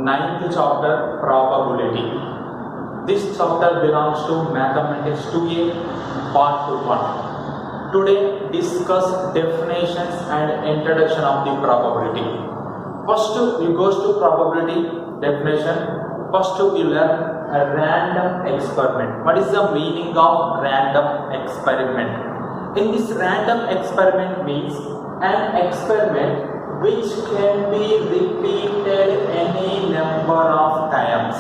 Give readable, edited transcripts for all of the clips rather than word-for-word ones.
ninth chapter, probability. This chapter belongs to Mathematics 2A, part 1. Today discuss definitions and introduction of the probability. First you goes to probability definition. First you learn a random experiment. What is the meaning of random experiment? In this random experiment means an experiment which can be repeated any number of times.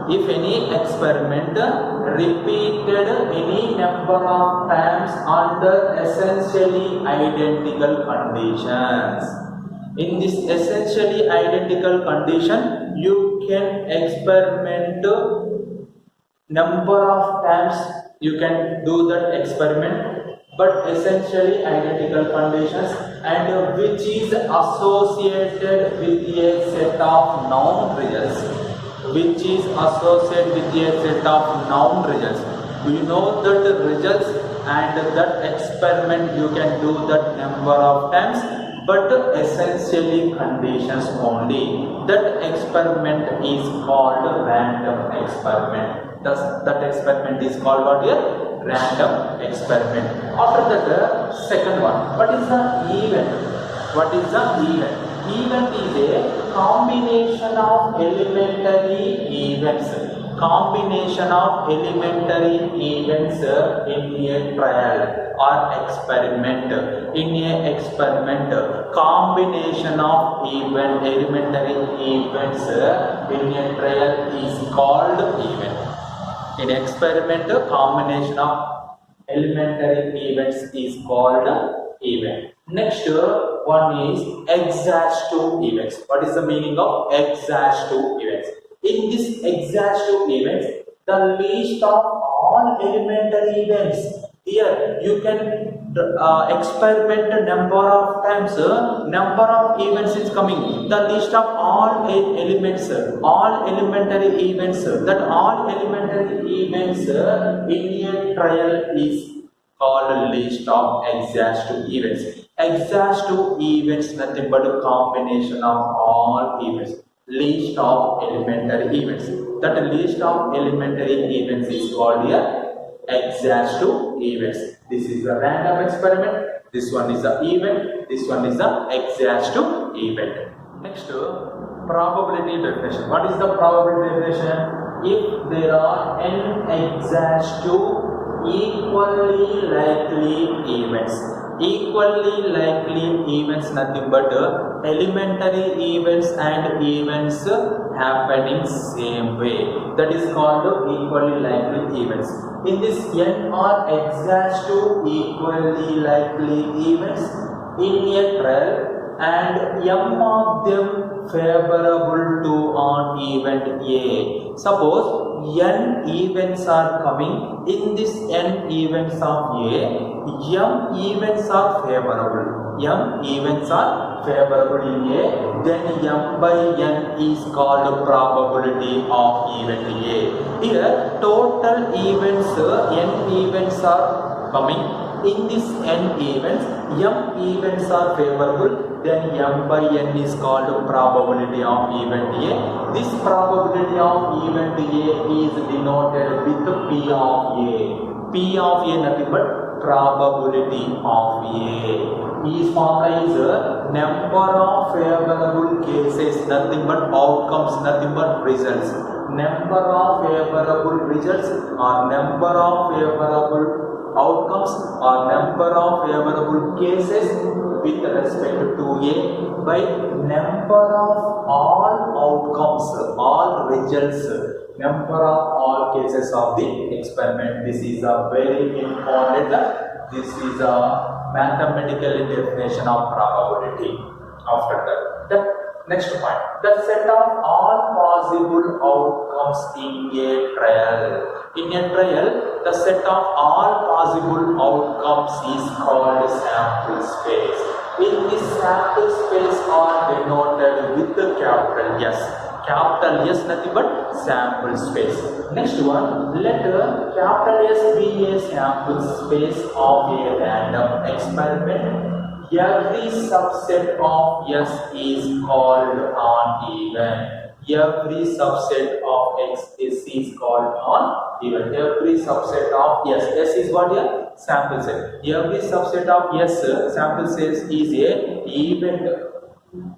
If any experiment repeated any number of times under essentially identical conditions. In this essentially identical condition, you can experiment number of times. You can do that experiment, but essentially identical conditions, and which is associated with a set of known results. Which is associated with a set of known results. You know that the results, and that experiment you can do that number of times, but essentially conditions only. That experiment is called random experiment. Thus, that experiment is called what here? Random experiment. After that, second one. What is the event? What is the event? Event is a combination of elementary events. Combination of elementary events in a trial or experiment. In a experiment, combination of elementary events in a trial is called event. In experiment, combination of elementary events is called event. Next one is exhaustive events. What is the meaning of exhaustive events? In this exhaustive events, the list of all elementary events. Here you can experiment number of times. Number of events is coming. The list of all elements, all elementary events. That all elementary events in a trial is called list of exhaustive events. Exhaustive events nothing but a combination of all events. List of elementary events. That list of elementary events is called here exhaustive events. This is a random experiment. This one is the event. This one is the exhaustive event. Next, probability definition. What is the probability definition? If there are n exhaustive equally likely events. Equally likely events nothing but elementary events and events happening same way. That is called equally likely events. In this n are exhaustive equally likely events in a trial, and m of them favorable to an event A. Suppose n events are coming. In this n events of A, m events are favorable. M events are favorable in A, then m by n is called probability of event A. Here total events, n events are coming. In this n events, m events are favorable, then m by n is called probability of event A. This probability of event A is denoted with P of A. P of A nothing but probability of A. Is formula is number of favorable cases, nothing but outcomes, nothing but results. Number of favorable results or number of favorable outcomes or number of favorable cases with respect to A by number of all outcomes, all results, number of all cases of the experiment. This is a very important. This is a mathematical definition of probability. After that, the next point, the set of all possible outcomes in a trial. In a trial, the set of all possible outcomes is called sample space. In this sample space are denoted with the capital S. Capital S nothing but sample space. Next one, let capital S be a sample space of a random experiment. Every subset of S is called an event. every subset of X is called non-event. Every subset of S is what a sample set. Every subset of S sample sets is a event.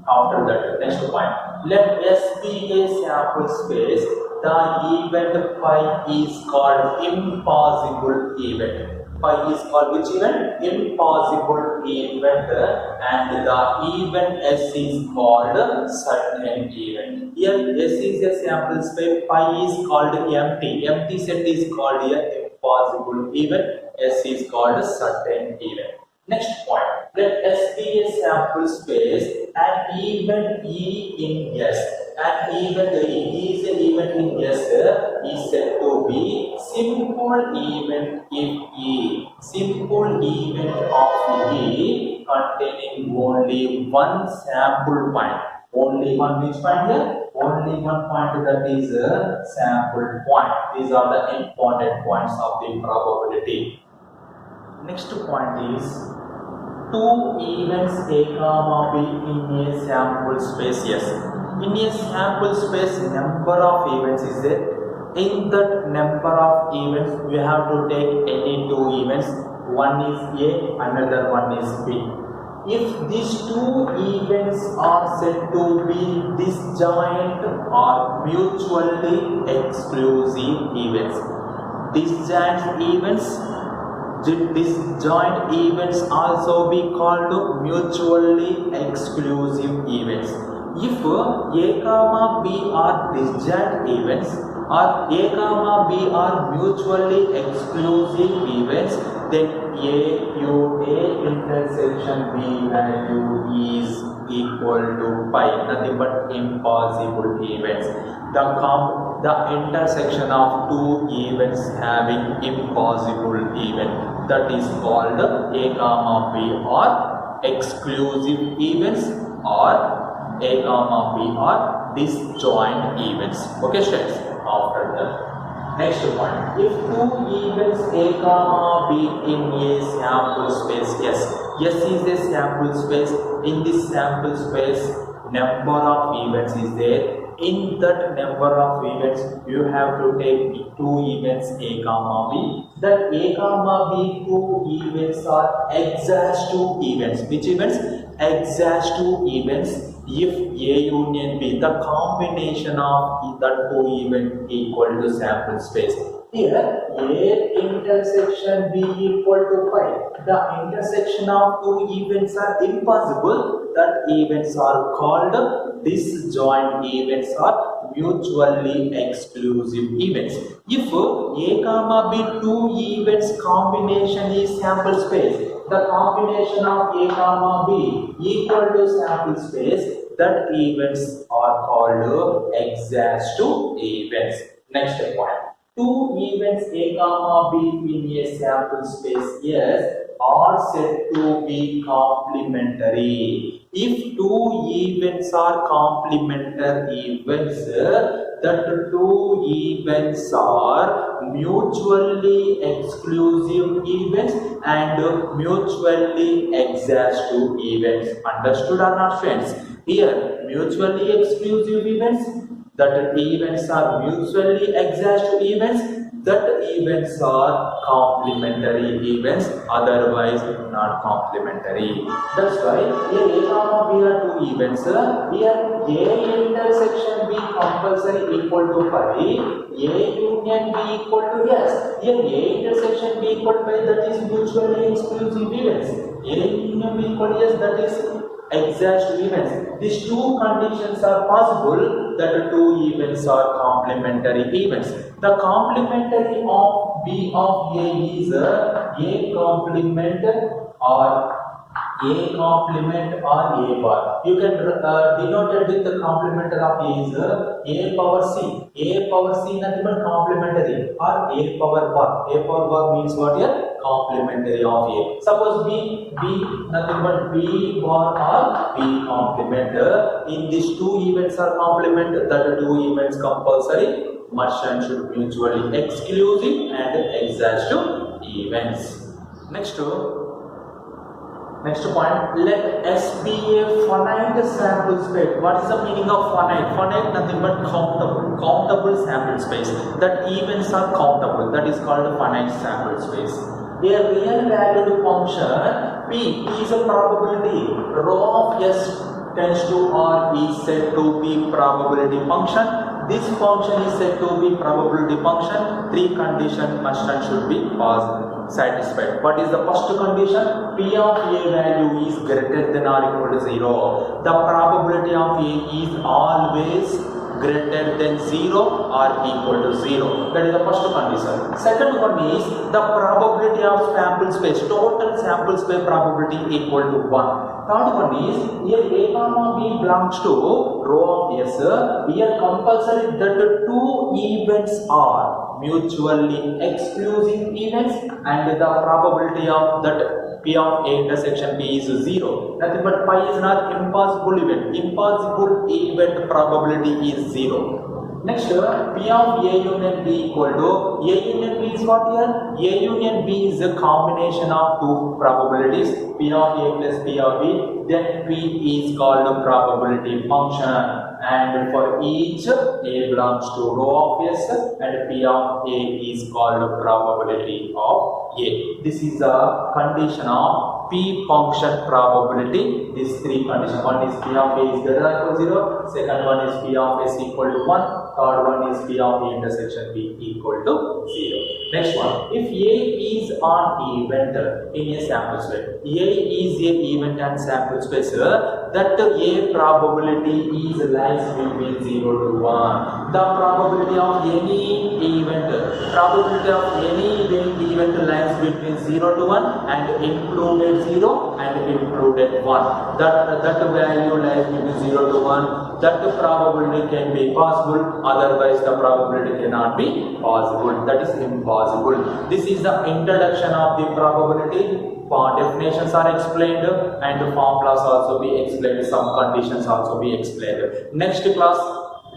After that, next point. Let S be a sample space. The event phi is called impossible event. Phi is called which event? Impossible event, and the event S is called certain event. Here S is a sample space. Phi is called empty. Empty set is called a impossible event. S is called certain event. Next point. Let S be a sample space. An event E in S. An event E is an event in S is said to be simple event if E. Simple event of E containing only one sample point. Only one which point here? Only one point, that is a sample point. These are the important points of the probability. Next point is two events A comma B in a sample space S. In a sample space, number of events is there. In that number of events, we have to take any two events. One is A, another one is B. If these two events are said to be disjoint or mutually exclusive events. Disjoint events also be called mutually exclusive events. If A comma B are disjoint events or A comma B are mutually exclusive events, then A intersection B value is equal to pi, nothing but impossible events. The intersection of two events having impossible event, that is called A comma B are exclusive events or A comma B are disjoint events. Okay, students. After that, next point. If two events A comma B in a sample space S is a sample space. In this sample space, number of events is there. In that number of events, you have to take two events A comma B. That A comma B two events are exhaustive events. Which events? Exhaustive events. If A union B, the combination of the two events equal to sample space. Here, A intersection B equal to pi. The intersection of two events are impossible. That events are called disjoint events or mutually exclusive events. If A comma B two events combination is sample space, the combination of A comma B equal to sample space, that events are called exhaustive events. Next point. Two events A comma B in a sample space S are said to be complementary. If two events are complementary events, that two events are mutually exclusive events and mutually exhaustive events. Understood or not, friends? Here, mutually exclusive events, that events are mutually exhaustive events, that events are complementary events, otherwise not complementary. That's why here A comma B are two events. Here A intersection B compulsory equal to pi, A union B equal to S. Here A intersection B equal to pi, that is mutually exclusive events. A union B equal to S, that is exhaustive events. These two conditions are possible, that two events are complementary events. The complementary of B of A is A complement or A bar. You can denote it with the complementary of A is A power C. A power C nothing but complementary, or A power bar. A power bar means what here? Complementary of A. Suppose B nothing but B bar or B complement. In these two events are complement, that two events compulsory, must and should be mutually exclusive and exhaustive events. Next Next point, let S be a finite sample space. What is the meaning of finite? Finite nothing but countable. Countable sample space. That events are countable. That is called a finite sample space. A real valued function P is a probability. Rho of S tends to R is said to be probability function. This function is said to be probability function. Three conditions must and should be satisfied. What is the first condition? P of A value is greater than or equal to 0. The probability of A is always greater than 0 or equal to 0. That is the first condition. Second one is the probability of sample space. Total sample space probability equal to 1. Third one is here A comma B belongs to rho of S. Here compulsory that the two events are mutually exclusive events and the probability of that P of A intersection B is 0. Nothing but pi is not impossible event. Impossible event probability is 0. Next, P of A union B equal to A union B is what here? A union B is a combination of two probabilities, P of A plus P of B. Then P is called a probability function. And for each A belongs to rho of S and P of A is called a probability of A. This is a condition of P function probability. These three conditions. One is P of A is greater than or equal to 0. Second one is P of S equal to 1. Third one is P of A intersection B equal to 0. Next one. If A is an event in a sample space. A is an event and sample space. That A probability is lies between 0 to 1. The probability of any event lies between 0 to 1 and included 0 and included 1. That value lies between 0 to 1. That probability can be possible, otherwise the probability cannot be possible. That is impossible. This is the introduction of the probability. Definitions are explained and the formulas also be explained. Some conditions also be explained. Next class,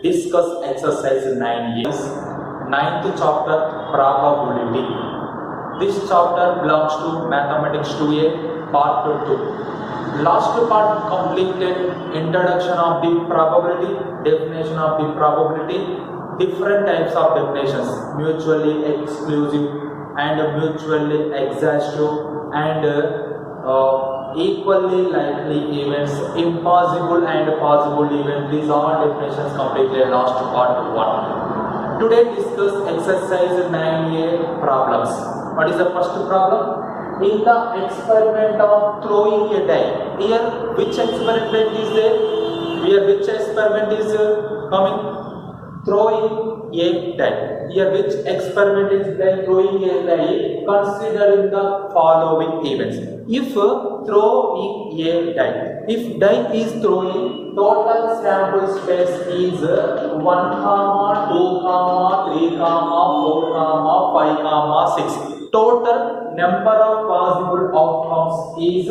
discuss exercise 9A. 9th chapter, probability. This chapter belongs to Mathematics 2A, part 2. Last part completed introduction of the probability, definition of the probability, different types of definitions, mutually exclusive and mutually exhaustive and equally likely events, impossible and possible events. These are definitions completed last part 1. Today discuss exercise 9A problems. What is the first problem? In the experiment of throwing a die. Here which experiment is there? Here which experiment is coming? Throwing a die. Here which experiment is like throwing a die? Considering the following events. If throwing a die, if die is throwing, total sample space is 1, 2, 3, 4, 5, 6. Total number of possible outcomes is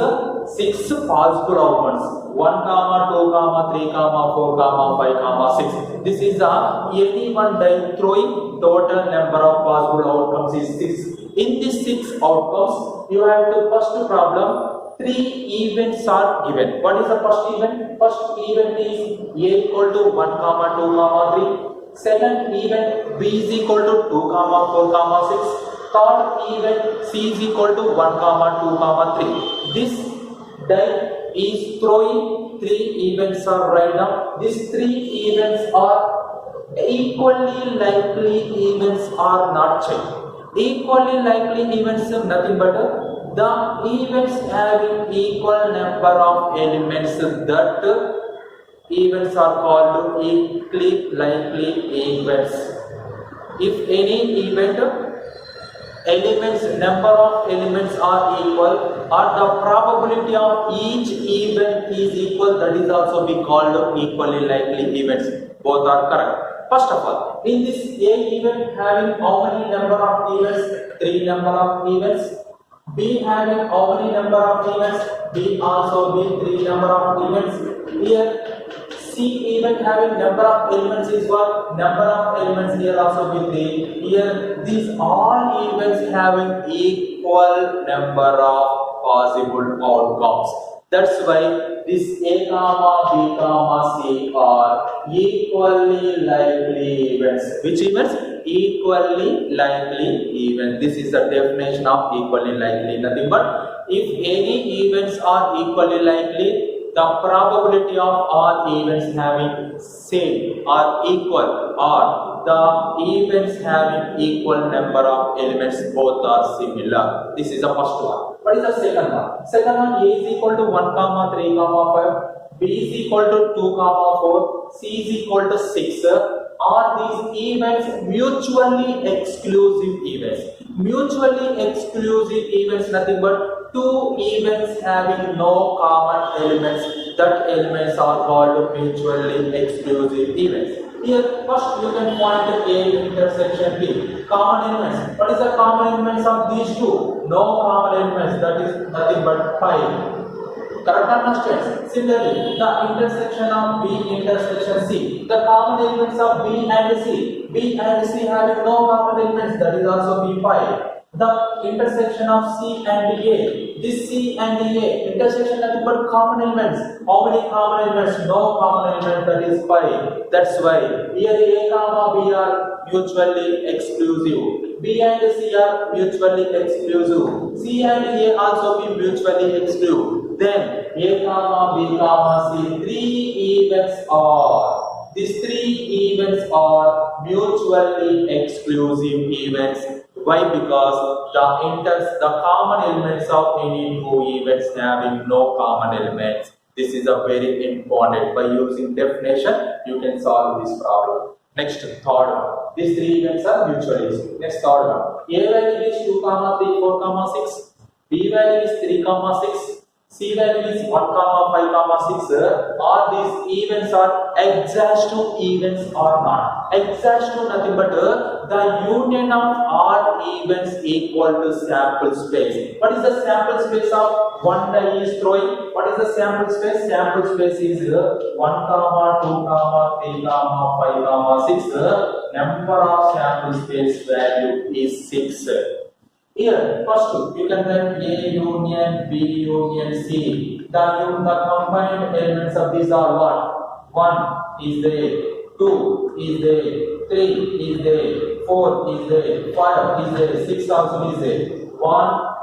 6 possible outcomes. 1, 2, 3, 4, 5, 6. This is any one die throwing. Total number of possible outcomes is 6. In these 6 outcomes, you have to first problem. 3 events are given. What is the first event? First event is A equal to 1, 2, 3. Second event B is equal to 2, 4, 6. Third event C is equal to 1, 2, 3. This die is throwing. 3 events are right now. These 3 events are equally likely events are not checked. Equally likely events are nothing but the events having equal number of elements. That events are called equally likely events. If any event number of elements are equal or the probability of each event is equal, that is also be called equally likely events. Both are correct. First of all, in this A event having how many number of events? 3 number of events. B having how many number of events? B also be 3 number of events. Here C event having number of elements is what? Number of elements here also be 3. Here these all events having equal number of possible outcomes. That's why this A comma B comma C are equally likely events. Which events? Equally likely events. This is the definition of equally likely. Nothing but if any events are equally likely, the probability of all events having same or equal, or the events having equal number of elements both are similar. This is the first one. What is the second one? Second one, A is equal to 1 comma 3 comma 5, B is equal to 2 comma 4, C is equal to 6. Are these events mutually exclusive events? Mutually exclusive events nothing but two events having no common elements. That elements are called mutually exclusive events. Here first you can point A intersection B. Common elements. What is the common elements of these two? No common elements. That is nothing but 5. Correct or not, students? Similarly, the intersection of B intersection C. The common elements of B and C. B and C having no common elements. That is also B5. The intersection of C and A. This C and A intersection nothing but common elements. How many common elements? No common element. That is 5. That's why here A comma B are mutually exclusive. B and C are mutually exclusive. C and A also be mutually exclusive. Then A comma B comma C, these three events are mutually exclusive events. Why? Because the common elements of any two events having no common elements. This is a very important. By using definition, you can solve this problem. Next, third one. These three events are mutually exclusive. Next, third one. A value is 2 comma 3 4 comma 6. B value is 3 comma 6. C value is 1 comma 5 comma 6. Are these events are exhaustive events or not? Exhaustive nothing but the union of all events equal to sample space. What is the sample space of one die is throwing? What is the sample space? Sample space is 1 comma 2 comma 3 comma 5 comma 6. Number of sample space value is 6. Here, first you can write A union B union C. The combined elements of these are what? 1 is there, 2 is there, 3 is there, 4 is there, 5 is there, 6 also is there. 1,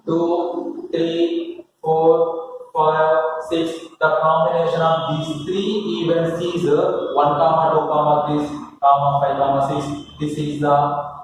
2, 3, 4, 5, 6. The combination of these three events is 1 comma 2 comma 3 comma 5 comma 6. This is the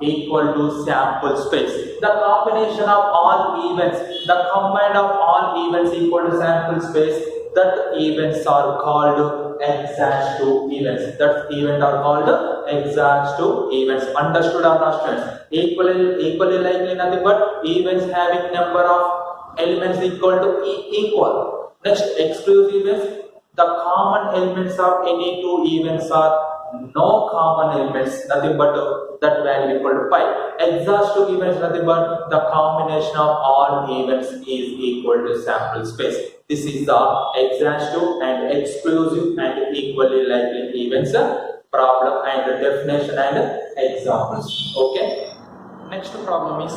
equal to sample space. The combination of all events, the combined of all events equal to sample space, that events are called exhaustive events. That event are called exhaustive events. Understood or not, students? Equally likely nothing but events having number of elements equal to equal. Next, exclusive events. The common elements of any two events are no common elements, nothing but that value equal to 5. Exhaustive events nothing but the combination of all events is equal to sample space. This is the exhaustive and exclusive and equally likely events problem and definition and examples. Okay. Next problem is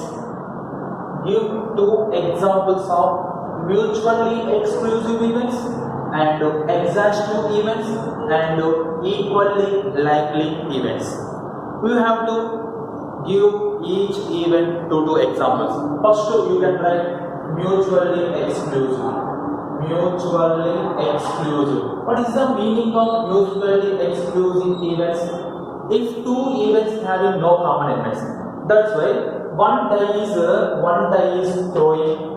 give two examples of mutually exclusive events and exhaustive events and equally likely events. We have to give each event two examples. First, you can write mutually exclusive. Mutually exclusive. What is the meaning of mutually exclusive events? If two events having no common elements, that's why one die is throwing.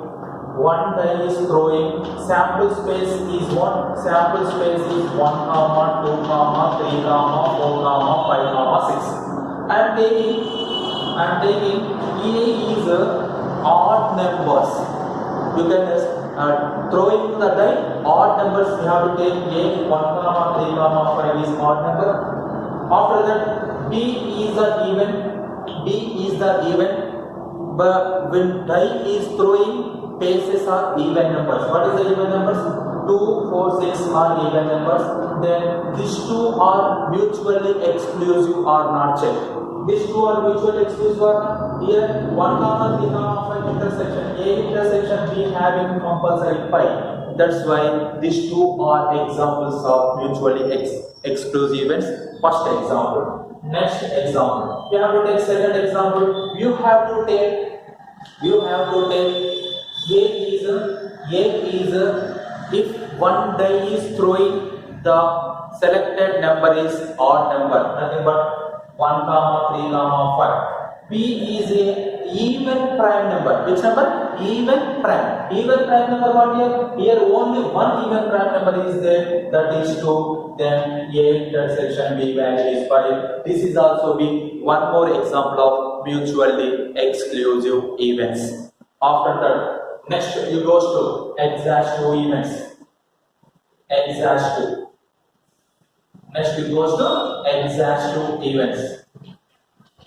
One die is throwing. Sample space is 1. Sample space is 1 comma 2 comma 3 comma 4 comma 5 comma 6. I am taking A is odd numbers. You can just throwing the die odd numbers. You have to take A 1 comma 3 comma 5 is odd number. After that B is the even. But when die is throwing, bases are even numbers. What is the even numbers? 2, 4, 6 are even numbers. Then these two are mutually exclusive or not checked. These two are mutually exclusive or not? Here 1, 3, 5 intersection. A intersection B having compulsory pi. That's why these two are examples of mutually exclusive events. First example. Next example. You have to take second example. You have to take A is if one die is throwing, the selected number is odd number, nothing but 1, 3, 5. B is a even prime number. Which number? Even prime. Even prime number what here? Here only one even prime number is there, that is 2. Then A intersection B value is 5. This is also be one more example of mutually exclusive events. After that, next you goes to exhaustive events. Exhaustive. Next it goes to exhaustive events.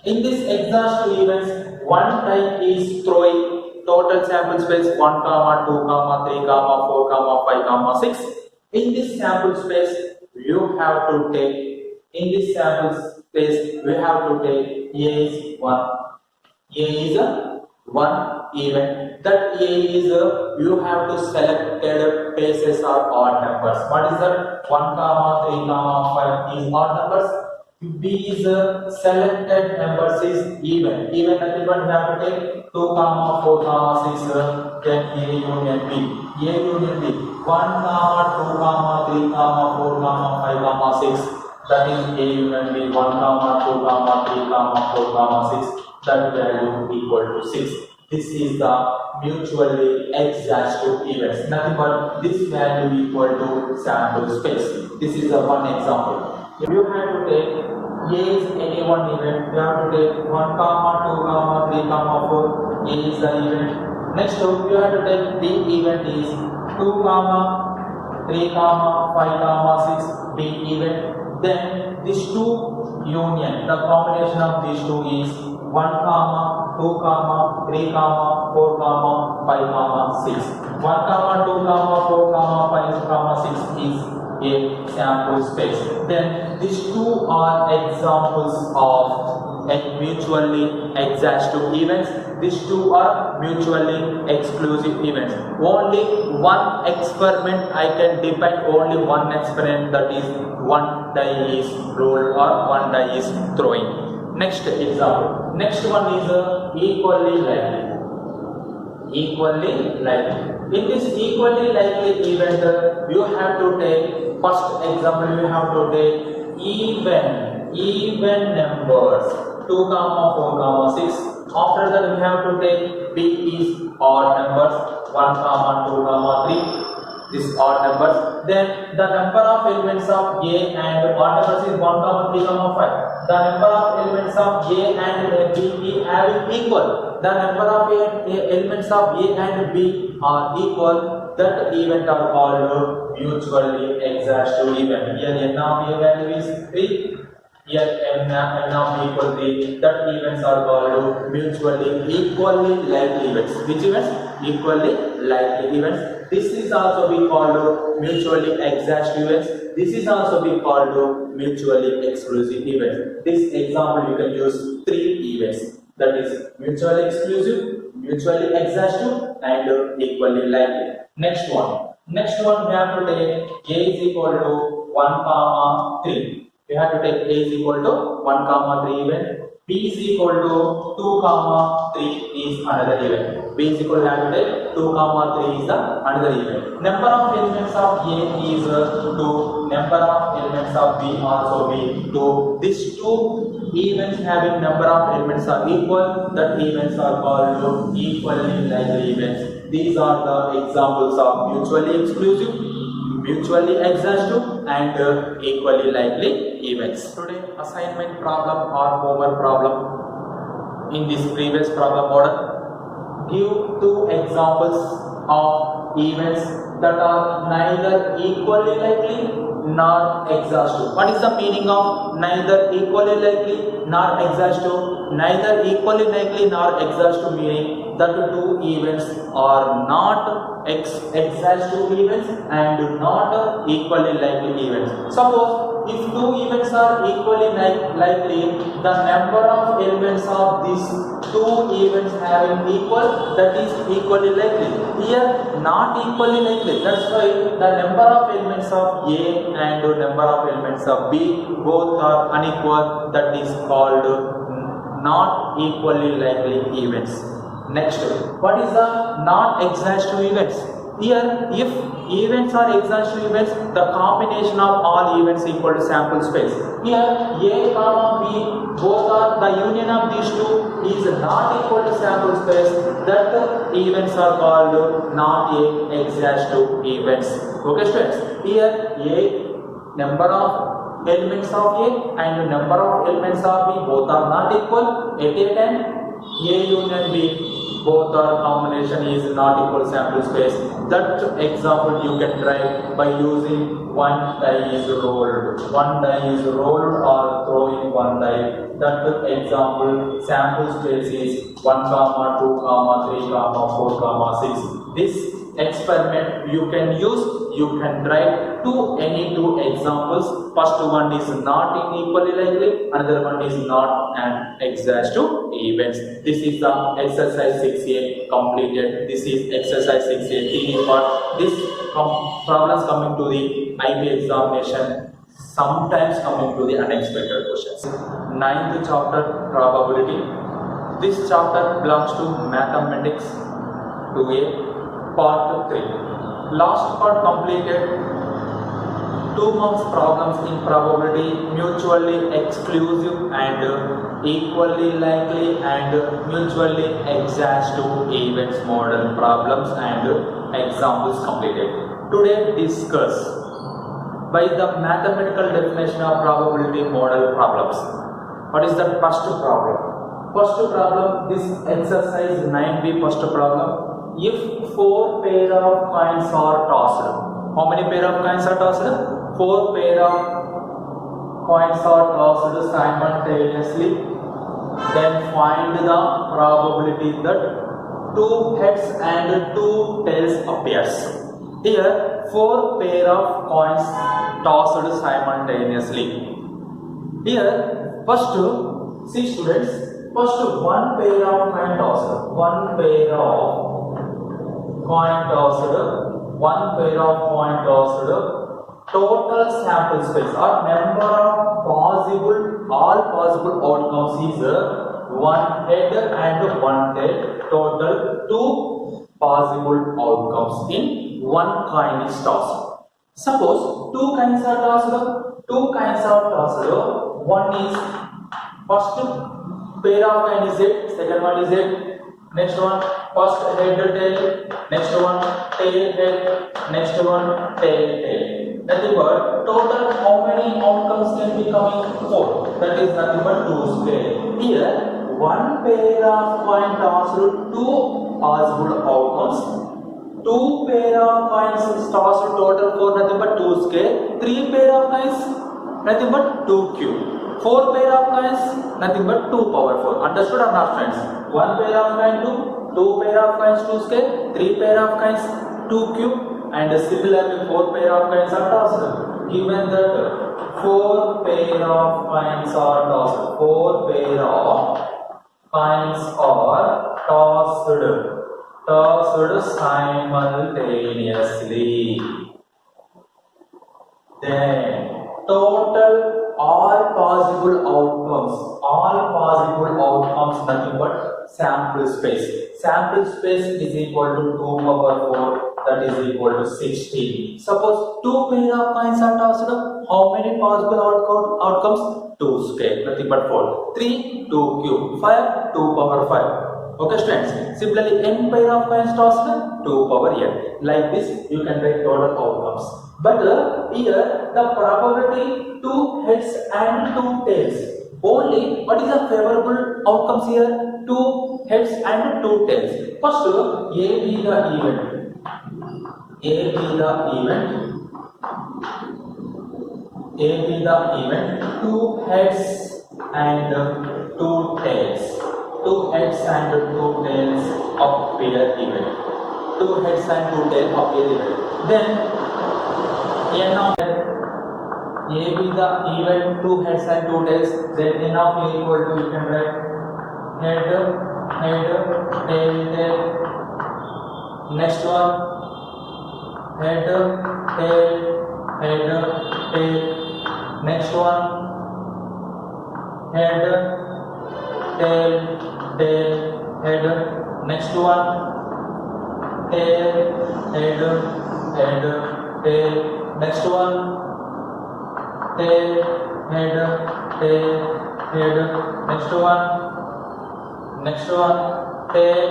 In this exhaustive events, one type is throwing total sample space 1, 2, 3, 4, 5, 6. In this sample space, you have to take A is 1. A is a 1 event. That A is you have to selected bases or odd numbers. What is that? 1, 3, 5 is odd numbers. B is selected numbers is even. Even nothing but we have to take 2, 4, 6. Then A union B. A union B. 1, 2, 3, 4, 5, 6. That is A union B. 1, 2, 3, 4, 6. That value equal to 6. This is the mutually exhaustive events. Nothing but this value equal to sample space. This is the one example. If you have to take A is any one event, you have to take 1, 2, 3, 4. A is the event. Next you have to take B event is 2, 3, 5, 6. B event. Then these two union, the combination of these two is 1, 2, 3, 4, 5, 6. 1, 2, 4, 5, 6 is a sample space. Then these two are examples of mutually exhaustive events. These two are mutually exclusive events. Only one experiment I can define. Only one experiment, that is one die is rolled or one die is throwing. Next example. Next one is equally likely. Equally likely. In this equally likely event, you have to take first example. You have to take even numbers 2, 4, 6. After that, we have to take B is odd numbers 1, 2, 3. This odd numbers. Then the number of elements of A and odd numbers is 1, 3, 5. The number of elements of A and B are equal. The number of elements of A and B are equal. That event are called mutually exhaustive event. Here n of A value is 3. Here n of B equal 3. That events are called mutually equally likely events. Which events? Equally likely events. This is also be called mutually exhaustive events. This is also be called mutually exclusive events. This example you can use 3 events. That is mutually exclusive, mutually exhaustive, and equally likely. Next one we have to take A is equal to 1, 3. We have to take A is equal to 1, 3 event. B is equal to 2, 3 is another event. B is equal to 2, 3 is the another event. Number of elements of A is 2. Number of elements of B also be 2. These two events having number of elements are equal. That events are called equally likely events. These are the examples of mutually exclusive, mutually exhaustive, and equally likely events. Today assignment problem or homework problem. In this previous problem model, give 2 examples of events that are neither equally likely nor exhaustive. What is the meaning of neither equally likely nor exhaustive? neither equally likely nor exhaustive, meaning that two events are not exhaustive events and not equally likely events. Suppose if two events are equally likely, the number of elements of these two events having equal, that is equally likely. Here not equally likely, that's why the number of elements of A and number of elements of B both are unequal, that is called not equally likely events. Next, what is the non-exhaustive events? Here, if events are exhaustive events, the combination of all events equal to sample space. Here, A comma B, both are the union of these two is not equal to sample space. That events are called not exhaustive events. Okay, students. Here, A number of elements of A and number of elements of B both are not equal. At a time, A union B, both are combination is not equal sample space. That example you can try by using one die is rolled or throwing one die. That example sample space is 1 comma 2 comma 3 comma 4 comma 6. This experiment you can use, you can try to any two examples. First one is not equally likely, another one is not an exhaustive events. This is the exercise 6A completed. This is exercise 6A theory part. This problems coming to the IB examination, sometimes coming to the unexpected questions. 9th chapter, probability. This chapter belongs to mathematics 2A part 3. Last part completed 2 marks problems in probability, mutually exclusive and equally likely and mutually exhaustive events model problems and examples completed. Today discuss by the mathematical definition of probability model problems. What is the first problem? First problem, this exercise 9B first problem. If 4 pair of coins are tossed, how many pair of coins are tossed? 4 pair of coins are tossed simultaneously. Then find the probability that 2 heads and 2 tails appears. Here 4 pair of coins tossed simultaneously. Here first, see students, first 1 pair of coin tossed, 1 pair of coin tossed, 1 pair of coin tossed, total sample space or number of possible, all possible outcomes is 1 head and 1 tail, total 2 possible outcomes in 1 coin is tossed. Suppose 2 coins are tossed, 2 coins are tossed, one is first pair of coin is it, second one is it, next one first head tail, next one tail head, next one tail tail. Nothing but total how many outcomes can be coming? 4. That is nothing but 2 square. Here 1 pair of coin tossed, 2 possible outcomes. 2 pair of coins tossed, total 4, nothing but 2 square. 3 pair of coins, nothing but 2 cube. 4 pair of coins, nothing but 2 power 4. Understood or not, friends? 1 pair of coin 2, 2 pair of coins 2 square, 3 pair of coins 2 cube, and similarly 4 pair of coins are tossed. Given that 4 pair of coins are tossed, 4 pair of coins are tossed simultaneously. Then total all possible outcomes, nothing but sample space. Sample space is equal to 2 power 4, that is equal to 16. Suppose 2 pair of coins are tossed, how many possible outcomes? 2 square, nothing but 4. 3, 2 cube, 5, 2 power 5. Okay students, similarly n pair of coins tossed, 2 power n. Like this you can write total outcomes. But here the probability 2 heads and 2 tails. Only what is the favorable outcomes here? 2 heads and 2 tails. First, A be the event. 2 heads and two tails. Two heads and two tails appear event. Two heads and two tails appear event. Then n of A be the event, two heads and two tails. Then n of A equal to, you can write head, tail. Next one, head, tail. Next one, head, tail. Head. Next one, tail. Next one, tail. Next one, tail.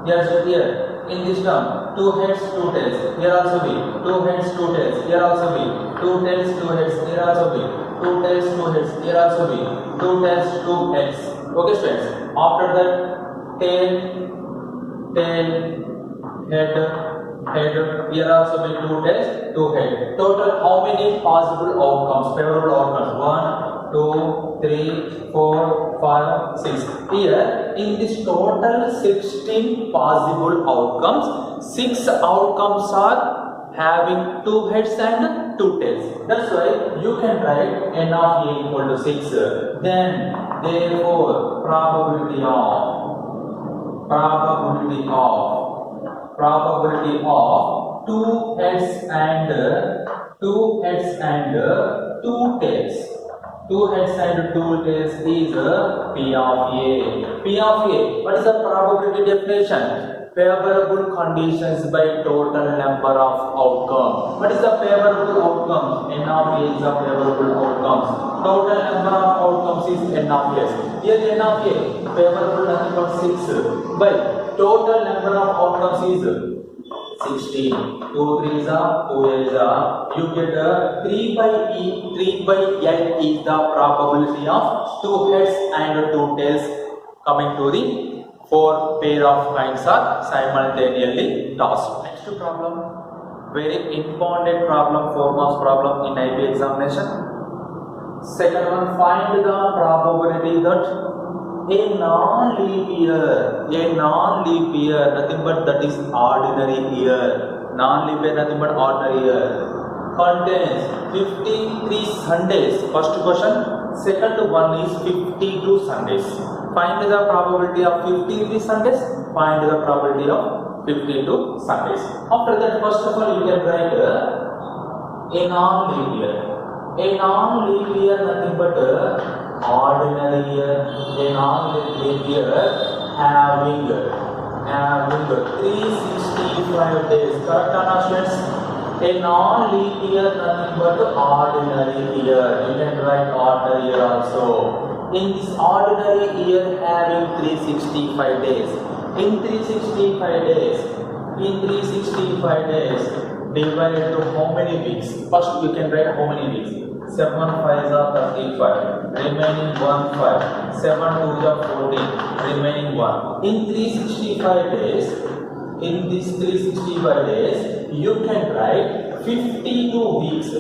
Yes, here. In this term, two heads, two tails. Here also be two heads, two tails. Here also be two tails, two heads. Here also be two tails, two heads. Here also be two tails, two heads. Okay, students. After that, tail, head. Here also be two tails, two heads. Total, how many possible outcomes, favorable outcomes? 1, 2, 3, 4, 5, 6. Here, in this total 16 possible outcomes, 6 outcomes are having two heads and two tails. That's why you can write n of A equal to 6. Then, therefore, probability of two heads and two tails. Two heads and two tails is P of A. P of A. What is the probability definition? Favorable conditions by total number of outcomes. What is the favorable outcomes? N of A is the favorable outcomes. Total number of outcomes is N of S. Here N of A, favorable nothing but 6. But total number of outcomes is 16. 2 3s are 2 8s are. You get 3 by L is the probability of two heads and two tails coming to the 4 pair of coins are simultaneously tossed. Next problem, very important problem, 4 marks problem in IB examination. Second one, find the probability that a non-leap year, nothing but that is ordinary year. Non-leap year, nothing but ordinary year. Contains 53 Sundays. First question. Second one is 52 Sundays. Find the probability of 53 Sundays. Find the probability of 52 Sundays. After that, first of all, you can write a non-leap year. A non-leap year, nothing but ordinary year. A non-leap year having 365 days. Correct announcements? A non-leap year, nothing but ordinary year. You can write ordinary year also. In this ordinary year having 365 days. In 365 days, divided to how many weeks? First you can write how many weeks. 7 5s are 35, remaining 1 5. 7 2s are 14, remaining 1. In 365 days, in these 365 days, you can write 52 weeks.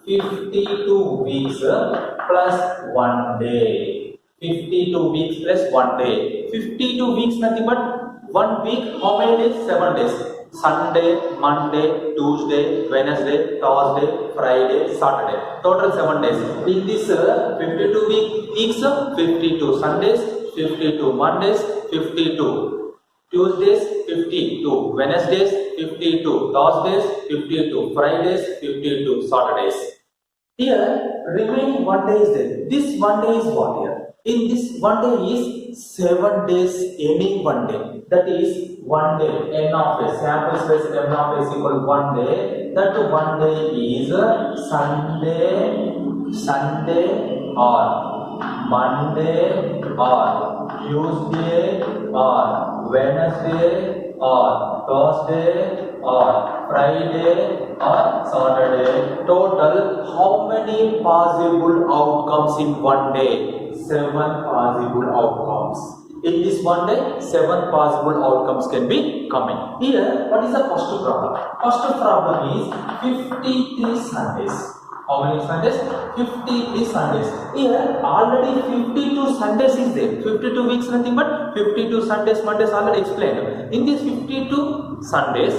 52 weeks plus 1 day. 52 weeks plus 1 day. 52 weeks nothing but 1 week. How many days? 7 days. Sunday, Monday, Tuesday, Wednesday, Thursday, Friday, Saturday. Total 7 days. In this 52 weeks, 52 Sundays, 52 Mondays, 52 Tuesdays, 52 Wednesdays, 52 Thursdays, 52 Fridays, 52 Saturdays. Here, remaining 1 day is there. This 1 day is what here? In this 1 day is 7 days, any 1 day. That is 1 day, n of s, sample space n of s equal 1 day. That 1 day is Sunday or Monday or Tuesday or Wednesday or Thursday or Friday or Saturday. Total, how many possible outcomes in 1 day? 7 possible outcomes. In this 1 day, 7 possible outcomes can be coming. Here, what is the first problem? First problem is 53 Sundays. How many Sundays? 53 Sundays. Here already 52 Sundays is there. 52 weeks nothing but 52 Sundays, Mondays already explained. In these 52 Sundays,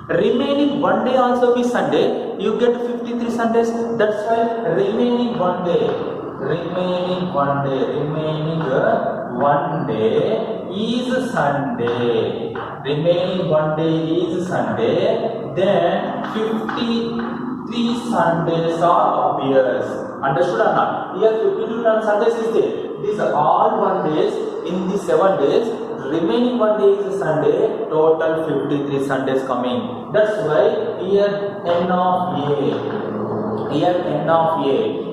remaining one day also be Sunday. You get 53 Sundays. That's why remaining one day is Sunday. Remaining one day is Sunday. Then 53 Sundays are appears. Understood or not? Here 52 Sundays is there. These are all one days. In these 7 days, remaining one day is Sunday. Total 53 Sundays coming. That's why here N of A. Here N of A.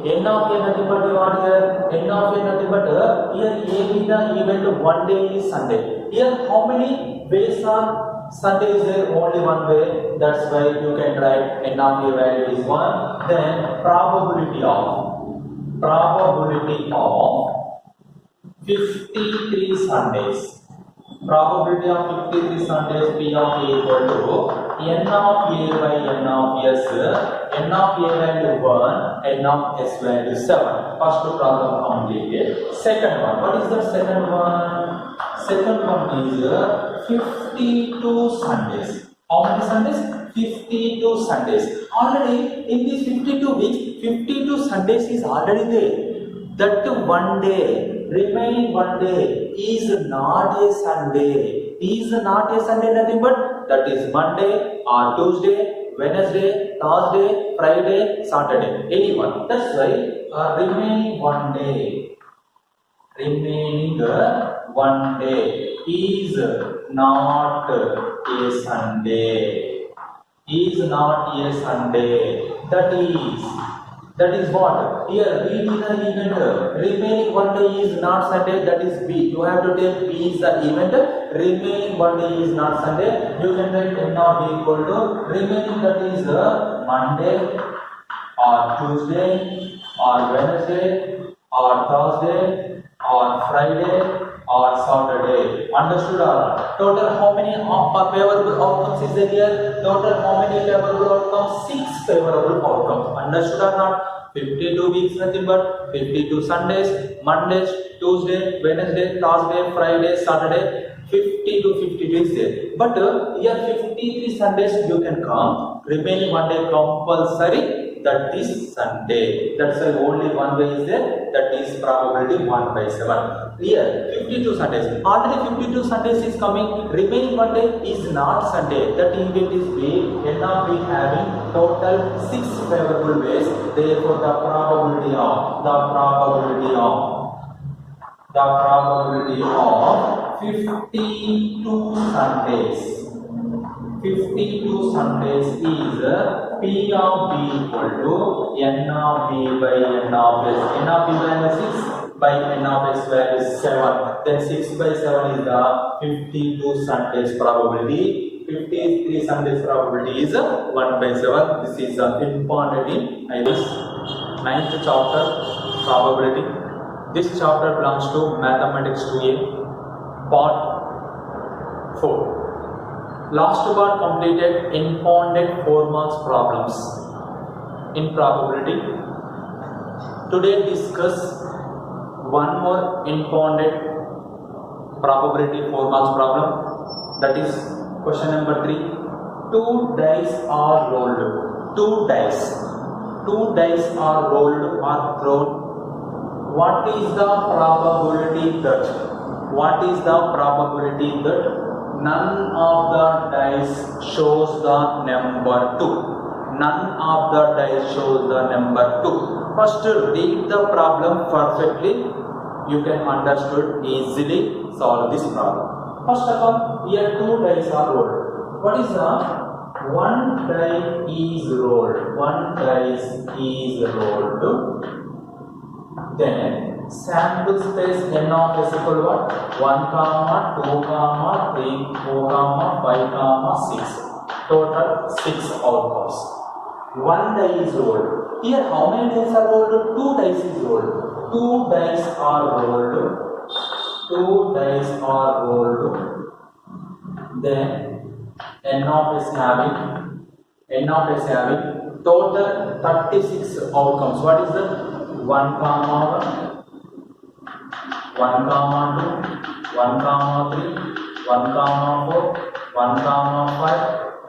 N of A nothing but what here? N of A nothing but here A is the event one day is Sunday. Here how many ways are Sunday is there? Only one way. That's why you can write N of A value is 1. Then probability of 53 Sundays. Probability of 53 Sundays P of A equal to N of A by N of S. N of A value 1, N of S value 7. First problem completed. Second one. What is the second one? Second one is 52 Sundays. How many Sundays? 52 Sundays. Already in these 52 weeks, 52 Sundays is already there. That one day, remaining one day is not a Sunday. Is not a Sunday nothing but that is Monday or Tuesday, Wednesday, Thursday, Friday, Saturday. Anyone. That's why remaining one day is not a Sunday. Is not a Sunday. That is what? Here B is the event. Remaining one day is not Sunday. That is B. You have to take B is the event. Remaining one day is not Sunday. You can write N of B equal to remaining that is Monday or Tuesday or Wednesday or Thursday or Friday or Saturday. Understood or not? Total how many favorable outcomes is there here? Total how many favorable outcomes? 6 favorable outcomes. Understood or not? 52 weeks nothing but 52 Sundays, Mondays, Tuesday, Wednesday, Thursday, Friday, Saturday. 50 to 50 days there. But here 53 Sundays you can come. Remaining one day compulsory. That is Sunday. That's why only one way is there. That is probability 1 by 7. Here 52 Sundays. Already 52 Sundays is coming. Remaining one day is not Sunday. That event is B. N of B having total 6 favorable ways. Therefore the probability of 52 Sundays. 52 Sundays is P of B equal to N of B by N of S. N of B value 6 by N of S value 7. Then 6 by 7 is the 52 Sundays probability. 53 Sundays probability is 1 by 7. This is important in IELTS. 9th chapter probability. This chapter belongs to Mathematics 2A, part 4. Last part completed impounded 4 marks problems in probability. Today discuss one more impounded probability 4 marks problem. That is question number 3. 2 dice are rolled. 2 dice are rolled or thrown. What is the probability that? None of the dice shows the number 2. None of the dice shows the number 2. First, read the problem perfectly. You can understood easily solve this problem. First of all, here 2 dice are rolled. What is the? One die is rolled. One dice is rolled. Then sample space N of S equal to what? 1, 2, 3, 4, 5, 6. Total 6 outcomes. One die is rolled. Here how many dice are rolled? 2 dice is rolled. 2 dice are rolled. 2 dice are rolled. Then N of S having Total 36 outcomes. What is that? 1 comma 1, 1 comma 2, 1 comma 3, 1 comma 4, 1 comma 5,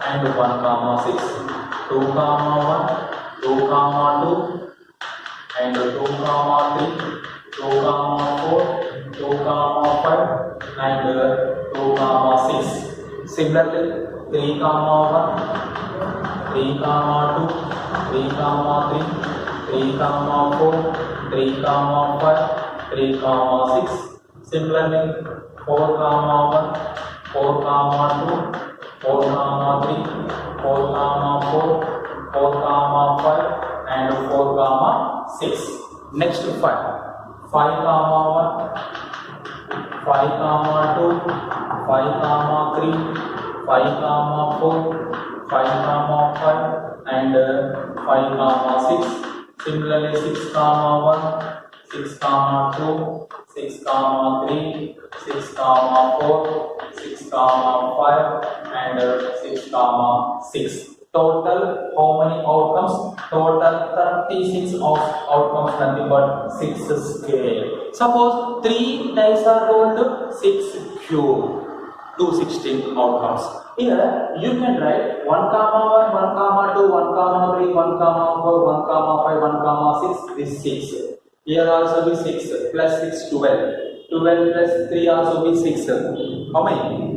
and 1 comma 6. 2 comma 1, 2 comma 2, and 2 comma 3, 2 comma 4, 2 comma 5, and 2 comma 6. Similarly, 3 comma 1, 3 comma 2, 3 comma 3, 3 comma 4, 3 comma 5, 3 comma 6. Similarly, 4 comma 1, 4 comma 2, 4 comma 3, 4 comma 4, 4 comma 5, and 4 comma 6. Next 5. 5 comma 1, 5 comma 2, 5 comma 3, 5 comma 4, 5 comma 5, and 5 comma 6. Similarly, 6 comma 1, 6 comma 2, 6 comma 3, 6 comma 4, 6 comma 5, and 6 comma 6. Total how many outcomes? Total 36 outcomes, nothing but 6 scale. Suppose 3 dice are rolled, 6 cube, 216 outcomes. Here you can write 1 comma 1, 1 comma 2, 1 comma 3, 1 comma 4, 1 comma 5, 1 comma 6. This 6. Here also be 6 plus 6, 12. 12 plus 3 also be 6. How many?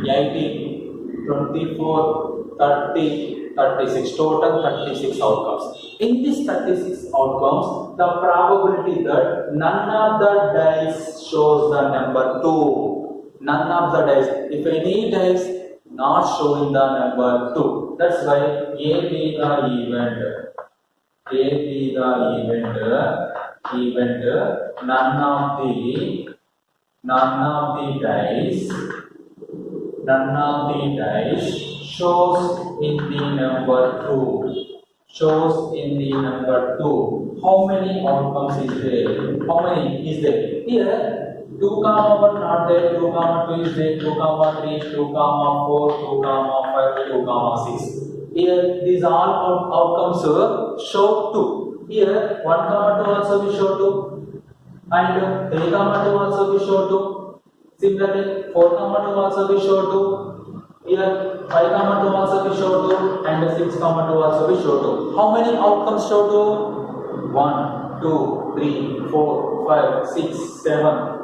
18, 24, 30, 36. Total 36 outcomes. In these 36 outcomes, the probability that none of the dice shows the number 2. None of the dice. If any dice not showing the number 2. That's why A be the event. A be the event. None of the dice shows in the number 2. Shows in the number 2. How many outcomes is there? How many is there? Here 2 comma 1 not there, 2 comma 2 is there, 2 comma 3, 2 comma 4, 2 comma 5, 2 comma 6. Here these all outcomes show 2. Here 1 comma 2 also we show 2, and 3 comma 2 also we show 2. Similarly 4 comma 2 also we show 2. Here 5 comma 2 also we show 2, and 6 comma 2 also we show 2. How many outcomes show 2? 1, 2, 3, 4, 5, 6, 7,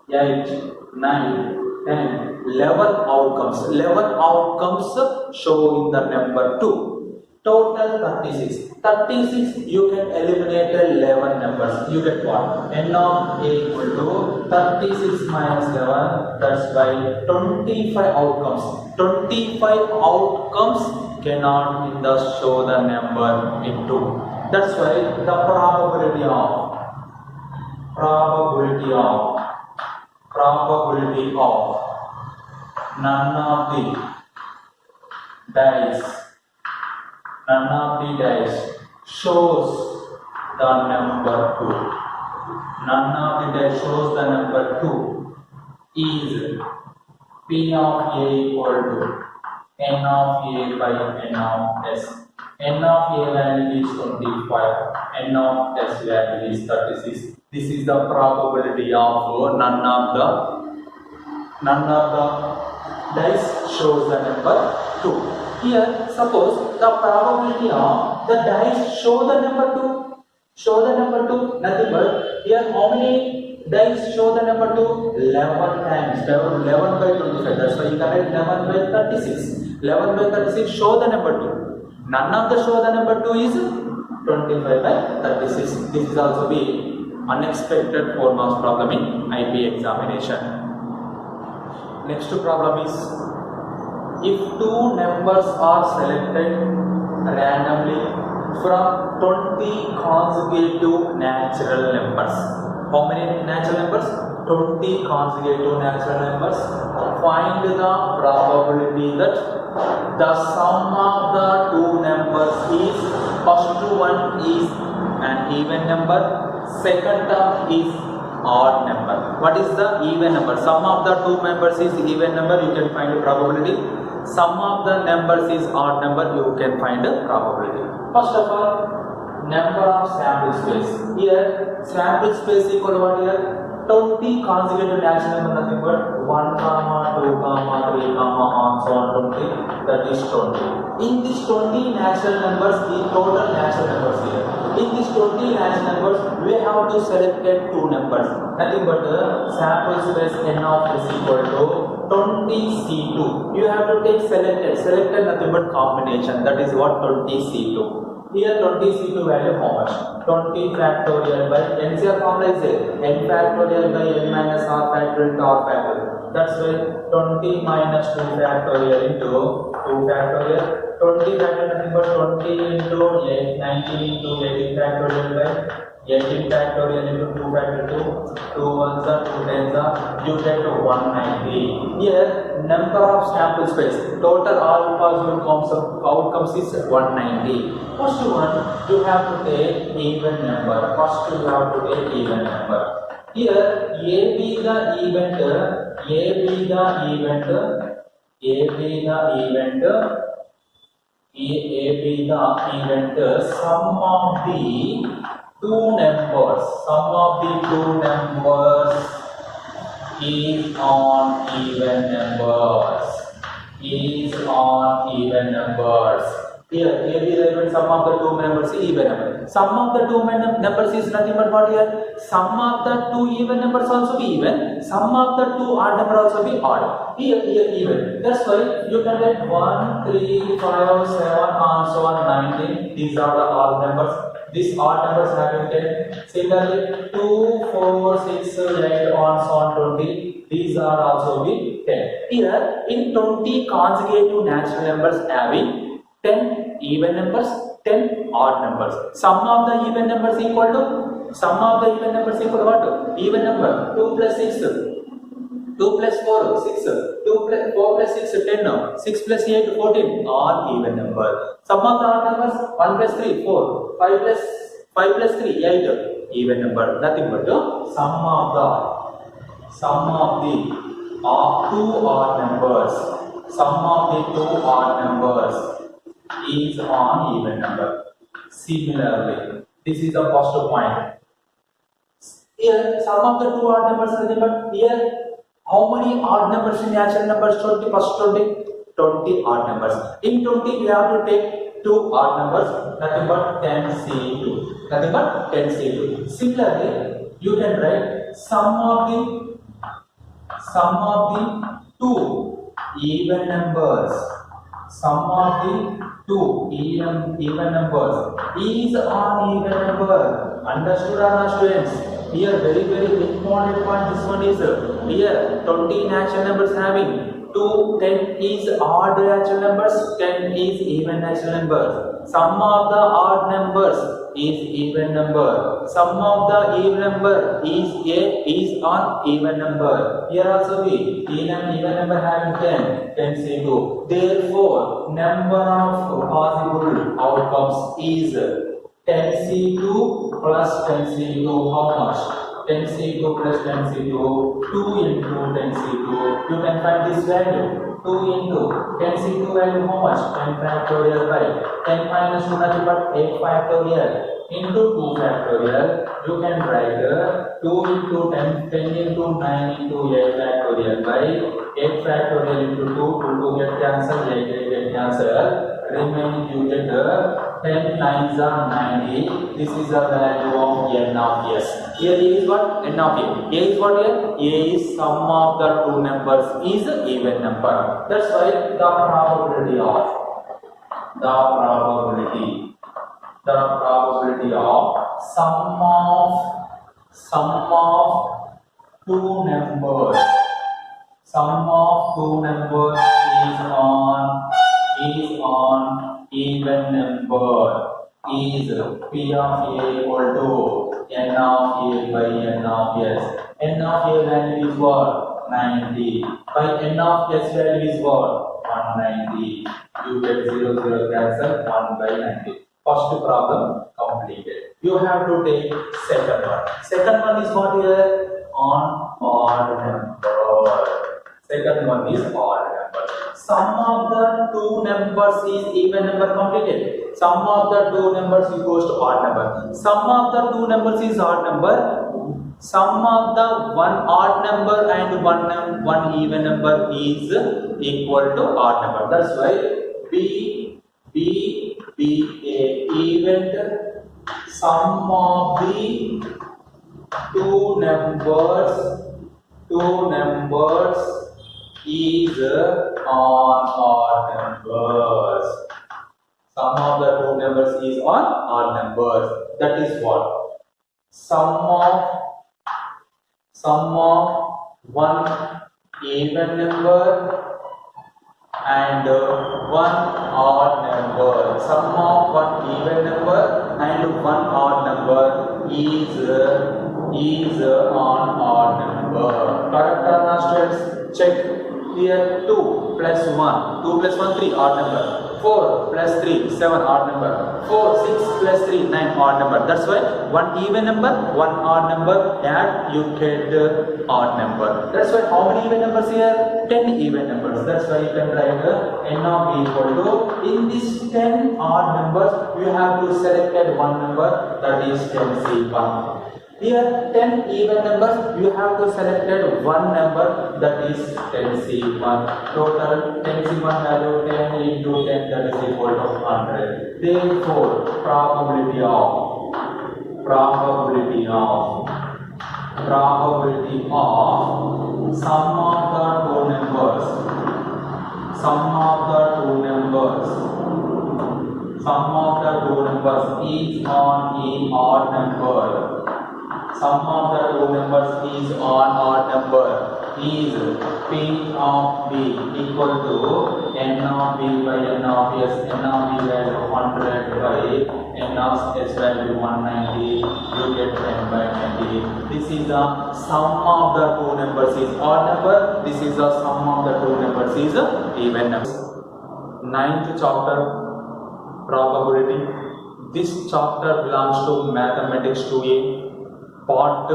8, 9, 10, 11 outcomes. 11 outcomes show in the number 2. Total 36. 36 you can eliminate 11 numbers. You get what? N of A equal to 36 minus 11. That's why 25 outcomes. 25 outcomes cannot in the show the number in 2. That's why the probability of none of the dice shows the number 2. None of the dice shows the number 2 is P of A equal to N of A by N of S. N of A value is 25, N of S value is 36. This is the probability of none of the dice shows the number 2. Here, suppose the probability of the dice show the number 2, nothing but here how many dice show the number 2? 11 times, 11 by 25, that's why you can write 11 by 36. 11 by 36 show the number 2. None of the show the number 2 is 25 by 36. This is also be unexpected 4 marks problem in IP examination. Next problem is, if two numbers are selected randomly from 20 consecutive natural numbers. How many natural numbers? 20 consecutive natural numbers. Find the probability that the sum of the two numbers is, first one is an even number, second term is odd number. What is the even number? Sum of the two members is even number, you can find the probability. sum of the numbers is odd number, you can find a probability. First of all, number of sample space. Here sample space equal to what here? 20 consecutive natural number, nothing but 1, 2, 3, on so on 20, that is 20. In this 20 natural numbers, the total natural numbers here. In this 20 natural numbers, we have to select 2 numbers. Nothing but sample space n of is equal to 20C2. You have to take selected nothing but combination, that is what 20C2. Here 20C2 value how much? 20 factorial by NCR formula is there. N factorial by n minus r factorial to r factorial. That's why 20 minus 2 factorial into 2 factorial. 20 factorial nothing but 20 into 8, 19 into 18 factorial by 18 factorial into 2 factorial 2 ones are 2 tens are, you get 190. Here number of sample space, total all possible outcomes is 190. First one, you have to take even number. First you have to take even number. Here A be the event, sum of the two numbers is on even numbers. Here, A be the event, sum of the two numbers is even number. Sum of the two numbers is nothing but what here? Sum of the two even numbers also be even. Sum of the two odd numbers also be odd. Here even. That's why you can get 1, 3, 5, 7, and so on 19. These are the odd numbers. These odd numbers having 10. Similarly, 2, 4, 6, 8, and so on 20. These are also be 10. Here, in 20 consecutive natural numbers having 10 even numbers, 10 odd numbers. Sum of the even numbers equal to what? Even number 2 plus 6, 2 plus 4, 6, 4 plus 6, 10, 6 plus 8, 14, all even number. Sum of the odd numbers 1 plus 3, 4, 5 plus 3, 8, even number. Nothing but the sum of the two odd numbers is on even number. Similarly, this is the first point. Here, sum of the two odd numbers are given. Here, how many odd numbers in natural numbers? 20. First 20 odd numbers. In 20, we have to take two odd numbers. Nothing but 10C2. Similarly, you can write sum of the two even numbers. Sum of the two even numbers is on even number. Understood or not, students? Here very important point. This one is here 20 natural numbers having 2, 10 is odd natural numbers, 10 is even natural numbers. Sum of the odd numbers is even number. Sum of the even number is on even number. Here also be even number having 10C2. Therefore, number of possible outcomes is 10C2 plus 10C2. How much? 10C2 plus 10C2, 2 into 10C2. You can find this value. 2 into 10C2 value how much? 10 factorial by 10 minus 2 nothing but 8 factorial into 2 factorial. You can write 2 into 10 into 9 into 8 factorial by 8 factorial into 2 get cancelled, 8 get cancelled. Remaining you get 10 nines are 90. This is the value of n of s. Here A is what? N of A. A is what here? A is sum of the two numbers is even number. That's why the probability of sum of two numbers is on even number is P of A equal to N of A by N of S. N of A value is what? 90. By N of S value is what? 190. You get 0 cancel 1 by 90. First problem completed. You have to take second one. Second one is what here? On odd number. Second one is odd number. Sum of the two numbers is even number completed. Sum of the two numbers equals to odd number. Sum of the two numbers is odd number. Sum of the one odd number and one even number is equal to odd number. That's why B a event sum of the two numbers is on odd numbers. Sum of the two numbers is on odd numbers. That is what? Sum of one even number and one odd number. Sum of one even number and one odd number is on odd number. Correct or not, students? Check. Here 2 plus 1. 2 plus 1 3 odd number. 4 plus 3 7 odd number. 4 6 plus 3 9 odd number. That's why one even number, one odd number, add you get odd number. That's why how many even numbers here? 10 even numbers. That's why you can write n of b equal to, in this 10 odd numbers you have to select one number, that is 10C1. Here 10 even numbers, you have to select one number, that is 10C1. Total 10C1 value 10 into 10, that is equal to 100. Therefore, probability of sum of the two numbers is on a odd number. Sum of the two numbers is on odd number is P of B equal to n of B by n of S. N of B value 100 by n of S value 190. You get 10 by 90. This is the sum of the two numbers is odd number. This is the sum of the two numbers is even number. Ninth chapter, probability. This chapter belongs to Mathematics 2A. Part 5.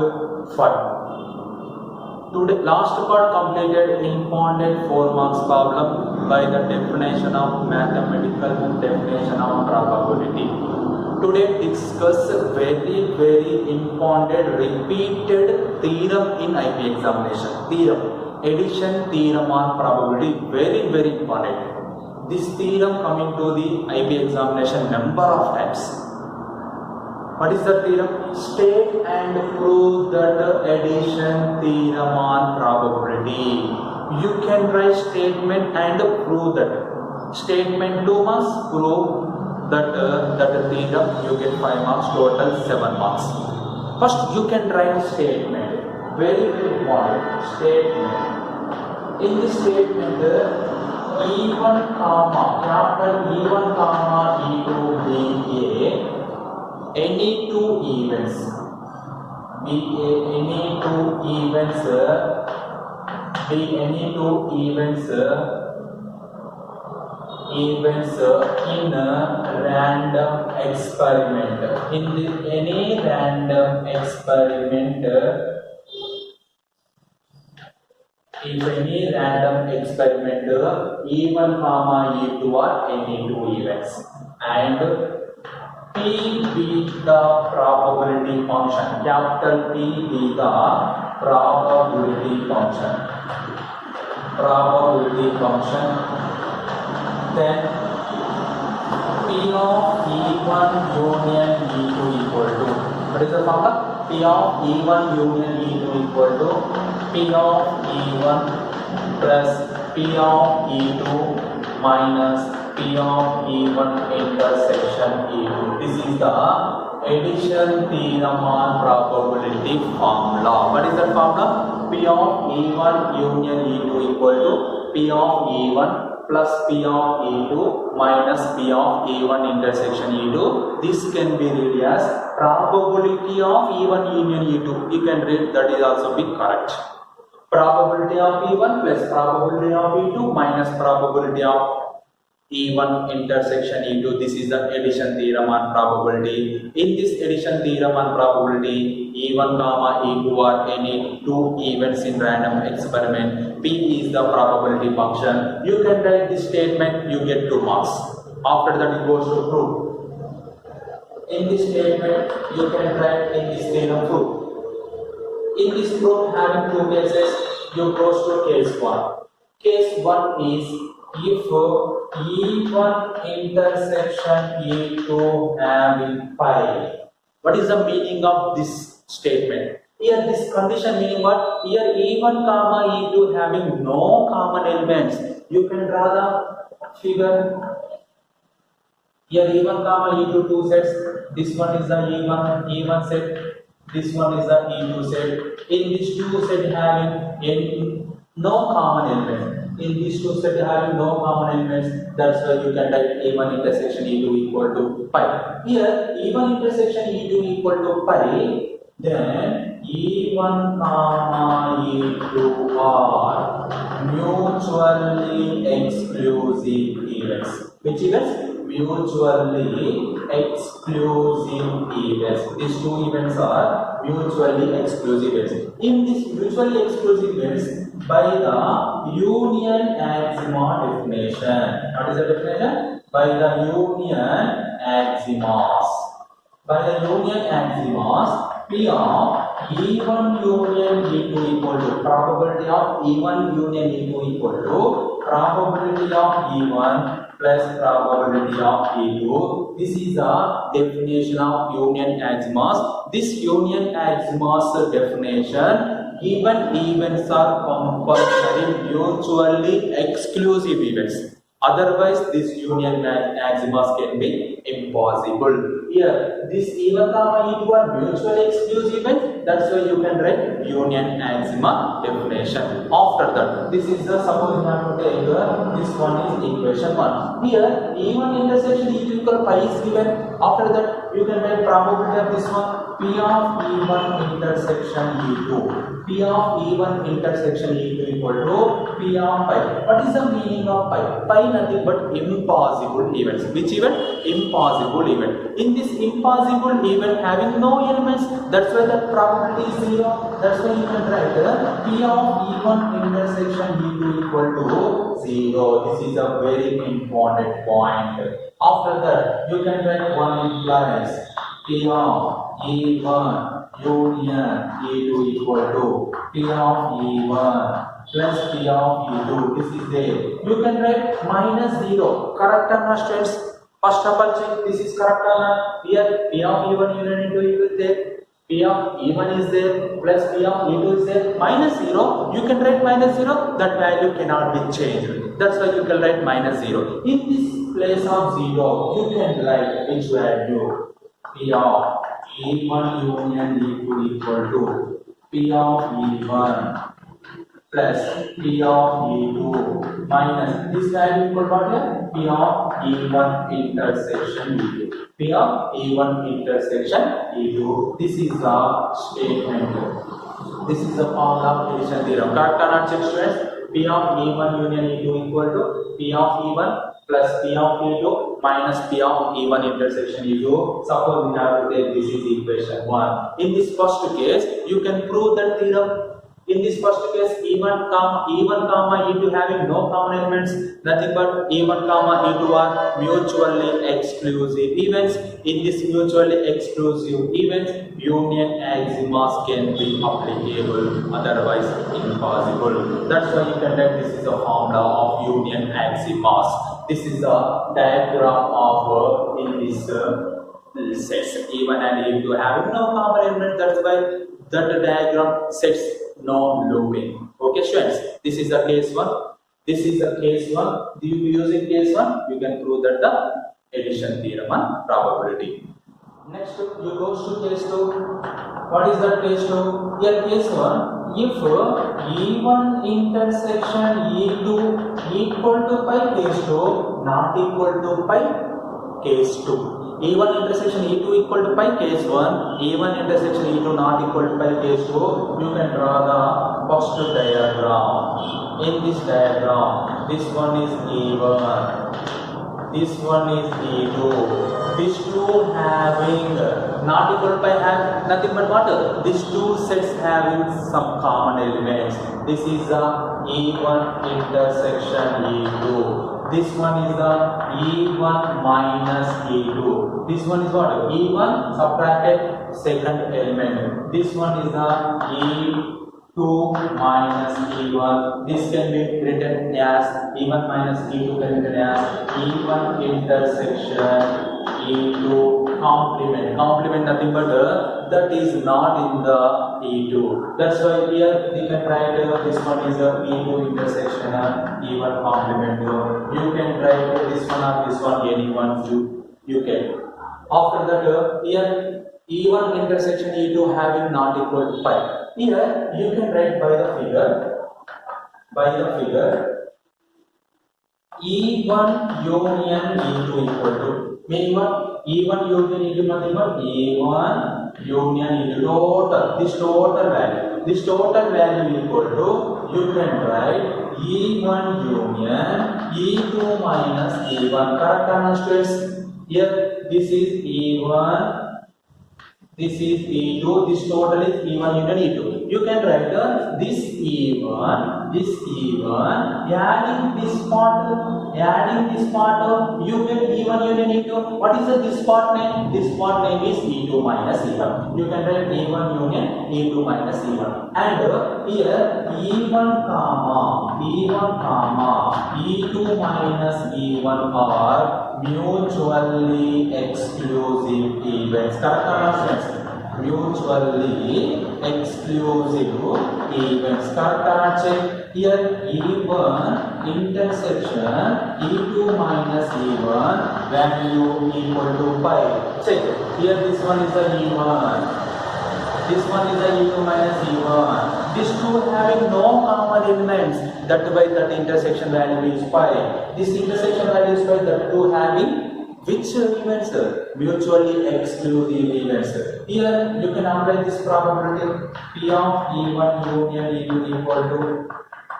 Today, last part completed important 4 marks problem by the definition of mathematical definition of probability. Today discuss very important repeated theorem in IP examination. Theorem, addition theorem on probability, very important. This theorem coming to the IP examination number of times. What is the theorem? State and prove that addition theorem on probability. You can write statement and prove that. Statement 2 marks, prove that theorem, you get 5 marks, total 7 marks. First you can write statement. Very important. Statement. In this statement, E1 comma, capital E1 comma E2 BA. Any two events in a random experiment. In any random experiment, if any random experiment E1 comma E2 are any two events, and P be the probability function. Capital P be the probability function. Then P of E1 union E2 equal to, what is the formula? P of E1 union E2 equal to P of E1 plus P of E2 minus P of E1 intersection E2. This is the addition theorem on probability formula. What is that formula? P of E1 union E2 equal to P of E1 plus P of E2 minus P of E1 intersection E2. This can be read as probability of E1 union E2. You can read that is also be correct. Probability of E1 plus probability of E2 minus probability of E1 intersection E2. This is the addition theorem on probability. In this addition theorem on probability, E1 comma E2 are any two events in random experiment. P is the probability function. You can write this statement, you get 2 marks. After that it goes to proof. In this statement, you can write in this theorem proof. In this proof, having 2 cases, you go to case 1. Case 1 is if E1 intersection E2 having pi. What is the meaning of this statement? Here this condition meaning what? Here E1 comma E2 having no common elements. You can draw the figure. Here E1 comma E2 two sets. This one is the E1 set. This one is the E2 set. In these two sets having no common elements. In these two sets having no common elements, that's why you can write E1 intersection E2 equal to pi. Here E1 intersection E2 equal to pi, then E1 comma E2 are mutually exclusive events. Which events? Mutually exclusive events. These two events are mutually exclusive events. In these mutually exclusive events, by the union axioms definition. What is the definition? By the union axioms. By the union axioms, P of E1 union E2 equal to probability of E1 union E2 equal to probability of E1 plus probability of E2. This is the definition of union axioms. This union axioms definition, given events are compulsory mutually exclusive events. Otherwise, this union axioms can be impossible. Here, this E1 comma E2 are mutually exclusive events. That's why you can write union axiom definition. After that, this is the suppose you have to take this one is equation 1. Here, E1 intersection E2 equal pi is given. After that, you can write probability of this one. P of E1 intersection E2. P of E1 intersection E2 equal to P of pi. What is the meaning of pi? Pi nothing but impossible events. Which event? Impossible event. In this impossible event having no elements, that's why the probability is 0. That's why you can write P of E1 intersection E2 equal to 0. This is a very important point. After that, you can write one implies P of E1 union E2 equal to P of E1 plus P of E2. This is there. You can write minus 0. Correct or not, students? First of all, check this is correct or not. Here P of E1 union E2 is there. P of E1 is there plus P of E2 is there. Minus 0. You can write minus 0. That value cannot be changed. That's why you can write minus 0. In this place of 0, you can write which value? P of E1 union E2 equal to P of E1 plus P of E2 minus this value equal to what? P of E1 intersection E2. P of E1 intersection E2. This is the statement. This is the formula of addition theorem. Correct or not, check students? P of E1 union E2 equal to P of E1 plus P of E2 minus P of E1 intersection E2. Suppose we have to take this is equation 1. In this first case, you can prove that theorem. In this first case, E1 comma E2 having no common elements, nothing but E1 comma E2 are mutually exclusive events. In this mutually exclusive events, union axioms can be applicable, otherwise impossible. That's why you can write this is the formula of union axioms. This is the diagram of in this sets E1 and E2 having no common element. That's why that diagram sets no looping. Okay, students, this is the case 1. This is the case 1. Using case 1, you can prove that the addition theorem on probability. Next, you go to case 2. What is that case 2? Here, case 1. If E1 intersection E2 equal to pi, case 2 not equal to pi, case 2. E1 intersection E2 equal to pi, case 1. E1 intersection E2 not equal to pi, case 2. You can draw the first diagram. In this diagram, this one is E1. this one is E2. These two having not equal by have nothing but what? These two sets having some common elements. This is the E1 intersection E2. This one is the E1 minus E2. This one is what? E1 subtracted second element. This one is the E2 minus E1. This can be written as E1 minus E2 can be written as E1 intersection E2 complement. Complement nothing but that is not in the E2. That's why here we can write this one is a E2 intersection E1 complement. You can write this one or this one, anyone you can. After that here E1 intersection E2 having not equal to pi. Here you can write by the figure E1 union E2 equal to meaning what? E1 union E2 nothing but E1 union E2 total. This total value equal to you can write E1 union E2 minus E1. Correct or not, students? Here this is E1. This is E2, this total is E1 union E2. You can write this E1, adding this part, you get E1 union E2. What is this part name? This part name is E2 minus E1. You can write E1 union E2 minus E1. And here E1 comma E2 minus E1 are mutually exclusive events. Correct or not, friends? Mutually exclusive events. Correct or not? Check. Here E1 intersection E2 minus E1 value equal to pi. Check. Here this one is the E1. This one is the E2 minus E1. These two having no common elements. That why that intersection value is pi. This intersection value is pi. That two having which events? Mutually exclusive events. Here you can apply this probability. P of E1 union E2 equal to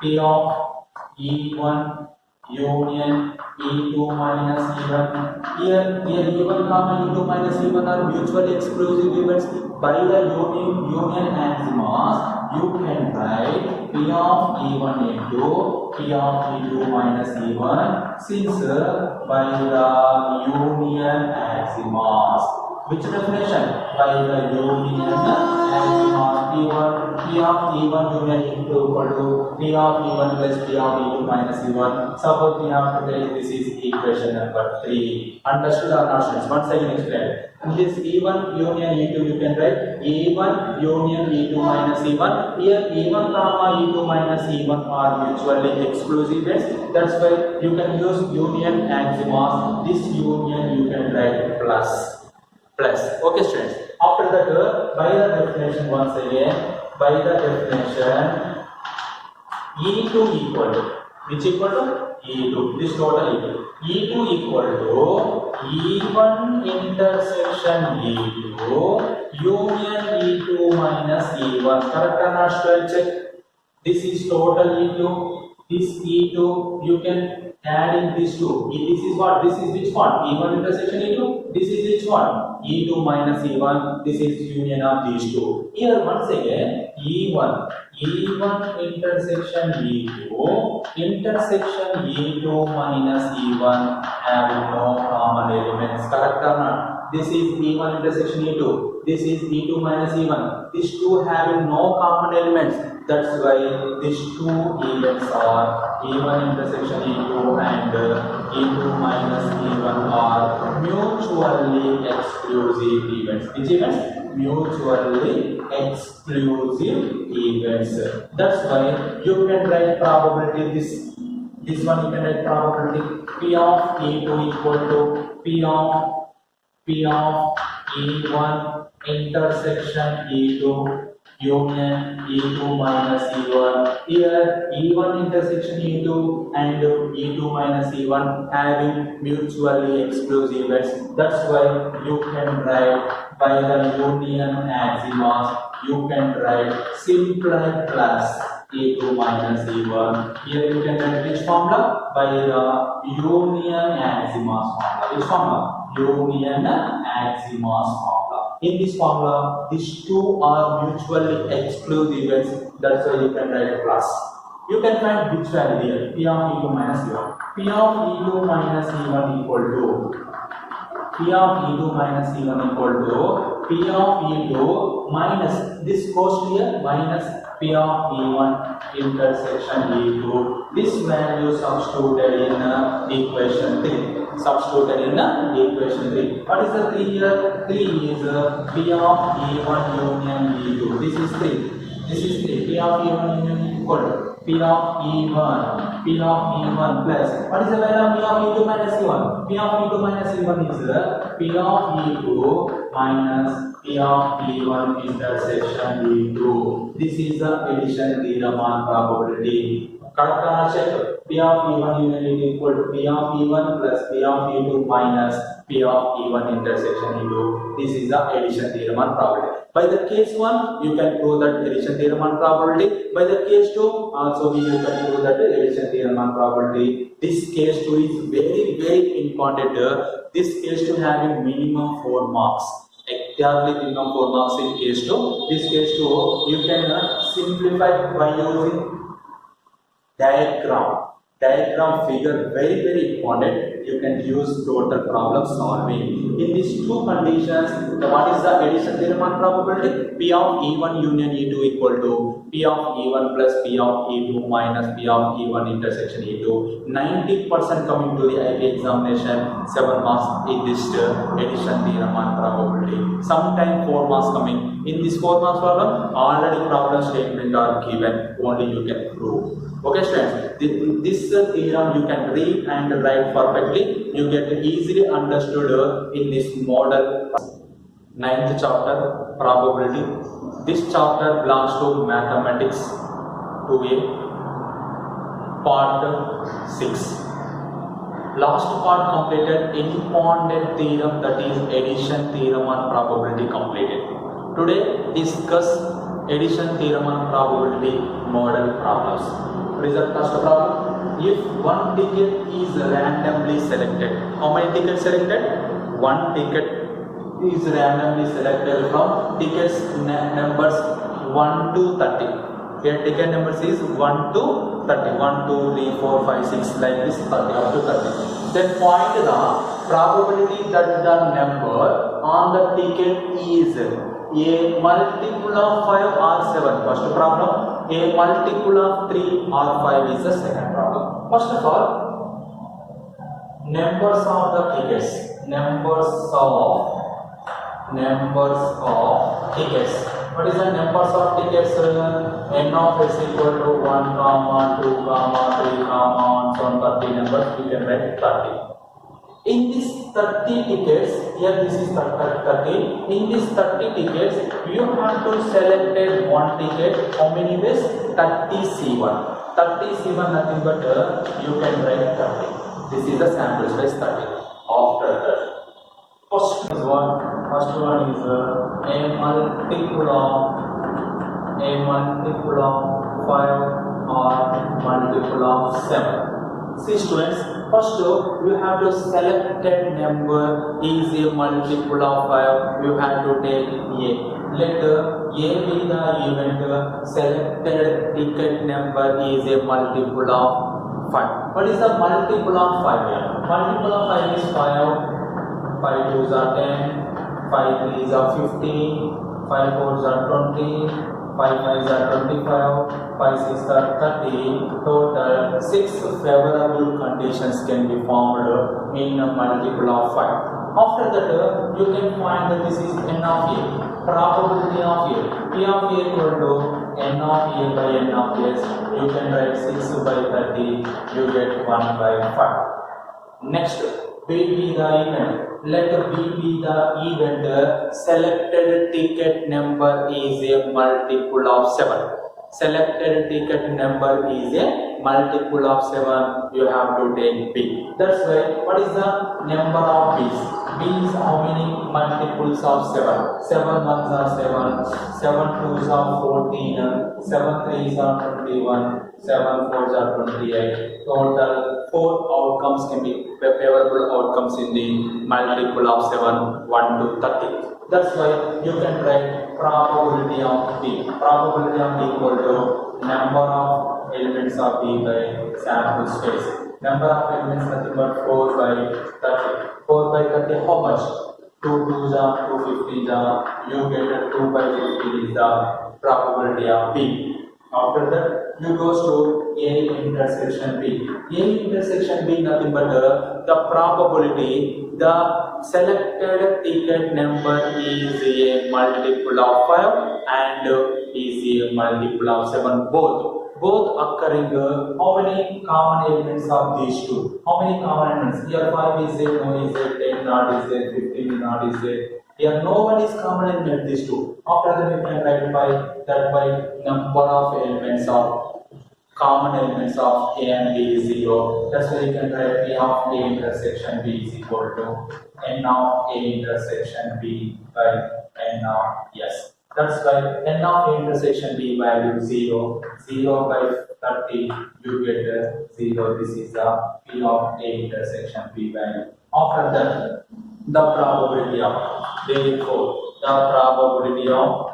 P of E1 union E2 minus E1. Here E1 comma E2 minus E1 are mutually exclusive events. By the union axioms, you can write P of E1 into P of E2 minus E1 since by the union axioms. Which definition? By the union axioms, P of E1 union E2 equal to P of E1 plus P of E2 minus E1. Suppose we have to take this is equation number 3. Understood or not, students? Once I can explain. In this E1 union E2 you can write E1 union E2 minus E1. Here E1 comma E2 minus E1 are mutually exclusive events. That's why you can use union axioms. This union you can write plus. Okay, students. After that, by the definition once again, by the definition, E2 equal to which equal to E2. This total E2. E2 equal to E1 intersection E2 union E2 minus E1. Correct or not, students? Check. This is total E2. This E2 you can add in these two. This is what? This is which one? E1 intersection E2. This is which one? E2 minus E1. This is union of these two. Here once again E1 intersection E2 minus E1 having no common elements. Correct or not? This is E1 intersection E2. This is E2 minus E1. These two having no common elements. That's why these two events are E1 intersection E2 and E2 minus E1 are mutually exclusive events. Which events? Mutually exclusive events. That's why you can write probability this one you can write probability P of E2 equal to P of E1 intersection E2 union E2 minus E1. Here E1 intersection E2 and E2 minus E1 having mutually exclusive events. That's why you can write by the union axioms. You can write simply plus E2 minus E1. Here you can write which formula? by the union axiomals formula. Which formula? Union axiomals formula. In this formula, these two are mutually exclusive. That's why you can write a plus. You can find which value here. P of E2 minus E1. P of E2 minus E1 equal to P of E2 minus E1 equal to P of E2 minus this goes here minus P of E1 intersection E2. This value substituted in equation 3. Substituted in equation 3. What is the 3 here? 3 is P of E1 union E2. This is 3. This is 3. P of E1 union equal to P of E1. P of E1 plus. What is the value of P of E2 minus E1? P of E2 minus E1 is P of E2 minus P of E1 intersection E2. This is the addition theorem on probability. Correct check. P of E1 union E2 equal to P of E1 plus P of E2 minus P of E1 intersection E2. This is the addition theorem on probability. By the case 1, you can prove that addition theorem on probability. By the case 2, also you can prove that addition theorem on probability. This case 2 is very important. This case 2 having minimum 4 marks. Exactly minimum 4 marks in case 2. This case 2 you can simplify by using diagram. Diagram figure very important. You can use total problem solving. In these two conditions, what is the addition theorem on probability? P of E1 union E2 equal to P of E1 plus P of E2 minus P of E1 intersection E2. 90% coming to the IB examination, 7 marks in this addition theorem on probability. Sometime 4 marks coming. In this 4 marks problem, already problem statement are given. Only you can prove. Okay students, this theorem you can read and write perfectly. You get easily understood in this model. 9th chapter, probability. This chapter belongs to mathematics 2A, part 6. Last part completed important theorem, that is addition theorem on probability completed. Today discuss addition theorem on probability model problems. What is the first problem? If one ticket is randomly selected, how many tickets selected? One ticket is randomly selected from tickets numbers 1 to 30. Here ticket numbers is 1 to 30. 1, 2, 3, 4, 5, 6 like this 30 up to 30. Then find the probability that the number on the ticket is a multiple of 5 or 7. First problem. A multiple of 3 or 5 is the second problem. First of all, numbers of the tickets. Numbers of tickets. What is the numbers of tickets? N of s equal to 1, 2, 3, and so on 30 numbers. You can write 30. In these 30 tickets, here this is 30. In these 30 tickets, you have to select one ticket. How many ways? 30 C1. 30 C1 nothing but you can write 30. This is the sample size 30. After that, first one is a multiple of 5 or multiple of 7. See students, first you have to select that number is a multiple of 5. You have to take A. Let A be the event. Selected ticket number is a multiple of 5. What is the multiple of 5 here? Multiple of 5 is 5. 5 2s are 10. 5 3s are 15. 5 4s are 20. 5 5s are 25, 5 6s are 30. Total 6 favorable conditions can be formed in a multiple of 5. After that, you can find that this is n of a. Probability of a. P of a equal to n of a by n of s. You can write 6 by 30. You get 1 by 5. Next, B be the event. Let B be the event. Selected ticket number is a multiple of 7. Selected ticket number is a multiple of 7. You have to take B. That's why, what is the number of B's? B is how many multiples of 7? 7 1s are 7. 7 2s are 14. 7 3s are 21. 7 4s are 28. Total 4 outcomes can be favorable outcomes in the multiple of 7, 1 to 30. That's why you can write probability of B. Probability of B equal to number of elements of B by sample space. Number of elements nothing but 4 by 30. 4 by 30 how much? 2 2s are 250 you get a 2 by 50 is the probability of B. After that, you goes to A intersection B. A intersection B nothing but the probability the selected ticket number is a multiple of 5 and is a multiple of 7 both occurring how many common elements of these two? How many common elements? Here 5 is there, no is there, 10 not is there, 15 not is there. Here no one is common element these two. After that we can write by number of elements of common elements of A and B is 0. That's why you can write P of A intersection B is equal to N of A intersection B by N of S. That's why N of A intersection B value 0. 0 by 30 you get 0. This is the P of A intersection B value. After that, the probability of therefore the probability of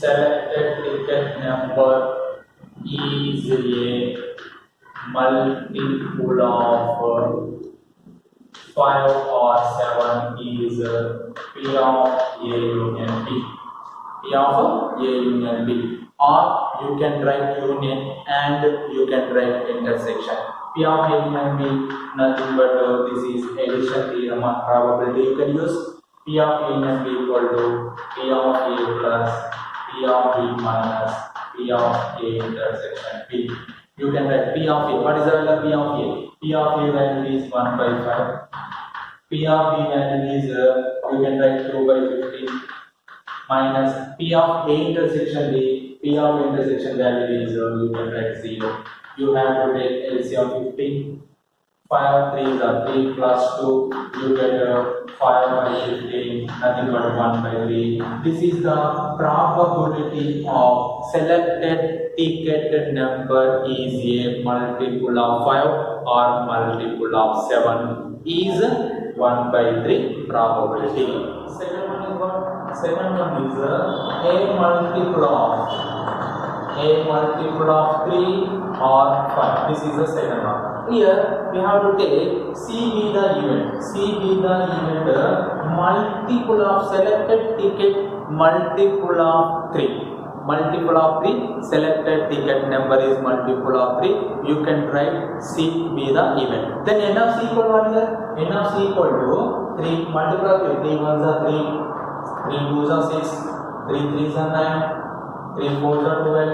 selected ticket number is a multiple of 5 or 7 is P of A union B. P of A union B. Or you can write union and you can write intersection. P of A union B nothing but this is addition theorem on probability. You can use P of A union B equal to P of A plus P of B minus P of A intersection B. You can write P of A. What is the value of P of A? P of A value is 1 by 5. P of B value is you can write 2 by 15 minus P of A intersection B. P of A intersection value is you can write 0. You have to take LCM 15. 5 3s are 3 plus 2. You get 5 by 15. Nothing but 1 by 3. This is the probability of selected ticket number is a multiple of 5 or multiple of 7 is 1 by 3 probability. Second one is what? Second one is a multiple of 3 or 5. This is the second one. Here we have to take C be the event. C be the event multiple of selected ticket multiple of 3. Multiple of 3 selected ticket number is multiple of 3. You can write C be the event. Then N of C equal to what here? N of C equal to 3 multiple of 3. 3 1s are 3. 3 2s are 6. 3 3s are 9. 3 4s are 12.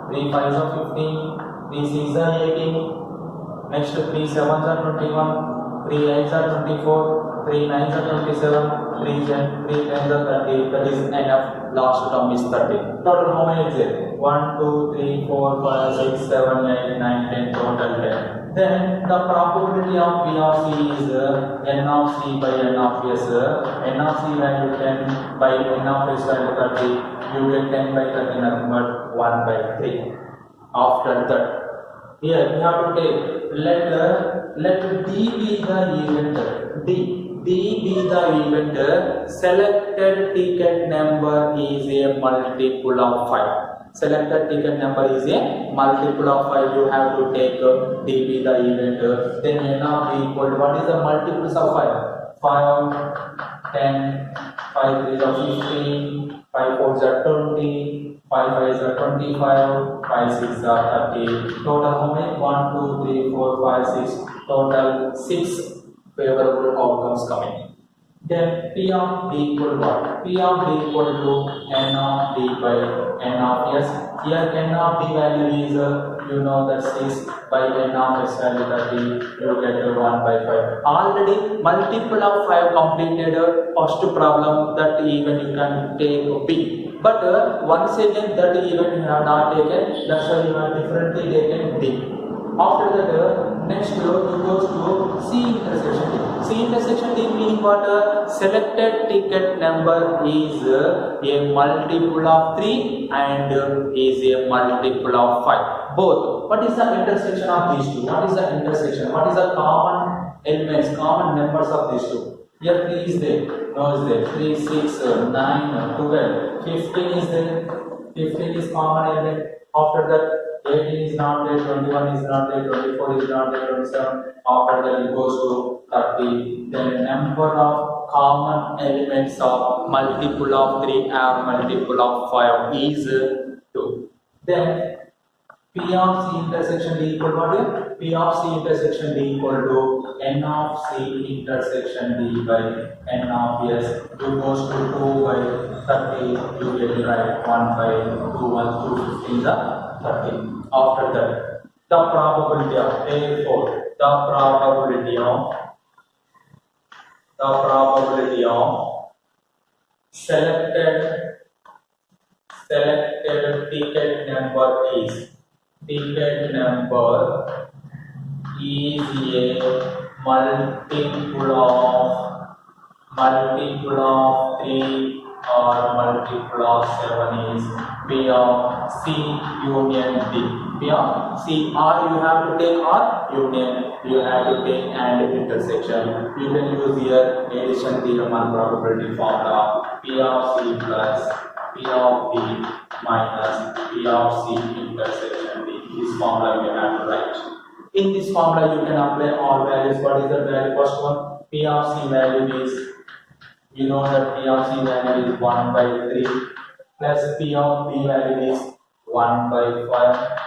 3 5s are 15. 3 6s are 18. Next 3 7s are 21. 3 8s are 24. 3 9s are 27. 3 10s are 30. That is enough. Last term is 30. Total how many is there? 1, 2, 3, 4, 5, 6, 7, 8, 9, 10. Total 10. Then the probability of P of C is N of C by N of S. N of C value 10 by N of S value 30. You get 10 by 30 nothing but 1 by 3. After that, here we have to take let D be the event. D be the event. Selected ticket number is a multiple of 5. Selected ticket number is a multiple of 5. You have to take D be the event. Then N of D equal to what is the multiples of 5? 5, 10, 5 3s are 15, 5 4s are 20, 5 5s are 25, 5 6s are 30. Total how many? 1, 2, 3, 4, 5, 6. Total 6 favorable outcomes coming. Then P of D equal to what? P of D equal to N of D by N of S. Here N of D value is you know that 6 by N of S value 30. You get 1 by 5. Already multiple of 5 completed first problem. That even you can take B. But once again that even you have not taken. That's why you have differently taken D. After that, next you goes to C intersection D. C intersection D meaning what? Selected ticket number is a multiple of 3 and is a multiple of 5. Both. What is the intersection of these two? What is the intersection? What is the common elements, common numbers of these two? Here 3 is there, no is there, 3, 6, 9, 12, 15 is there, 15 is common element. After that 18 is not there, 21 is not there, 24 is not there, 27. After that it goes to 30. Then number of common elements of multiple of 3 or multiple of 5 is 2. Then P of C intersection D equal to what? P of C intersection D equal to N of C intersection D by N of S. You goes to 2 by 30. You get it right. 1 by 2, 1, 2, 15 the 30. After that, the probability of therefore the probability of selected ticket number is a multiple of 3 or multiple of 7 is P of C union D. P of C, or you have to take or union, you have to take and intersection. You can use here addition theorem and probability formula. P of C plus P of D minus P of C intersection D. This formula you have to write. In this formula you can apply all values. What is the value? First one, P of C value is, you know that P of C value is 1 by 3 plus P of D value is 1 by 5.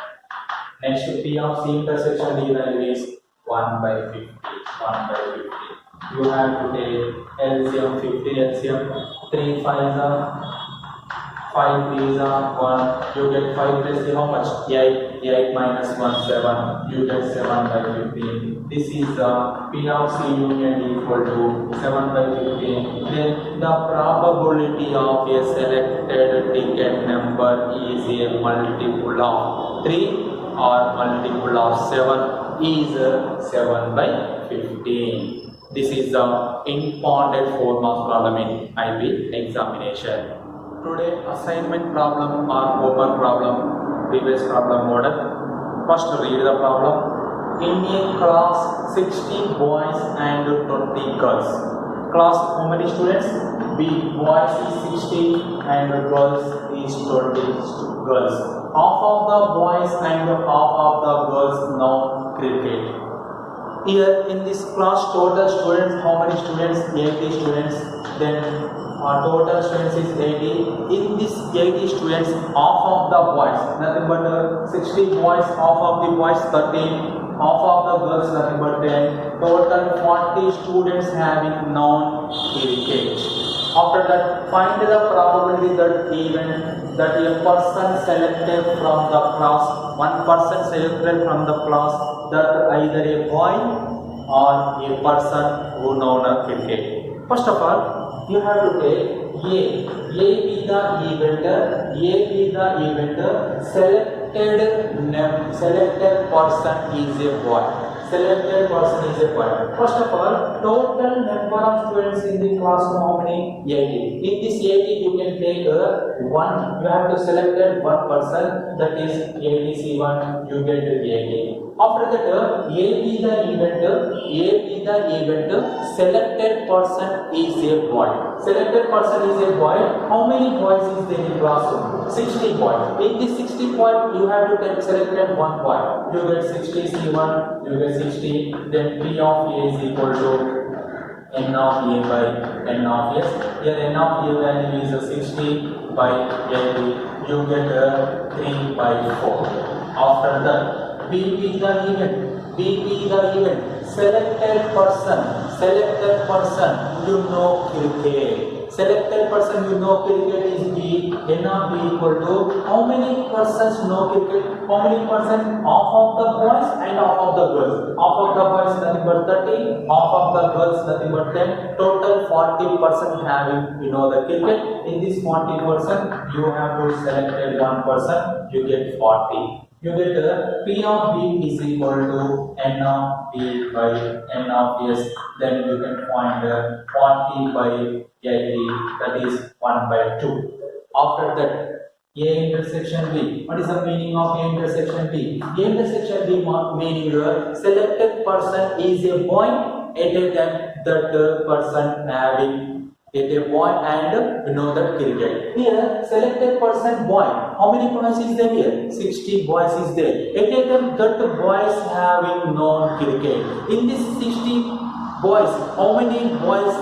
Next P of C intersection D value is 1 by 50. 1 by 50. You have to take LCM 50 LCM. 3 5s are 5 3s are 1. You get 5 plus how much? 8. 8 minus 1 7. You get 7 by 15. This is the P of C union equal to 7 by 15. Then the probability of a selected ticket number is a multiple of 3 or multiple of 7 is 7 by 15. This is the important 4 marks problem in IB examination. Today assignment problem or homework problem, previous problem model. First read the problem. In a class 60 boys and 20 girls. Class how many students? B boys is 60 and girls is 20 girls. Half of the boys and half of the girls know cricket. Here in this class total students, how many students? 80 students. Then total students is 80. In this 80 students, half of the boys, nothing but 60 boys, half of the boys 13, half of the girls nothing but 10. Total 40 students having known cricket. After that, find the probability that a person selected from the class, one person selected from the class, that either a boy or a person who knows cricket. First of all, you have to take A be the event, selected person is a boy. Selected person is a boy. First of all, total number of students in the classroom how many? 80. In this 80 you can take one. You have to select one person, that is ABC1. You get 80. After that, A be the event, selected person is a boy. Selected person is a boy. How many boys is there in classroom? 60 boys. In this 60 boys, you have to take selected one boy. You get 60 C1, you get 60. Then P of A is equal to N of A by N of S. Here N of A value is 60 by 80. You get 3 by 4. After that, B be the event. Selected person, you know cricket. Selected person you know cricket is B. N of B equal to how many persons know cricket? How many persons? Half of the boys and half of the girls. Half of the boys nothing but 30, half of the girls nothing but 10. Total 40% having the cricket. In this 40%, you have to select one person. You get 40. You get P of B is equal to N of B by N of S. Then you can find 40 by 80, that is 1 by 2. After that, A intersection B. What is the meaning of A intersection B? A intersection B meaning selected person is a point at a time that person having at a boy and we know that cricket. Here selected person boy. How many boys is there here? 60 boys is there. At a time that boys having known cricket. In this 60 boys, how many boys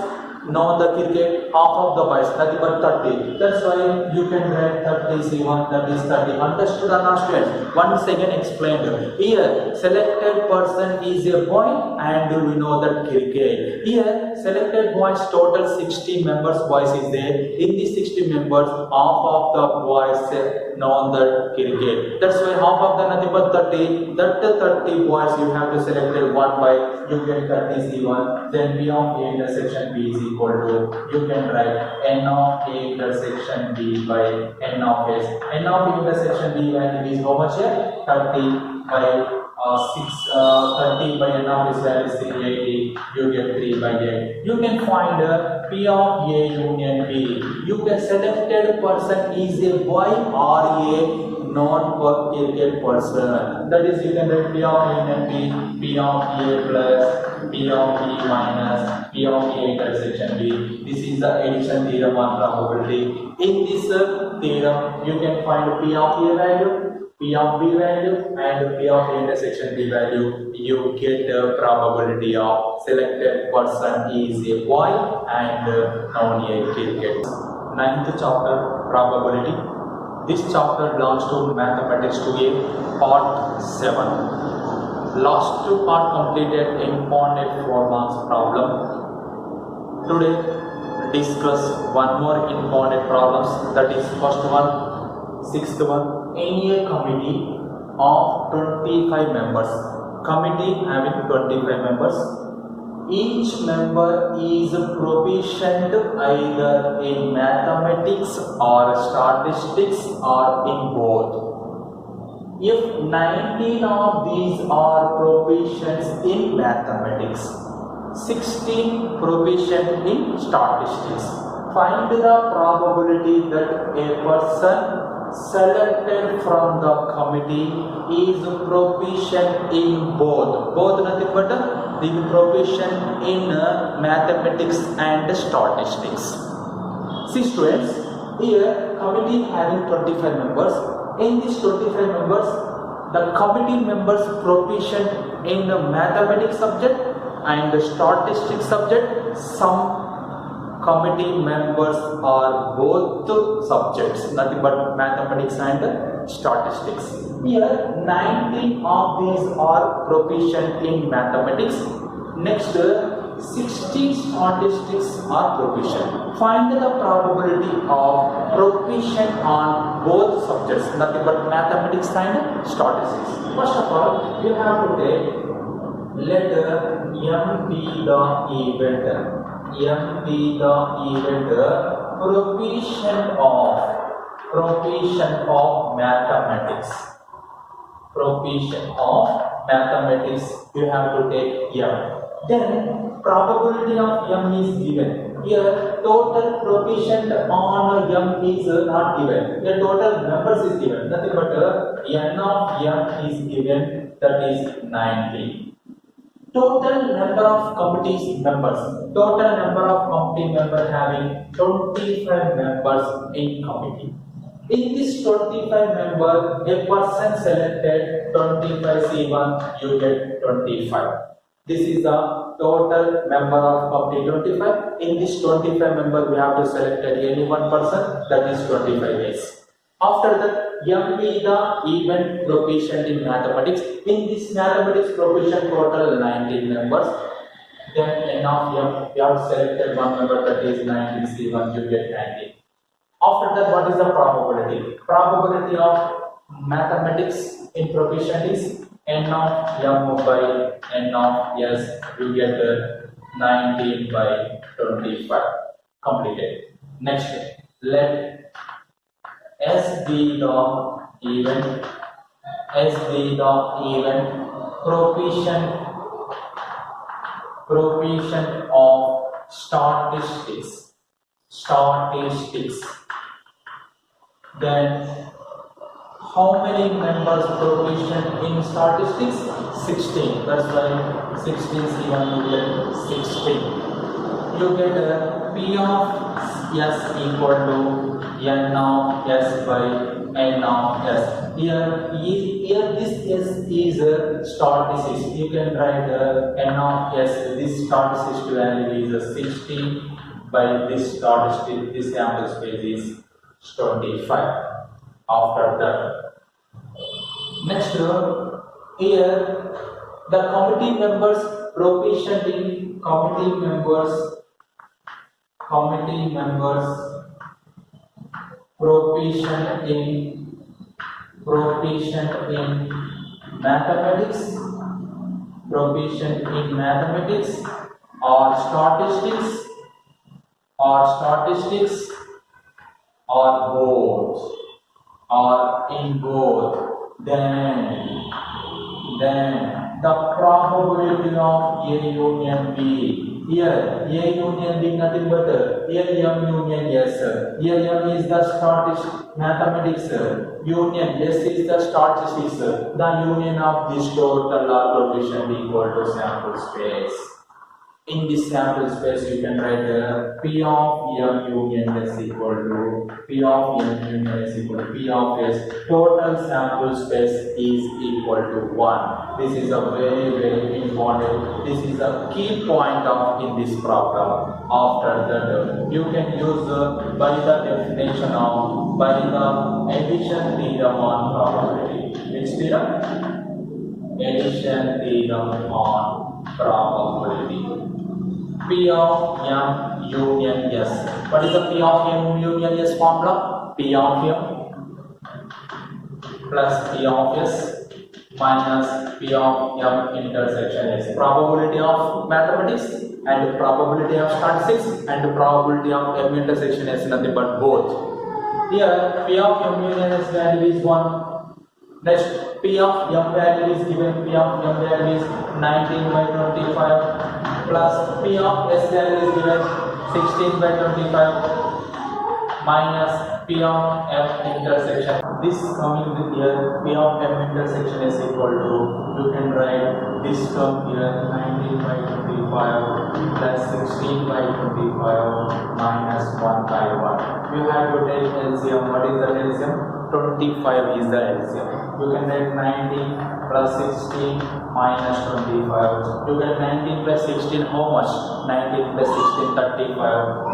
know the cricket? Half of the boys, nothing but 30. That's why you can write 30 C1, that is 30. Understood or not, students? Once again explained. Here selected person is a boy and we know that cricket. Here selected boys total 60 members boys is there. In these 60 members, half of the boys know that cricket. That's why half of the nothing but 30. That 30 boys you have to select 1 by, you get 30 C1. Then P of A intersection B is equal to, you can write N of A intersection B by N of S. N of A intersection B value is how much here? 30 by 30 by N of S value is 80. You get 3 by 8. You can find P of A union B. You can selected person is a boy or a non-cricket person. That is, you can write P of A union B, P of A plus P of B minus P of A intersection B. This is the addition theorem on probability. In this theorem, you can find P of A value, P of B value and P of A intersection B value. You get the probability of selected person is a boy and known a cricket. Ninth chapter, probability. This chapter belongs to Mathematics 2A, part 7. Last two part completed important 4 marks problem. Today discuss one more important problems, that is first one, sixth one. In a committee of 25 members, committee having 25 members, each member is proficient either in mathematics or statistics or in both. If 19 of these are proficient in mathematics, 16 proficient in statistics, find the probability that a person selected from the committee is proficient in both nothing but the proficient in mathematics and statistics. See students, here committee having 25 members. In these 25 members, the committee members proficient in the mathematics subject and the statistics subject. Some committee members are both subjects, nothing but mathematics and statistics. Here 19 of these are proficient in mathematics. Next 60 statistics are proficient. Find the probability of proficient on both subjects, nothing but mathematics and statistics. First of all, you have to take, let M be the event. M be the event proficient of mathematics. Proficient of mathematics, you have to take M. Then probability of M is given. Here total proficient on M is not given. The total members is given. Nothing but N of M is given, that is 90. Total number of committee members. Total number of committee members having 25 members in committee. In this 25 member, a person selected 25 C1, you get 25. This is the total member of committee 25. In this 25 member, we have to select any one person, that is 25 A's. After that, M be the event proficient in mathematics. In this mathematics proficient total 19 members. Then N of M, we have selected one member, that is 19 C1, you get 19. After that, what is the probability? Probability of mathematics in proficient is N of M by N of S, you get 19 by 25. Completed. Next, let S be the event. S be the event coefficient of statistics. Then how many members coefficient in statistics? 16. That's why 16 is given, you get 16. You get P of S equal to N of S by N of S. Here this S is a statistic. You can write N of S. This statistic value is 16 by this statistic. This sample space is 25. After that, next here the committee members coefficient in committee members coefficient in mathematics or statistics or both or in both, then the probability of A union B. Here A union B nothing but here M union S. Here M is the statistics mathematics union, S is the statistics. The union of this total are coefficient equal to sample space. In this sample space, you can write P of M union S equal to P of M union S equal to P of S. Total sample space is equal to 1. This is a very important. This is a key point of in this problem. After that, you can use by the definition of by the addition theorem on probability. Which theorem? Addition theorem on probability. P of M union S. What is the P of M union S formula? P of M plus P of S minus P of M intersection S. Probability of mathematics and probability of statistics and probability of M intersection S, nothing but both. Here P of M union S value is 1. Next, P of M value is given. P of M value is 19 by 25 plus P of S value is given 16 by 25 minus P of M intersection. This coming with here P of M intersection is equal to, you can write this term here 19 by 25 plus 16 by 25 minus 1 by 1. You have to take LCM. What is the LCM? 25 is the LCM. You can write 19 plus 16 minus 25. You get 19 plus 16, how much? 19 plus 16, 35.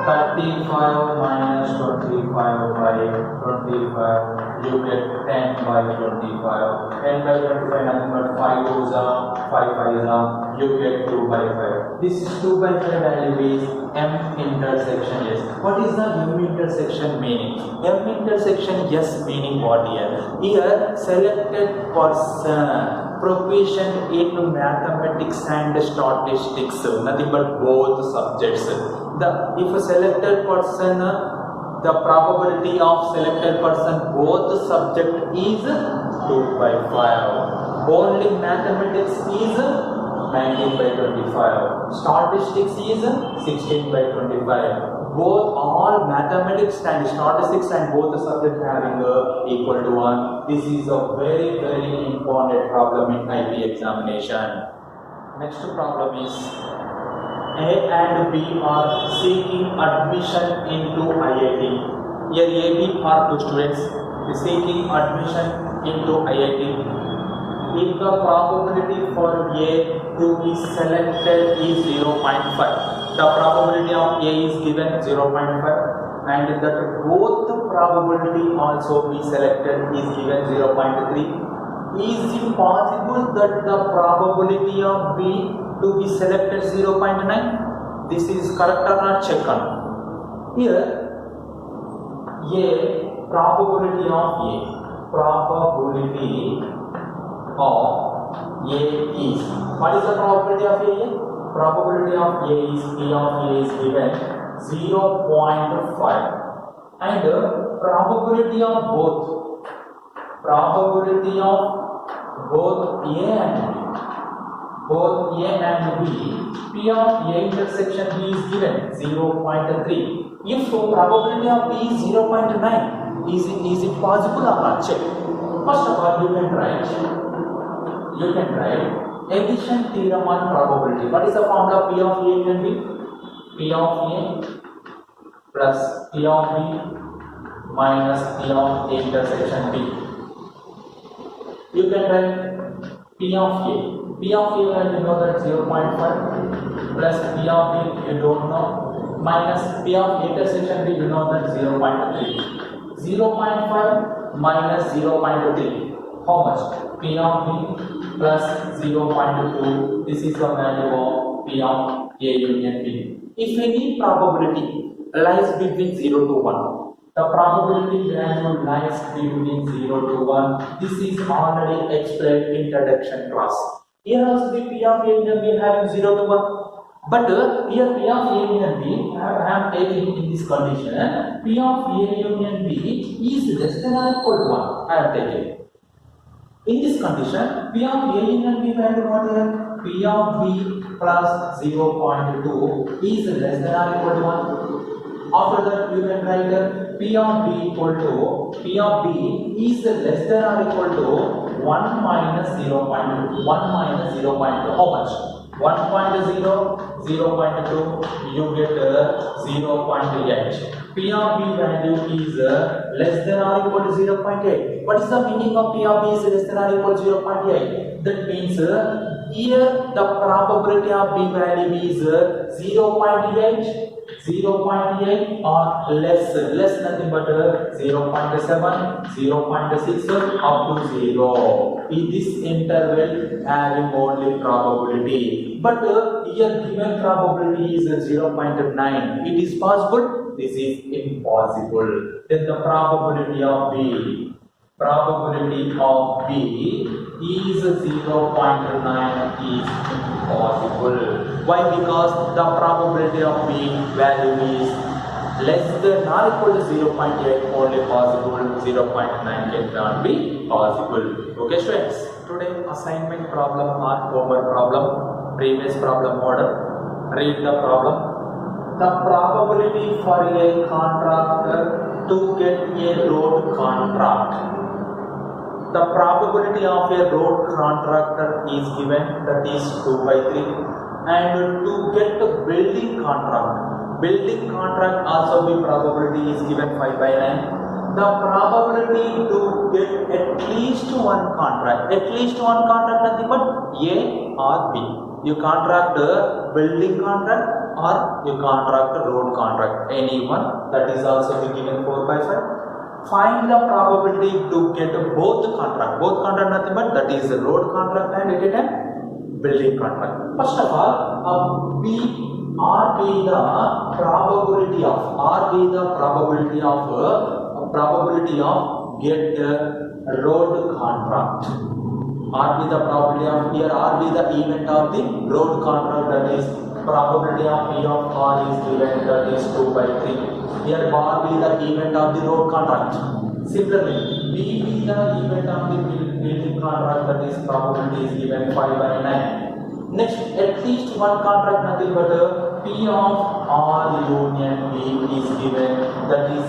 35 minus 25 by 25. You get 10 by 25. 10 by 25, nothing but 5 goes up, 5 5 up. You get 2 by 5. This 2 by 5 value is M intersection S. What is the M intersection meaning? M intersection S meaning what here? Here selected person proficient in mathematics and statistics, nothing but both subjects. If a selected person, the probability of selected person both subject is 2 by 5. Only mathematics is 19 by 25. Statistics is 16 by 25. Both all mathematics and statistics and both the subjects having equal to 1. This is a very important problem in IP examination. Next problem is A and B are seeking admission into IIT. Here A, B are two students seeking admission into IIT. If the probability for A to be selected is 0.5, the probability of A is given 0.5, and that both the probability also be selected is given 0.3. Is it possible that the probability of B to be selected 0.9? This is correct or not? Check on. Here, A, probability of A. Probability of A is, what is the probability of A? Probability of A is, P of A is given 0.5, and probability of both, probability of both A and B. Both A and B, P of A intersection B is given 0.3. If probability of B is 0.9, is it possible or not? Check. First of all, you can write addition theorem on probability. What is the formula P of A and B? P of A plus P of B minus P of A intersection B. You can write P of A. P of A and you know that 0.5 plus P of B you don't know minus P of intersection B you know that 0.3. 0.5 minus 0.3. How much? P of B plus 0.2. This is the value of P of A union B. If any probability lies between 0 to 1, the probability value lies between 0 to 1. This is already explained in introduction class. Here also the P of A union B having 0 to 1. But here P of A union B I am taking in this condition. P of A union B is less than or equal to 1. I am taking. In this condition, P of A union B value what here? P of B plus 0.2 is less than or equal to 1. After that, you can write P of B equal to P of B is less than or equal to 1 minus 0.2. 1 minus 0.2. How much? 1.0, 0.2, you get 0.8. P of B value is less than or equal to 0.8. What is the meaning of P of B is less than or equal to 0.8? That means here the probability of B value is 0.8. 0.8 or less nothing but 0.7, 0.6 up to 0. In this interval having only probability. But here given probability is 0.9. It is possible? This is impossible. Then the probability of B is 0.9 is impossible. Why? Because the probability of B value is less than or equal to 0.8 only possible. 0.9 cannot be possible. Okay students, today assignment problem or homework problem, previous problem model. Read the problem. The probability for a contractor to get a road contract. The probability of a road contractor is given, that is 2 by 3. And to get a building contract also the probability is given 5 by 9. The probability to get at least one contract nothing but A or B. You contract a building contract or you contract a road contract, any one, that is also be given 4 by 5. Find the probability to get both contract nothing but that is a road contract and get a building contract. First of all, R be the probability of get road contract. R be the probability of here. R be the event of the road contract, that is probability of P of R is given, that is 2 by 3. Here bar be the event of the road contract. Similarly, B be the event of the building contract, that is probability is given 5 by 9. Next, at least one contract nothing but P of R union B is given, that is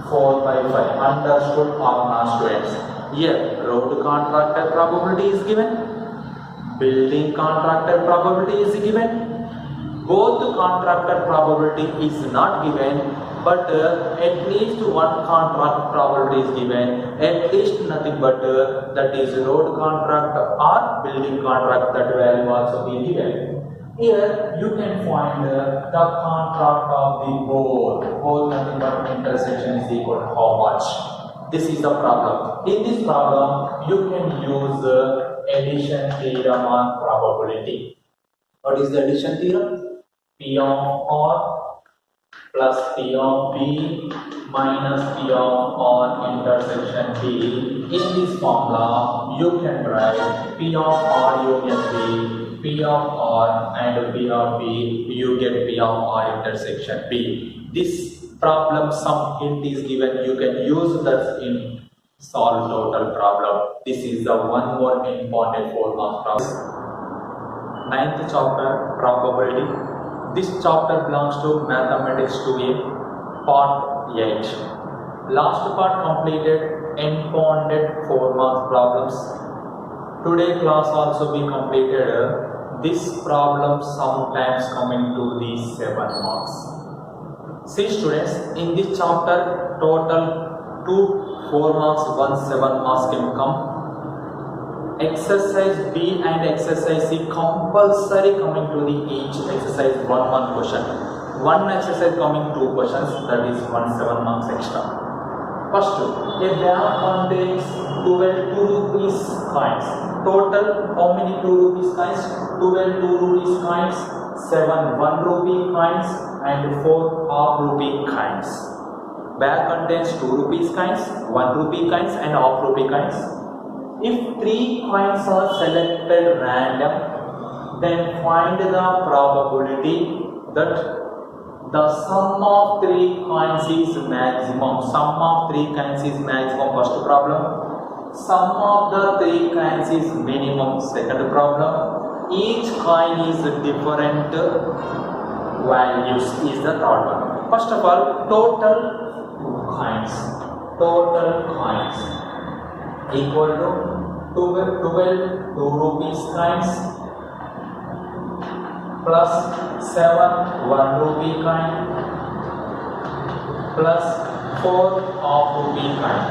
4 by 5. Understood or not students? Here road contractor probability is given, building contractor probability is given. Both contractor probability is not given, but at least one contract probability is given. At least nothing but that is road contract or building contract, that value also be given. Here you can find the contract of the both nothing but intersection is equal to how much. This is the problem. In this problem you can use addition theorem on probability. What is the addition theorem? P of R plus P of B minus P of R intersection B. In this formula, you can write P of R union B, P of R and P of B, you get P of R intersection B. This problem some hint is given, you can use that in solve total problem. This is the one more important 4 mark problem. 9th chapter, probability. This chapter belongs to mathematics 2A, part 8. Last part completed important 4 mark problems. Today class also be completed this problem sometimes coming to the 7 marks. See students, in this chapter total 2 4 marks, 1 7 marks can come. Exercise B and exercise C compulsory coming to the each exercise 1 question. One exercise coming 2 questions, that is 1 7 marks extra. First, a bag contains 12 2 rupees coins. Total how many 2 rupees coins? 12 2 rupees coins, 7 1 rupee coins and 4 half rupee coins. Bag contains 2 rupees coins, 1 rupee coins and half rupee coins. If 3 coins are selected random, then find the probability that the sum of 3 coins is maximum. Sum of 3 coins is maximum, first problem. Sum of the 3 coins is minimum, second problem. Each coin is different values is the third one. First of all, total coins equal to 12 2 rupees coins plus 7 1 rupee coin plus 4 half rupee coin.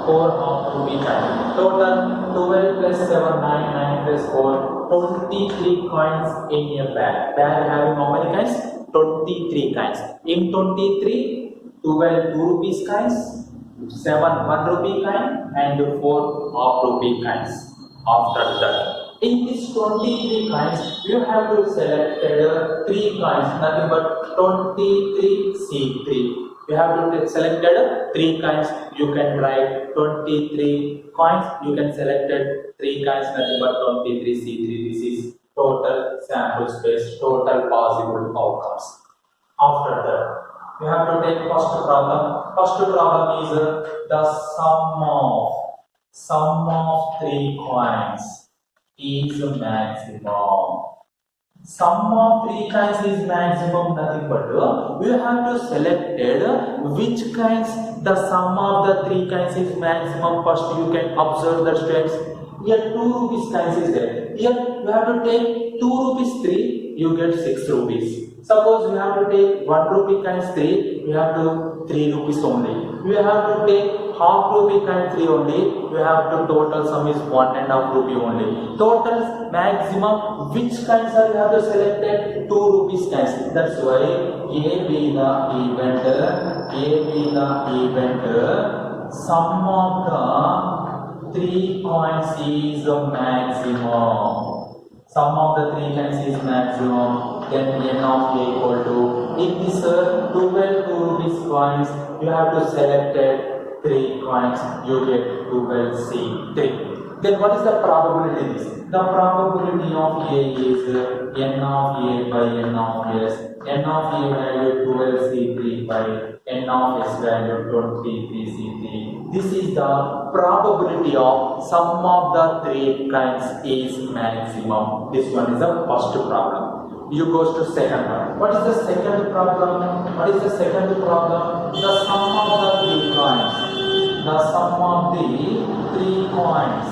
4 half rupee coin. Total 12 plus 7 9 9 plus 4 23 coins in a bag. Bag having how many coins? 23 coins. In 23, 12 2 rupees coins, 7 1 rupee coin and 4 half rupee coins. After that, in this 23 coins, you have to select 3 coins, nothing but 23C3. You have to select 3 coins. You can write 23 coins. You can select 3 coins, nothing but 23C3. This is total sample space, total possible outcomes. After that, you have to take first problem. First problem is the sum of 3 coins is maximum. Sum of 3 coins is maximum, nothing but you have to select which coins the sum of the 3 coins is maximum. First you can observe the steps. Here 2 rupees coins is there. Here you have to take 2 rupees 3, you get 6 rupees. Suppose you have to take 1 rupee coins 3, you have to 3 rupees only. You have to take half rupee coin 3 only, you have to total sum is 1.5 rupee only. Total maximum which coins are you have to select 2 rupees coins. That's why A be the event, sum of the 3 coins is maximum. Sum of the 3 coins is maximum. Then n of A equal to, in this 12 2 rupees coins, you have to select 3 coins, you get 12C3. Then what is the probability? The probability of A is n of A by n of S. N of A value 12C3 by n of S value 23C3. This is the probability of sum of the 3 coins is maximum. This one is the first problem. You goes to second one. What is the second problem? The sum of the 3 coins. The sum of the 3 coins.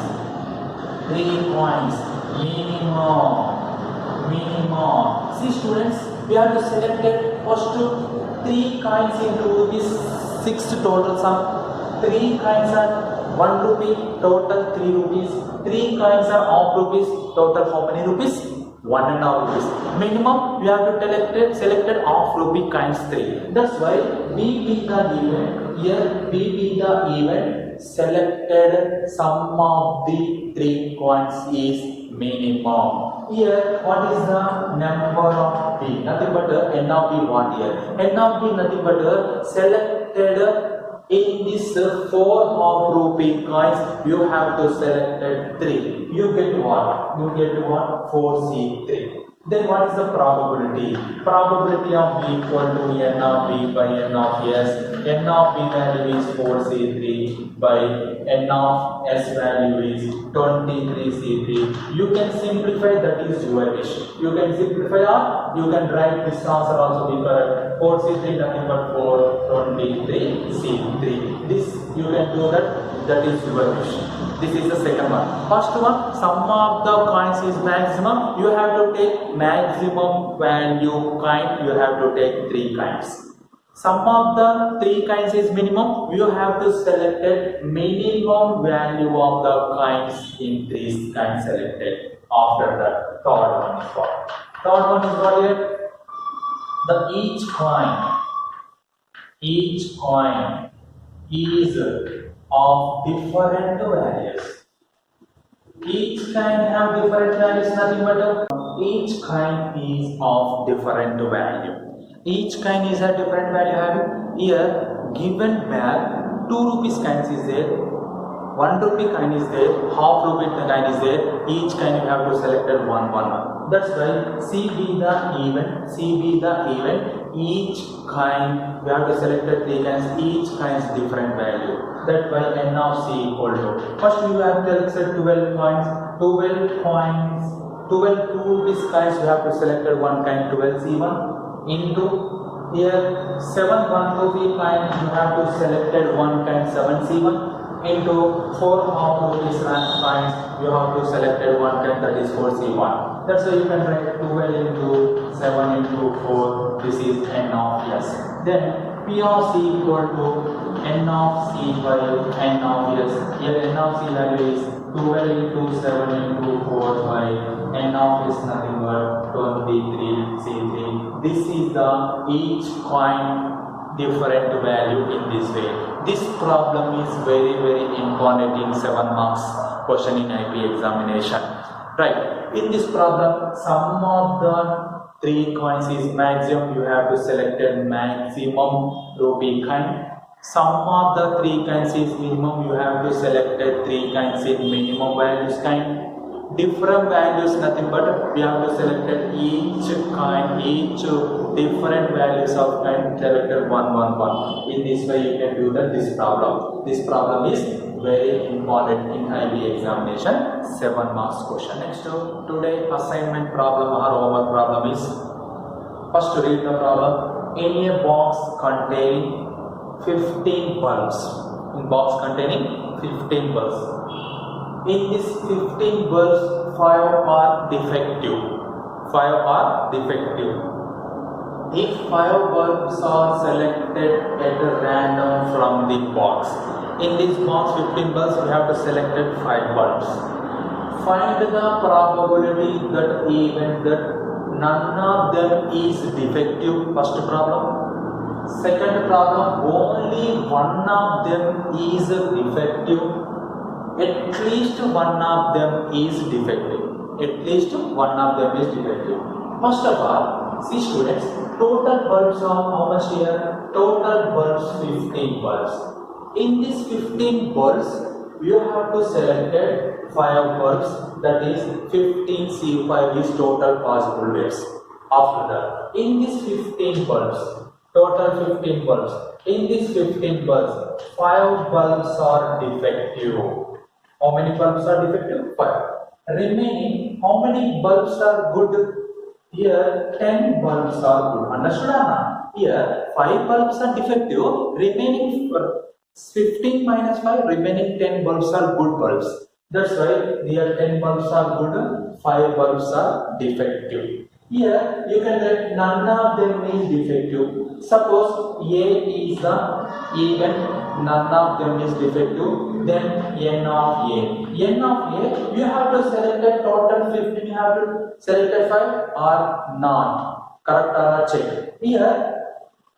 Minimum. See students, we have to select first 3 coins into this 6 total sum. 3 coins are 1 rupee, total 3 rupees. 3 coins are half rupees, total how many rupees? 1.5 rupees. Minimum you have to select half rupee coins 3. That's why B be the event. Here B be the event. Selected sum of the 3 coins is minimum. Here what is the number of B? Nothing but n of B. What here? N of B nothing but selected in this 4 half rupee coins. You have to select 3. You get what? 4C3. Then what is the probability? Probability of B equal to n of B by n of S. N of B value is 4C3 by n of S value is 23C3. You can simplify, that is your wish. You can simplify or you can write this answer also be correct. 4C3 nothing but 4, 23C3. This you can do that is your wish. This is the second one. First one, sum of the coins is maximum. You have to take maximum value coin. You have to take 3 coins. Sum of the 3 coins is minimum. You have to select a minimum value of the coins in 3 coins selected. After that, third one is what? Third one is what here? The each coin is of different values. Each kind have different values, nothing but each kind is of different value. Each kind is a different value having here given back 2 rupees coins is there, 1 rupee coin is there, half rupee coin is there. Each kind you have to select it one. That's why C be the event. Each kind we have to select the 3 kinds. Each kind is different value. That's why n of C equal to. First you have to select 12 coins. 12 2 rupees coins you have to select one kind 12C1 into here 7 1 rupee coin you have to select one kind 7C1 into 4 half rupees coins you have to select one kind, that is 4C1. That's why you can write 12 into 7 into 4. This is n of S. Then P of C equal to n of C by n of S. Here n of C value is 12 into 7 into 4 by n of S nothing but 23C3. This is the each coin different value in this way. This problem is very important in 7 marks question in IP examination. Right. In this problem, sum of the 3 coins is maximum. You have to select a maximum rupee coin. Sum of the 3 coins is minimum. You have to select a 3 coins in minimum values kind. Different values nothing but we have to select each coin, each different values of kind selected 1. In this way you can do this problem. This problem is very important in IB examination 7 marks question. Next today assignment problem or homework problem is first read the problem. In a box containing 15 bulbs. In box containing 15 bulbs. In this 15 bulbs, 5 are defective. 5 are defective. If 5 bulbs are selected at random from the box, in this box 15 bulbs, we have to select 5 bulbs. Find the probability that even that none of them is defective. First problem. Second problem, only one of them is defective. At least one of them is defective. At least one of them is defective. First of all, see students, total bulbs are how much here? Total bulbs 15 bulbs. In these 15 bulbs, you have to select 5 bulbs, that is 15C5 is total possible waves. After that, in these 15 bulbs, total 15 bulbs. In these 15 bulbs, 5 bulbs are defective. How many bulbs are defective? 5. Remaining, how many bulbs are good? Here, 10 bulbs are good. Understood or not? Here, 5 bulbs are defective. Remaining 15 minus 5, remaining 10 bulbs are good bulbs. That's why here 10 bulbs are good, 5 bulbs are defective. Here, you can write none of them is defective. Suppose A is the even, none of them is defective, then n of A. N of A, you have to select a total 15, you have to select 5 or not. Correct or check. Here,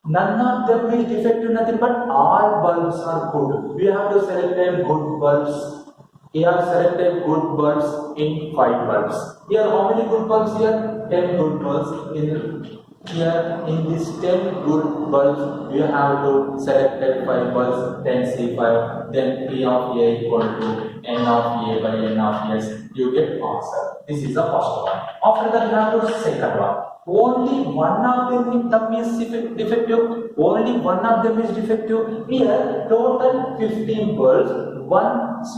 none of them is defective, nothing but all bulbs are good. We have to select a good bulbs. Here, select a good bulbs in 5 bulbs. Here, how many good bulbs here? 10 good bulbs. Here in this 10 good bulbs, you have to select 5 bulbs, 10C5, then P of A equal to N of A by N of S. You get answer. This is the first one. After that, you have to second one. Only one of them is defective. Only one of them is defective. Here, total 15 bulbs.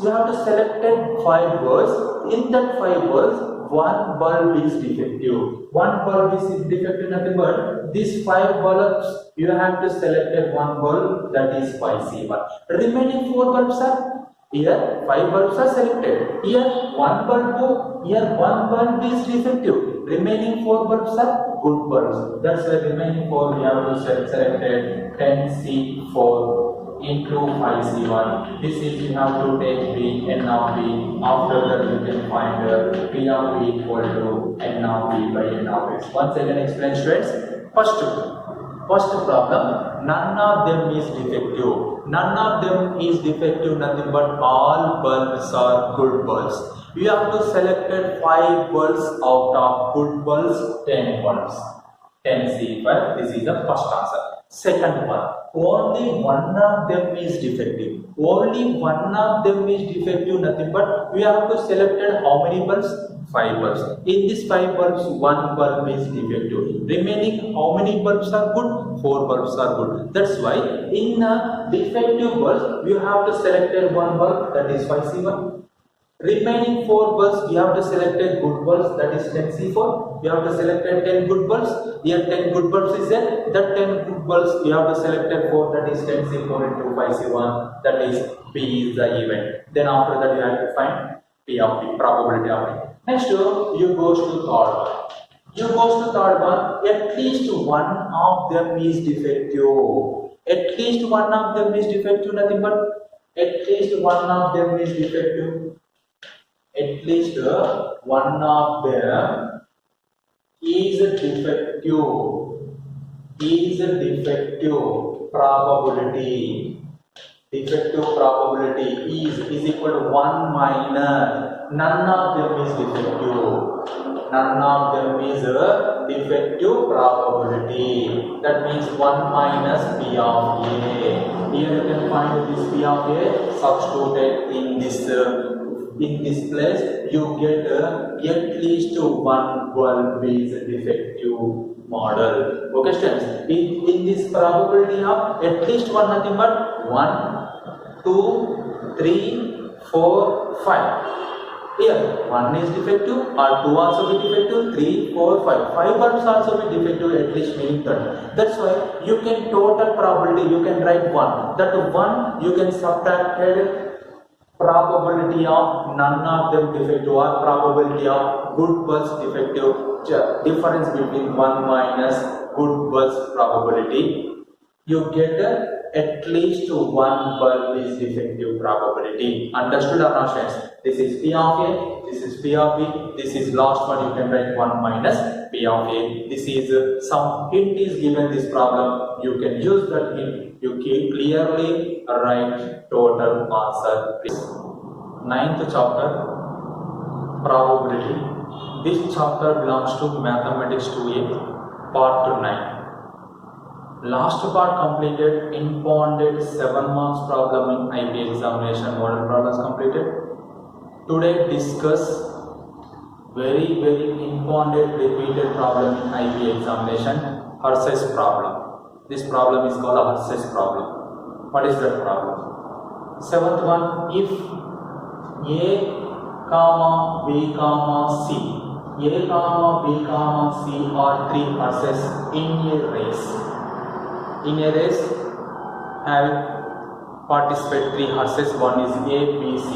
You have to select 5 bulbs. In that 5 bulbs, one bulb is defective. One bulb is defective, nothing but these 5 bulbs. You have to select one bulb, that is 5C1. Remaining 4 bulbs are here. 5 bulbs are selected. Here one bulb is defective. Remaining 4 bulbs are good bulbs. That's why remaining 4 we have to select 10C4 into 5C1. This is you have to take B, N of B. After that you can find P of B equal to N of B by N of X. Once I can explain, students. First problem, none of them is defective. None of them is defective, nothing but all bulbs are good bulbs. You have to select 5 bulbs out of good bulbs, 10 bulbs. 10C5, this is the first answer. Second one, only one of them is defective. Only one of them is defective, nothing but we have to select how many bulbs? 5 bulbs. In these 5 bulbs, one bulb is defective. Remaining how many bulbs are good? 4 bulbs are good. That's why in defective bulbs, you have to select one bulb, that is 5C1. Remaining 4 bulbs, you have to select good bulbs, that is 10C4. You have to select 10 good bulbs. Here 10 good bulbs is there. That 10 good bulbs, you have to select 4, that is 10C4 into 5C1. That is P is the event. Then after that, you have to find P of P, probability of P. Next, you go to third one. At least one of them is defective. At least one of them is defective, nothing but at least one of them is defective. At least one of them is defective probability. Defective probability is equal to 1 minus none of them is defective. None of them is a defective probability. That means 1 minus P of A. Here you can find this P of A substituted in this place. You get at least one bulb is a defective model. Okay, students. In this probability of at least one, nothing but 1, 2, 3, 4, 5. Here 1 is defective, or 2 also be defective, 3, 4, 5. 5 bulbs also be defective, at least meaning that. That's why you can total probability, you can write 1. That 1 you can subtract probability of none of them defective or probability of good bulbs defective. Difference between 1 minus good bulbs probability. You get at least one bulb is defective probability. Understood or not, friends? This is P of A, this is P of B, this is last one, you can write 1 minus P of A. This is some hint is given this problem. You can use that hint. You can clearly write total answer. 9th chapter, probability. This chapter belongs to Mathematics 2A, part 9. Last part completed, impounded 7 marks problem in IB examination, model problems completed. Today discuss very impounded repeated problem in IB examination, Hersey's problem. This problem is called a Hersey's problem. What is that problem? 7th one, if A, comma, B, comma, C, A, comma, B, comma, C are 3 horses in a race. In a race, have participate 3 horses. One is A, B, C.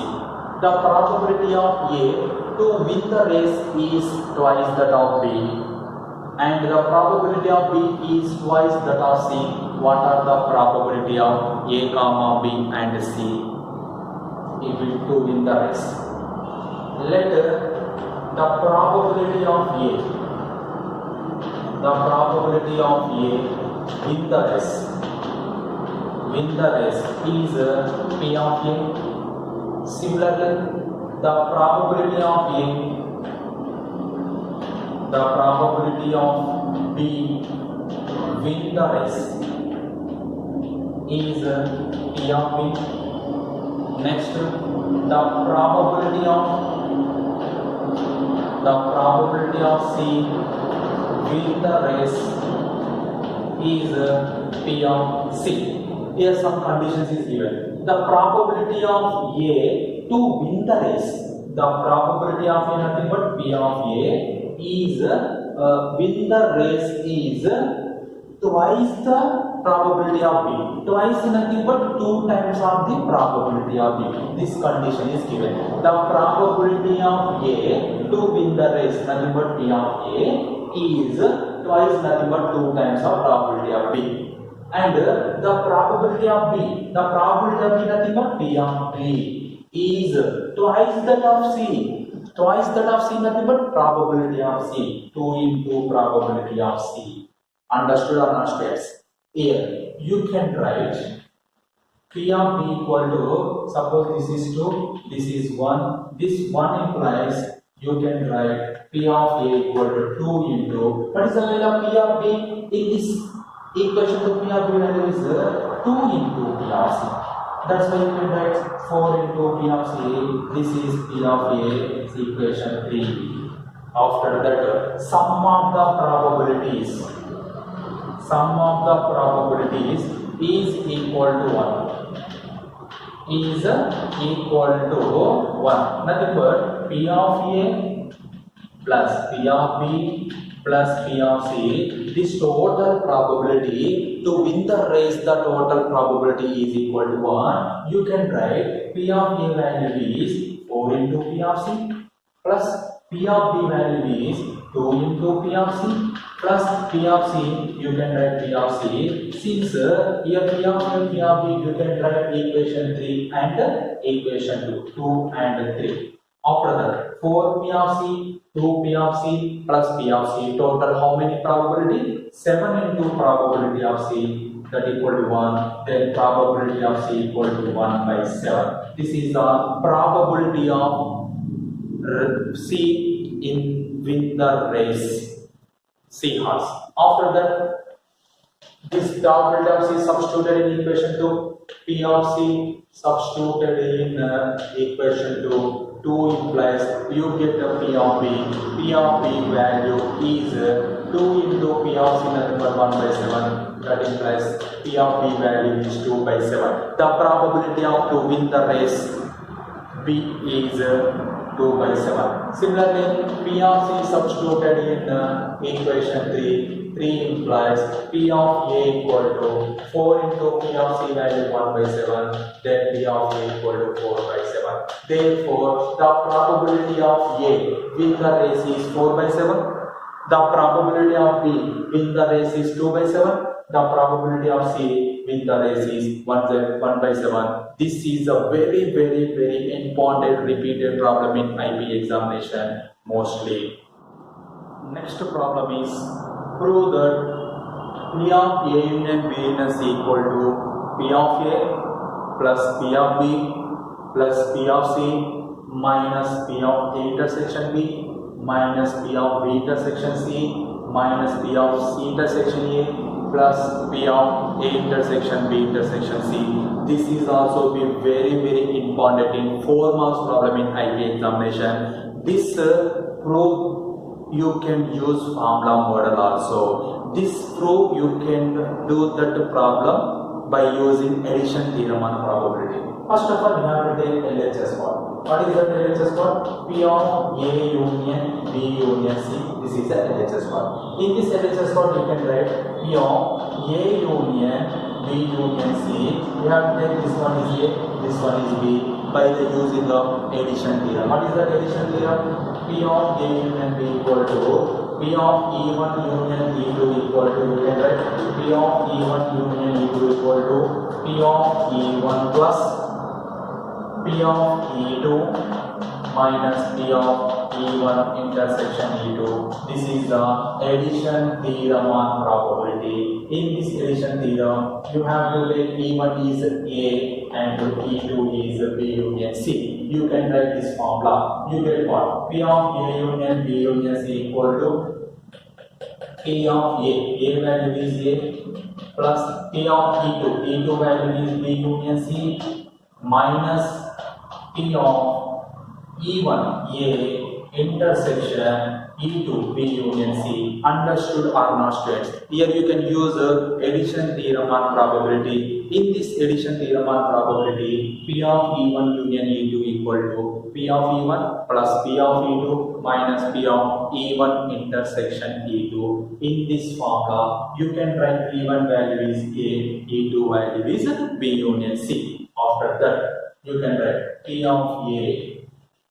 The probability of A to win the race is twice that of B, and the probability of B is twice that of C. What are the probability of A, comma, B, and C to win the race? Let the probability of A win the race is P of A. Similarly, the probability of B win the race is P of B. Next, the probability of the probability of C win the race is P of C. Here some conditions is given. The probability of A to win the race, the probability of A nothing but P of A is win the race is twice the probability of B. Twice nothing but 2 times of the probability of B. This condition is given. The probability of A to win the race nothing but P of A is twice nothing but 2 times of probability of B. And the probability of B, the probability of B nothing but P of B is twice that of C. Twice that of C nothing but probability of C. 2 into probability of C. Understood or not, students? Here you can write P of B equal to, suppose this is 2, this is 1. This 1 implies you can write P of A equal to 2 into, what is the value of P of B? In this equation to P of B value is 2 into P of C. That's why you can write 4 into P of C. This is P of A is equation 3. After that, sum of the probabilities is equal to 1. Is equal to 1. Nothing but P of A plus P of B plus P of C. This total probability to win the race, the total probability is equal to 1. You can write P of A value is 4 into P of C plus P of B value is 2 into P of C plus P of C. You can write P of C. Since here P of A and P of B, you can write equation 3 and equation 2 and 3. After that, 4 P of C, 2 P of C plus P of C. Total how many probability? 7 into probability of C, that equal to 1. Then probability of C equal to 1 by 7. This is the probability of C in win the race. C horse. After that, this probability of C substituted in equation 2. P of C substituted in equation 2. 2 implies you get the P of B. P of B value is 2 into P of C nothing but 1 by 7. That implies P of B value is 2 by 7. The probability of to win the race B is 2 by 7. Similarly, P of C substituted in equation 3. 3 implies P of A equal to 4 into P of C value 1 by 7. Then P of A equal to 4 by 7. Therefore, the probability of A win the race is 4 by 7. The probability of B win the race is 2 by 7. The probability of C win the race is 1 by 7. This is a very important repeated problem in IB examination mostly. Next problem is prove that P of A union B is equal to P of A plus P of B plus P of C minus P of A intersection B minus P of B intersection C minus P of C intersection A plus P of A intersection B intersection C. This is also be very important in 4 marks problem in IB examination. This proof you can use formula model also. This proof you can do that problem by using addition theorem on probability. First of all, we have to take LHS part. What is that LHS part? P of A union B union C. This is the LHS part. In this LHS part, you can write P of A union B union C. We have to take this one is A, this one is B by the using of addition theorem. What is that addition theorem? P of A union B equal to P of E1 union E2 equal to, you can write P of E1 union E2 equal to P of E1 plus P of E2 minus P of E1 intersection E2. This is the addition theorem on probability. In this addition theorem, you have to take E1 is A and E2 is B union C. You can write this formula. You get what? P of A union B union C equal to P of A value is A plus P of E2 value is B union C minus P of E1 A intersection E2 B union C. Understood or not, students? Here you can use addition theorem on probability. In this addition theorem on probability, P of E1 union E2 equal to P of E1 plus P of E2 minus P of E1 intersection E2. In this formula, you can write E1 value is A, E2 value is B union C. After that, you can write P of A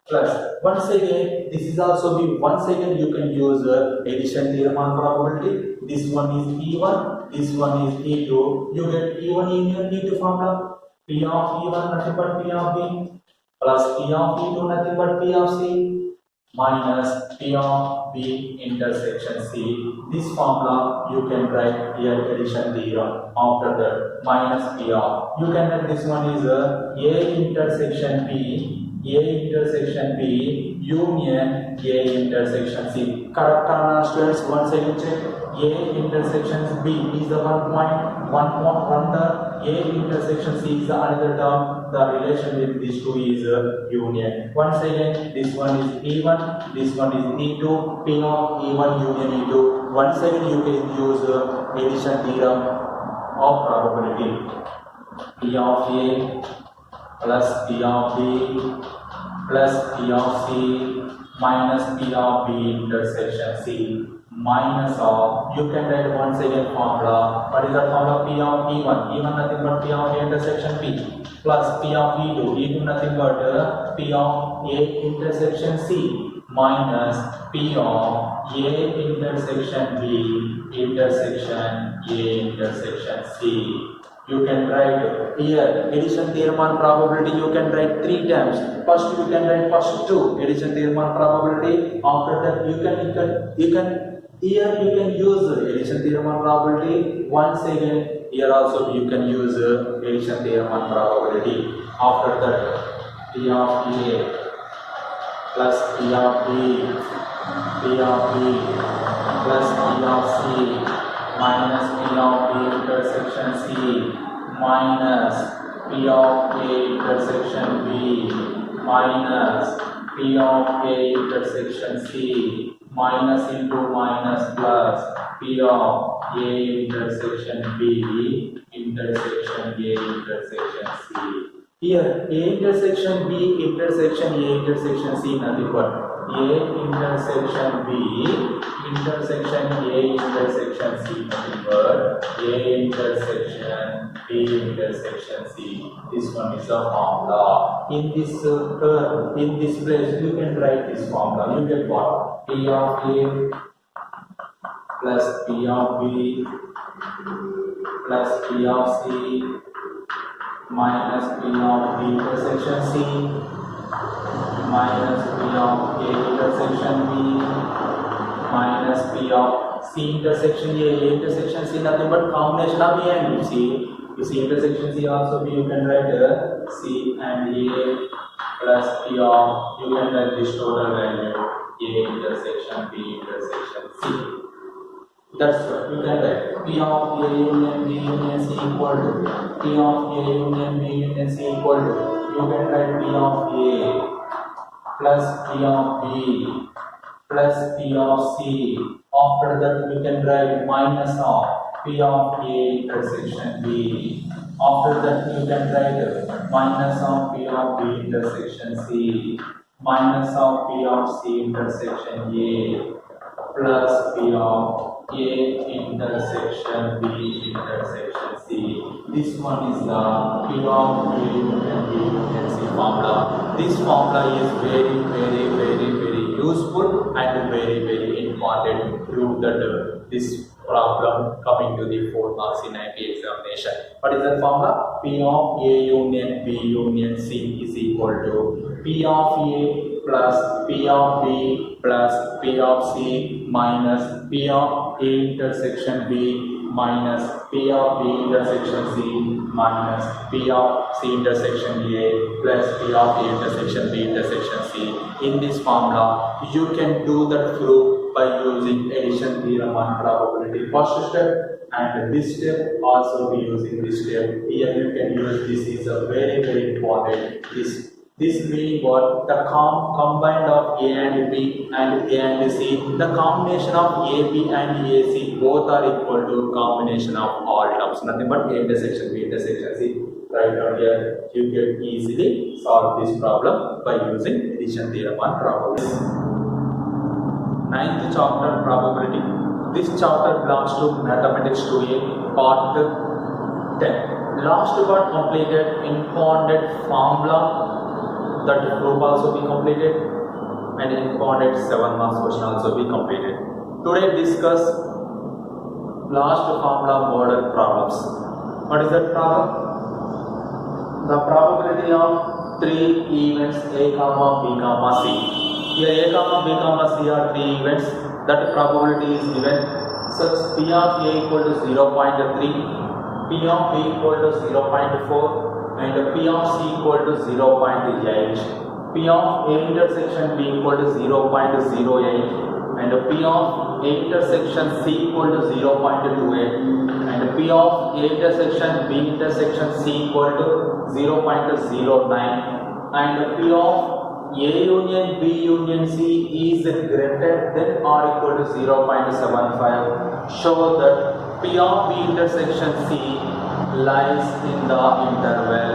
plus once again this is also be once again you can use addition theorem on probability. This one is E1, this one is E2. You get E1 union E2 formula. P of E1 nothing but P of B plus P of E2 nothing but P of C minus P of B intersection C. This formula you can write here addition theorem. After that minus P of, you can write this one is A intersection B, A intersection B union A intersection C. Correct or not, students? Once again check. A intersection B is the one term. A intersection C is the another term. The relation with these two is union. Once again, this one is E1, this one is E2. P of E1 union E2. Once again, you can use addition theorem of probability. P of A plus P of B plus P of C minus P of B intersection C minus of, you can write once again formula. What is the formula? P of E1, E1 nothing but P of A intersection B plus P of E2, E2 nothing but P of A intersection C minus P of A intersection B intersection A intersection C. You can write here addition theorem on probability. You can write three times. First you can write first two addition theorem on probability. After that you can here you can use addition theorem on probability. Once again here also you can use addition theorem on probability. After that P of A plus P of B, P of B plus P of C minus P of B intersection C minus P of A intersection B minus P of A intersection C minus into minus plus P of A intersection B intersection A intersection C. Here A intersection B intersection A intersection C nothing but A intersection B intersection A intersection C nothing but A intersection B intersection C. This one is a formula. In this in this place you can write this formula. You get what? P of A plus P of B plus P of C minus P of B intersection C minus P of A intersection B minus P of C intersection A intersection C nothing but combination of A and C. You see intersection C also you can write C and A plus P of, you can write this total value A intersection B intersection C. That's what you can write. P of A union B union C equal to P of A union B union C equal to, you can write P of A plus P of B plus P of C. After that you can write minus of P of A intersection B. After that you can write minus of P of B intersection C minus of P of C intersection A plus P of A intersection B intersection C. This one is the P of A union B union C formula. This formula is very useful and very important to prove that this problem coming to the 4 marks in IP examination. What is the formula? P of A union B union C is equal to P of A plus P of B plus P of C minus P of A intersection B minus P of B intersection C minus P of C intersection A plus P of A intersection B intersection C. In this formula, you can do that proof by using addition theorem on probability first step, and this step also be using this step. Here you can use this is a very important. This This means what? The combined of A and B and A and C, the combination of A, B and AC both are equal to combination of all terms. Nothing but A intersection B intersection C. Right down here, you can easily solve this problem by using addition theorem on probability. Ninth chapter, probability. This chapter belongs to Mathematics 2A, part 10. Last part completed, impounded formula. That group also be completed, and impounded 7 marks question also be completed. Today discuss last formula model problems. What is that problem? The probability of 3 events A, B, C. Here A, B, C are 3 events. That probability is given. Such P of A equal to 0.3, P of B equal to 0.4. and P of C equal to 0.8, P of A intersection B equal to 0.08, and P of A intersection C equal to 0.28, and P of A intersection B intersection C equal to 0.09, and P of A union B union C is greater than or equal to 0.75. Show that P of B intersection C lies in the interval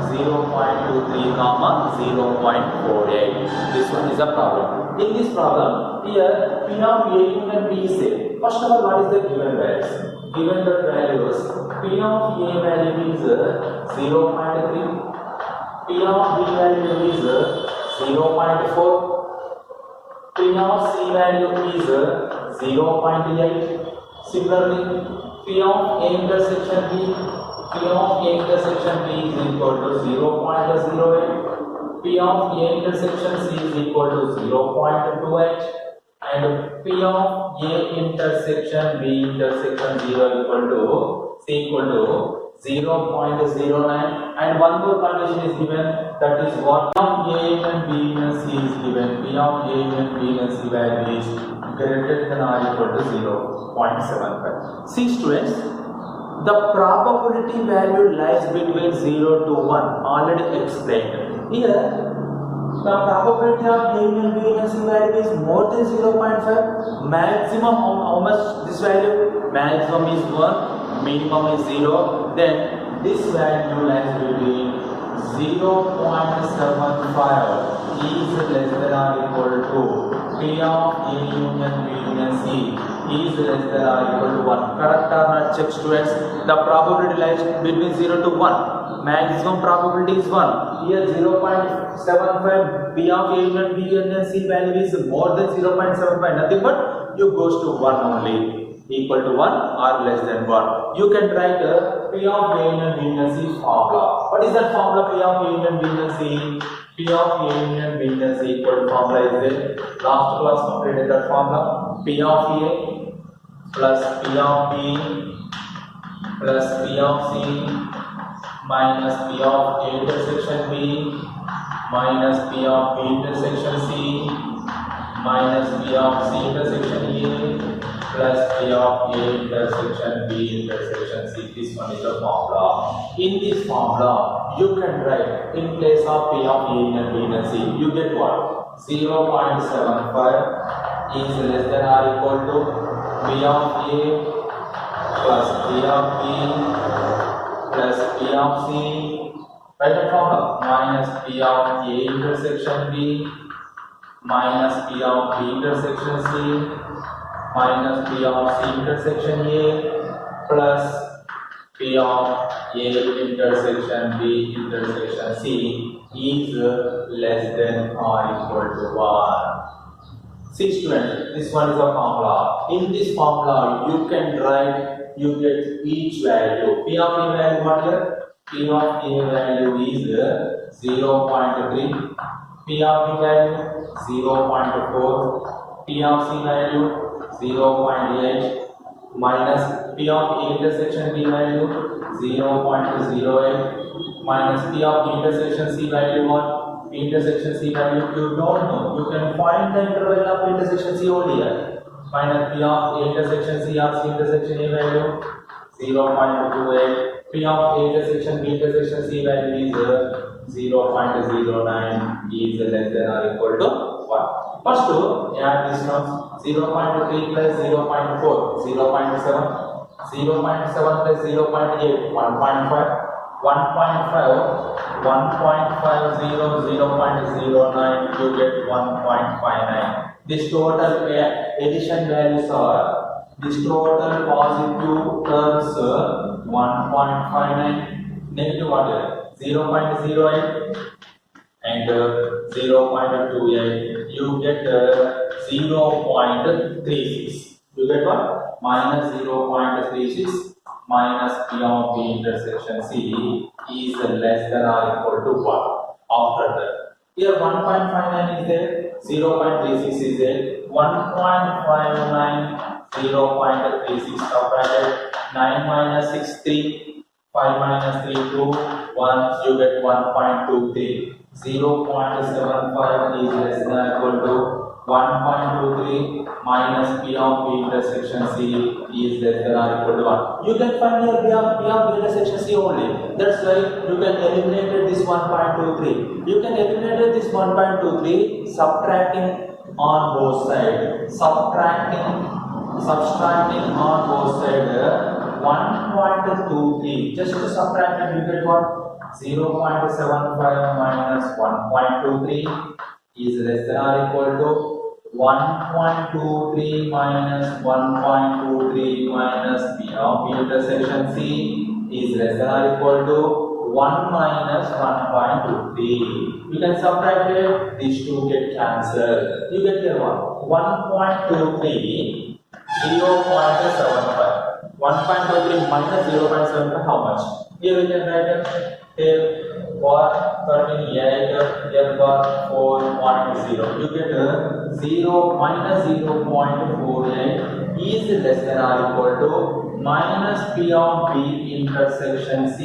0.23 comma 0.48. This one is a problem. In this problem, here P of A union B is said. First of all, what is the given values? Given the values, P of A value is 0.3, P of B value is 0.4, P of C value is 0.8. Similarly, P of A intersection B, P of A intersection B is equal to 0.08, P of A intersection C is equal to 0.28, and P of A intersection B intersection 0 equal to C equal to 0.09, and one more condition is given, that is what? P of A and B and C is given. P of A and B and C value is greater than or equal to 0.75. See students, the probability value lies between 0 to 1, already explained. Here, the probability of A and B and C value is more than 0.5. Maximum, how much this value? Maximum is 1, minimum is 0. Then this value lies between 0.75 is less than or equal to P of A union B union C is less than or equal to 1. Correct or not? Check students. The probability lies between 0 to 1. Maximum probability is 1. Here 0.75 P of A union B union C value is more than 0.75. Nothing but you goes to 1 only. Equal to 1 or less than 1. You can write P of A union B union C formula. What is that formula? P of A union B union C. P of A union B union C equal to formula is there. Last class completed that formula. P of A plus P of B plus P of C minus P of A intersection B minus P of B intersection C minus P of C intersection A plus P of A intersection B intersection C. This one is the formula. In this formula, you can write in place of P of A and B and C, you get what? 0.75 is less than or equal to P of A plus P of B plus P of C. Write the formula. Minus P of A intersection B minus P of B intersection C minus P of C intersection A plus P of A intersection B intersection C is less than or equal to 1. See students, this one is a formula. In this formula, you can write, you get each value. P of A value what here? P of A value is 0.3, P of B value 0.4, P of C value 0.8 minus P of A intersection B value 0.08 minus P of B intersection C value what? P intersection C value you don't know. You can find the interval of intersection C only here. Minus P of A intersection C or C intersection A value 0.28. P of A intersection B intersection C value is 0.09 is less than or equal to 1. First, add these terms. 0.3 plus 0.4, 0.7, 0.7 plus 0.8, 1.5, 1.5, 1.50, 0.09, you get 1.59. This total addition values are, this total positive terms 1.59, negative what? 0.08 and 0.28. You get 0.36. You get what? Minus 0.36 minus P of B intersection C is less than or equal to 1. After that, here 1.59 is there, 0.36 is there, 1.59, 0.36 subtracted, 9 minus 6, 3, 5 minus 3, 2, 1, you get 1.23. 0.75 is less than or equal to 1.23 minus P of B intersection C is less than or equal to 1. You can find here P of B intersection C only. That's why you can eliminate this 1.23. You can eliminate this 1.23 subtracting on both sides. Subtracting on both sides 1.23. Just to subtract it, you get what? 0.75 minus 1.23 is less than or equal to 1.23 minus 1.23 minus P of B intersection C is less than or equal to 1 minus 1.23. You can subtract it, these two get cancelled. You get here what? 1.23, 0.75. 1.23 minus 0.75, how much? Here we can write it. Here for 38, here for 4.0. You get 0 minus 0.48 is less than or equal to minus P of B intersection C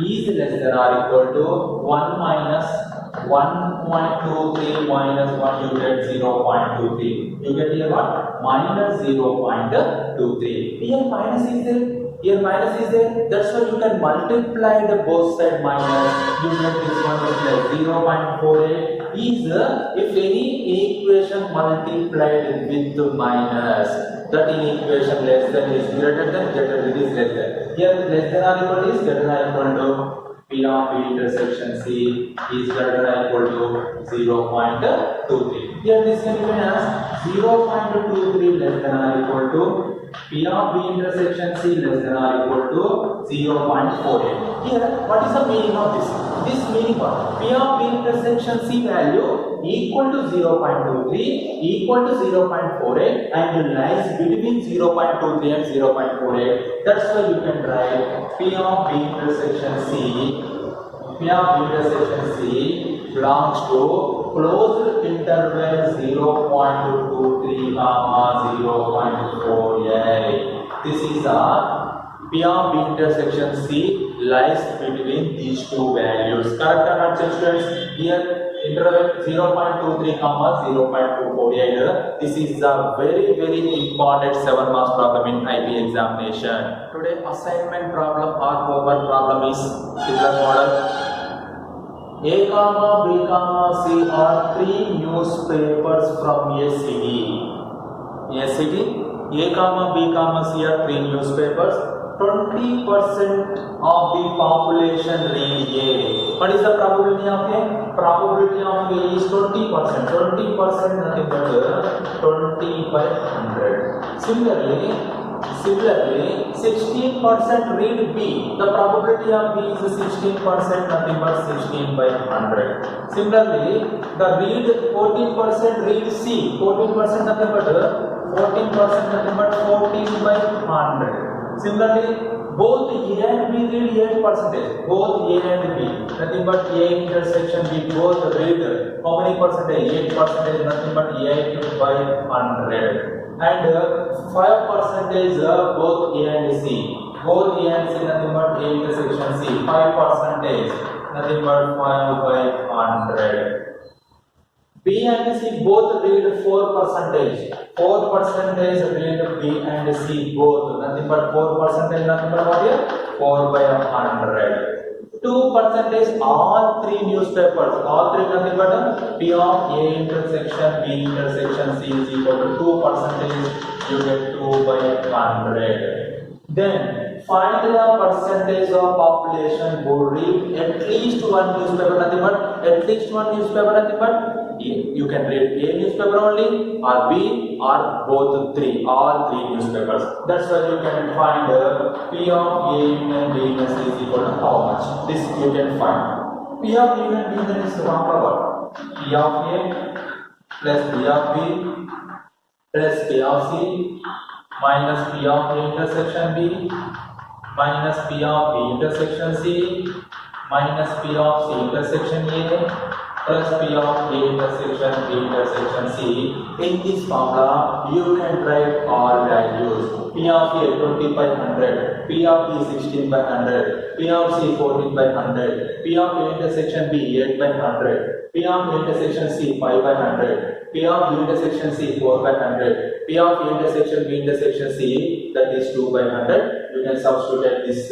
is less than or equal to 1 minus 1.23 minus 1, you get 0.23. You get here what? Minus 0.23. Here minus is there. Here minus is there. That's why you can multiply the both side minus. You get this one is like 0.48 is if any equation multiplied with the minus, that in equation less than is greater than is less than. Here less than or equal is greater than or equal to P of B intersection C is greater than or equal to 0.23. Here this can be as 0.23 less than or equal to P of B intersection C less than or equal to 0.48. Here, what is the meaning of this? This meaning of P of B intersection C value equal to 0.23 equal to 0.48 and lies between 0.23 and 0.48. That's why you can write P of B intersection C. P of B intersection C belongs to closed interval 0.23 comma 0.48. This is a P of B intersection C lies between these two values. Correct or not, students? Here interval 0.23 comma 0.248. This is a very important 7 marks problem in IB examination. Today assignment problem or homework problem is similar model. A comma B comma C are 3 newspapers from a city. A comma B comma C are 3 newspapers. 20% of the population read A. What is the probability of A? Probability of A is 20%. 20% nothing but 20 by 100. Similarly, 16% read B. The probability of B is 16%, nothing but 16 by 100. Similarly, the 14% read C. 14% nothing but 14 by 100. Similarly, both A and B read 8%. Both A and B, nothing but A intersection B, both read how many percentage? 8%, nothing but 8 by 100. And 5% both A and C. Both A and C, nothing but A intersection C. 5%, nothing but 5 by 100. B and C both read 4%. 4% read B and C both. Nothing but 4%, nothing but what here? 4 by 100. 2% all three newspapers, all three nothing but P of A intersection B intersection C is equal to 2%, you get 2 by 100. Then find the percentage of population who read at least one newspaper, nothing but at least one newspaper, nothing but you can read A newspaper only or B or both three, all three newspapers. That's why you can find P of A and B is equal to how much? This you can find. P of A and B is formula what? P of A plus B of B plus P of C minus P of A intersection B minus P of B intersection C minus P of C intersection A plus P of A intersection B intersection C. In this formula, you can write all values. P of A 20 by 100, P of B 16 by 100, P of C 14 by 100, P of A intersection B 8 by 100, P of A intersection C 5 by 100, P of B intersection C 4 by 100, P of A intersection B intersection C, that is 2 by 100. You can substitute this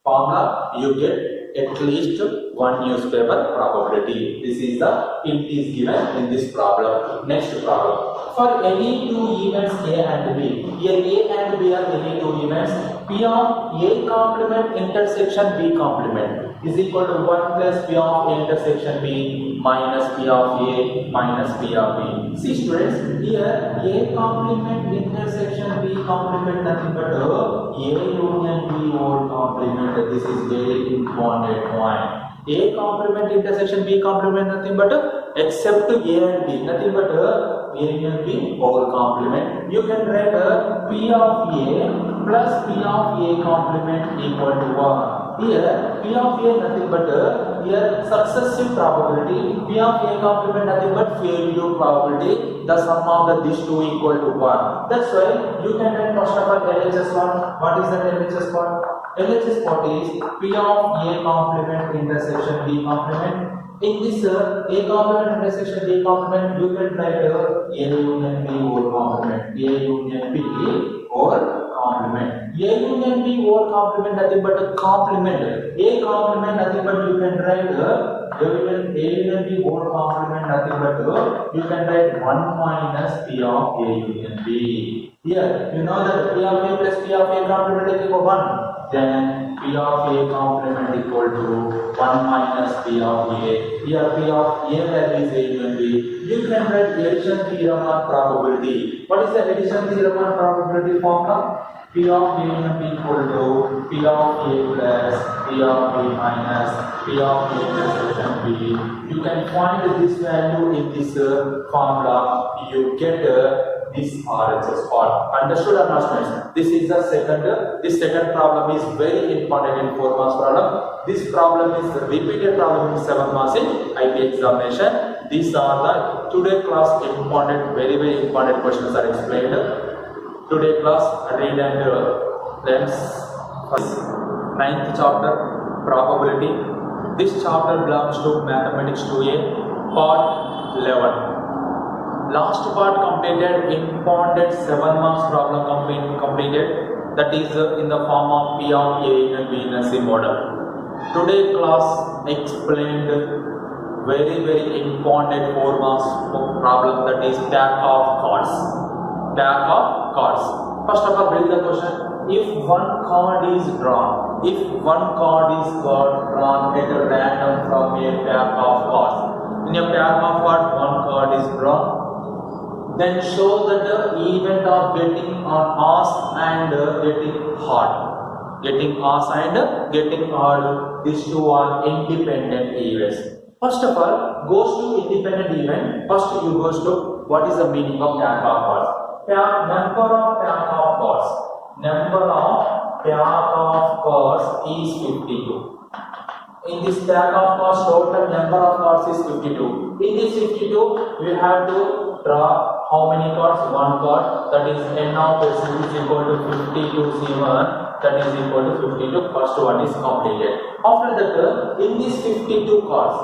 formula, you get at least one newspaper probability. This is the hint is given in this problem. Next problem. For any two events A and B, here A and B are any two events, P of A complement intersection B complement is equal to 1 plus P of A intersection B minus P of A minus P of B. See students, here A complement intersection B complement nothing but A union B whole complement. This is very important point. A complement intersection B complement nothing but except A and B, nothing but A union B whole complement. You can write P of A plus P of A complement equal to 1. Here P of A nothing but here successive probability, P of A complement nothing but failure probability. The sum of these two equal to 1. That's why you can write first of all LHS one. What is that LHS one? LHS what is P of A complement intersection B complement. In this A complement intersection B complement, you can write A union B whole complement. A union B whole complement. A union B whole complement nothing but a complement. A complement nothing but you can write A union B whole complement nothing but you can write 1 minus P of A union B. Here you know that P of A plus P of A complement is equal to 1. Then P of A complement equal to 1 minus P of A. Here P of A value is A union B. You can write addition theorem on probability. What is the addition theorem on probability formula? P of A union B equal to P of A plus P of A minus P of A intersection B. You can find this value in this formula. You get this RHS part. Understood or not, students? This is the second. This second problem is very important in 4 marks problem. This problem is the repeated problem in 7 marks in IP examination. These are the today class important, very important questions are explained. Today class read and learn 9th chapter probability. This chapter belongs to mathematics 2A part 11. Last part completed, important 7 marks problem completed, that is in the form of P of A and B and C model. Today class explained very important 4 marks problem, that is stack of cards. Stack of cards. First of all, read the question. If one card is drawn, drawn at a random from a pack of cards. In a pack of cards, one card is drawn. Then show that the event of getting on ass and getting hard. Getting ass and getting hard, these two are independent events. First of all, goes to independent event. First you goes to what is the meaning of pack of cards. Number of pack of cards. Number of pack of cards is 52. In this pack of cards, total number of cards is 52. In this 52, we have to draw how many cards? 1 card. That is n of s is equal to 52 C1. That is equal to 52. First one is completed. After that, in these 52 cards,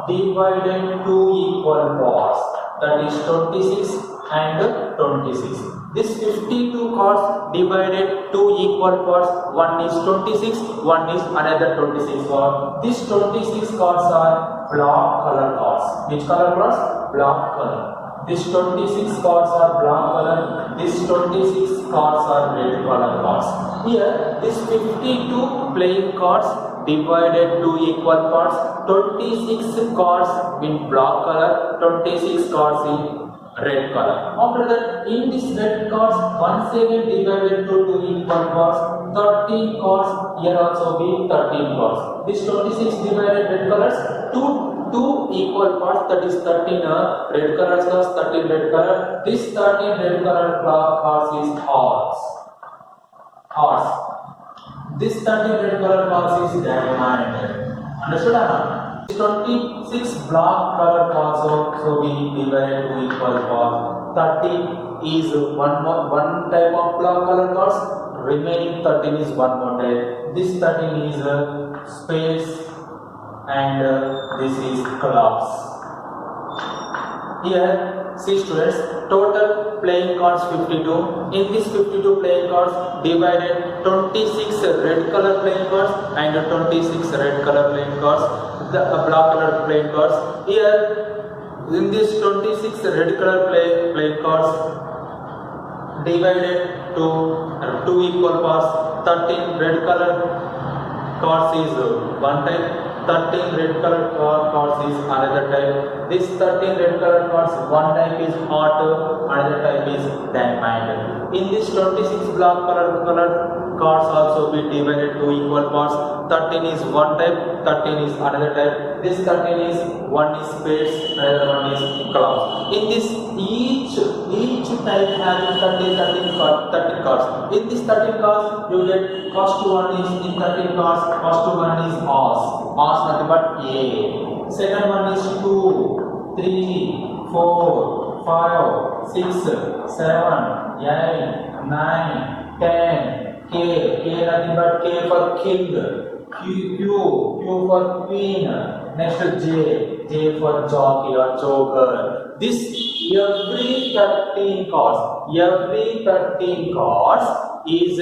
divided into equal parts. that is 26 and 26. This 52 cards divided two equal parts. One is 26, one is another 26 card. These 26 cards are black color cards. Which color cards? Black color. These 26 cards are black color. These 26 cards are red color cards. Here, these 52 playing cards divided two equal parts. 26 cards in black color, 26 cards in red color. After that, in this red cards, once again divided to two equal parts. 13 cards. Here also be 13 cards. This 26 divided red colors to two equal parts, that is 13 red color plus 13 red color. This 13 red color cards is hearts. Hearts. This 13 red color cards is diamond. Understood or not? 26 black color cards also be divided to equal parts. 30 is one type of black color cards. Remaining 13 is one more type. This 13 is spades and this is clubs. Here, see students, total playing cards 52. In this 52 playing cards, divided 26 red color playing cards and 26 red color playing cards, the black color playing cards. Here, in this 26 red color playing cards, divided to two equal parts. 13 red color cards is one type. 13 red color cards is another type. This 13 red color cards, one type is heart, another type is diamond. In this 26 black color cards also be divided to equal parts. 13 is one type, 13 is another type. This 13 is one is spades, another one is clubs. In this each type having 13 cards. In this 13 cards, you get first one is in 13 cards. First one is horse. Horse nothing but A. Second one is 2, 3, 4, 5, 6, 7, 8, 9, 10. K nothing but K for king. Q for queen. Next J for jockey or joker. This every 13 cards is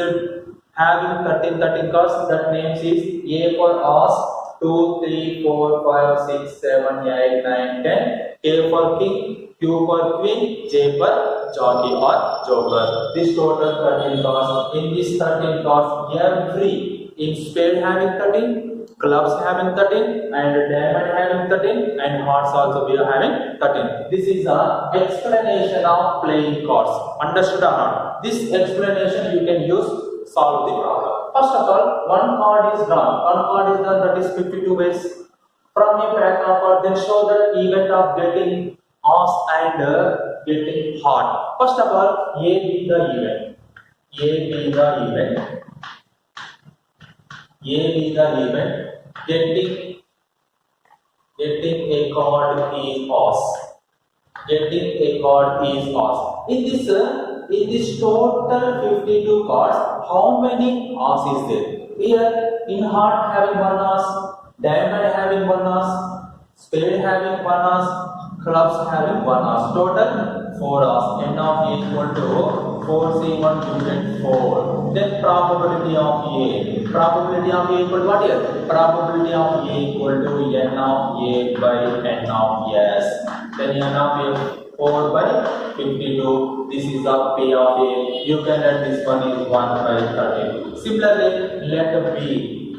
having 13 cards. That names is A for ass, 2, 3, 4, 5, 6, 7, 8, 9, 10. K for king, Q for queen, J for jockey or joker. This total 13 cards. In this 13 cards, every in spade having 13, clubs having 13, and diamond having 13, and hearts also we are having 13. This is the explanation of playing cards. Understood or not? This explanation you can use solve the problem. First of all, one card is done. That is 52 ways. From a pack of cards, then show the event of getting ace and getting heart. First of all, A be the event. Getting a card is ace. In this total 52 cards, how many ace is there? Here, in heart having one ace, diamond having one ace, spade having one ace, clubs having one ace. Total 4 ace. N of A equal to 4C1 you get 4. Then probability of A. Probability of A equal to what here? Probability of A equal to N of A by N of S. Then N of A 4 by 52. This is the P of A. You can add this one is 1 by 13. Similarly, let B.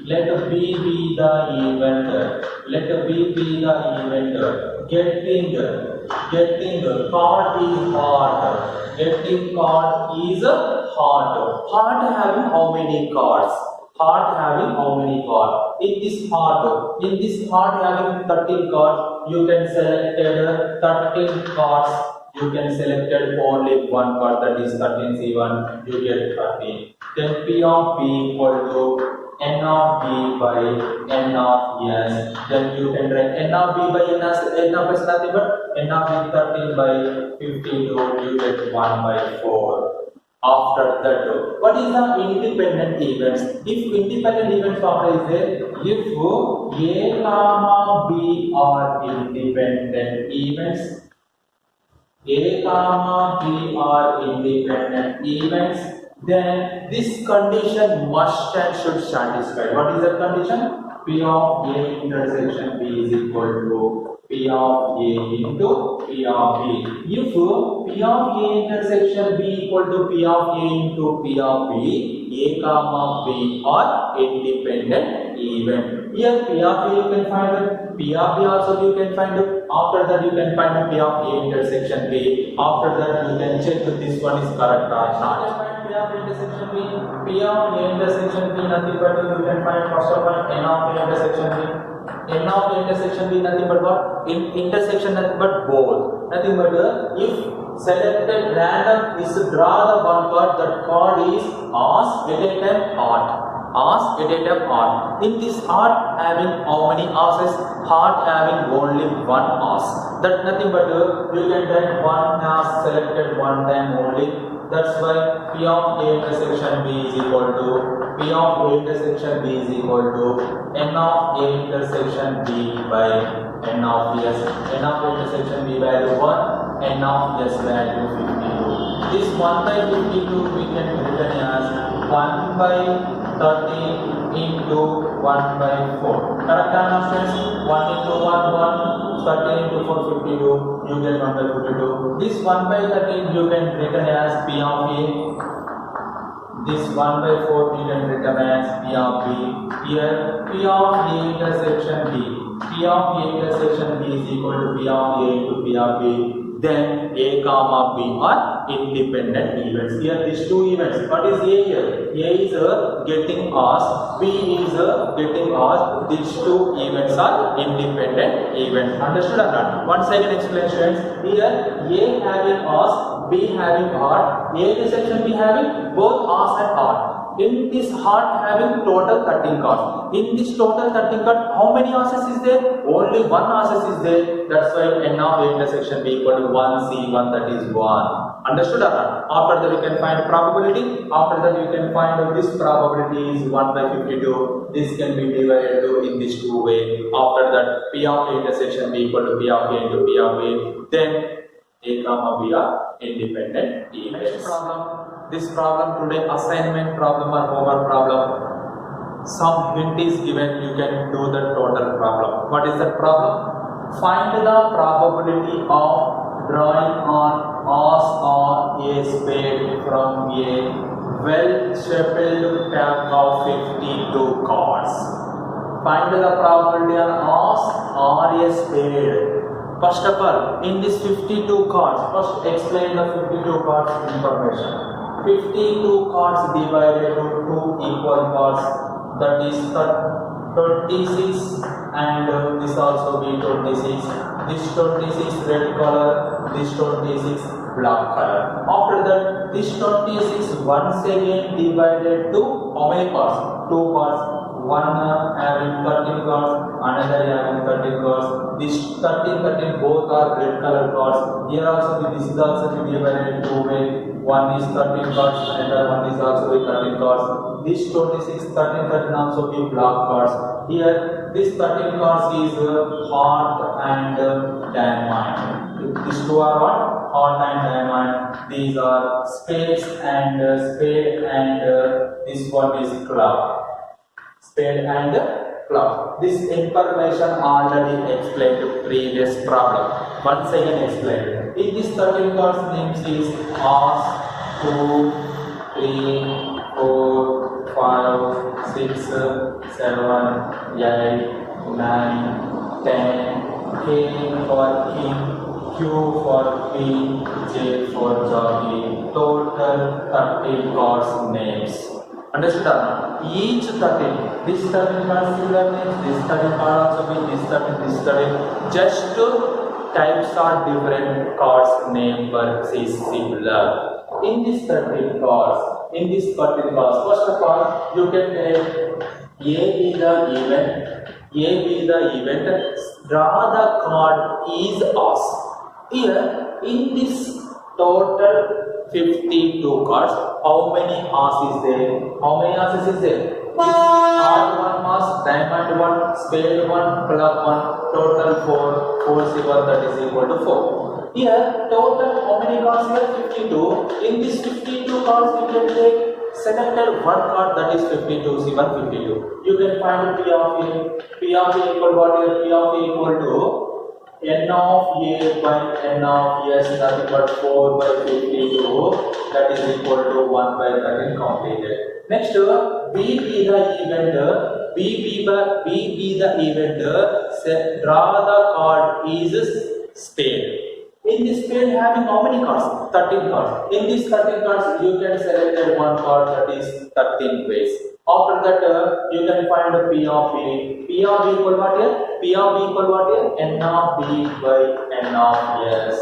Let B be the event. Getting card is heart. Getting card is heart. Heart having how many cards? In this heart having 13 cards, you can select 13 cards. You can select only one card, that is 13C1. You get 13. Then P of B equal to N of B by N of S. Then you can write N of B by N of S nothing but N of B 13 by 52. You get 1 by 4. After that, what is the independent events? If independent event formula is there, if A, B are independent events, A comma B are independent events, then this condition must and should satisfy. What is the condition? P of A intersection B is equal to P of A into P of B. If P of A intersection B equal to P of A into P of B, A comma B are independent event. Here P of A you can find it, P of B also you can find it. After that you can find P of A intersection B. After that you can check if this one is correct or not. P of intersection B, P of A intersection B nothing but you can find first of all N of A intersection B. N of A intersection B nothing but what? In intersection nothing but both. Nothing but if selected random is to draw the one card, that card is ask at a time art. Ask at a time art. In this art having how many asses? Heart having only one ask. That nothing but you can write one ask selected one time only. That's why P of A intersection B is equal to P of A intersection B is equal to N of A intersection B by N of S. N of A intersection B value 1, N of S value 52. This 1 by 52 we can written as 1 by 30 into 1 by 4. Correct answer is 1 into 1, 1, 30 into 4, 52. You get 1 by 52. This 1 by 13 you can written as P of A. This 1 by 4 you can written as P of B. Here P of A intersection B. P of A intersection B is equal to P of A into P of B. Then A comma B are independent events. Here these two events. What is A here? A is getting asked, B is getting asked. These two events are independent events. Understood or not? Once I can explain students. Here A having asked, B having heart, A intersection B having both ask and heart. In this heart having total 13 cards. In this total 13 cards, how many asses is there? Only one asses is there. That's why N of A intersection B equal to 1C1, that is 1. Understood or not? After that you can find probability. After that you can find this probability is 1 by 52. This can be divided in this two way. After that P of A intersection B equal to P of A into P of A. Then A comma B are independent events. This problem today assignment problem or homework problem. Some hint is given, you can do the total problem. What is that problem? Find the probability of drawing on as or a spade from a well-shuffled pack of 52 cards. Find the probability on as or a spade. First of all, in this 52 cards, first explain the 52 cards information. 52 cards divided into 2 equal cards, that is 26, and this also be 26. This 26 red color, this 26 black color. After that, this 26 once again divided to how many parts? 2 parts. One having 13 cards, another having 13 cards. This 13 both are red color cards. Here also this is also divided in 2 ways. One is 13 cards, another one is also with 13 cards. This 26, 13 also be black cards. Here this 13 cards is heart and diamond. These two are what? Heart and diamond. These are spades and spade, and this one is club. Spade and club. This information already explained in previous problem. Once again explained. In this 13 cards names is as 2, 3, 4, 5, 6, 7, 8, 9, 10. K for king, Q for queen, J for jockey. Total 13 cards names. Understood or not? Each 13, this 13 cards similar names, this 13 card also be this 13, this 13. Just types are different, cards name but is similar. In this 13 cards, in this 13 cards, first of all, you can take A be the event, A be the event, draw the card is us. Here, in this total 52 cards, how many as is there? How many asses is there? This hard one mass, diamond one, spade one, plug one, total 4, 4 silver, that is equal to 4. Here total how many cards here? 52. In this 52 cards you can take selected one card, that is 52 silver 52. You can find P of A. P of A equal what here? P of A equal to n of A by n of S, nothing but 4 by 52, that is equal to 1 by 13 completed. Next, B be the event, draw the card is spade. In this spade having how many cards? 13 cards. In these 13 cards you can select one card, that is 13 ways. After that you can find P of A. P of B equal what here? P of B equal what here? N of B by N of S.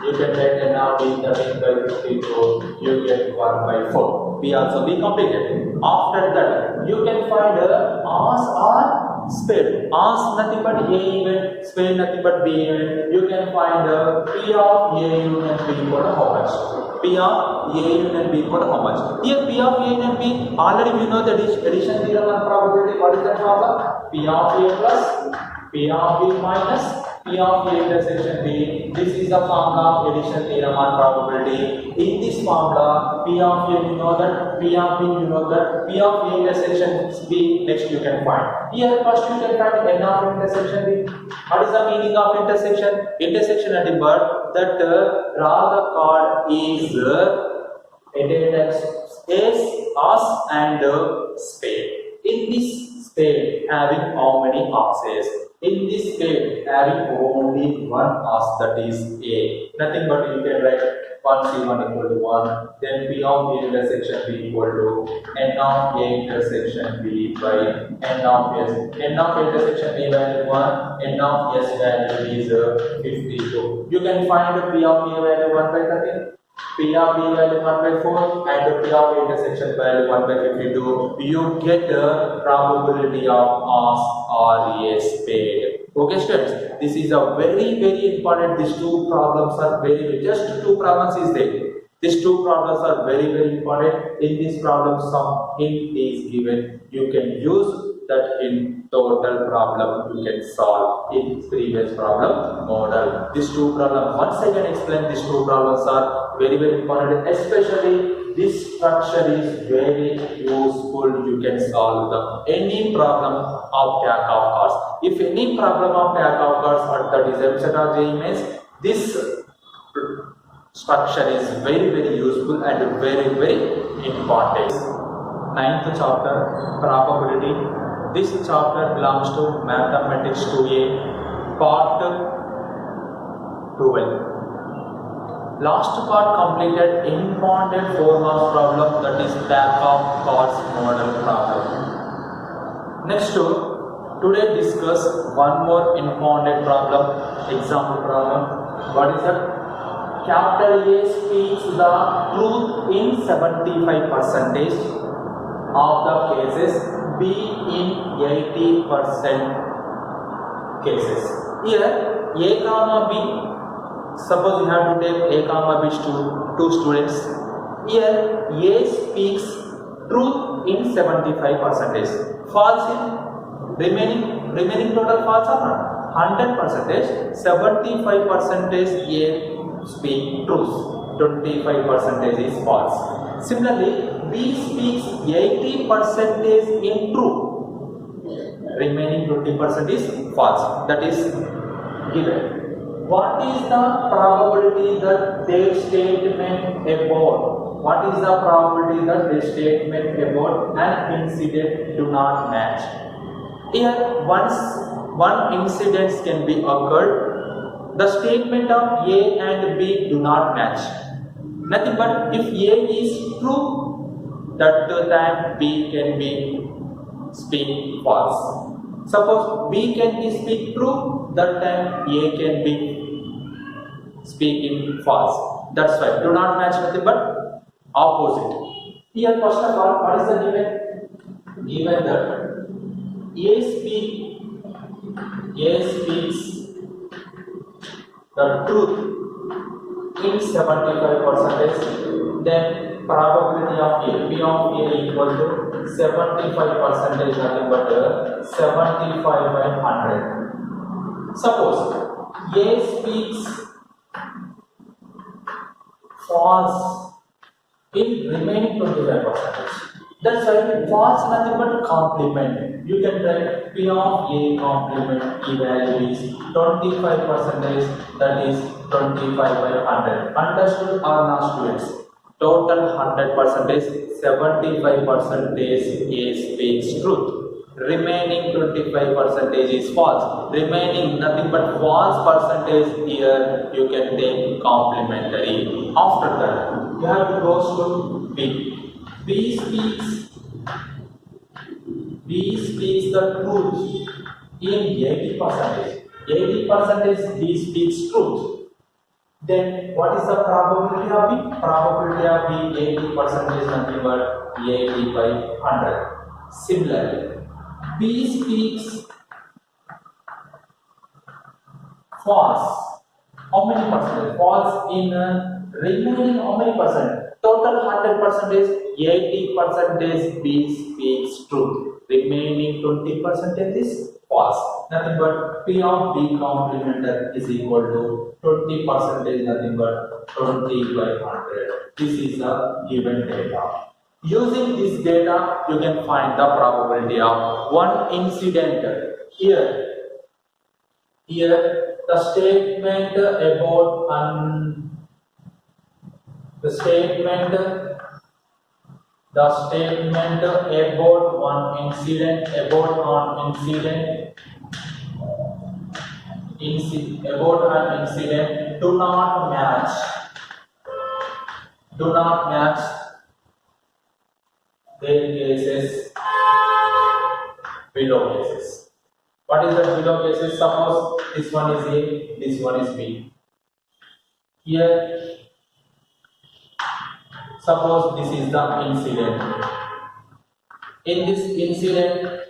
You can get N of B, that is by 52. You get 1 by 4. P also be completed. After that you can find As or spade. As nothing but A event, spade nothing but B event. You can find P of A union B equal to how much? P of A union B equal to how much? Here P of A union B, already we know the addition theorem and probability. What is that formula? P of A plus P of B minus P of A intersection B. This is the formula of addition theorem and probability. In this formula, P of A you know that, P of B you know that, P of A intersection B next you can find. Here first you can find N of intersection B. What is the meaning of intersection? Intersection nothing but that draw the card is As and spade. In this spade having how many asses? In this spade having only one ass, that is A. Nothing but you can write 1 C1 equal to 1. Then P of A intersection B equal to N of A intersection B by N of S. N of A intersection B value 1. N of S value is 52. You can find P of A value 1 by 13. P of B value 1 by 4 and P of A intersection value 1 by 52. You get the probability of as or A spade. Okay students, this is a very important. These two problems are just two problems is there. These two problems are very important. In this problem some hint is given. You can use that in total problem you can solve in previous problem model. These two problems, once I can explain, these two problems are very important. Especially this structure is very useful. You can solve any problem of pack of cards. If any problem of pack of cards or 37 set of JEMs, this structure is very useful and very important. 9th chapter, probability. This chapter belongs to Mathematics 2A, part 12. Last part completed important 4 marks problem, that is pack of cards model problem. Next today discuss one more important problem, example problem. What is that? Capital A speaks the truth in 75% of the cases, B in 80% cases. Here A comma B, suppose you have to take A comma B to two students. Here A speaks truth in 75%, false in remaining total false or not? 100%, 75% A speak truth, 25% is false. Similarly, B speaks 80% in true, remaining 20% is false. That is given. What is the probability that their statement about? What is the probability that their statement about an incident do not match? Here, once one incident can be occurred, the statement of A and B do not match. Nothing but if A is true, that time B can be speak false. Suppose B can be speak true, that time A can be speaking false. That's why do not match, nothing but opposite. Here first of all, what is the given? Given that A speaks the truth in 75%, then probability of A, P of A equal to 75% nothing but 75 by 100. Suppose A speaks false in remaining 25%. That's why false nothing but complement. You can write P of A complement E value is 25%, that is 25 by 100. Understood or not, students? Total 100%, 75% A speaks truth. Remaining 25% is false. Remaining nothing but false percentage, here you can take complementary. After that, you have to go to B. B speaks the truth in 80%. 80% B speaks truth. Then what is the probability of B? Probability of B 80% is nothing but 80 by 100. Similarly, B speaks false. How many percent? False in remaining how many percent? Total 100% is 80% B speaks truth. Remaining 20% is false. Nothing but P of B complementer is equal to 20% nothing but 20 by 100. This is the given data. Using this data, you can find the probability of one incident. Here the statement about the statement about one incident do not match their cases below cases. What is the below cases? Suppose this one is A, this one is B. Here, suppose this is the incident. In this incident,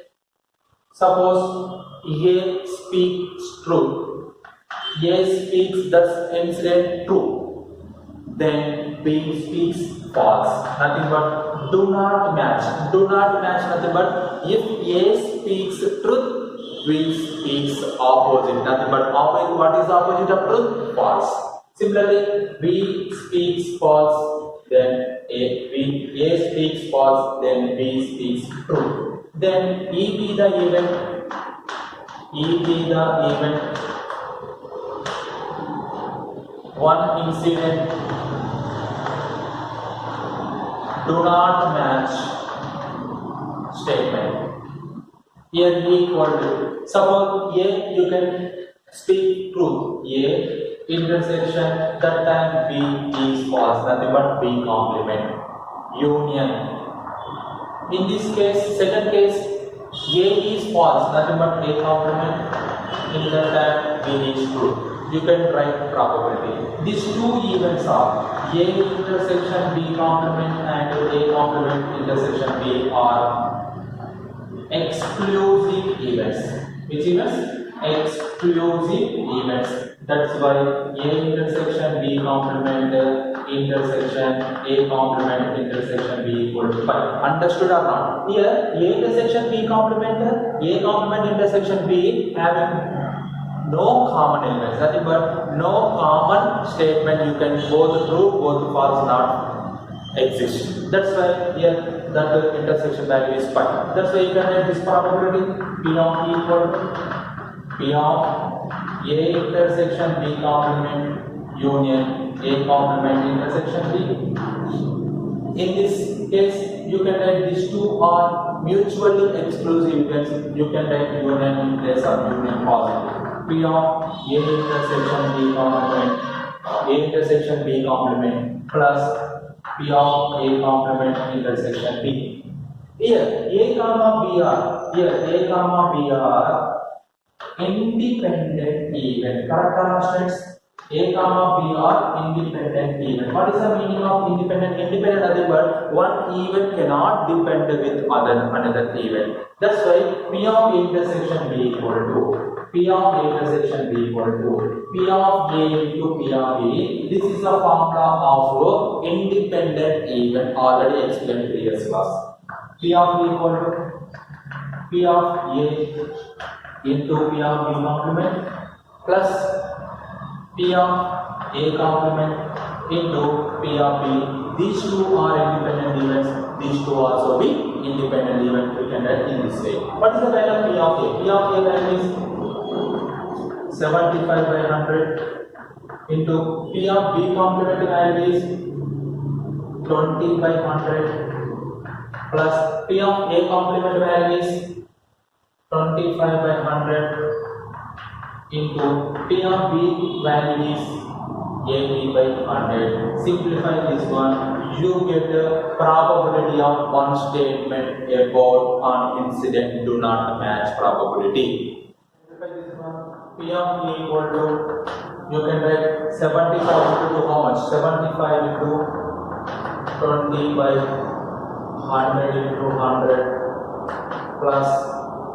suppose A speaks true. A speaks the incident true. Then B speaks false. Nothing but do not match. Do not match nothing but if A speaks truth, B speaks opposite. Nothing but opposite. What is the opposite of truth? False. Similarly, B speaks false, then A speaks false, then B speaks true. Then E be the event. One incident do not match statement. Here equal to, suppose A you can speak truth. A intersection, that time B is false, nothing but B complement. Union. In this case, second case, A is false, nothing but A complement. In that time B is true. You can write probability. These two events are A intersection B complement and A complement intersection B are exclusive events. Which events? Exclusive events. That's why A intersection B complement intersection A complement intersection B equal to 5. Understood or not? Here A intersection B complement intersection B having no common elements, nothing but no common statement. You can both true, both false not exist. That's why here that intersection value is 5. That's why you can write this probability P of E equal to P of A intersection B complement union A complement intersection B. In this case, you can write these two are mutually exclusive events. You can write union in place of union positive. P of A intersection B complement plus P of A complement intersection B. Here A comma B are independent event. Correct or not, students? A comma B are independent event. What is the meaning of independent? Independent nothing but one event cannot depend with another event. That's why P of intersection B equal to P of A intersection B equal to P of A into P of B. This is a formula of independent event already explained previous class. P of A equal to P of A into P of B complement plus P of A complement into P of B. These two are independent events. These two also be independent events. We can write in this way. What is the value of P of A? P of A value is 75 by 100 into P of B complement value is 20 by 100 plus P of A complement value is 25 by 100 into P of B value is 80 by 100. Simplify this one, you get the probability of one statement about an incident do not match probability. Simplify this one, P of E equal to, you can write 75 into how much? 75 into 20 by 100 into 100 plus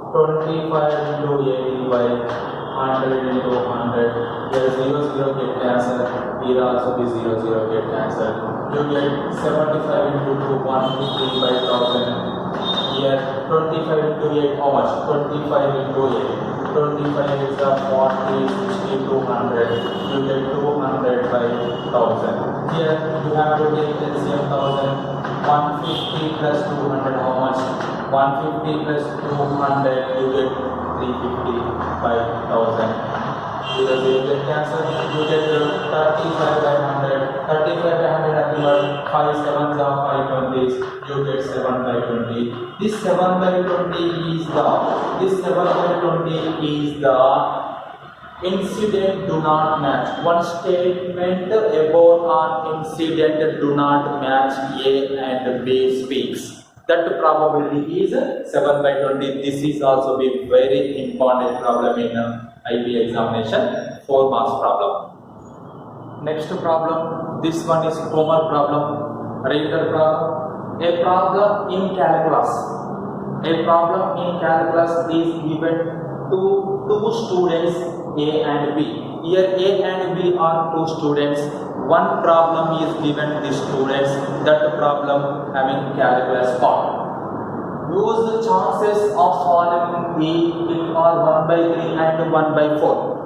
25 into 80 by 100 into 100. Here 0 0 get cancelled. Here also be 0 0 get cancelled. You get 75 into 2 150 by 1000. Here 25 into 8 how much? 25 into 8. 25 is a 40 60 200. You get 200 by 1000. Here you have to take LCM 1000. 150 plus 200 how much? 150 plus 200 you get 350 by 1000. You get cancel, you get 35 by 100. 35 by 100 nothing 5 7s are 5 20s. You get 7 by 20. This 7 by 20 is the incident do not match. One statement about an incident do not match A and B speaks. That probability is 7 by 20. This is also a very important problem in IB examination, 4 marks problem. Next problem, this one is homework problem, regular problem. A problem in calculus. A problem in calculus is given to two students A and B. Here A and B are two students. One problem is given the students. That problem having calculus part. Use the chances of solving it are 1 by 3 and 1 by 4.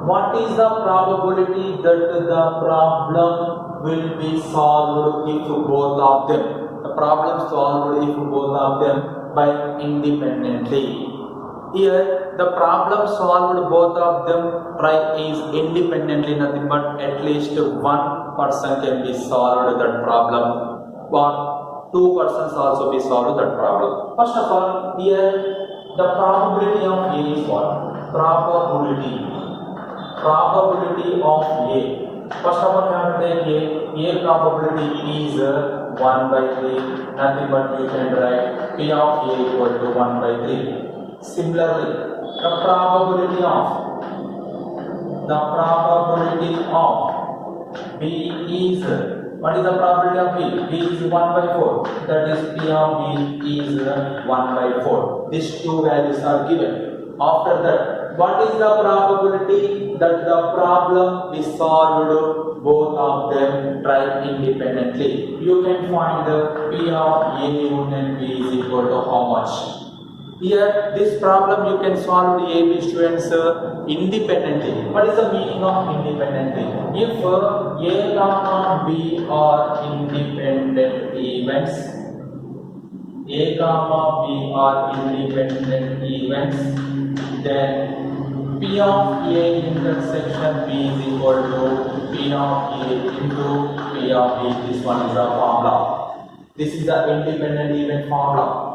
What is the probability that the problem will be solved if both of them? The problem solved if both of them by independently. Here the problem solved both of them try is independently nothing but at least one person can be solved that problem, but two persons also be solved that problem. First of all, here the probability of A is what? Probability of A. First of all, you have to take A probability is 1 by 3, nothing but you can write P of A equal to 1 by 3. Similarly, the probability of B is, what is the probability of B? B is 1 by 4. That is P of B is 1 by 4. These two values are given. After that, what is the probability that the problem is solved both of them try independently? You can find the P of A union B is equal to how much? Here, this problem you can solve the AB students independently. What is the meaning of independently? If A comma B are independent events, A comma B are independent events, then P of A intersection B is equal to P of A into P of B. This one is the formula. This is the independent event formula.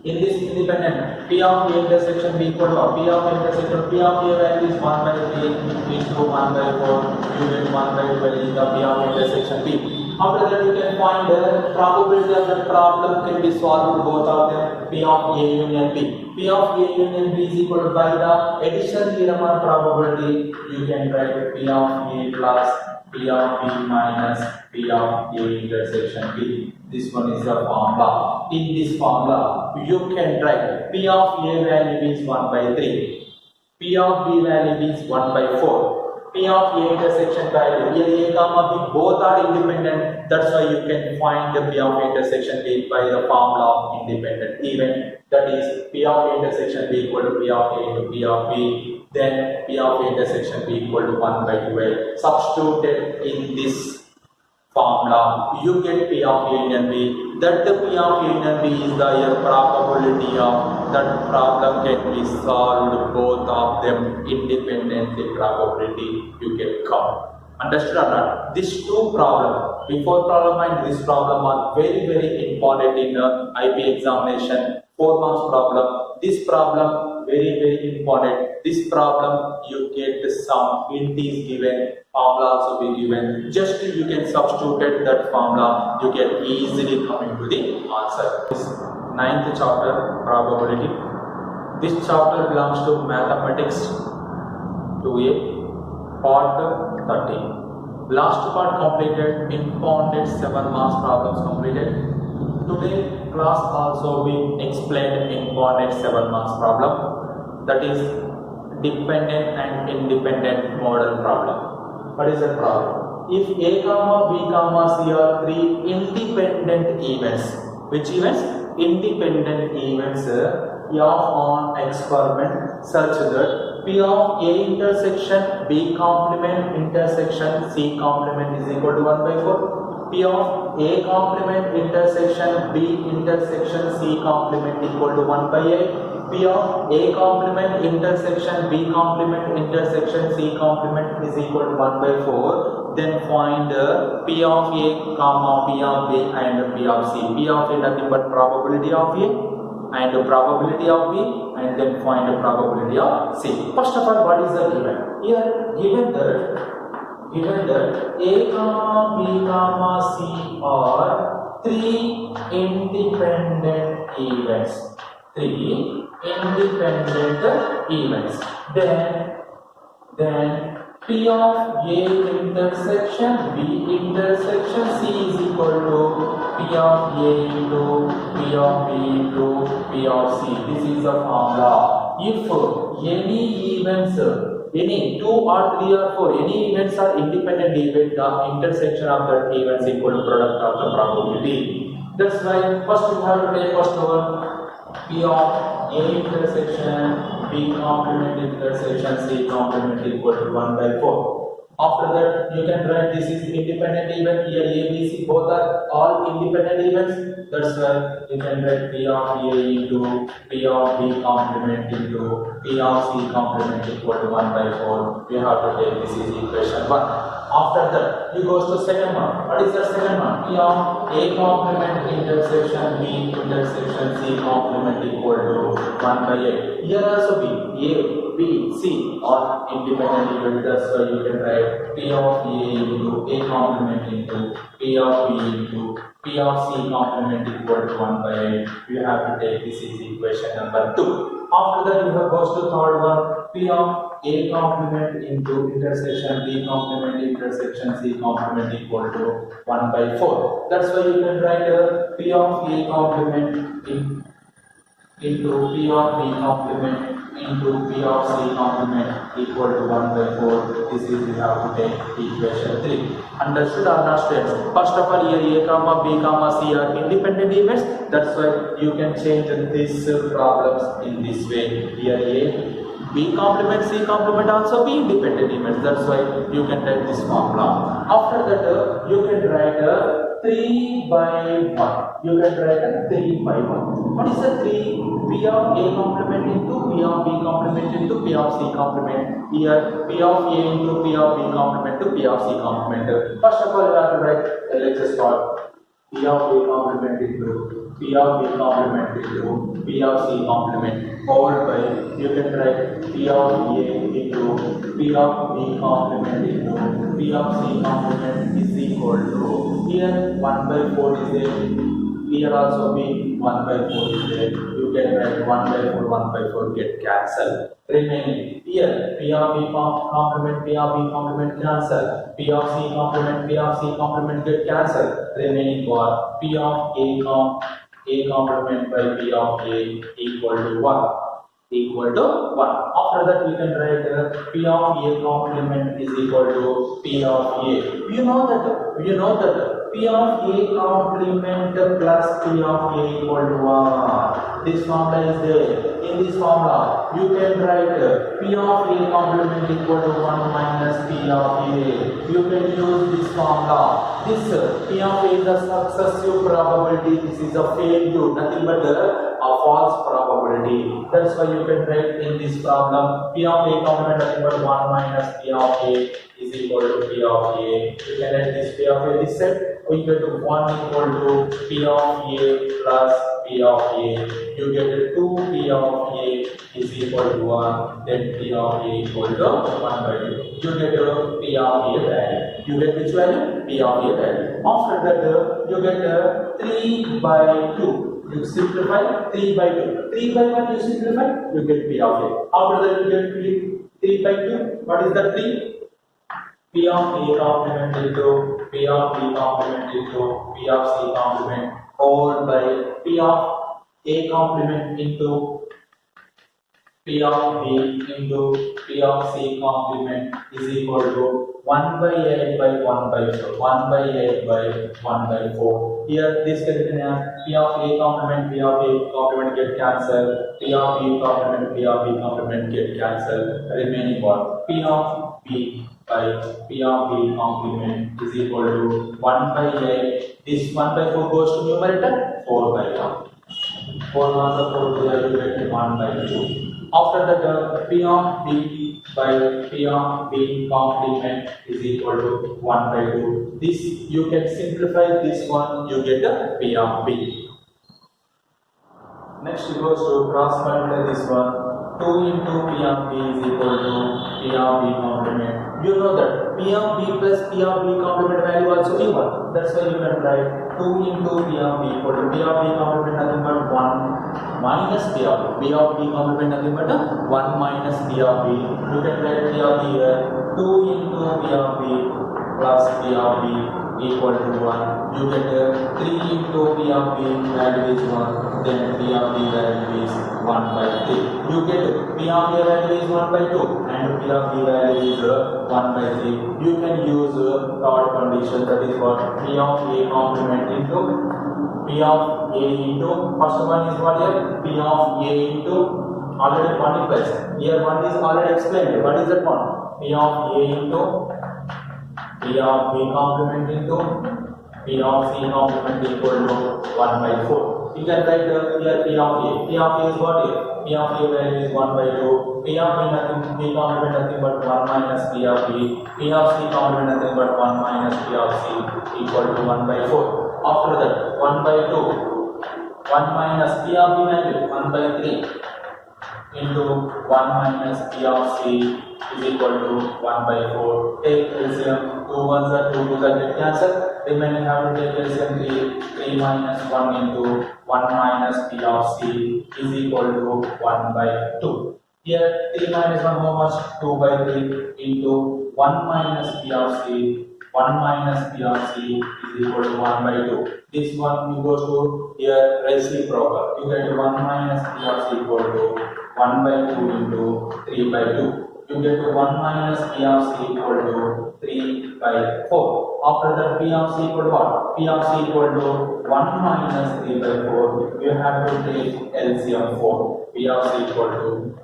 In this independent, P of A intersection B equal to P of A intersection P of A value is 1 by 3 into 1 by 4. You get 1 by 12 is the P of A intersection B. After that, you can find the probability of the problem can be solved both of them. P of A union B. P of A union B is equal to by the addition theorem on probability. You can write P of A plus P of B minus P of A intersection B. This one is the formula. In this formula, you can write P of A value is 1 by 3. P of B value is 1 by 4. P of A intersection value. Here A comma B both are independent. That's why you can find the P of A intersection B by the formula of independent event. That is P of A intersection B equal to P of A into P of B. Then P of A intersection B equal to 1 by 12. Substituted in this formula, you get P of A union B. That the P of A union B is the probability of that problem can be solved, both of them independently probability you can count. Understood or not? These two problems, before problem and this problem, are very important in the IP examination. 4 marks problem. This problem very important. This problem you get the sum, int is given, formula also be given. Just you can substitute that formula, you can easily come into the answer. This 9th chapter, probability. This chapter belongs to mathematics 2A, part 13. Last part completed, impounded 7 marks problems completed. Today class also we explained impounded 7 marks problem, that is dependent and independent model problem. What is the problem? If A comma B comma C are 3 independent events, which events? Independent events of on experiment such that P of A intersection B complement intersection C complement is equal to 1 by 4. P of A complement intersection B intersection C complement equal to 1 by 8. P of A complement intersection B complement intersection C complement is equal to 1 by 4. Then find P of A comma P of B and P of C. P of A nothing but probability of A and the probability of B, and then find the probability of C. First of all, what is the given? Here given that A comma B comma C are 3 independent events. 3 independent events. Then P of A intersection B intersection C is equal to P of A into P of B into P of C. This is the formula. If any events, any 2 or 3 or 4, any events are independent event, the intersection of that events equal to product of the probability. That's why first you have to take first one P of A intersection B complement intersection C complement equal to 1 by 4. After that, you can write this is independent event. Here A, B, C both are all independent events. That's why you can write P of A into P of B complement into P of C complement equal to 1 by 4. You have to take this is equation 1. After that, you go to second one. What is the second one? P of A complement intersection B intersection C complement equal to 1 by 8. Here also A, B, C are independent events. That's why you can write P of A into A complement into P of B into P of C complement equal to 1 by 8. You have to take this is equation number 2. After that, you have goes to third one. P of A complement into intersection B complement intersection C complement equal to 1 by 4. That's why you can write P of A complement into P of B complement into P of C complement equal to 1 by 4. This is we have to take equation 3. Understood or not, students? First of all, here A comma B comma C are independent events. That's why you can change these problems in this way. Here A B complement C complement also be independent events. That's why you can write this formula. After that, you can write 3 by 1. You can write 3 by 1. What is the 3? P of A complement into P of B complement into P of C complement. Here P of A into P of B complement to P of C complement. First of all, you have to write LHS part. P of A complement into P of B complement into P of C complement followed by you can write P of A into P of B complement into P of C complement is equal to here 1 by 4 is there. Here also be 1 by 4 is there. You can write 1 by 4, 1 by 4 get cancelled. Remaining here P of B complement P of B complement cancel. P of C complement P of C complement get cancelled. Remaining for P of A complement by P of A equal to 1. equal to 1. After that we can write P of A complement is equal to P of A. You know that P of A complement plus P of A equal to 1. This formula is there. In this formula you can write P of A complement equal to 1 minus P of A. You can use this formula. This P of A is a successive probability. This is a failure, nothing but a false probability. That's why you can write in this problem P of A complement nothing but 1 minus P of A is equal to P of A. You can write this P of A this set. We get to 1 equal to P of A plus P of A. You get 2 P of A is equal to 1. Then P of A equal to 1 by 2. You get P of A value. You get which value? P of A value. After that you get 3 by 2. You simplify 3 by 2. 3 by 1 you simplify, you get P of A. After that you get 3 by 2. What is the 3? P of A complement into P of B complement into P of C complement whole by P of A complement into P of B into P of C complement is equal to 1 by 8 by 1 by 4. 1 by 8 by 1 by 4. Here this can be P of A complement, P of A complement get cancelled. P of B complement, P of B complement get cancelled. Remaining what? P of B by P of B complement is equal to 1 by 8. This 1 by 4 goes to numerator 4 by 1. 4 1 the 4 to the you get 1 by 2. After that P of B by P of B complement is equal to 1 by 2. This you can simplify this one, you get the P of B. Next it goes to cross multiply this one. 2 into P of B is equal to P of B complement. You know that P of B plus P of B complement value also equal. That's why you can write 2 into P of B equal to P of B complement nothing but 1 minus P of B. P of B complement nothing but 1 minus P of B. You can write P of B here 2 into P of B plus P of B equal to 1. You get 3 into P of B value is 1. Then P of B value is 1 by 3. You get P of A value is 1 by 2 and P of B value is 1 by 3. You can use third condition, that is what P of A complement into P of A into first one is what here? P of A into already multiplies. Here one is already explained. What is that one? P of A into P of B complement into P of C complement equal to 1 by 4. You can write here P of A. P of A is what here? P of A value is 1 by 2. P of B nothing, B complement nothing but 1 minus P of B. P of C complement nothing but 1 minus P of C equal to 1 by 4. After that 1 by 2. 1 minus P of B value 1 by 3 into 1 minus P of C is equal to 1 by 4. Take LCM. 2 ones are 2 2s are get cancelled. Remaining have to take LCM 3. 3 minus 1 into 1 minus P of C is equal to 1 by 2. Here 3 minus 1 how much? 2 by 3 into 1 minus P of C. 1 minus P of C is equal to 1 by 2. This one you go to here reciprocal. You get 1 minus P of C equal to 1 by 2 into 3 by 2. You get 1 minus P of C equal to 3 by 4. After that P of C equal to what? P of C equal to 1 minus 3 by 4. You have to take LCM 4. P of C equal to,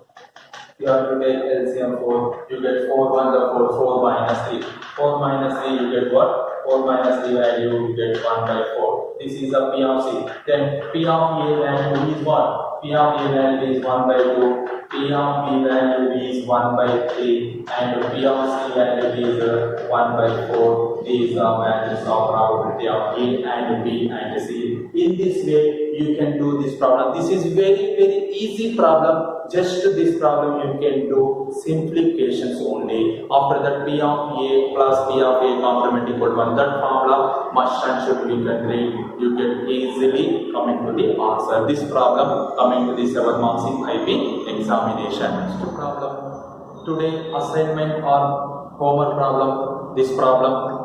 you have to take LCM 4. You get 4 1 the 4. 4 minus 3. 4 minus 3 you get what? 4 minus 3 value you get 1 by 4. This is a P of C. Then P of A value is what? P of A value is 1 by 2. P of B value is 1 by 3 and P of C value is 1 by 4. These are values of probability of A and B and C. In this way you can do this problem. This is very easy problem. Just this problem you can do simplifications only. After that P of A plus P of A complement equal to 1. That formula must and should be complete. You can easily come into the answer. This problem coming to the 7 marks in IB examination. Next problem. Today assignment or homework problem. This problem.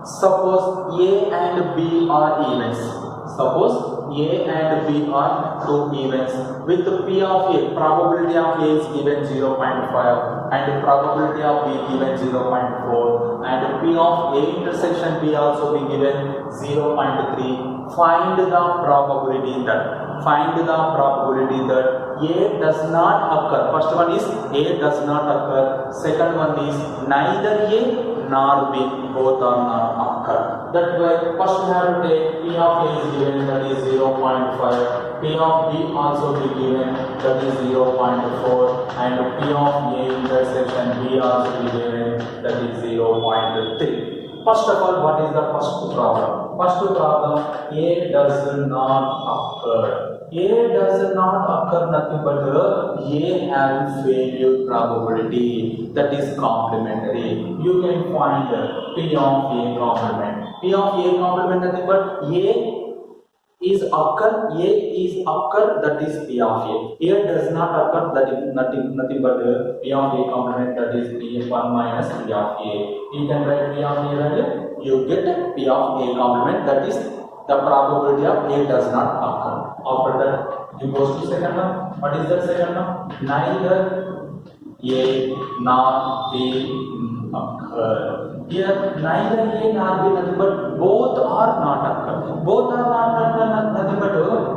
Suppose A and B are evens. Suppose A and B are two events with P of A, probability of A is given 0.5 and probability of B given 0.4 and P of A intersection B also be given 0.3. Find the probability that A does not occur. First one is A does not occur. Second one is neither A nor B, both are not occur. That way, first we have to take P of A is given, that is 0.5. P of B also be given, that is 0.4, and P of A intersection B also be given, that is 0.3. First of all, what is the first problem? First problem, A does not occur. A does not occur nothing but A having failure probability, that is complementary. You can find P of A complement. P of A complement nothing but A is occur, that is P of A. A does not occur, that is nothing but P of A complement, that is P1 minus P of A. You can write P of A value, you get P of A complement, that is the probability of A does not occur. After that, you go to second one. What is the second one? Neither A nor B occur. Here, neither A nor B nothing but both are not occur. Both are not occur nothing but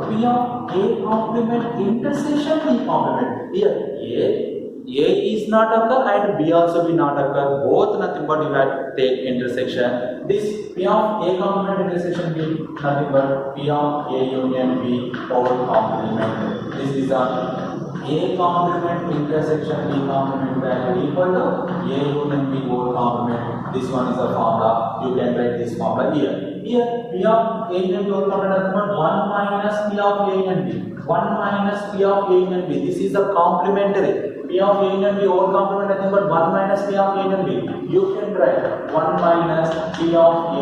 P of A complement intersection B complement. Here, A is not occur and B also be not occur. Both nothing but you have to take intersection. This P of A complement intersection B nothing but P of A union B whole complement. This is A complement intersection B complement value equal to A union B whole complement. This one is the formula. You can write this formula here. Here P of A union B whole complement nothing but 1 minus P of A union B. 1 minus P of A union B. This is the complementary. P of A union B whole complement nothing but 1 minus P of A union B. You can write 1 minus P of A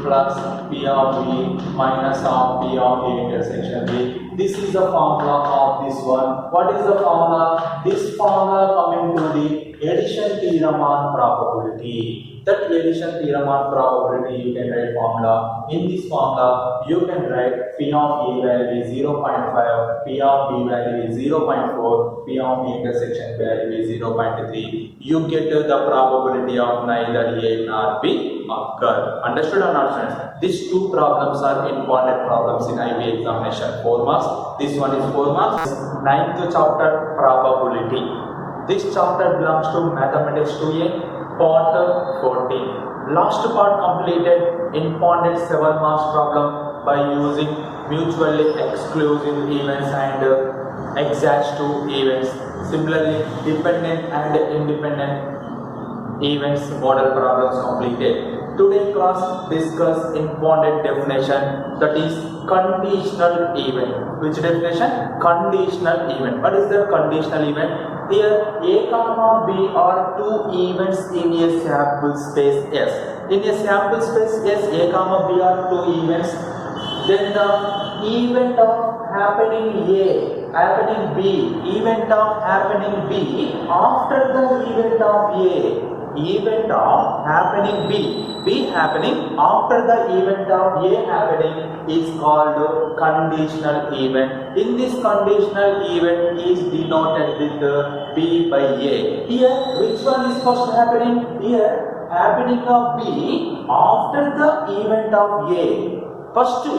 plus P of B minus of P of A intersection B. This is the formula of this one. What is the formula? This formula coming to the addition theorem on probability. That addition theorem on probability you can write formula. In this formula you can write P of A value is 0.5, P of B value is 0.4, P of B intersection value is 0.3. You get the probability of neither A nor B occur. Understood or not, friends? These two problems are important problems in IB examination. 4 marks. This one is 4 marks. 9th chapter, probability. This chapter belongs to Mathematics 2A, part 14. Last part completed in Ponded 7 marks problem by using mutually exclusive events and exact two events. Similarly, dependent and independent events model problems completed. Today class discuss important definition, that is conditional event. Which definition? Conditional event. What is the conditional event? Here A comma B are two events in a sample space S. In a sample space S, A comma B are two events. Then the event of happening A, happening B, event of happening B after the event of A. Event of happening B happening after the event of A happening is called conditional event. In this conditional event is denoted with B by A. Here, which one is first happening? Here, happening of B after the event of A. First A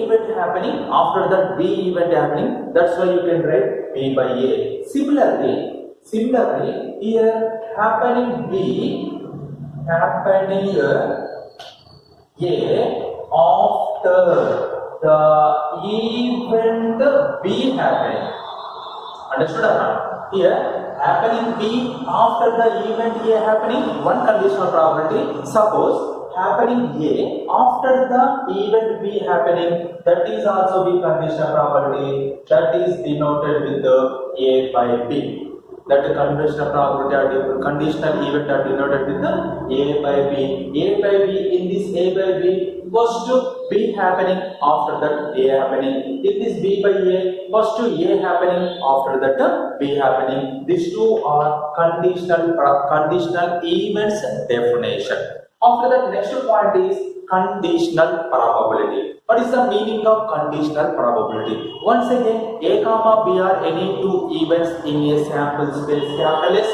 event happening, after that B event happening. That's why you can write B by A. Similarly, here happening B, happening A after the event B happening. Understood or not? Here happening B after the event A happening, one conditional probability. Suppose happening A after the event B happening, that is also B conditional probability, that is denoted with the A by B. That the conditional probability or conditional event are denoted with the A by B. A by B, in this A by B, first B happening, after that A happening. In this B by A, first A happening, after that B happening. These two are conditional events definition. After that, next point is conditional probability. What is the meaning of conditional probability? Once again, A comma B are any two events in a sample space capital S,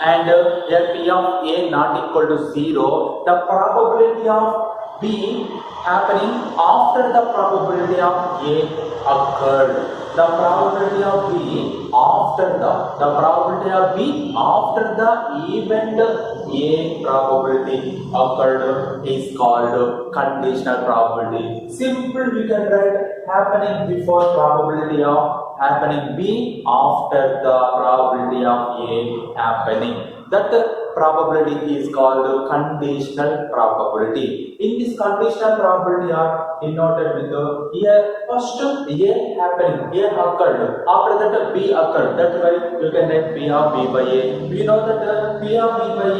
and here P of A not equal to 0, the probability of B happening after the probability of A occurred. The probability of B after the probability of B after the event A probability occurred is called conditional probability. Simple, we can write happening before probability of happening B after the probability of A happening. That probability is called conditional probability. In this conditional probability are denoted with here first A happening, A occurred, after that B occurred. That's why you can write P of B by A. We know that P of B by A.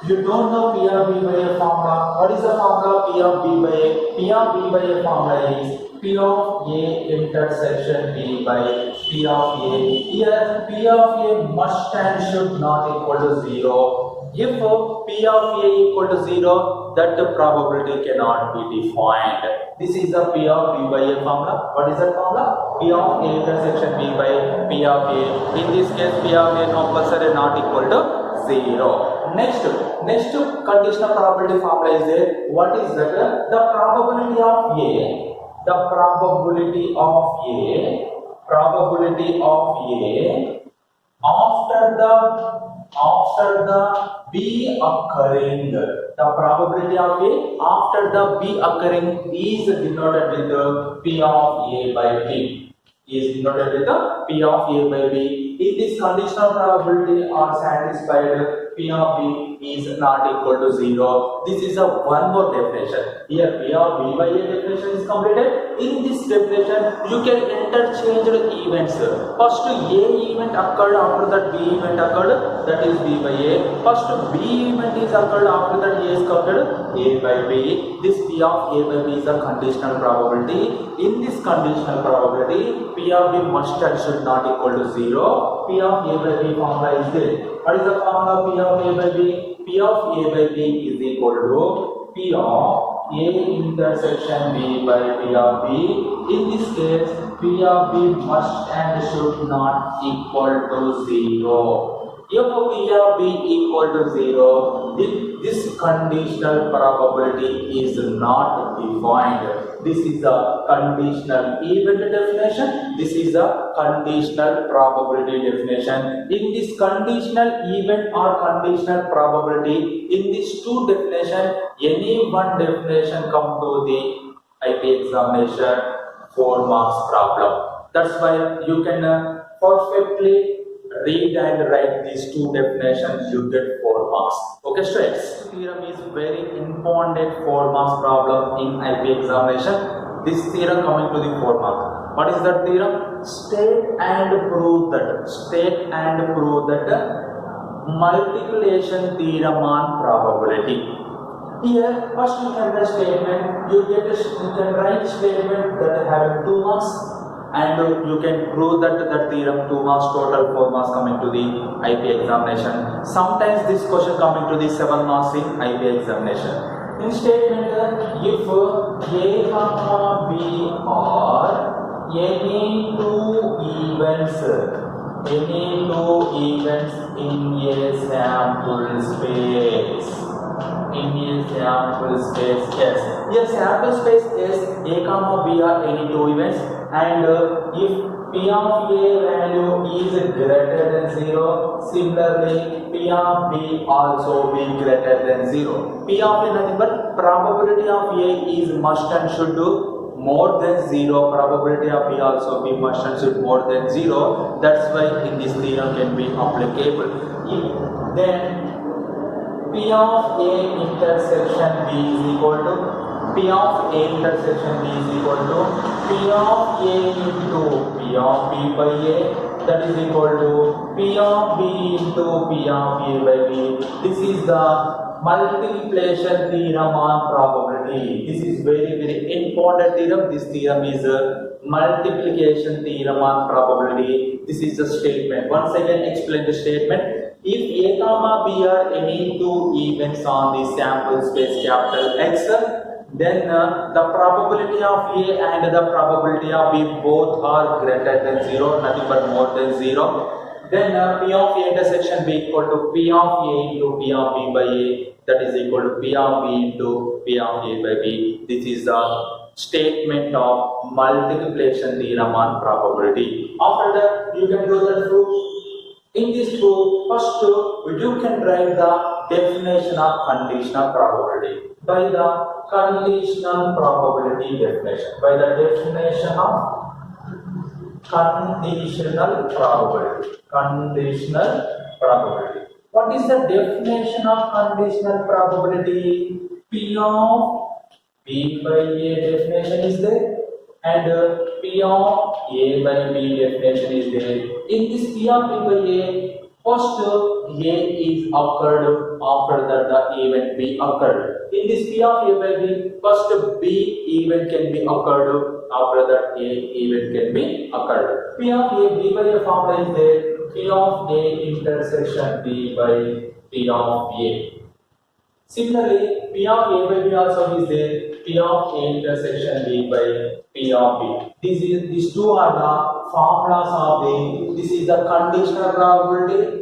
You don't know P of B by A formula. What is the formula P of B by A? P of B by A formula is P of A intersection B by P of A. Here P of A must and should not equal to 0. If P of A equal to 0, that probability cannot be defined. This is the P of B by A formula. What is that formula? P of A intersection B by P of A. In this case, P of A compulsory not equal to 0. Next conditional probability formula is there. What is that? The probability of A. The probability of A after the B occurring. The probability of A after the B occurring is denoted with the P of A by B. Is denoted with the P of A by B. If this conditional probability are satisfied, P of B is not equal to 0. This is a one more definition. Here P of B by A definition is completed. In this definition, you can interchange events. First A event occurred, after that B event occurred, that is B by A. First B event is occurred, after that A is occurred, A by B. This P of A by B is a conditional probability. In this conditional probability, P of B must and should not equal to 0. P of A by B formula is there. What is the formula P of A by B? P of A by B is equal to P of A intersection B by P of B. In this case, P of B must and should not equal to 0. If P of B equal to 0, this conditional probability is not defined. This is a conditional event definition. This is a conditional probability definition. In this conditional event or conditional probability, in these two definitions, any one definition come to the IP examination 4 marks problem. That's why you can perfectly read and write these two definitions, you get 4 marks. Okay, students. Theorem is very important 4 marks problem in IP examination. This theorem coming to the 4 marks. What is that theorem? State and prove that multiplication theorem on probability. Here, first you can write statement. You can write statement that having 2 marks. And you can prove that theorem 2 marks, total 4 marks coming to the IP examination. Sometimes this question coming to the 7 marks in IP examination. In statement, if A comma B are any two events in a sample space. Yes. Here sample space is A comma B are any two events, and if P of A value is greater than 0, similarly P of B also be greater than 0. P of A nothing but probability of A is must and should do more than 0. Probability of B also be must and should more than 0. That's why in this theorem can be applicable. Then P of A intersection B is equal to P of A intersection B is equal to P of A into P of B by A, that is equal to P of B into P of A by B. This is the multiplication theorem on probability. This is very important theorem. This theorem is a multiplication theorem on probability. This is the statement. Once again explain the statement. If A comma B are any two events on the sample space capital X, then the probability of A and the probability of B both are greater than 0, nothing but more than 0. Then P of A intersection B equal to P of A into P of B by A, that is equal to P of B into P of A by B. This is the statement of multiplication theorem on probability. After that, you can do the proof. In this proof, first you can write the definition of conditional probability by the conditional probability definition. By the definition of conditional probability. Conditional probability. What is the definition of conditional probability? P of B by A definition is there, and P of A by B definition is there. In this P of B by A, first A is occurred, after that the event B occurred. In this P of A by B, first B event can be occurred, after that A event can be occurred. P of A B by A formula is there. P of A intersection B by P of A. Similarly, P of A by B also is there. P of A intersection B by P of B. These two are the formulas of this is the conditional probability.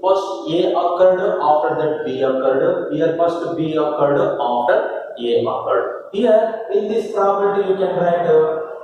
First A occurred, after that B occurred. Here first B occurred, after A occurred. Here in this probability you can write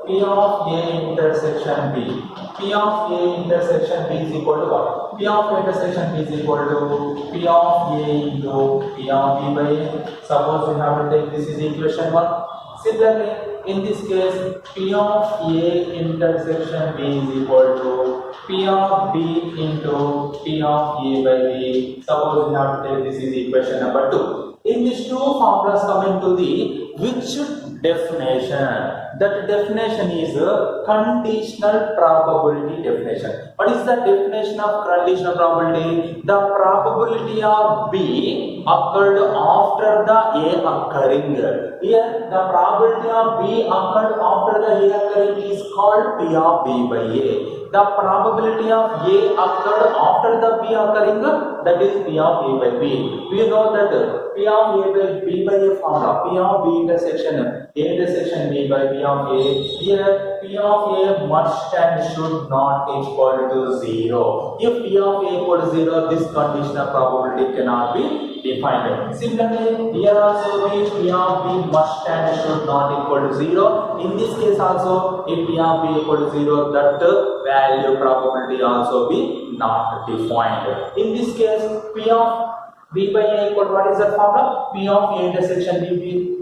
P of A intersection B. P of A intersection B is equal to what? P of A intersection B is equal to P of A into P of B by A. Suppose we have to take this is equation 1. Similarly, in this case, P of A intersection B is equal to P of B into P of A by B. Suppose we have to take this is equation number 2. In these two formulas coming to the which definition? That definition is a conditional probability definition. What is the definition of conditional probability? The probability of B occurred after the A occurring. Here the probability of B occurred after the A occurring is called P of B by A. The probability of A occurred after the B occurring, that is P of A by B. We know that P of A by B by A formula, P of B intersection A intersection B by P of A. Here P of A must and should not equal to 0. If P of A equal to 0, this conditional probability cannot be defined. Similarly, here also P of B must and should not equal to 0. In this case also, if P of B equal to 0, that value probability also be not defined. In this case, P of B by A equal to what is that formula? P of A intersection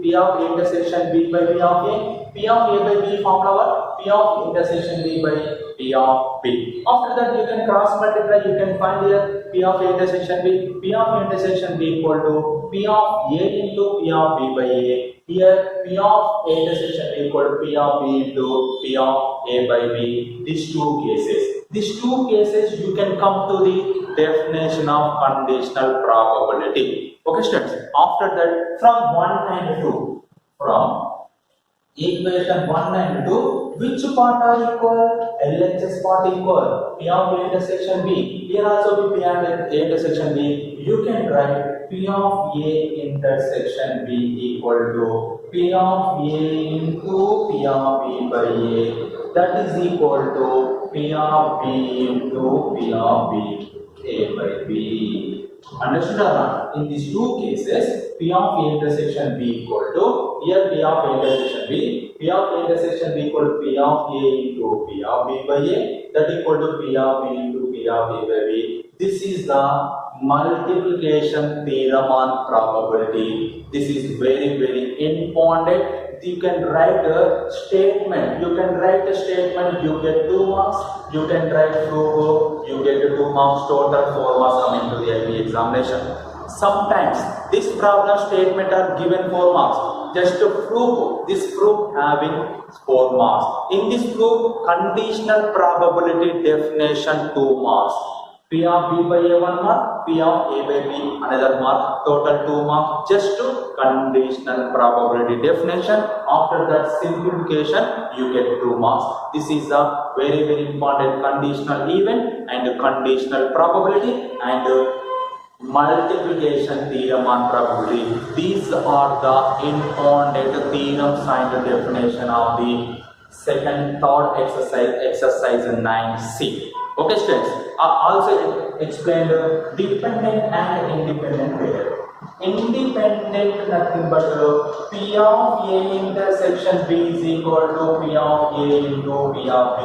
P of A intersection B by P of A. P of A by B formula what? P of intersection B by P of B. After that you can cross multiply, you can find here P of A intersection B. P of A intersection B equal to P of A into P of B by A. Here P of A intersection B equal to P of B into P of A by B. These two cases you can come to the definition of conditional probability. Okay students, after that from 1 and 2, from equation 1 and 2, which part are equal? LHS part equal. P of A intersection B. Here also P of A intersection B. You can write P of A intersection B equal to P of A into P of B by A. That is equal to P of B into P of B A by B. Understood or not? In these two cases, P of A intersection B equal to, here P of A intersection B, P of A intersection B equal to P of A into P of B by A, that equal to P of B into P of A by B. This is the multiplication theorem on probability. This is very important. You can write a statement. You get 2 marks. You can write proof. You get 2 marks. Total 4 marks coming to the IB examination. Sometimes this problem statement are given 4 marks. Just to prove this proof having 4 marks. In this proof, conditional probability definition 2 marks. P of B by A 1 mark, P of A by B another mark, total 2 marks, just to conditional probability definition. After that simplification, you get 2 marks. This is a very important conditional event and conditional probability, and multiplication theorem on probability. These are the important theorems and definition of the second, third exercise 9C. Okay, students. Also explained dependent and independent variable. Independent nothing but P of A intersection B is equal to P of A into P of B.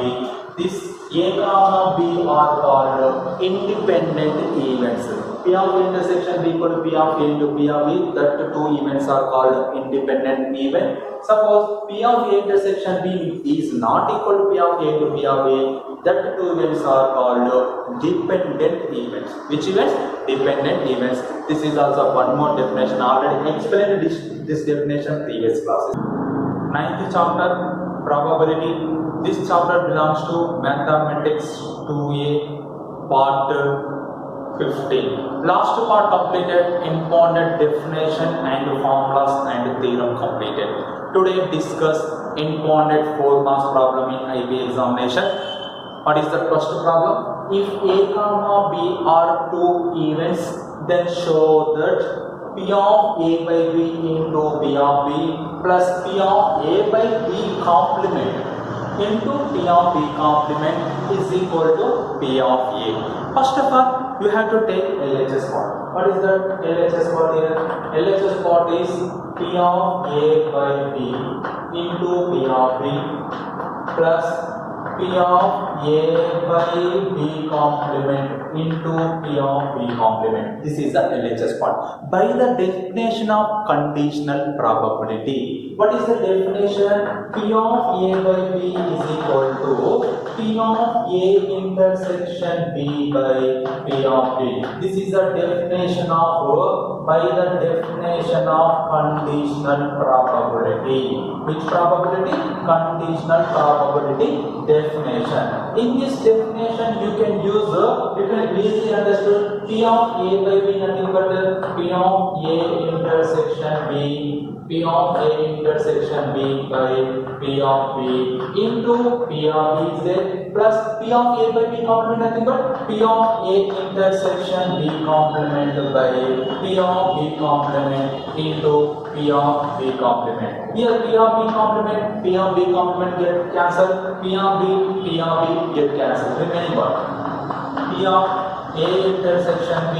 This A comma B are called independent events. P of A intersection B equal to P of A into P of B. That two events are called independent event. Suppose P of A intersection B is not equal to P of A into P of A. That two events are called dependent events. Which events? Dependent events. This is also one more definition. Already explained this definition previous classes. Ninth chapter, probability. This chapter belongs to Mathematics 2A part 15. Last part completed, important definition and formulas and theorem completed. Today discuss important 4 marks problem in IB examination. What is the first problem? If A comma B are two events, then show that P of A by B into P of B plus P of A by B complement into P of B complement is equal to P of A. First of all, you have to take LHS part. What is that LHS part here? LHS part is P of A by B into P of B plus P of A by B complement into P of B complement. This is the LHS part. By the definition of conditional probability. What is the definition? P of A by B is equal to P of A intersection B by P of B. This is the definition of, by the definition of conditional probability. Which probability? Conditional probability definition. In this definition, you can use, you can easily understand P of A by B nothing but P of A intersection B. P of A intersection B by P of B into P of B Z plus P of A by B complement nothing but P of A intersection B complement by P of B complement into P of B complement. Here P of B complement get cancelled. P of B get cancelled. Remaining one. P of A intersection B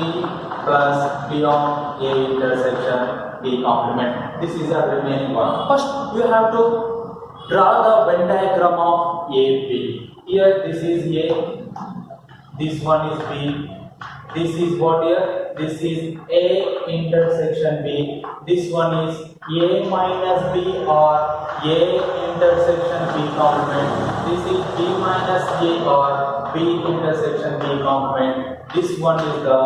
plus P of A intersection B complement. This is the remaining one. First, you have to draw the Venn diagram of AB. Here, this is A. This one is B. This is what here? This is A intersection B. This one is A minus B or A intersection B complement. This is B minus A or B intersection B complement. This one is the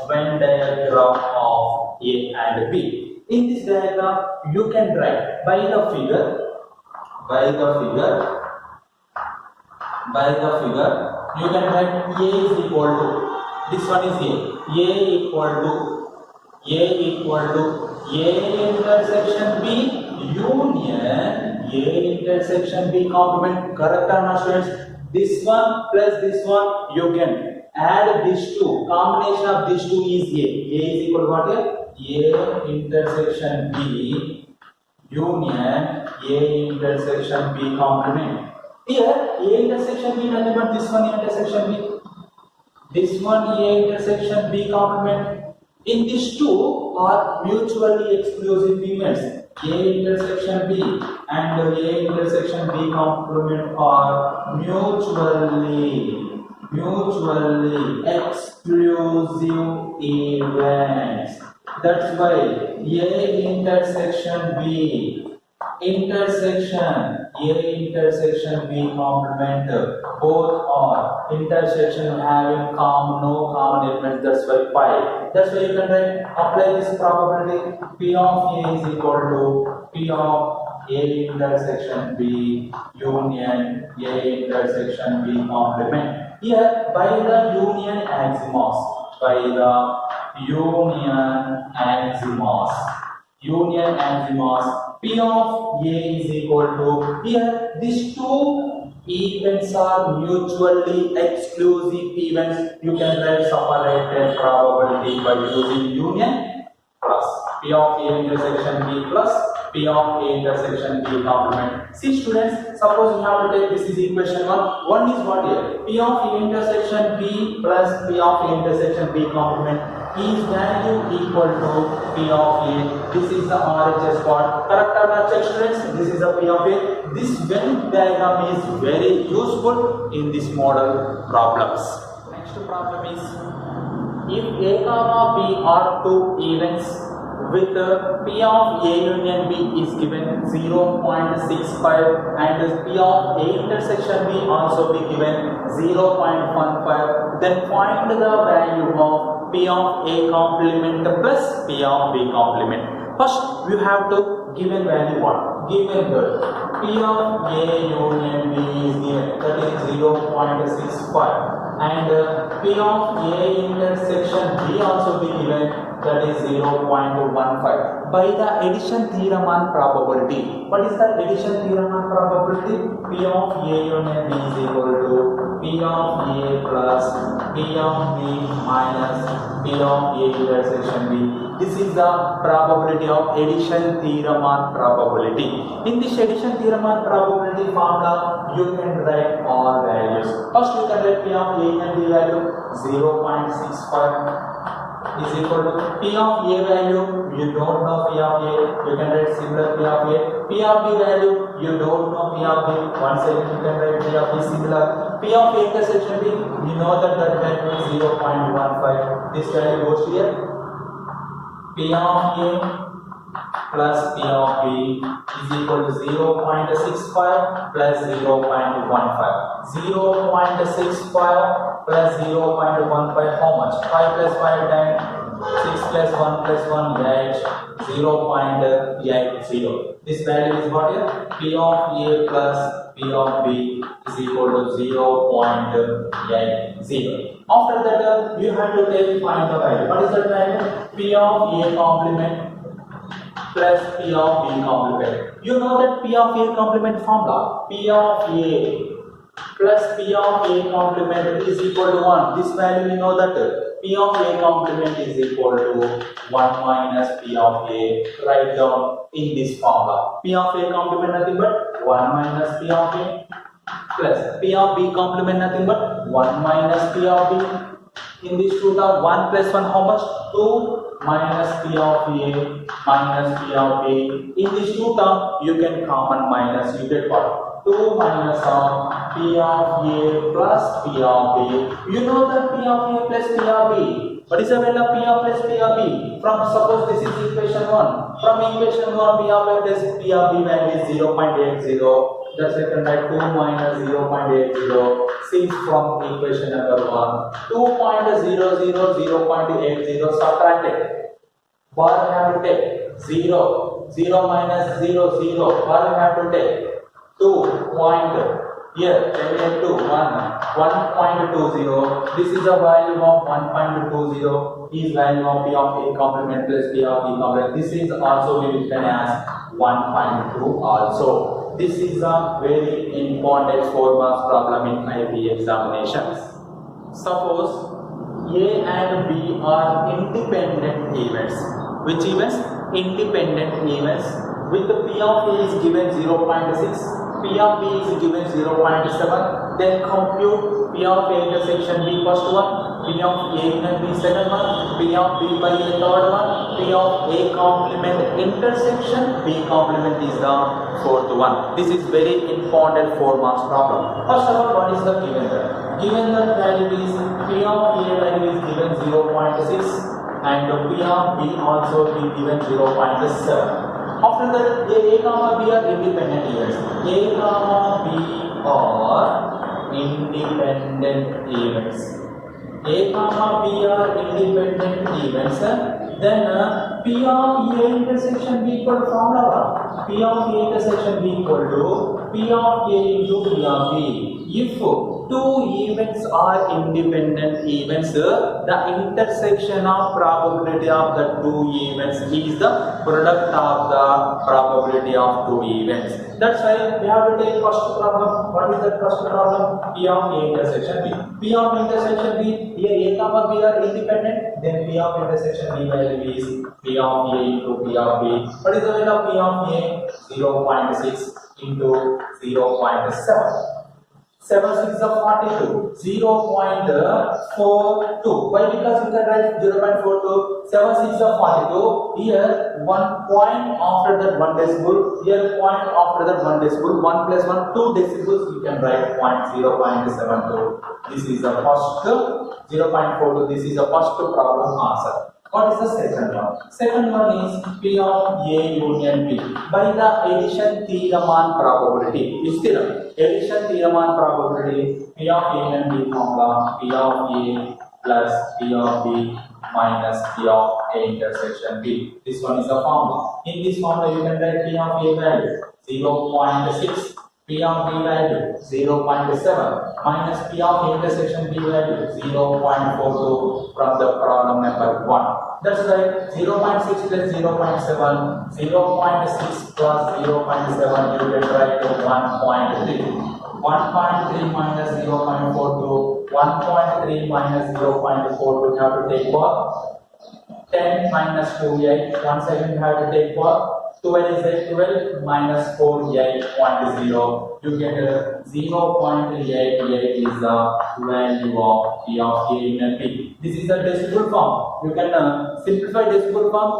Venn diagram of A and B. In this diagram, you can write by the figure, you can write A is equal to, this one is A equal to A intersection B union A intersection B complement. Correct or not, students? This one plus this one, you can add these two. Combination of these two is A. A is equal to what here? A intersection B union A intersection B complement. Here A intersection B nothing but this one intersection B. This one A intersection B complement. In these two are mutually exclusive events. A intersection B and A intersection B complement are mutually exclusive events. That's why A intersection B intersection B complement both are intersection having no common elements. That's why pi. That's why you can apply this probability. P of A is equal to P of A intersection B union A intersection B complement. Here by the union axioms. P of A is equal to, here these two Events are mutually exclusive events. You can write separated probability by using union plus P of A intersection B plus P of A intersection B complement. See students, suppose you have to take this is equation 1. One is what here? P of A intersection B plus P of A intersection B complement is value equal to P of A. This is the RHS part. Correct or not, check students? This is the P of A. This Venn diagram is very useful in this model problems. Next problem is, if A comma B are two events with P of A union B is given 0.65 and P of A intersection B also be given 0.15, then find the value of P of A complement plus P of B complement. First, you have to given value what? Given that P of A union B is given, that is 0.65, and P of A intersection B also be given, that is 0.15. By the addition theorem on probability, what is the addition theorem on probability? P of A union B is equal to P of A plus P of B minus P of A intersection B. This is the probability of addition theorem on probability. In this addition theorem on probability formula, you can write all values. First, you can write P of A and B value 0.65 is equal to P of A value. You don't know P of A. You can write similar P of A. P of B value. You don't know P of B. Once again, you can write P of B similar. P of A intersection B. You know that value is 0.15. This value goes here. P of A plus P of B is equal to 0.65 plus 0.15. 0.65 plus 0.15, how much? 5 plus 5 times 6 plus 1 plus 1, 8, 0.80. This value is what here? P of A plus P of B is equal to 0.80. After that, you have to find the value. What is that value? P of A complement plus P of B complement. You know that P of A complement formula. P of A plus P of A complement is equal to 1. This value you know that P of A complement is equal to 1 minus P of A. Write down in this formula. P of A complement nothing but 1 minus P of A plus P of B complement nothing but 1 minus P of B. In this two term, 1 plus 1 how much? 2 minus P of A minus P of B. In this two term, you can common minus. You get what? 2 minus of P of A plus P of B. You know that P of A plus P of B. What is the value of P of plus P of B? From suppose this is equation 1. From equation 1, P of A plus P of B value is 0.80. That's I can write 2 minus 0.80. Since from equation number 1, 2.00, 0.80 subtracted. Bar have to take 0. 0 minus 0, 0. Bar have to take 2 point. Here, 2, 1.20. This is the value of 1.20. Is value of P of A complement plus P of B complement. This is also we written as 1.2 also. This is a very important 4 marks problem in IB examinations. Suppose A and B are independent events. Which events? Independent events. With the P of A is given 0.6. P of B is given 0.7, then compute P of A intersection B first one, P of A and B second one, P of B by A third one, P of A complement intersection B complement is the fourth one. This is very important 4 marks problem. First of all, what is the given that? Given that value is P of A value is given 0.6 and P of B also be given 0.7. After that, A comma B are independent events. A comma B are independent events. A comma B are independent events. Then P of A intersection B equal to formula. P of A intersection B equal to P of A into P of B. if two events are independent events, the intersection of probability of the two events is the product of the probability of two events. That's why we have to take first problem. What is the first problem? P of A intersection B. P of intersection B, here A comma B are independent, then P of intersection B value is P of A into P of B. What is the value of P of A? 0.6 into 0.7. 7 6 are 42, 0.42. Why? Because you can write 0.42, 7 6 are 42. Here 1 point after that 1 decimal, here point after that 1 decimal, 1 plus 1, 2 decibels, you can write 0.72. This is the first 0.42, this is the first problem answer. What is the second one? Second one is P of A union B by the addition theorem on probability. Which theorem? Addition theorem on probability. P of A union B formula P of A plus P of B minus P of A intersection B. This one is the formula. In this formula, you can write P of A value 0.6. P of B value 0.7 minus P of intersection B value 0.42 from the problem number 1. That's right, 0.6 plus 0.7, 0.6 plus 0.7, you can write to 1.3. 1.3 minus 0.42, 1.3 minus 0.42, you have to take for 10 minus 2, 8. Once again, you have to take for 12 is 12 minus 4, 8.0. You get 0.88 is the value of P of A union B. This is the decimal form. You can simplify decimal form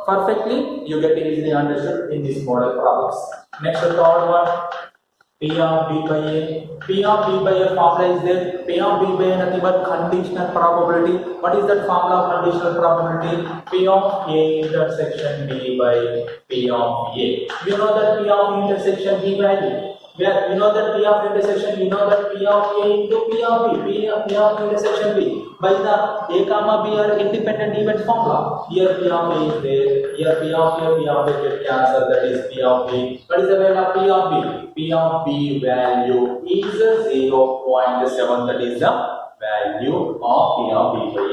perfectly. You get easily understood in this model problems. Next, the third one. P of B by A. P of B by A formula is there. P of B by A nothing but conditional probability. What is that formula of conditional probability? P of A intersection B by P of A. You know that P of intersection B value. Where you know that P of intersection, you know that P of A into P of B. P of intersection B by the A comma B are independent event formula. Here P of A is there. Here P of A get cancelled. That is P of B. What is the value of P of B? P of B value is 0.7. That is the value of P of B by A.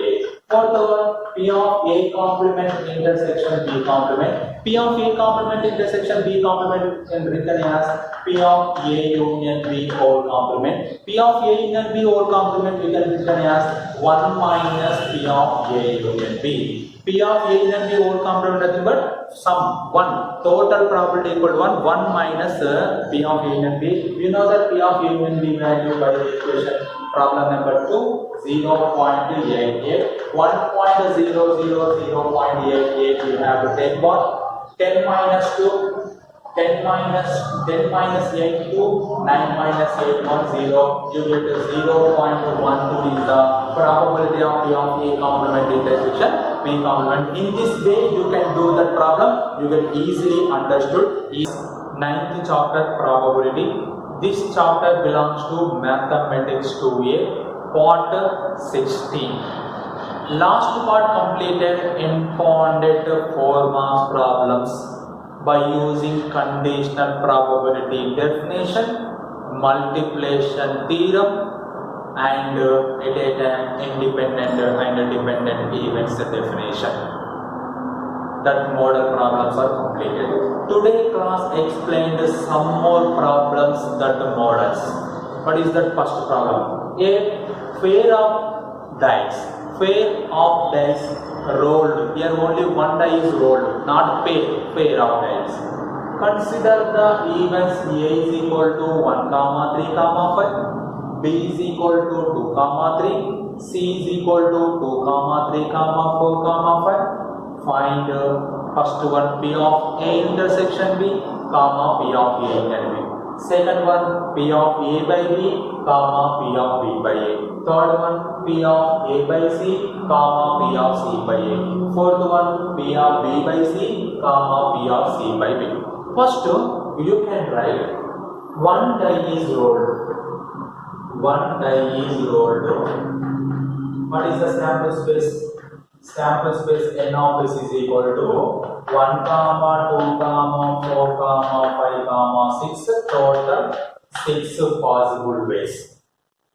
Fourth one, P of A complement intersection B complement. P of A complement intersection B complement can written as P of A union B whole complement. P of A union B whole complement we can written as 1 minus P of A union B. P of A union B whole complement nothing but sum 1. Total probability equal to 1. 1 minus P of A union B. We know that P of A union B value by the equation problem number 2. 0.88, 1.000.88 you have to take what? 10 minus 2, 10 minus 8 2, 9 minus 8 1 0, you get 0.12 is the probability of P of A complement intersection B complement. In this way you can do that problem, you can easily understood. Is 9th chapter probability. This chapter belongs to mathematics 2A. Part 16. Last part completed impounded 4 marks problems by using conditional probability definition, multiplication theorem, and at a time independent and dependent events definition. That model problems are completed. Today class explained some more problems that models. What is that first problem? A pair of dice. Pair of dice rolled. Here only one die is rolled, not pair of dice. Consider the events A is equal to 1, 3, 5. B is equal to 2, 3. C is equal to 2, 3, 4, 5. Find first one P of A intersection B, comma P of A and B. Second one P of A by B, comma P of B by A. Third one P of A by C, comma P of C by A. Fourth one P of B by C, comma P of C by B. First, you can write one die is rolled. One die is rolled. What is the sample space? Sample space n of s is equal to 1, 2, 4, 5, 6. Total six possible ways.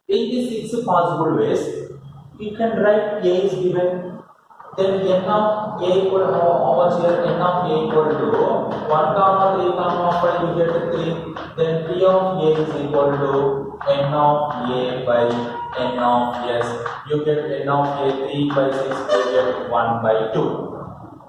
In these six possible ways, you can write A is given, then n of A equal to how much here? N of A equal to 1 comma 3 comma 5, you get 3. Then P of A is equal to N of A by N of S. You get N of A 3 by 6, you get 1 by 2.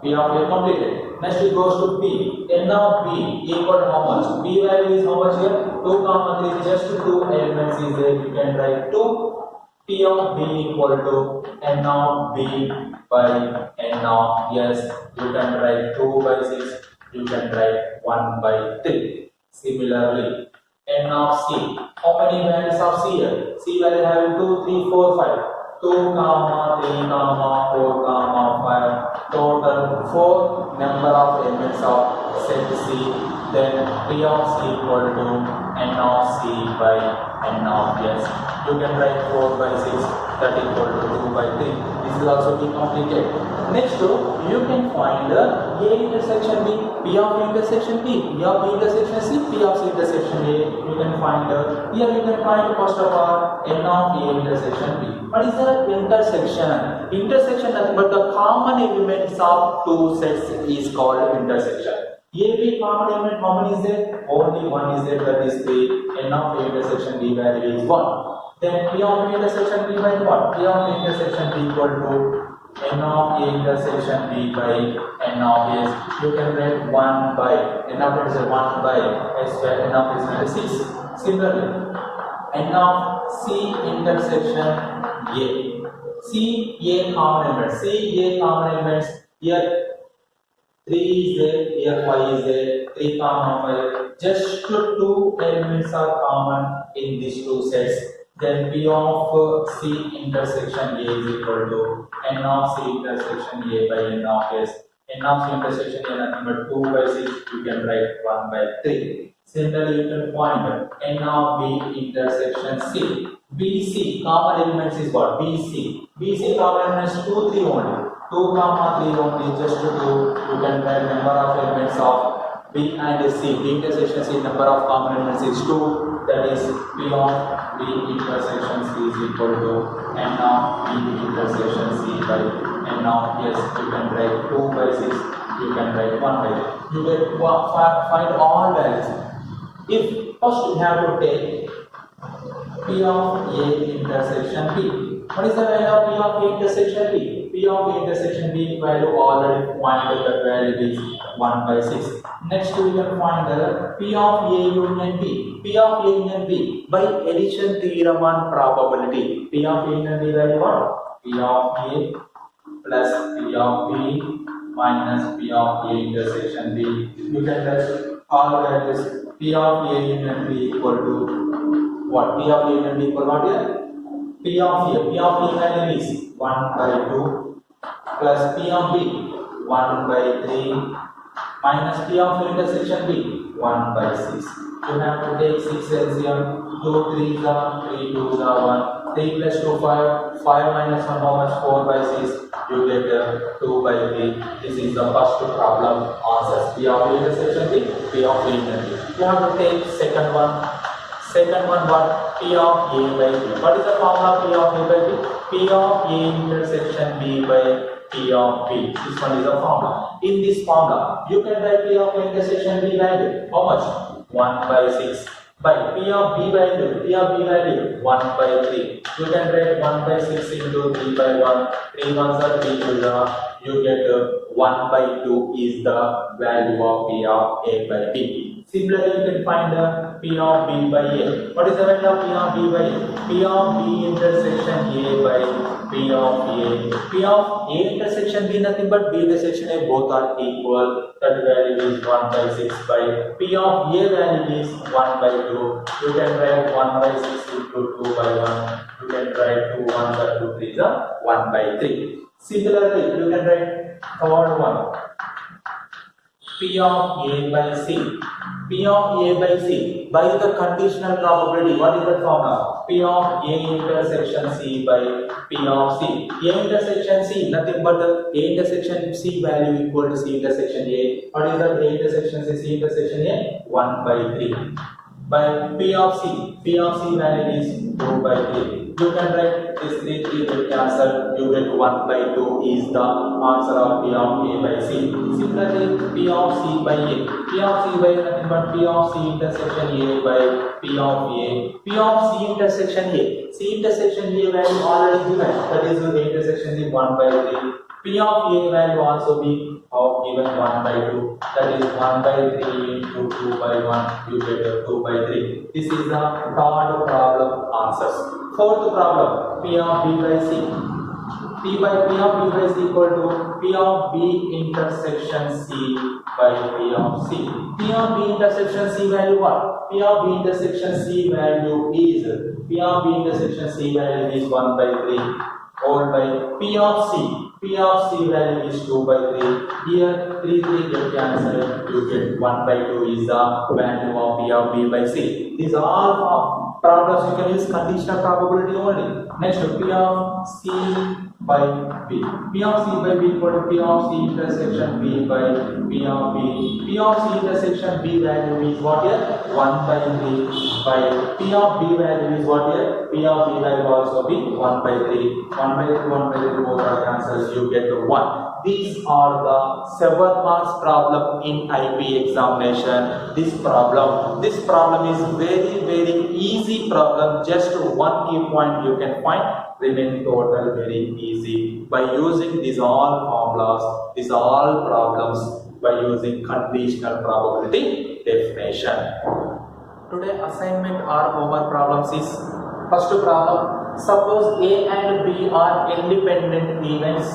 P of A completed. Next it goes to P. N of B equal to how much? B value is how much here? 2 comma 3. Just 2 elements is there. You can write 2. P of B equal to N of B by N of S. You can write 2 by 6. You can write 1 by 3. Similarly, N of C. How many values of C here? C value having 2, 3, 4, 5. 2 comma 3 comma 4 comma 5. Total 4 number of elements of set C. Then P of C equal to N of C by N of S. You can write 4 by 6, that equal to 2 by 3. This will also be completed. Next, you can find A intersection B, P of intersection B, P of intersection C, P of C intersection A. You can find here you can find first of all N of A intersection B. What is the intersection? Intersection nothing but the common elements of two sets is called intersection. AB common element, how many is there? Only one is there, that is 3. N of A intersection B value is 1. Then P of A intersection B by what? P of A intersection B equal to N of A intersection B by N of S. You can write 1 by N of A is 1 by S by N of S minus 6. Similarly, N of C intersection A. C A common element. C A common elements here. 3 is there, here 5 is there, 3 comma 5. Just 2 elements are common in these two sets. Then P of C intersection A is equal to N of C intersection A by N of S. N of C intersection A nothing but 2 by 6, you can write 1 by 3. Similarly, you can find N of B intersection C. BC common elements is what? BC. BC common elements 2, 3 only. 2 comma 3 only, just 2. You can write number of elements of B and C. B intersection C, number of common elements is 2. That is P of B intersection C is equal to N of B intersection C by N of S. You can write 2 by 6. You can write 1 by 3. You get find all values. If first you have to take P of A intersection B. What is the value of P of A intersection B? P of A intersection B value already find the value is 1 by 6. Next we can find the P of A union B. P of A union B by addition theorem on probability. P of A union B value what? P of A plus P of B minus P of A intersection B. You can test all values. P of A union B equal to what? P of A union B equal what here? P of A value is 1 by 2 plus P of B 1 by 3 minus P of intersection B 1 by 6. You have to take 6 LCM. 2 3s are 3 2s are 1. 3 plus 2 5. 5 minus 1 how much? 4 by 6. You get 2 by 3. This is the first problem answers. P of intersection B, P of intersection B. You have to take second one. Second one what? P of A by B. What is the formula of P of A by B? P of A intersection B by P of B. This one is the formula. In this formula, you can write P of A intersection B value. How much? 1 by 6. By P of B value, 1 by 3. You can write 1 by 6 into 3 by 1. 3 ones are 3 to the. You get 1 by 2 is the value of P of A by B. Similarly, you can find P of B by A. What is the value of P of B by A? P of B intersection A by P of A. P of A intersection B nothing but B intersection A, both are equal. That value is 1 by 6 by P of A value is 1 by 2. You can write 1 by 6 into 2 by 1. You can write 2 1s or 2 3s are 1 by 3. Similarly, you can write third one. P of A by C. P of A by C by the conditional probability. What is the formula? P of A intersection C by P of C. A intersection C nothing but the A intersection C value equal to C intersection A. What is the A intersection C? C intersection A 1 by 3. by P of C. P of C value is 2 by 3. You can write this 3 will cancel. You get 1 by 2 is the answer of P of A by C. Similarly, P of C by A. P of C by nothing but P of C intersection A by P of A. P of C intersection A. C intersection A value already given. That is the intersection is 1 by 3. P of A value also be given 1 by 2. That is 1 by 3 into 2 by 1. You get 2 by 3. This is the third problem answers. Fourth problem, P of B by C. P of B by C equal to P of B intersection C by P of C. P of B intersection C value what? P of B intersection C value is 1 by 3 whole by P of C. P of C value is 2 by 3. Here 3 get cancelled. You get 1 by 2 is the value of P of B by C. These are all problems you can use conditional probability only. Next, P of C by B. P of C by B equal to P of C intersection B by P of B. P of C intersection B value is what here? 1 by 3 by P of B value is what here? P of B value also be 1 by 3. 1 by 3, 1 by 3 both are cancelled. You get 1. These are the 7 marks problem in IP examination. This problem is very easy problem. Just one key point you can find. Remaining total very easy by using these all formulas, these all problems by using conditional probability definition. Today assignment or homework problems is first problem. Suppose A and B are independent events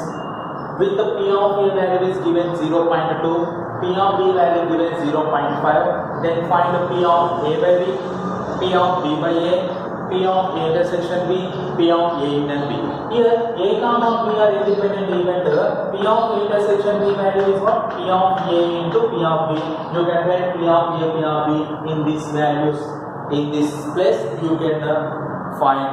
with the P of A value is given 0.2, P of B value given 0.5, then find the P of A by B, P of B by A, P of A intersection B, P of A and B. Here A comma B are independent event. P of A intersection B value is what? P of A into P of B. You can write P of A, P of B in these values. In this place you can find.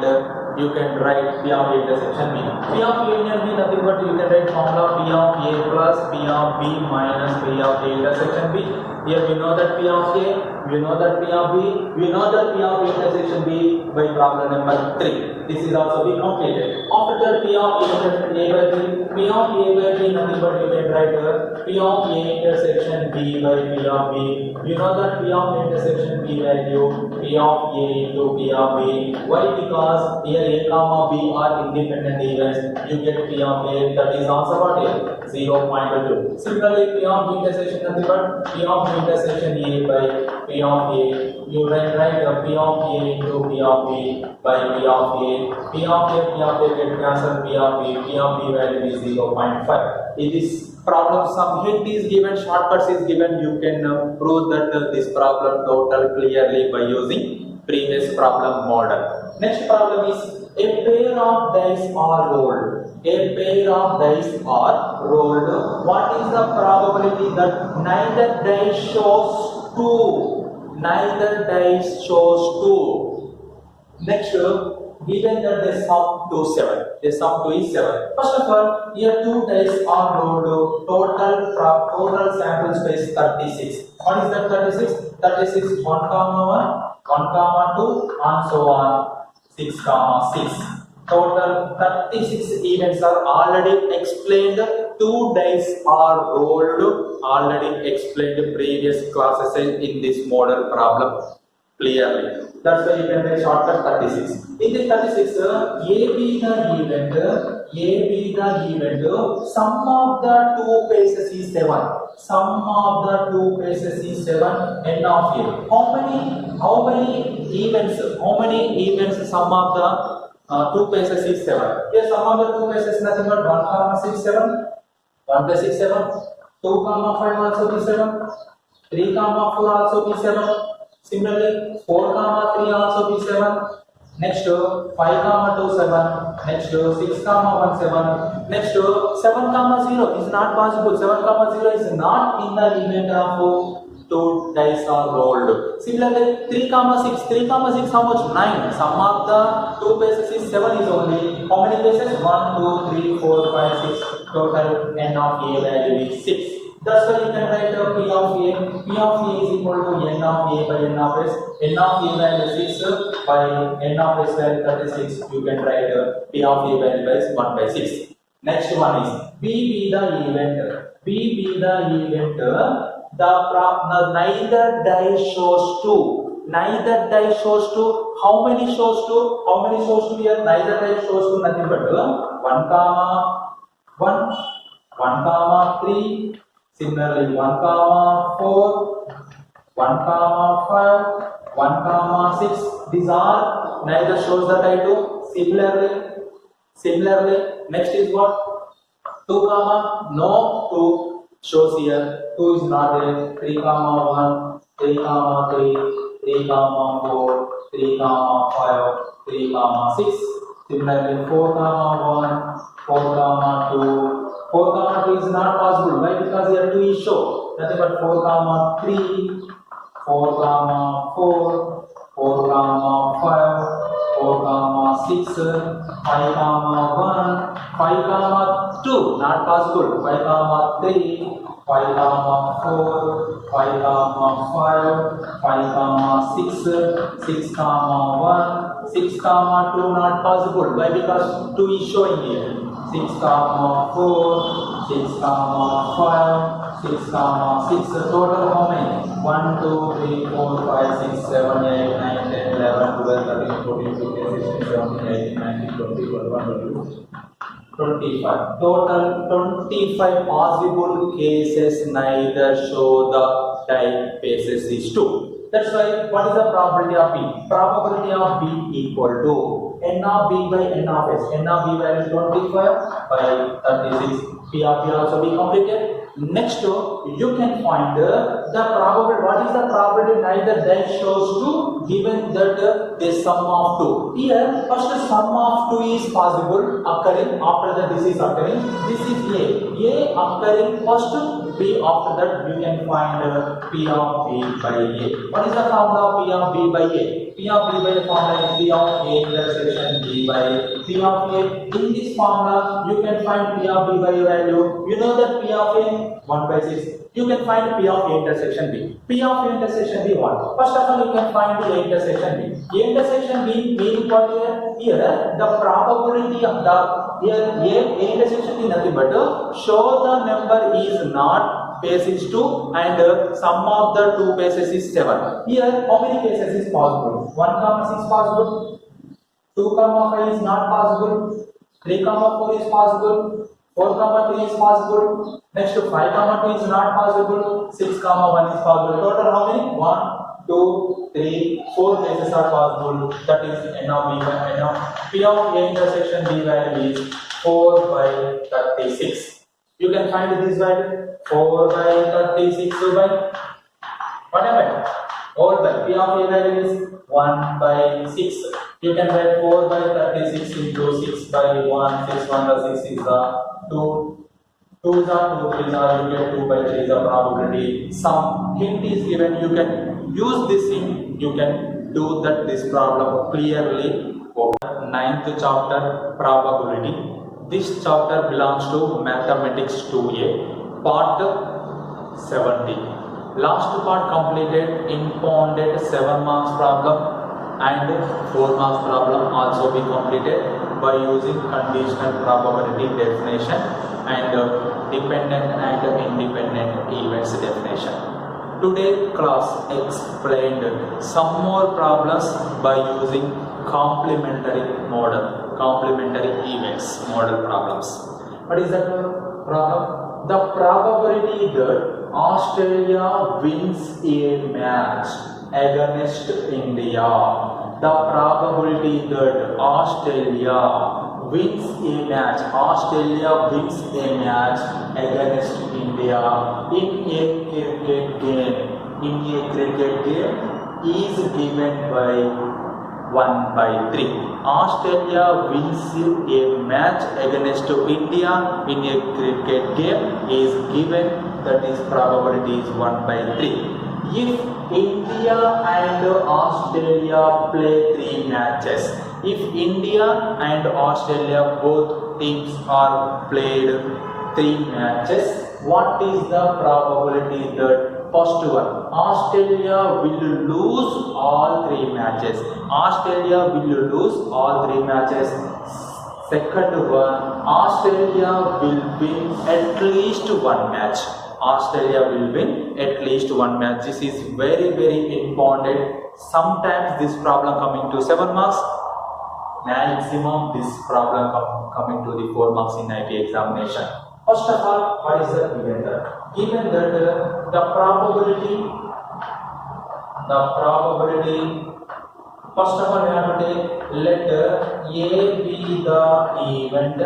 You can write P of A intersection B. P of A union B nothing but you can write formula P of A plus P of B minus P of A intersection B. Here we know that P of A, we know that P of B, we know that P of A intersection B by problem number 3. This is also be completed. After that P of A intersection A by B, P of A by B nothing but you can write P of A intersection B by P of B. You know that P of A intersection B value P of A into P of B. Why? Because here A comma B are independent events. You get P of A, that is also what here 0.2. Similarly, P of B intersection nothing but P of B intersection A by P of A. You write P of A into P of B by P of A. P of A get cancelled. P of B value is 0.5. It is problem, some hint is given, shortcuts is given. You can prove that this problem total clearly by using previous problem model. Next problem is a pair of dice are rolled. A pair of dice are rolled. What is the probability that neither dice shows 2? Neither dice shows 2. Next, given that they sum to 7. They sum to is 7. First of all, here 2 dice are rolled. Total sample space 36. What is that 36? 36 1 comma 1, 1 comma 2, and so on 6 comma 6. Total 36 events are already explained. 2 dice are rolled. Already explained previous classes in this model problem clearly. That's why you can write shortcut 36. In this 36, A be the event, sum of the 2 bases is 7. Sum of the 2 bases is 7, n of A. How many events sum of the 2 bases is 7? Here sum of the 2 bases is nothing but 1 comma 6 7. 1 plus 6 7. 2 comma 5 also be 7. 3 comma 4 also be 7. Similarly, 4 comma 3 also be 7. Next, 5 comma 2 7. Next, 6 comma 1 7. Next, 7 comma 0 is not possible. 7 comma 0 is not in the event of 2 dice are rolled. Similarly, 3 comma 6. 3 comma 6 how much? 9. Sum of the 2 bases is 7 is only. How many bases? 1, 2, 3, 4, 5, 6. Total n of A value is 6. That's why you can write P of A. P of A is equal to n of A by n of s. N of a value 6 by n of s value 36. You can write p of a value is 1 by 6. Next one is B be the event. B be the event. Neither die shows 2. Neither die shows 2. How many shows 2? How many shows 2 here? Neither die shows 2 nothing but 1 comma 1, 1 comma 3. Similarly 1 comma 4, 1 comma 5, 1 comma 6. These are neither shows the die 2. Similarly, next is what? 2 comma no 2 shows here. 2 is not there. 3 comma 1, 3 comma 3, 3 comma 4, 3 comma 5, 3 comma 6. Similarly 4 comma 1, 4 comma 2. 4 comma 2 is not possible. Why? Because here 2 is show. Nothing but 4 comma 3, 4 comma 4, 4 comma 5, 4 comma 6, 5 comma 1, 5 comma 2, not possible. 5 comma 3, 5 comma 4, 5 comma 5, 5 comma 6, 6 comma 1, 6 comma 2, not possible. Why? Because 2 is showing here. 6 comma 4, 6 comma 5, 6 comma 6. Total how many? 1, 2, 3, 4, 5, 6, 7, 8, 9, 10, 11, 12, 13, 14, 15, 16, 17, 18, 19, 20, 21, 22, 25. Total 25 possible cases neither show the die basis is 2. That's why what is the probability of B? Probability of B equal to n of B by n of s. N of B value 25 by 36. P of B also be completed. Next, you can find the probability. What is the probability neither die shows 2 given that the sum of 2. Here, first sum of 2 is possible occurring after that this is occurring. This is A occurring first. B after that you can find P of B by A. What is the formula of P of B by A? P of B by the formula is P of A intersection B by P of A. In this formula, you can find P of B by a value. You know that P of A 1 by 6. You can find P of A intersection B. P of A intersection B 1. First of all, you can find the A intersection B. A intersection B meaning what here? Here the probability of the A intersection B nothing but show the number is not base is 2 and sum of the two bases is 7. Here how many cases is possible? 1 comma 6 possible, 2 comma 5 is not possible, 3 comma 4 is possible, 4 comma 3 is possible, next 5 comma 2 is not possible, 6 comma 1 is possible. Total how many? 1, 2, 3, 4 cases are possible. That is n of B by n of P of A intersection B value is 4 by 36. You can find this value 4 by 36 by what happened? All by P of A value is 1 by 6. You can write 4 by 36 into 6 by 1. 6 1 the 6 is the 2. 2s are 2, 3s are you get 2 by 3 is the probability. Some hint is given. You can use this hint. You can do that this problem clearly. Ninth chapter probability. This chapter belongs to Mathematics 2A, part 70. Last part completed impounded 7 marks problem and 4 marks problem also be completed by using conditional probability definition and dependent and independent events definition. Today class explained some more problems by using complementary events model problems. What is that problem? The probability that Australia wins a match against India. The probability that Australia wins a match against India in a cricket game is given by 1 by 3. Australia wins a match against India in a cricket game is given, that is probability is 1 by 3. If India and Australia play 3 matches, if India and Australia both teams are played 3 matches, what is the probability that first one, Australia will lose all 3 matches. Australia will lose all 3 matches. Second one, Australia will win at least 1 match. Australia will win at least 1 match. This is very important. Sometimes this problem coming to 7 marks. Maximum this problem coming to the 4 marks in IP examination. First of all, what is the given that? Given that the probability, first of all we have to take, let A be the event,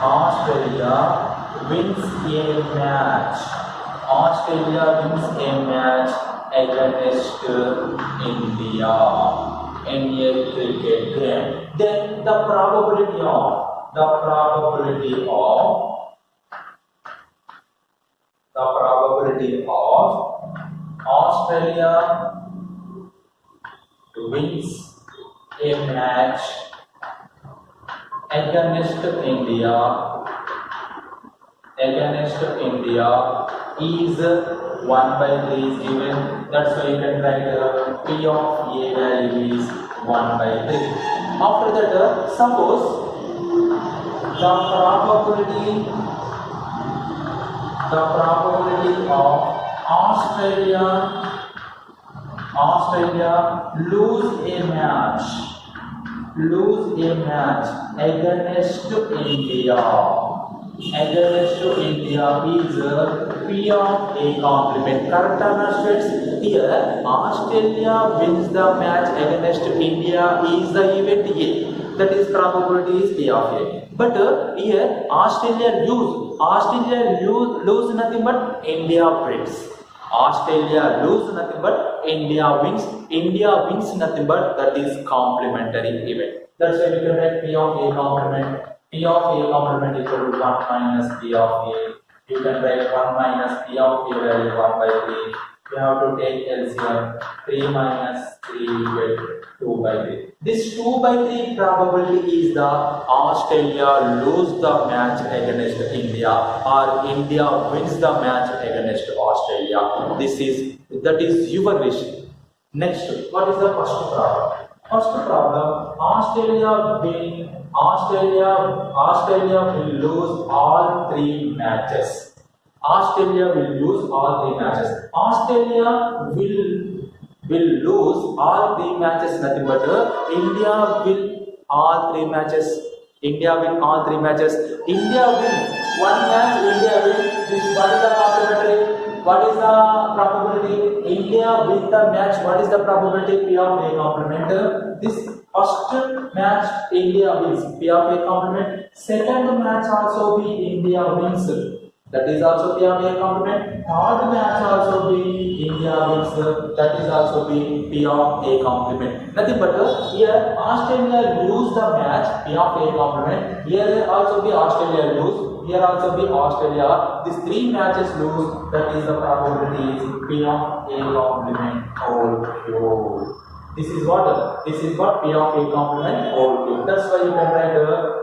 Australia wins a match. Australia wins a match against India in a cricket game. Then the probability of Australia wins a match against India is 1/3 is given. That's why you can write P of A value is 1/3. After that, suppose the probability of Australia lose a match against India is P of A complement. Correct or not, students? Here Australia wins the match against India is the event A. That is probability is P of A. But here Australia lose nothing but India wins. Australia lose nothing but India wins. India wins nothing but that is complementary event. That's why we can write P of A complement. P of A complement equal to 1 minus P of A. You can write 1 minus P of A value 1/3. You have to take LCM. 3 minus 3 you get 2/3. This 2/3 probability is the Australia lose the match against India or India wins the match against Australia. That is your wish. Next, what is the first problem? First problem, Australia will lose all 3 matches. Australia will lose all 3 matches. Australia will lose all 3 matches, nothing but India will all 3 matches. India win all 3 matches. India win 1 match. India win. This what is the complementary? What is the probability? India win the match. What is the probability? P of A complement. This first match India wins. P of A complement. Second match also be India wins. That is also P of A complement. Third match also be India wins. That is also be P of A complement. Nothing but here Australia lose the match. P of A complement. Here also be Australia lose. Here also be Australia. These 3 matches lose. That is the probability is P of A complement whole cube. This is what P of A complement whole cube. That's why you can write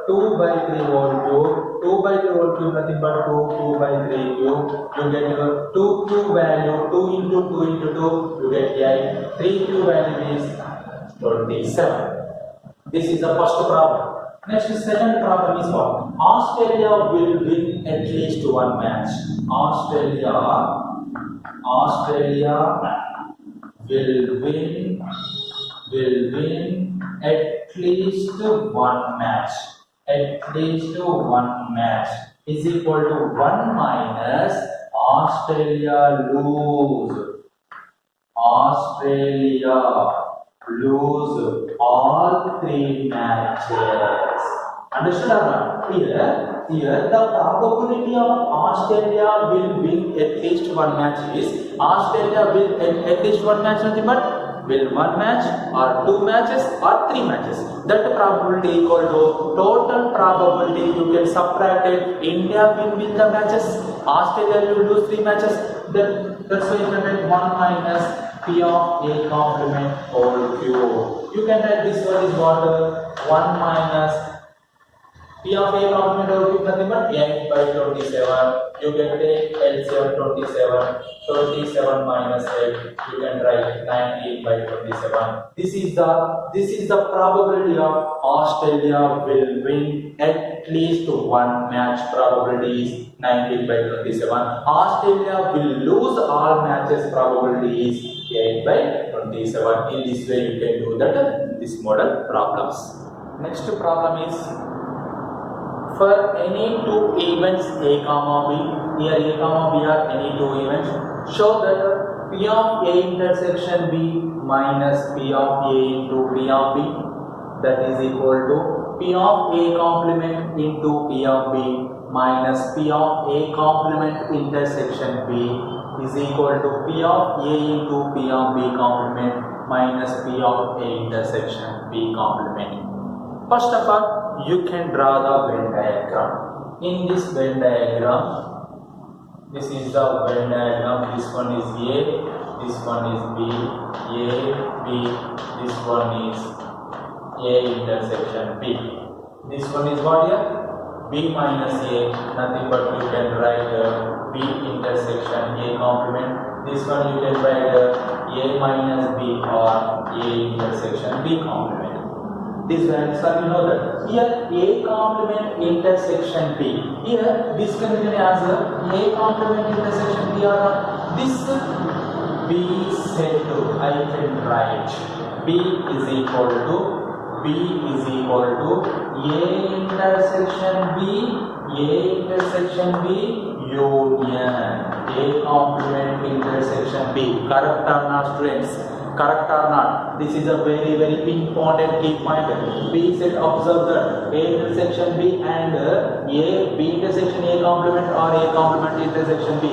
2/3 whole cube. 2/3 whole cube nothing but 2/3 cube. You get 2 cube value 2 into 2 into 2 you get 8. 3 cube value is 27. This is the first problem. Next, second problem is what? Australia will win at least 1 match. Australia will win at least 1 match. At least 1 match is equal to 1 minus Australia lose all 3 matches. Understood or not? Here the probability of Australia will win at least 1 match is Australia will at least 1 match nothing but will 1 match or 2 matches or 3 matches. That probability equal to total probability. You can subtract it. India will win the matches. Australia will lose 3 matches. That's why you can write 1 minus P of A complement whole cube. You can write this one is what 1 minus P of A complement output nothing but 8 by 27. You can take LCM 27. 27 minus 8. You can write 19 by 27. This is the probability of Australia will win at least one match. Probability is 19 by 27. Australia will lose all matches. Probability is 8 by 27. In this way you can do that this model problems. Next problem is for any two events A comma B, here A comma B are any two events, show that P of A intersection B minus P of A into P of B, that is equal to P of A complement into P of B minus P of A complement intersection B is equal to P of A into P of B complement minus P of A intersection B complement. First of all, you can draw the Venn diagram. In this Venn diagram, this is the Venn diagram. This one is A, this one is B, A, B. This one is A intersection B. This one is what here? B minus A. Nothing but you can write B intersection A complement. This one you can write A minus B or A intersection B complement. This values are, you know that here A complement intersection B. Here this can be written as A complement intersection B or not. This B set to I can write B is equal to A intersection B union A complement intersection B. Correct or not, students? Correct or not? This is a very important key point. B set observe that A intersection B and B intersection A complement or A complement intersection B.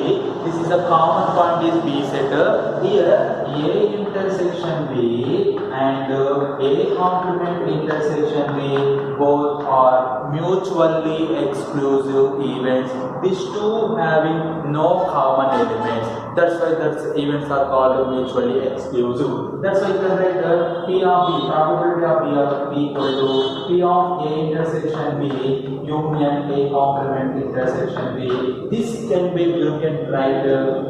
This is a common point is B set. Here A intersection B and A complement intersection B both are mutually exclusive events. These two having no common elements. That's why those events are called mutually exclusive. That's why you can write the P of B, probability of P of B equal to P of A intersection B union A complement intersection B. This can be, you can write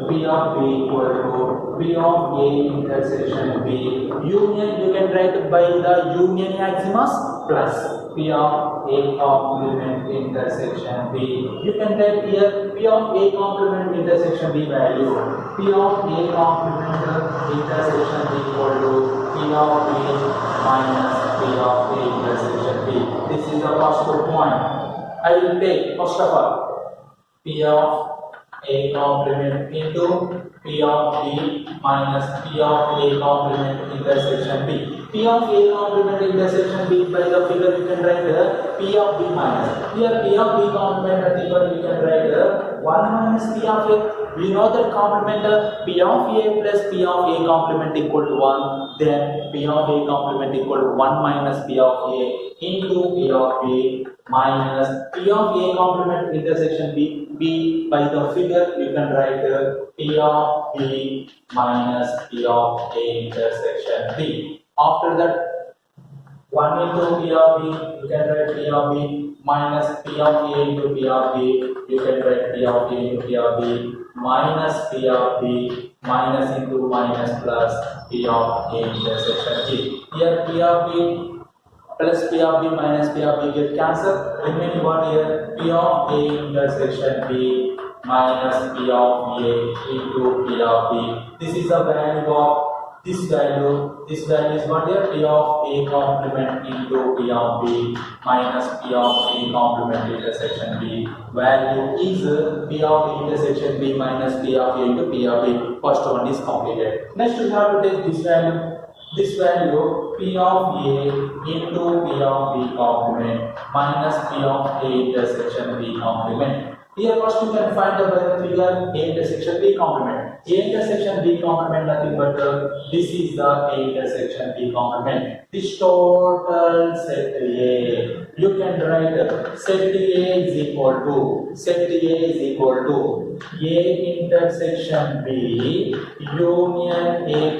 P of B equal to P of A intersection B union. You can write by the union maximus plus P of A complement intersection B. You can write here P of A complement intersection B value. P of A complement intersection B equal to P of A minus P of A intersection B. This is the first point. I will take first of all P of A complement into P of B minus P of A complement intersection B. P of A complement intersection B by the figure you can write P of B minus. Here P of B complement nothing but you can write 1 minus P of A. We know that complement P of A plus P of A complement equal to 1. Then P of A complement equal to 1 minus P of A into P of B minus P of A complement intersection B by the figure you can write P of B minus P of A intersection B. After that 1 into P of B you can write P of B minus P of A into P of B. You can write P of A into P of B minus P of B minus into minus plus P of A intersection B. Here P of B plus P of B minus P of B get cancelled. Remaining one here P of A intersection B minus P of A into P of B. This is the value of this value is what here P of A complement into P of B minus P of A complement intersection B. Value is P of A intersection B minus P of A into P of B. First one is completed. Next we have to take this value. This value P of A into P of B complement minus P of A intersection B complement. Here first you can find the figure A intersection B complement. A intersection B complement nothing but this is the A intersection B complement. This total set A. You can write set A is equal to A intersection B union A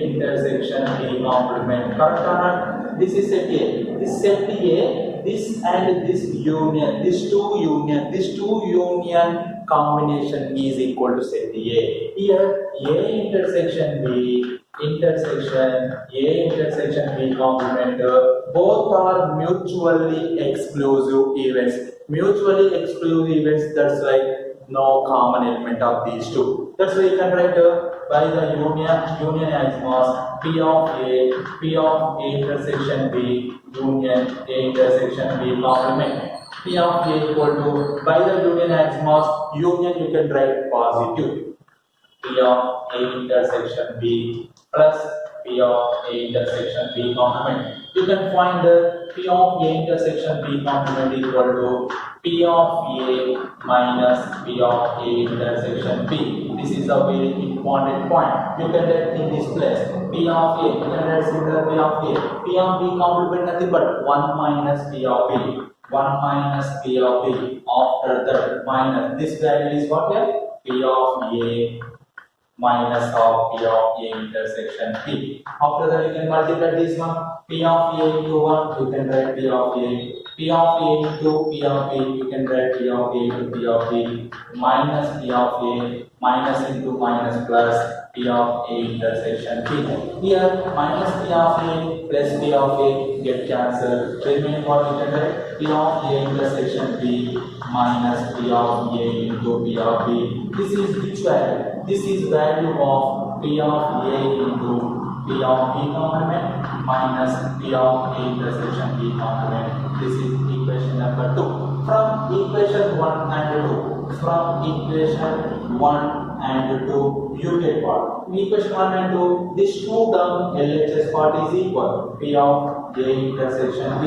intersection B complement. Correct or not? This is set A. this and this union, this two union combination is equal to set A. Here A intersection B complement, both are mutually exclusive events. Mutually exclusive events, that's like no common element of these two. That's why you can write by the union as mass P of A intersection B, union A intersection B complement. P of A equal to, by the union as mass, union you can write positive. P of A intersection B plus P of A intersection B complement. You can find the P of A intersection B complement equal to P of A minus P of A intersection B. This is a very important point. You can write in this place P of A. You can write similar P of A. P of B complement nothing but 1 minus P of B. 1 minus P of B. After that minus this value is what here? P of A minus of P of A intersection P. After that you can multiply this one. P of A into 1, you can write P of A. P of A into P of A, you can write P of A into P of A. Minus P of A, minus into minus plus P of A intersection P. Here minus P of A plus P of A get cancelled. Remaining what you can write? P of A intersection B minus P of A into P of B. This is which value? This is value of P of A into P of B complement minus P of A intersection B complement. This is equation number 2. From equation 1 and 2. From equation 1 and 2, you get what? In equation 1 and 2, this two term LHS part is equal. P of A intersection B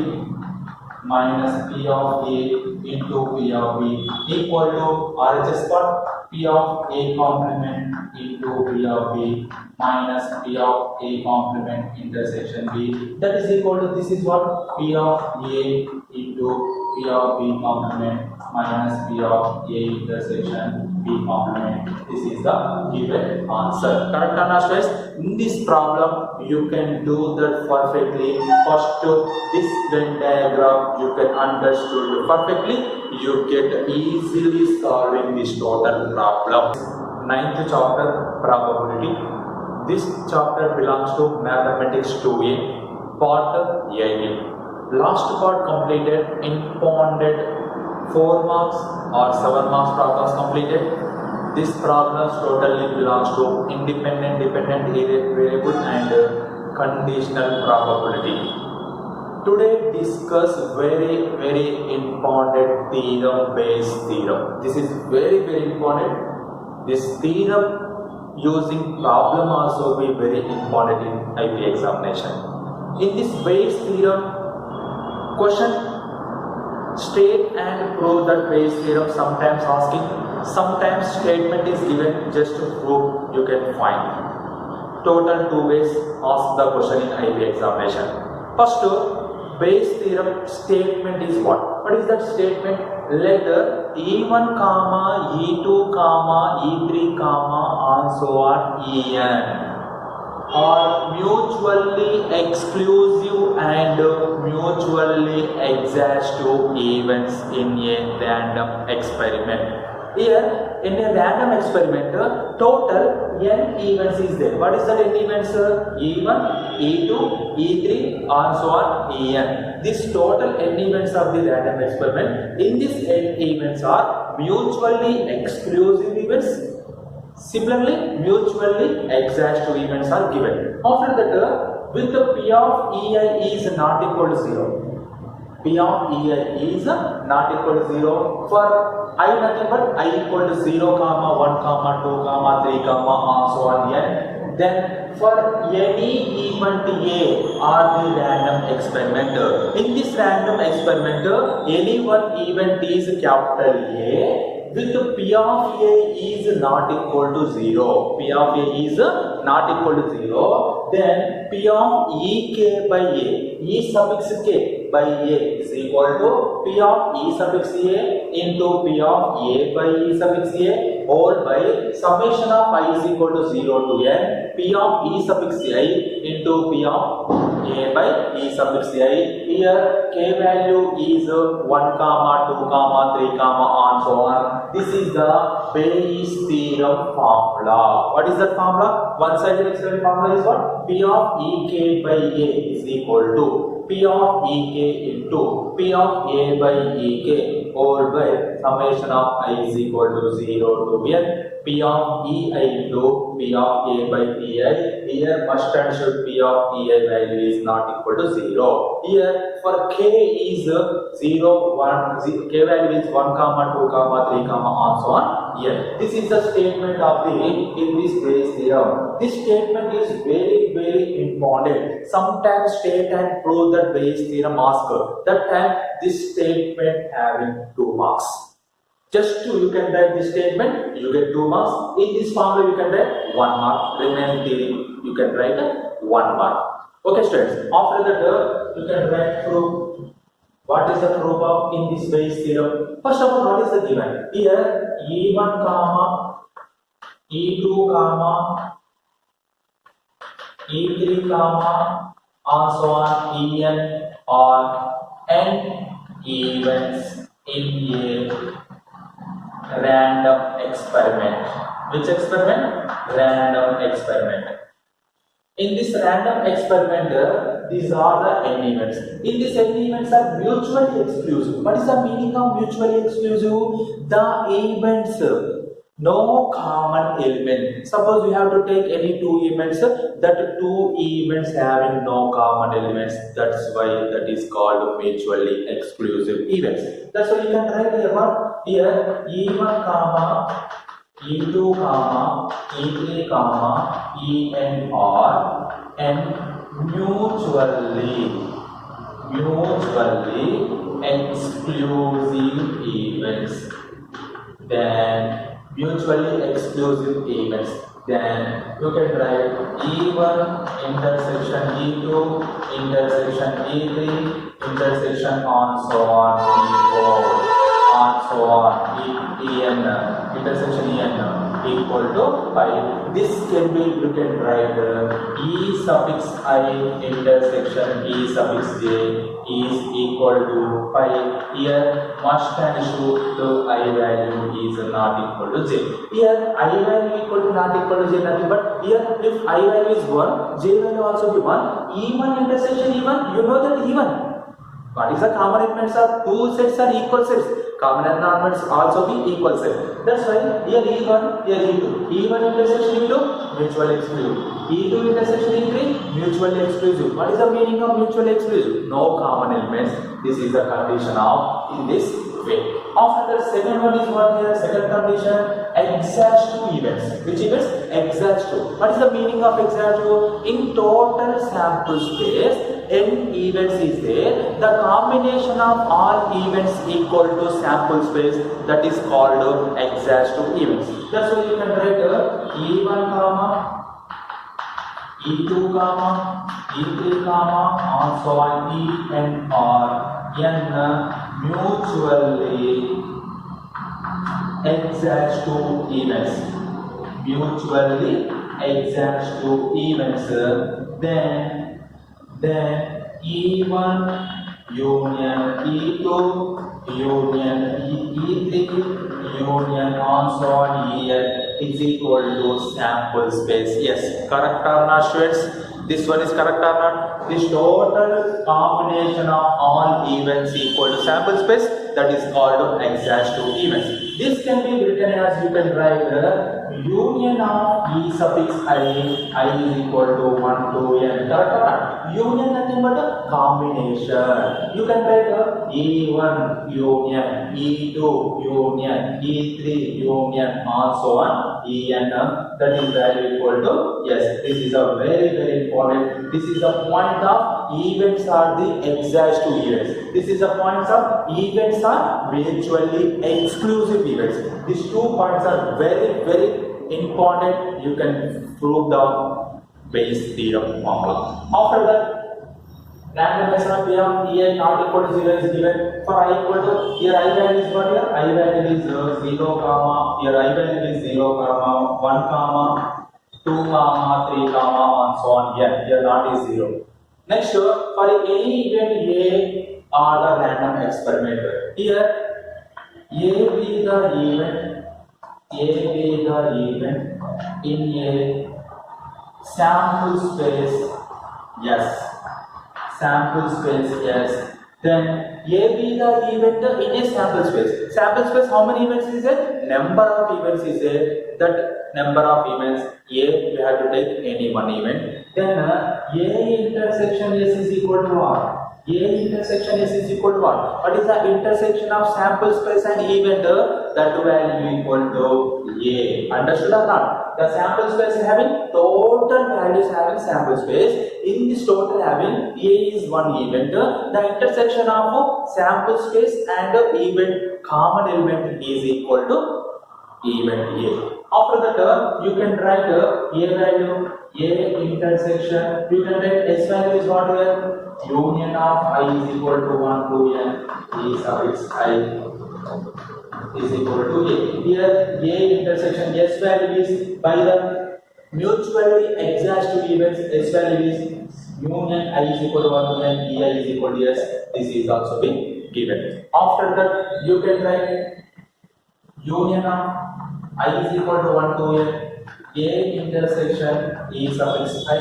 minus P of A into P of B equal to RHS part P of A complement into P of B minus P of A complement intersection B, that is equal to, this is what? P of A into P of B complement minus P of A intersection B complement. This is the given answer. Correct answer. In this problem you can do that perfectly. First this Venn diagram you can understood perfectly. You get easily solving this total problem. 9th chapter, probability. This chapter belongs to mathematics 2A, part A. Last part completed, impounded 4 marks or 7 marks problems completed. This problems totally belongs to independent, dependent variable and conditional probability. Today discuss very important theorem based theorem. This is very important. This theorem using problem also be very important in IP examination. In this Bayes theorem, question state and prove that Bayes theorem, sometimes asking, sometimes statement is given just to prove, you can find. Total 2 ways ask the question in IP examination. First, Bayes theorem statement is what? What is that statement? Let E1, E2, E3, and so on En are mutually exclusive and mutually exhaustive events in a random experiment. Here, in a random experiment, total n events is there. What is that n events? E1, E2, E3, and so on En. This total n events of the random experiment. In this n events are mutually exclusive events. Similarly, mutually exhaustive events are given. After that, with the P of Ei is not equal to 0. P of Ei is not equal to 0 for I nothing but I equal to 0, 1, 2, 3, and so on n. Then for any event A or the random experiment. In this random experiment, any one event is capital A with P of A is not equal to 0. P of A is not equal to 0. Then P of Ek by A, E suffix k by A is equal to P of E suffix A into P of A by E suffix A whole by summation of I is equal to 0 to n P of E suffix I into P of a by e suffix I. Here k value is 1 comma 2 comma 3 comma on so on. This is the Bayes theorem formula. What is that formula? One-sided experiment formula is what? P of ek by a is equal to P of ek into P of a by ek whole by summation of I is equal to 0 to n P of ei into P of a by ei. Here must and should P of ei value is not equal to 0. Here for k is 0, 1, k value is 1 comma 2 comma 3 comma on so on. Here this is the statement of the in this Bayes theorem. This statement is very important. Sometimes state and prove that Bayes theorem ask. That time this statement having 2 marks. Just to you can write this statement, you get 2 marks. In this formula you can write 1 mark. Remaining theory you can write 1 mark. Okay students, after that you can write proof. What is the proof of in this Bayes theorem? First of all, what is the given? Here e1 comma e2 comma e3 comma and so on en are n events in a random experiment. Which experiment? Random experiment. In this random experiment, these are the n events. In this n events are mutually exclusive. What is the meaning of mutually exclusive? The events, no common element. Suppose we have to take any 2 events, that 2 events having no common elements. That's why that is called mutually exclusive events. That's why you can write here what? Here e1 comma e2 comma e3 comma en are n mutually exclusive events. Then mutually exclusive events. Then you can write e1 intersection e2 intersection e3 intersection on so on e4 on so on en intersection en equal to pi. This can be you can write e suffix I intersection e suffix j is equal to pi. Here must and should the I value is not equal to j. Here I value equal to not equal to j nothing, but here if I value is 1, j value also be 1. E1 intersection E1, you know that E1. What is the common elements of 2 sets are equal sets. Common elements also be equal set. That's why here E1, here E2. E1 intersection E2, mutually exclusive. E2 intersection E3, mutually exclusive. What is the meaning of mutually exclusive? No common elements. This is the condition of in this way. After the second one is what here? Second condition, exhaustive events. Which events? Exhaustive. What is the meaning of exhaustive? In total sample space, n events is there. The combination of all events equal to sample space, that is called exhaustive events. That's why you can write E1 comma E2 comma E3 comma and so on en are n mutually exhaustive events. Mutually exhaustive events. Then E1 union E2 union E3 union and so on En is equal to sample space. Yes, correct or not students? This one is correct or not? This total combination of all events equal to sample space, that is called exhaustive events. This can be written as you can write union of E suffix I is equal to 1 to n. Correct or not? Union nothing but a combination. You can write E1 union, E2 union, E3 union and so on En. That is value equal to, yes, this is a very important. This is the point of events are the exhaustive events. This is the points of events are mutually exclusive events. These 2 points are very important. You can prove the Bayes theorem formula. After that, randomization of P of ei not equal to 0 is given. For I equal to, here I value is what here? I value is 0 comma, here I value is 0 comma, 1 comma, 2 comma, 3 comma and so on. Here not is 0. Next, for any event A or the random experiment. Here, A be the event in a sample space. Yes. Sample space, yes. Then A be the event in a sample space. Sample space, how many events is there? Number of events is there. That number of events A, we have to take any one event. Then A intersection S is equal to what? A intersection S is equal to what? What is the intersection of sample space and event? That value equal to A. Understood or not? The sample space is having total values having sample space. In this total having A is one event. The intersection of sample space and event common element is equal to event A. After that, you can write A value, A intersection. You can write S value is what here? Union of I is equal to 1 to n E sub x I is equal to A. Here A intersection S value is by the mutually exhaustive events. S value is union I is equal to 1 to n E I is equal to S. This is also been given. After that, you can write union of I is equal to 1 to n A intersection E sub x I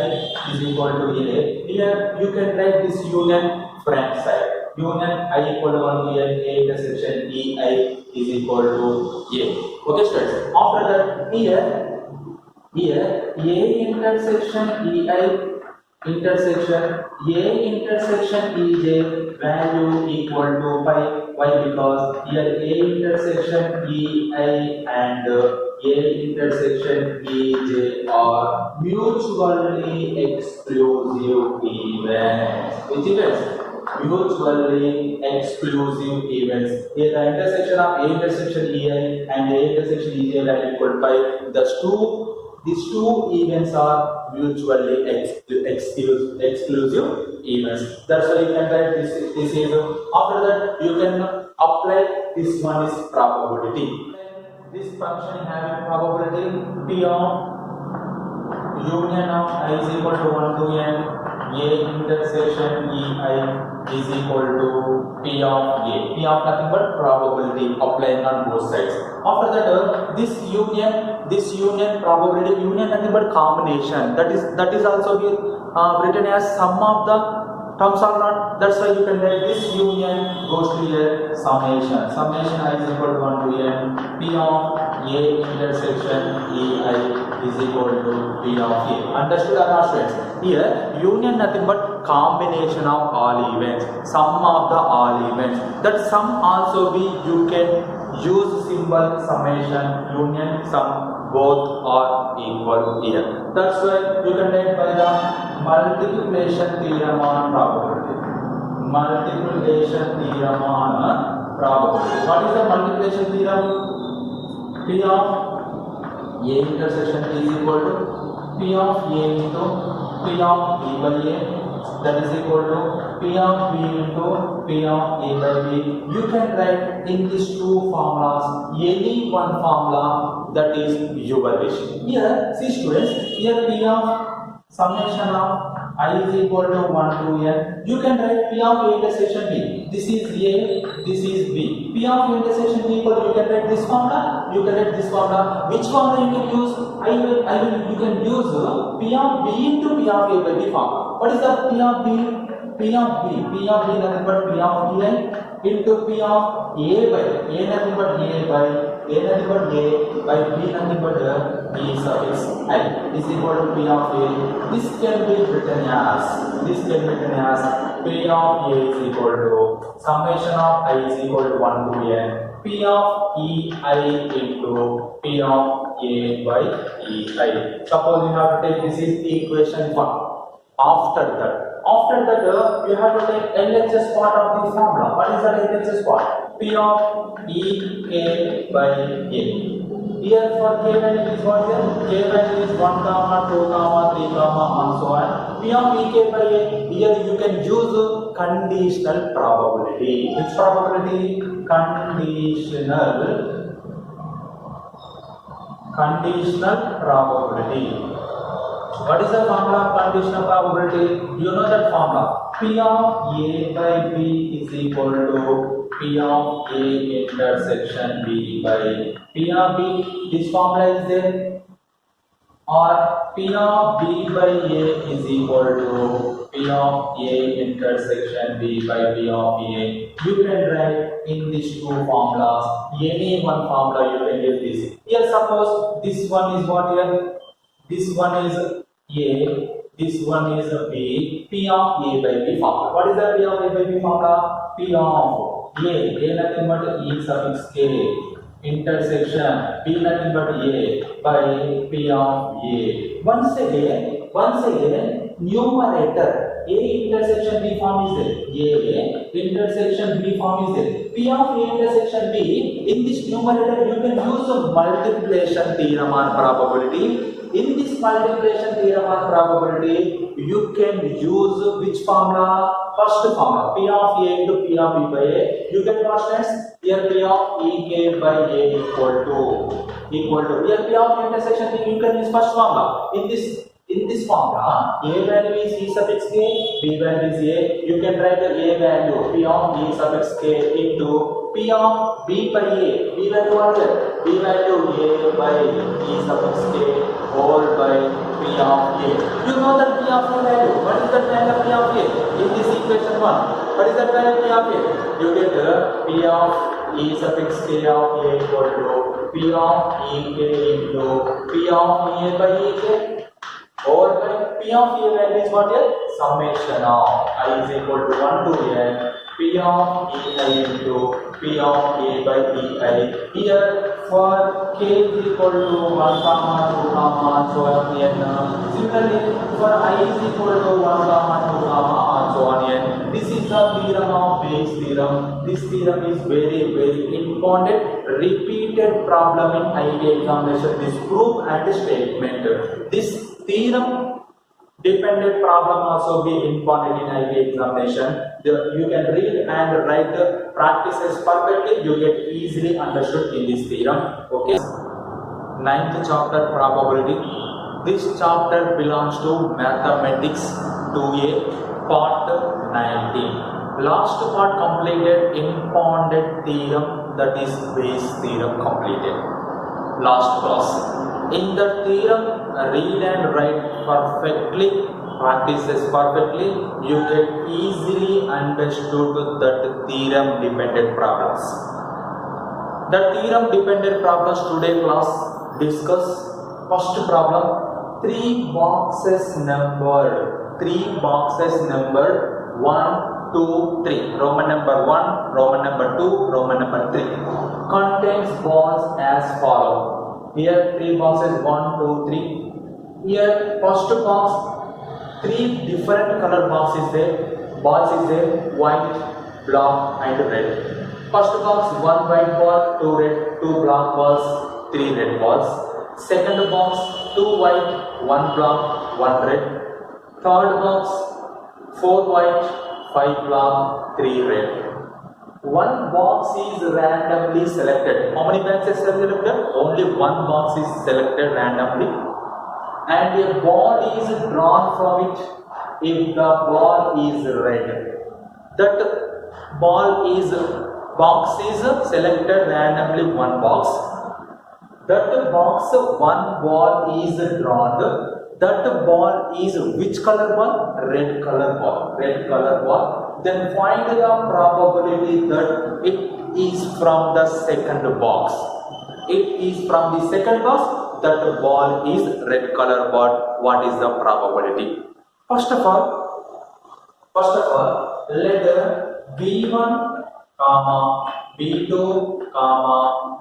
is equal to A. Here you can write this union front side. Union I equal to 1 to n A intersection E I is equal to A. Okay, students. After that, here A intersection E I intersection A intersection EJ value equal to pi. Why? Because here A intersection EI and A intersection EJ are mutually exclusive events. Which events? Mutually exclusive events. Here the intersection of A intersection EI and A intersection EJ value equal to pi. These two events are mutually exclusive events. That's why you can write this is. After that, you can apply this one is probability. This function having probability P of union of I is equal to 1 to n A intersection EI is equal to P of A. P of nothing but probability applying on both sides. After that, this union probability union nothing but combination. That is also be written as sum of the terms or not. That's why you can write this union goes to a summation. Summation I is equal to 1 to n P of A intersection EI is equal to P of A. Understood or not, friends? Here union nothing but combination of all events, sum of the all events. That sum also be you can use symbol summation, union, sum, both are equal here. That's why you can write by the multiplication theorem on probability. Multiplication theorem on probability. What is the multiplication theorem? P of A intersection is equal to P of A into P of B by A, that is equal to P of B into P of A by B. You can write in these two formulas any one formula that is your wish. Here, see students, here P of summation of I is equal to 1 to n. You can write P of A intersection B. This is A, this is B. P of A intersection B equal, you can write this formula, you can write this formula. Which formula you can use? You can use P of B into P of A by B formula. What is the P of B? P of B nothing but P of EI into P of A by A nothing but A by A nothing but A by B nothing but B sub x I is equal to P of A. This can be written as P of A is equal to summation of I is equal to 1 to n P of EI into P of A by EI. Suppose you have to take this is equation 1. After that, you have to take LHS part of the formula. What is that LHS part? P of E K by A. Here for K value is what here? K value is 1, 2, 3, and so on. P of E K by A. Here you can use conditional probability. Which probability? Conditional probability. What is the formula of conditional probability? You know that formula. P of A by B is equal to P of A intersection B by P of B. This formula is there. Or P of B by A is equal to P of A intersection B by P of A. You can write in these two formulas. Any one formula you can get this. Here suppose this one is what here? This one is A, this one is B, P of A by B formula. What is the P of A by B formula? P of A nothing but E suffix K, intersection P nothing but A by P of A. Once again, numerator A intersection B form is there. A intersection B form is there. P of A intersection B, in this numerator you can use a multiplication theorem on probability. In this multiplication theorem on probability, you can use which formula? First formula, P of A into P of B by A. You get constants. Here P of EK by A equal to. Here P of intersection B, you can use first formula. In this formula, A value is E suffix K, B value is A. You can write the A value P of E suffix K into P of B by A. B value what is B value A by E suffix K whole by P of A. You know that P of A value. What is that value of P of A? In this equation 1. What is that value of P of A? You get P of E suffix K of A equal to P of E K into P of A by E K. Or by P of A value is what here? Summation of I is equal to 1 to n P of EI into P of A by EI. Here for K is equal to 1, 2, so on n. Similarly for I is equal to 1, 2, so on n. This is the theorem of Bayes' theorem. This theorem is very important. Repeated problem in IIT examination. This proof and statement. This theorem dependent problem also be important in IIT examination. You can read and write the practices perfectly. You get easily understood in this theorem. Okay. Ninth chapter, probability. This chapter belongs to mathematics 2A part 19. Last part completed important theorem, that is Bayes' theorem completed. Last class. In the theorem, read and write perfectly, practices perfectly, you get easily understood that theorem dependent problems. The theorem dependent problems today class discuss. First problem, 3 boxes numbered 1, 2, 3, Roman number 1, Roman number 2, Roman number 3 contains balls as follow. Here 3 boxes 1, 2, 3. Here first box 3 different color boxes there. Balls is there, white, black and red. First box 1 white ball, 2 red, 2 black balls, 3 red balls. Second box 2 white, 1 black, 1 red. Third box 4 white, 5 black, 3 red. One box is randomly selected. How many boxes are selected? Only one box is selected randomly. And a ball is drawn from it if the ball is red. That box is selected randomly, one box. That box, one ball is drawn. That ball is which color ball? Red color ball. Red color ball. Then find the probability that it is from the second box. It is from the second box that the ball is red color ball. What is the probability? First of all, let B1, B2,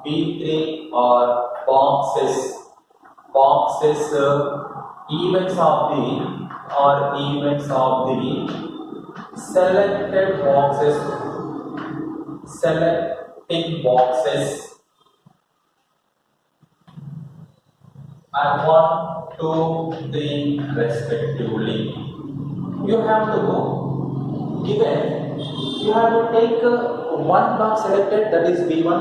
B3 are boxes events of the selected boxes, selecting boxes and 1, 2, 3 respectively. You have to go given, you have to take one box selected, that is B1,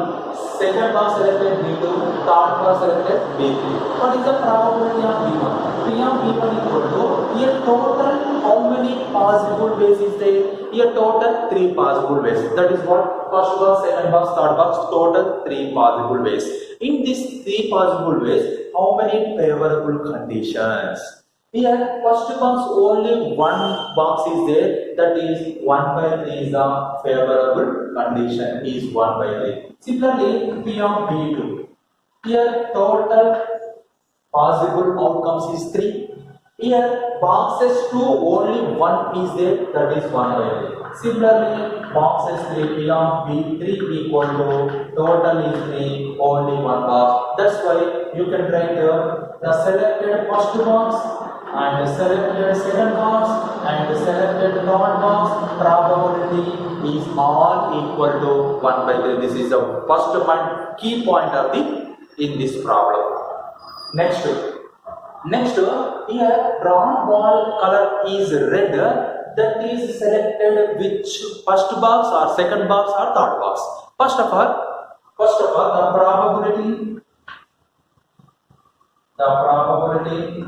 second box selected B2, third box selected B3. What is the probability of B1? P of B1 equal to, here total how many possible ways is there? Here total 3 possible ways. That is what? First box, second box, third box, total 3 possible ways. In these 3 possible ways, how many favorable conditions? Here, first box only one box is there, that is 1 by 3 is the favorable condition, is 1 by 3. Similarly, P of B2. Here, total possible outcomes is 3. Here, boxes 2 only 1 is there, that is 1 by 3. Similarly, boxes 3, P of B3 equal to total is 3, only 1 box. That's why you can write the selected first box and selected second box and selected third box probability is all equal to 1 by 3. This is the first point, key point of in this problem. Next, here drawn ball color is red. That is selected which first box or second box or third box. First of all, the probability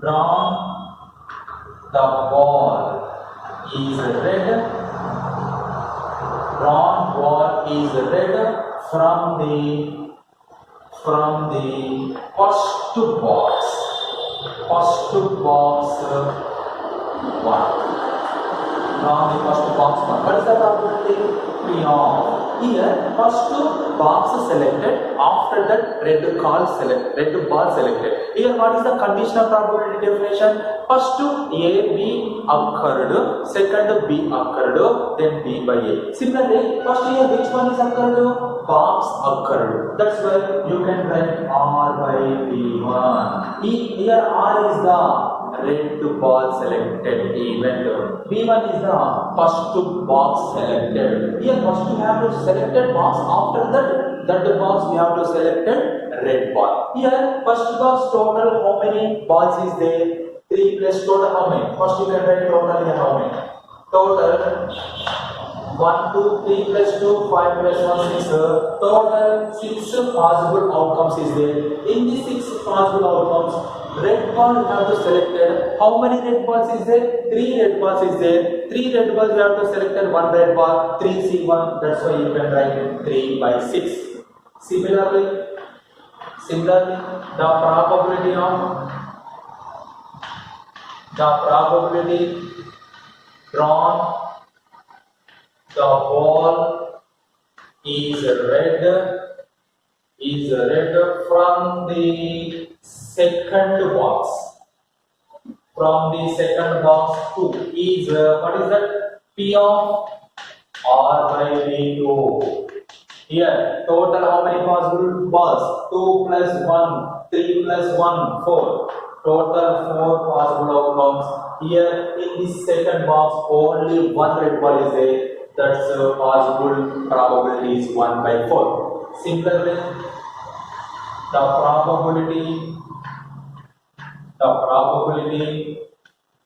drawn the ball is red. Drawn ball is red from the first box. First box 1. From the first box 1. What is the probability? P of. Here, first box selected. After that, red ball selected. Here, what is the conditional probability definition? First A, B occurred. Second B occurred. Then B by A. Similarly, first here which one is occurred? Box occurred. That's why you can write R by B1. Here R is the red ball selected event. B1 is the first box selected. Here first we have to selected box. After that box we have to selected red ball. Here first box total how many balls is there? 3 plus total how many? First you can write total here how many? Total 1, 2, 3 plus 2, 5 plus 1, 6. Total 6 possible outcomes is there. In these 6 possible outcomes, red ball you have to select. How many red balls is there? 3 red balls is there. 3 red balls you have to select 1 red ball. 3C1. That's why you can write 3 by 6. Similarly, the probability drawn the ball is red from the second box. From the second box 2 is what is that? P of R by B2. Here total how many possible balls? 2 plus 1, 3 plus 1, 4. Total 4 possible outcomes. Here in this second box only 1 red ball is there. That's possible probability is 1 by 4. Similarly, the probability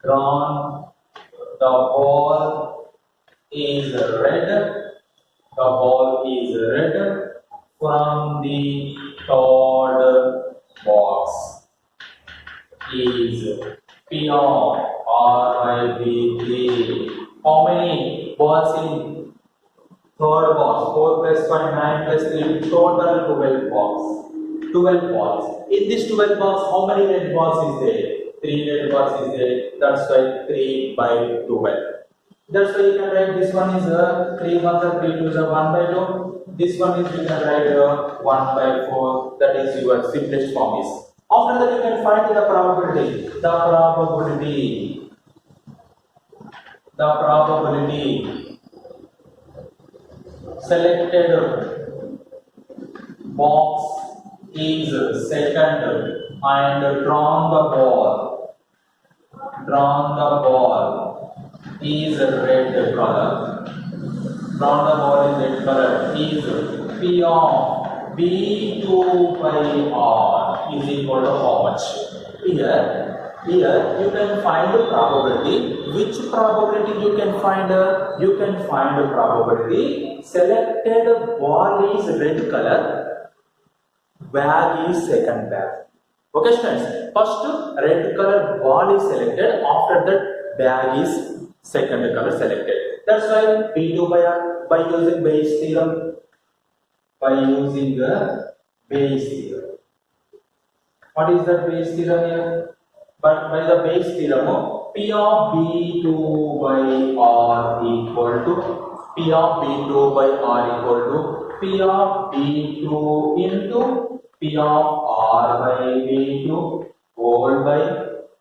drawn the ball is red. The ball is red from the third box is P of R by B3. How many balls in third box? 4 plus 5, 9 plus 3, total 12 balls. 12 balls. In this 12 balls, how many red balls is there? 3 red balls is there. That's why 3 by 12. That's why you can write this one is 3 1 3 2 is 1 by 2. This one is you can write 1 by 4. That is your simplest form is. After that you can find the probability. The probability selected box is second and drawn the ball is red color. Drawn the ball is red color is P of B2 by R is equal to how much? Here Here you can find the probability. Which probability you can find? You can find the probability. Selected ball is red color, bag is second bag. Okay students, first red color ball is selected, after that bag is second color selected. That's why P2 by using Bayes theorem. By using the Bayes theorem. What is the Bayes theorem here? But by the Bayes theorem, P of B2 by R equal to P of B2 by R equal to P of B2 into P of R by B2 whole by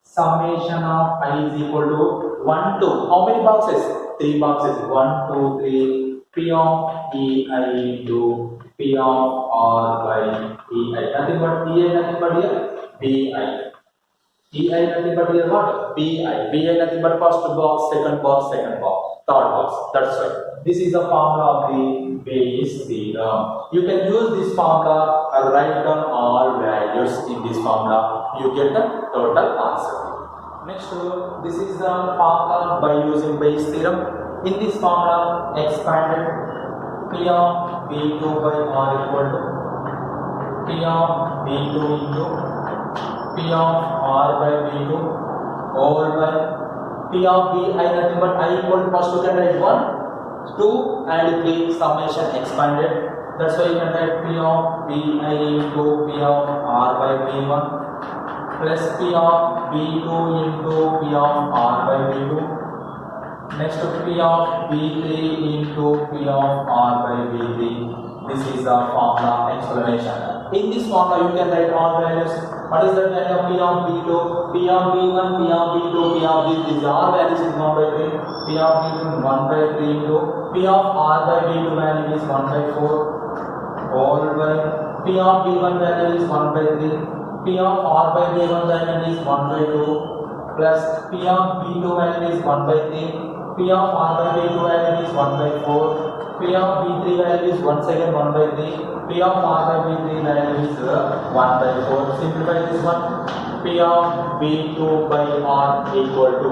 summation of I is equal to 1 to how many boxes? 3 boxes. 1, 2, 3. P of EI into P of R by EI. Nothing but EI, nothing but here BI. EI nothing but here what? BI. BI nothing but first box, second box, third box. That's right. This is the formula of the Bayes theorem. You can use this formula and write down all values in this formula. You get the total answer. Next, this is the formula by using Bayes theorem. In this formula, expanded P of B2 by R equal to P of B2 into P of R by B2 whole by P of B I nothing but I equal to first you can write 1, 2 and 3 summation expanded. That's why you can write P of BI into P of R by B1 plus P of B2 into P of R by B2. Next P of B3 into P of R by B3. This is the formula explanation. In this formula you can write all values. What is the value of P of B2? P of B1, P of B2, P of B3. These are values is 1 by 3. P of B2 1 by 3 into P of R by B2 value is 1 by 4 whole by P of B1 value is 1 by 3. P of R by B1 value is 1 by 2 plus P of B2 value is 1 by 3. P of R by B2 value is 1 by 4. P of B3 value is once again 1 by 3. P of R by B3 value is 1 by 4. Simplify this one. P of B2 by R equal to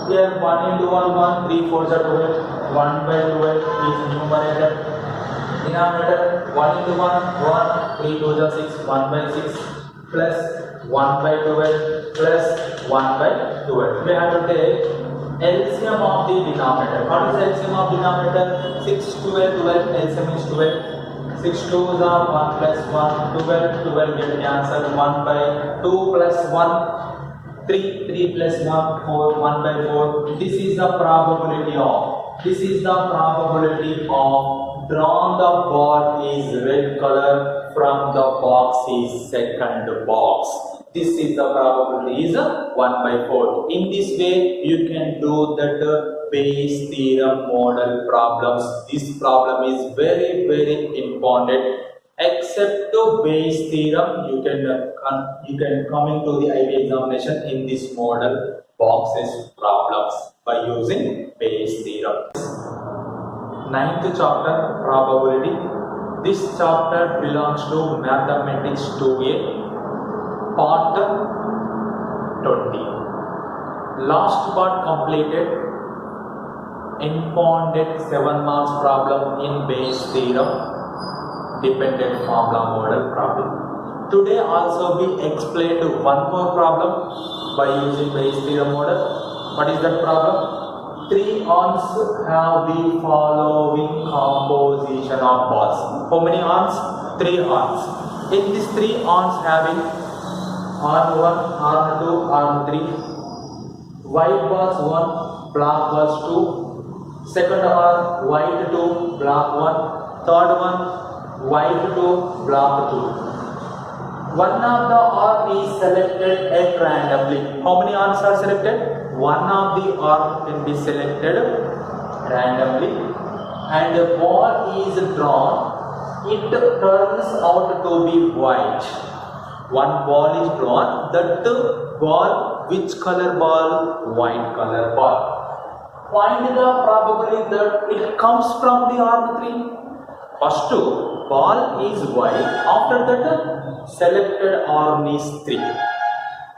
here 1 into 1 1 3 4 are 12. 1 by 12 is numerator. Denominator 1 into 1 1 3 2 are 6 1 by 6 plus 1 by 12 plus 1 by 12. We have to take LCM of the denominator. What is LCM of denominator? 6, 12, 12. LCM is 12. 6 2s are 1 plus 1. 12, 12 get cancelled. 1 by 2 plus 1. 3, 3 plus 1, 4, 1 by 4. This is the probability of. This is the probability of drawn the ball is red color from the box is second box. This is the probability is 1 by 4. In this way, you can do that Bayes theorem model problems. This problem is very, very important. Except to Bayes theorem, you can come into the IB examination in this model boxes problems by using Bayes theorem. 9th chapter probability. This chapter belongs to mathematics 2A. Part 20. Last part completed. Impounded 7 marks problem in Bayes theorem dependent formula model problem. Today also we explained one more problem by using Bayes theorem model. What is that problem? 3 arms have the following composition of balls. How many arms? 3 arms. In these 3 arms having arm 1, arm 2, arm 3. White balls 1, black balls 2. Second arm white 2, black 1. Third one white 2, black 2. One of the arm is selected at randomly. How many arms are selected? One of the arm can be selected randomly, and a ball is drawn. It turns out to be white. One ball is drawn. That ball, which color ball? White color ball. Find the probability that it comes from the arm 3. First ball is white. After that selected arm is 3.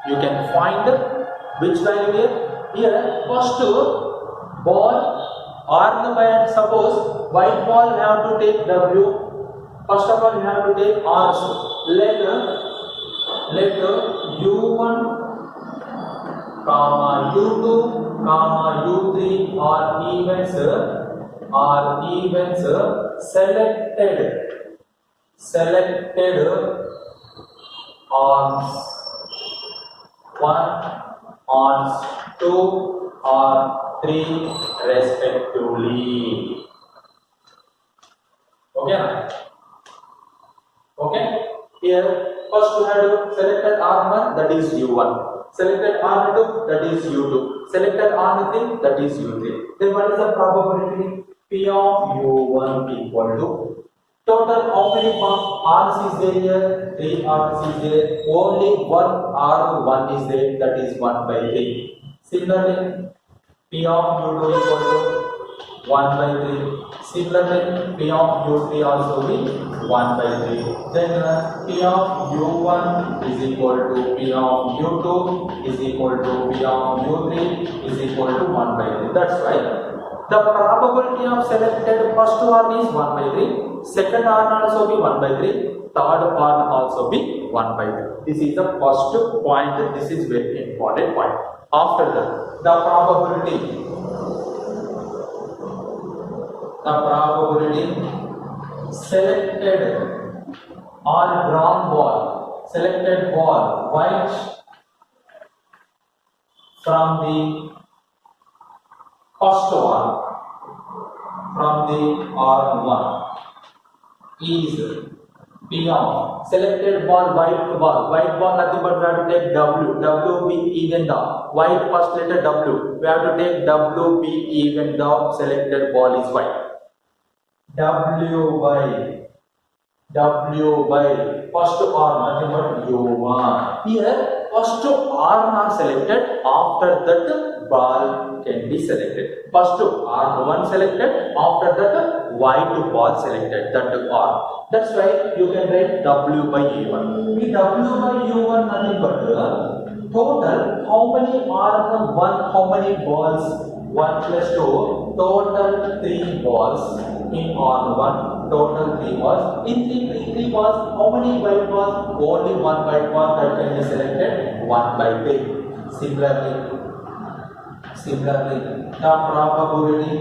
You can find which value here? Here, first ball armed by, suppose white ball we have to take W. First of all, we have to take R's. Let U1, comma U2, comma U3 are events selected on 1, on 2 or 3 respectively. Okay. Okay. Here first we have to selected R1, that is U1. Selected R2, that is U2. Selected R3, that is U3. Then what is the probability? P of U1 equal to total how many R's is there here? 3 R's is there. Only one R1 is there, that is 1 by 3. Similarly, P of U2 equal to 1 by 3. Similarly, P of U3 also be 1 by 3. Then P of U1 is equal to P of U2 is equal to P of U3 is equal to 1 by 3. That's why the probability of selected first one is 1 by 3. Second one also be 1 by 3. Third one also be 1 by 3. This is the first point. This is very important point. After that, the probability selected or drawn ball, selected ball white from the first one, from the R1 is P of selected ball, white ball nothing but we have to take W be even the white first letter W, we have to take W be even the selected ball is white. W by first R nothing but U1. Here first R not selected, after that ball can be selected. First R1 selected, after that white ball selected, that R. That's why you can write W by U1. The W by U1 nothing but total how many R1, how many balls? 1 plus 2, total 3 balls in R1, total 3 balls. In 3 balls, how many white balls? Only 1 white ball that can be selected, 1 by 3. Similarly, the probability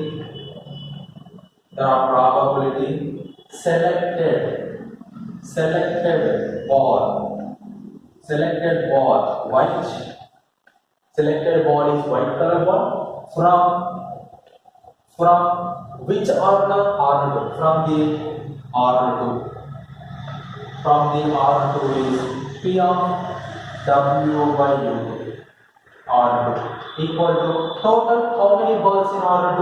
selected ball white, selected ball is white color ball from which R2? From the R2. From the R2 is P of W by U2. R2 equal to total how many balls in R2?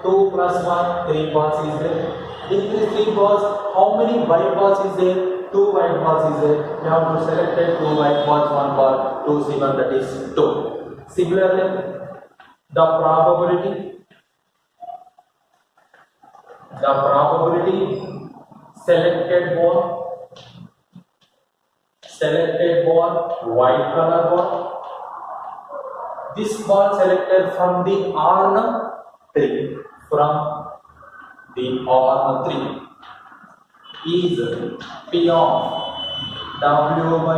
2 plus 1, 3 balls is there. In these 3 balls, how many white balls is there? 2 white balls is there. You have to select 2 white balls, 1 ball, 2 C1, that is 2. Similarly, the probability selected ball white color ball, this ball selected from the R3, is P of W by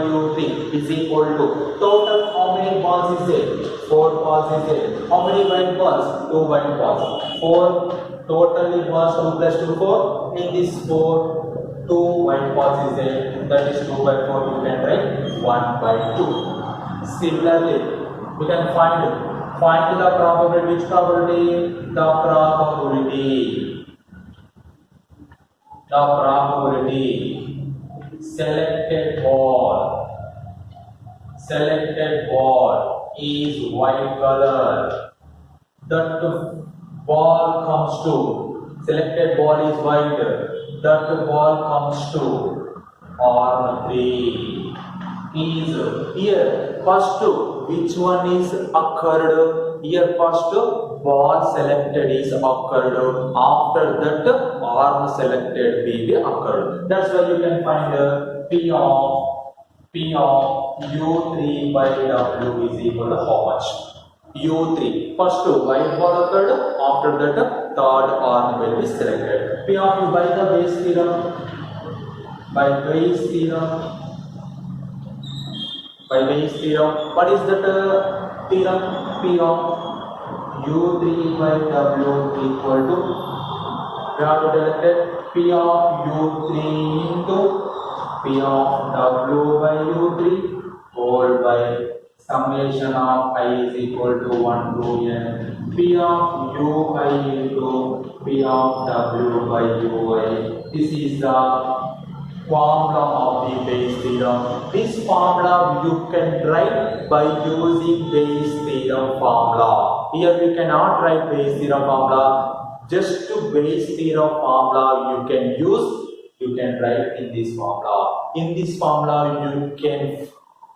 U3 is equal to total how many balls is there? 4 balls is there. How many white balls? 2 white balls. 4 totally balls, 2 plus 2 4. In this 4, 2 white balls is there. That is 2 by 4. You can write 1 by 2. Similarly, we can find the probability. Which probability? The probability selected ball is white color. That ball comes to selected ball is white. That ball comes to R3 is here. First, which one is occurred? Here first ball selected is occurred. After that R selected will be occurred. That's why you can find P of P of U3 by W is equal to how much? U3. First two by third, after that third arm will be selected. P of U by the base theorem. By Bayes theorem. What is that theorem? P of U3 by W equal to, we have to select P of U3 into P of W by U3 whole by summation of I is equal to 1 to n P of Ui into P of W by Ui. This is the formula of the Bayes theorem. This formula you can write by using Bayes theorem formula. Here we cannot write Bayes theorem formula. Just to Bayes theorem formula you can use, you can write in this formula. In this formula you can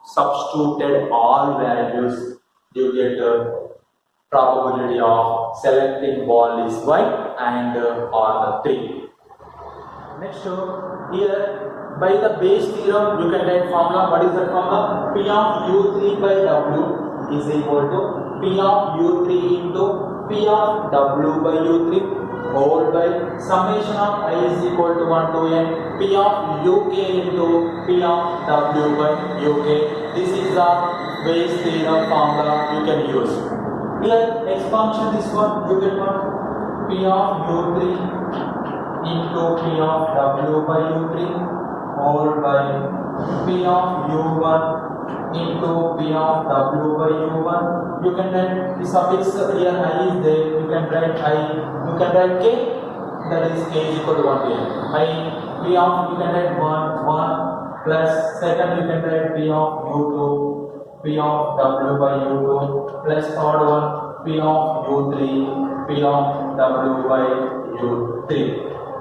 substitute all values, you get probability of selecting ball is white and on the 3. Next, here by the Bayes theorem you can write formula. What is the formula? P of U3 by W is equal to P of U3 into P of W by U3 whole by summation of I is equal to 1 to n P of UK into P of W by UK. This is the Bayes theorem formula you can use. Here expansion this one you get what? P of U3 into P of W by U3 whole by P of U1 into P of W by U1. You can write the suffix here I is there. You can write I. You can write K. That is K is equal to 1 to n. I P of, you can write 1 plus second you can write P of U2 P of W by U2 plus third one P of U3 P of W by U3.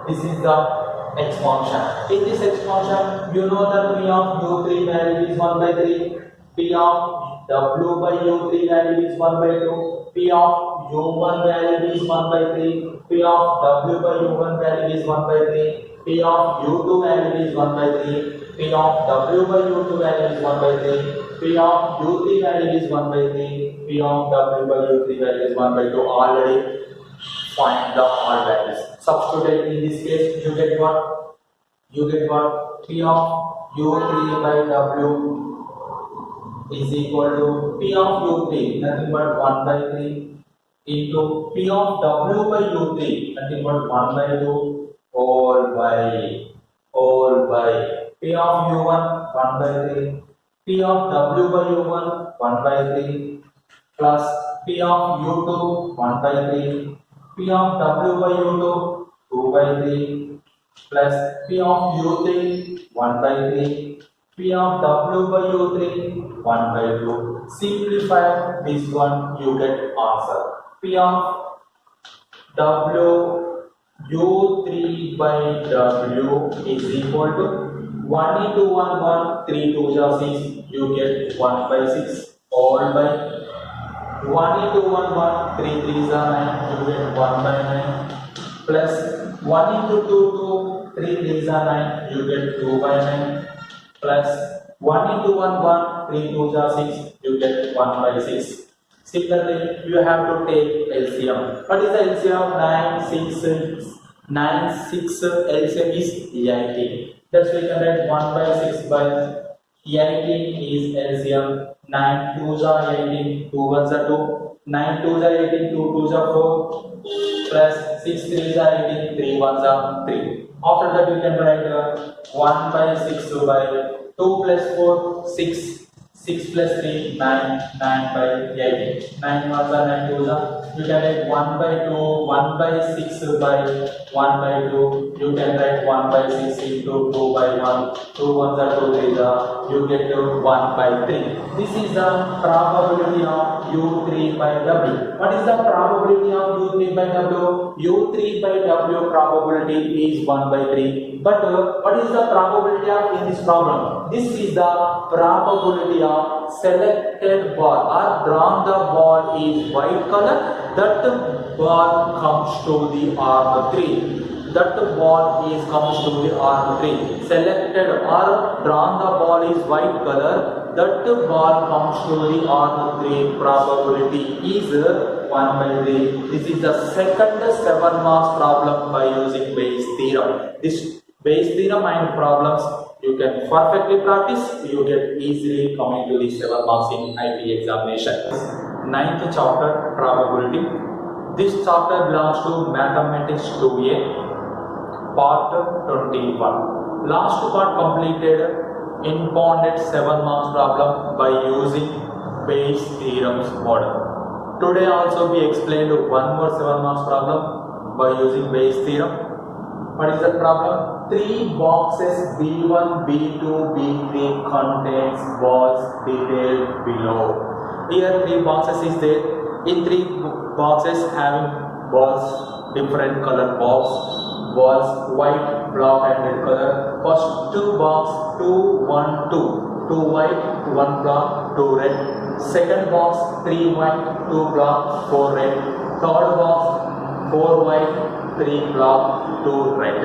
This is the expansion. In this expansion, you know that P of U3 value is 1 by 3, P of W by U3 value is 1 by 2, P of U1 value is 1 by 3, P of W by U1 value is 1 by 3, P of U2 value is 1 by 3, P of W by U2 value is 1 by 3, P of U3 value is 1 by 3, P of W by U3 value is 1 by 2. Already find the all values. Substitute in this case, you get what? You get what? P of U3 by W is equal to P of U3, nothing but 1 by 3 into P of W by U3, nothing but 1 by 2 all by P of U1 1 by 3, P of W by U1 1 by 3 plus P of U2 1 by 3. P of W by U2 2 by 3 plus P of U3 1 by 3 P of W by U3 1 by 2. Simplify this one, you get answer. P of W U3 by W is equal to 1 into 1 1 3 2 6, you get 1 by 6 all by 1 into 1 1 3 3 9, you get 1 by 9 plus 1 into 2 2 3 3 9, you get 2 by 9 plus 1 into 1 1 3 2 6, you get 1 by 6. Similarly, you have to take LCM. What is the LCM? 9 6 LCM is 18. That's why you can write 1 by 6 by 18 is LCM. 9 2s are 18, 2 1s are 2, 9 2s are 18, 2 2s are 4, plus 6 3s are 18, 3 1s are 3. After that, you can write 1 by 6 by 2 plus 4, 6, 6 plus 3, 9, 9 by 18, 9 1s are 9 2s are. You can write 1 by 2, 1 by 6 by 1 by 2, you can write 1 by 6 into 2 by 1, 2 1s are 2 3s are, you get 1 by 3. This is the probability of U3 by W. What is the probability of U3 by W? U3 by W probability is 1 by 3. But what is the probability of in this problem? This is the probability of selected ball or drawn the ball is white color, that ball comes to the arm 3. that ball is comes to the R3. Selected or drawn the ball is white color, that ball comes to the R3. Probability is 1 by 3. This is the second 7 marks problem by using Bayes theorem. This Bayes theorem and problems you can perfectly practice, you get easily coming to the 7 marks in IP examination. 9th chapter, probability. This chapter belongs to Mathematics 2A. Part 21. Last part completed impounded 7 marks problem by using Bayes theorem's model. Today also we explained one more 7 marks problem by using Bayes theorem. What is the problem? 3 boxes B1, B2, B3 contains balls detailed below. Here 3 boxes is there. In 3 boxes having balls, different color balls white, black and red color. First 2 box 2, 1, 2. 2 white, 1 black, 2 red. Second box 3 white, 2 black, 4 red. Third box 4 white, 3 black, 2 red.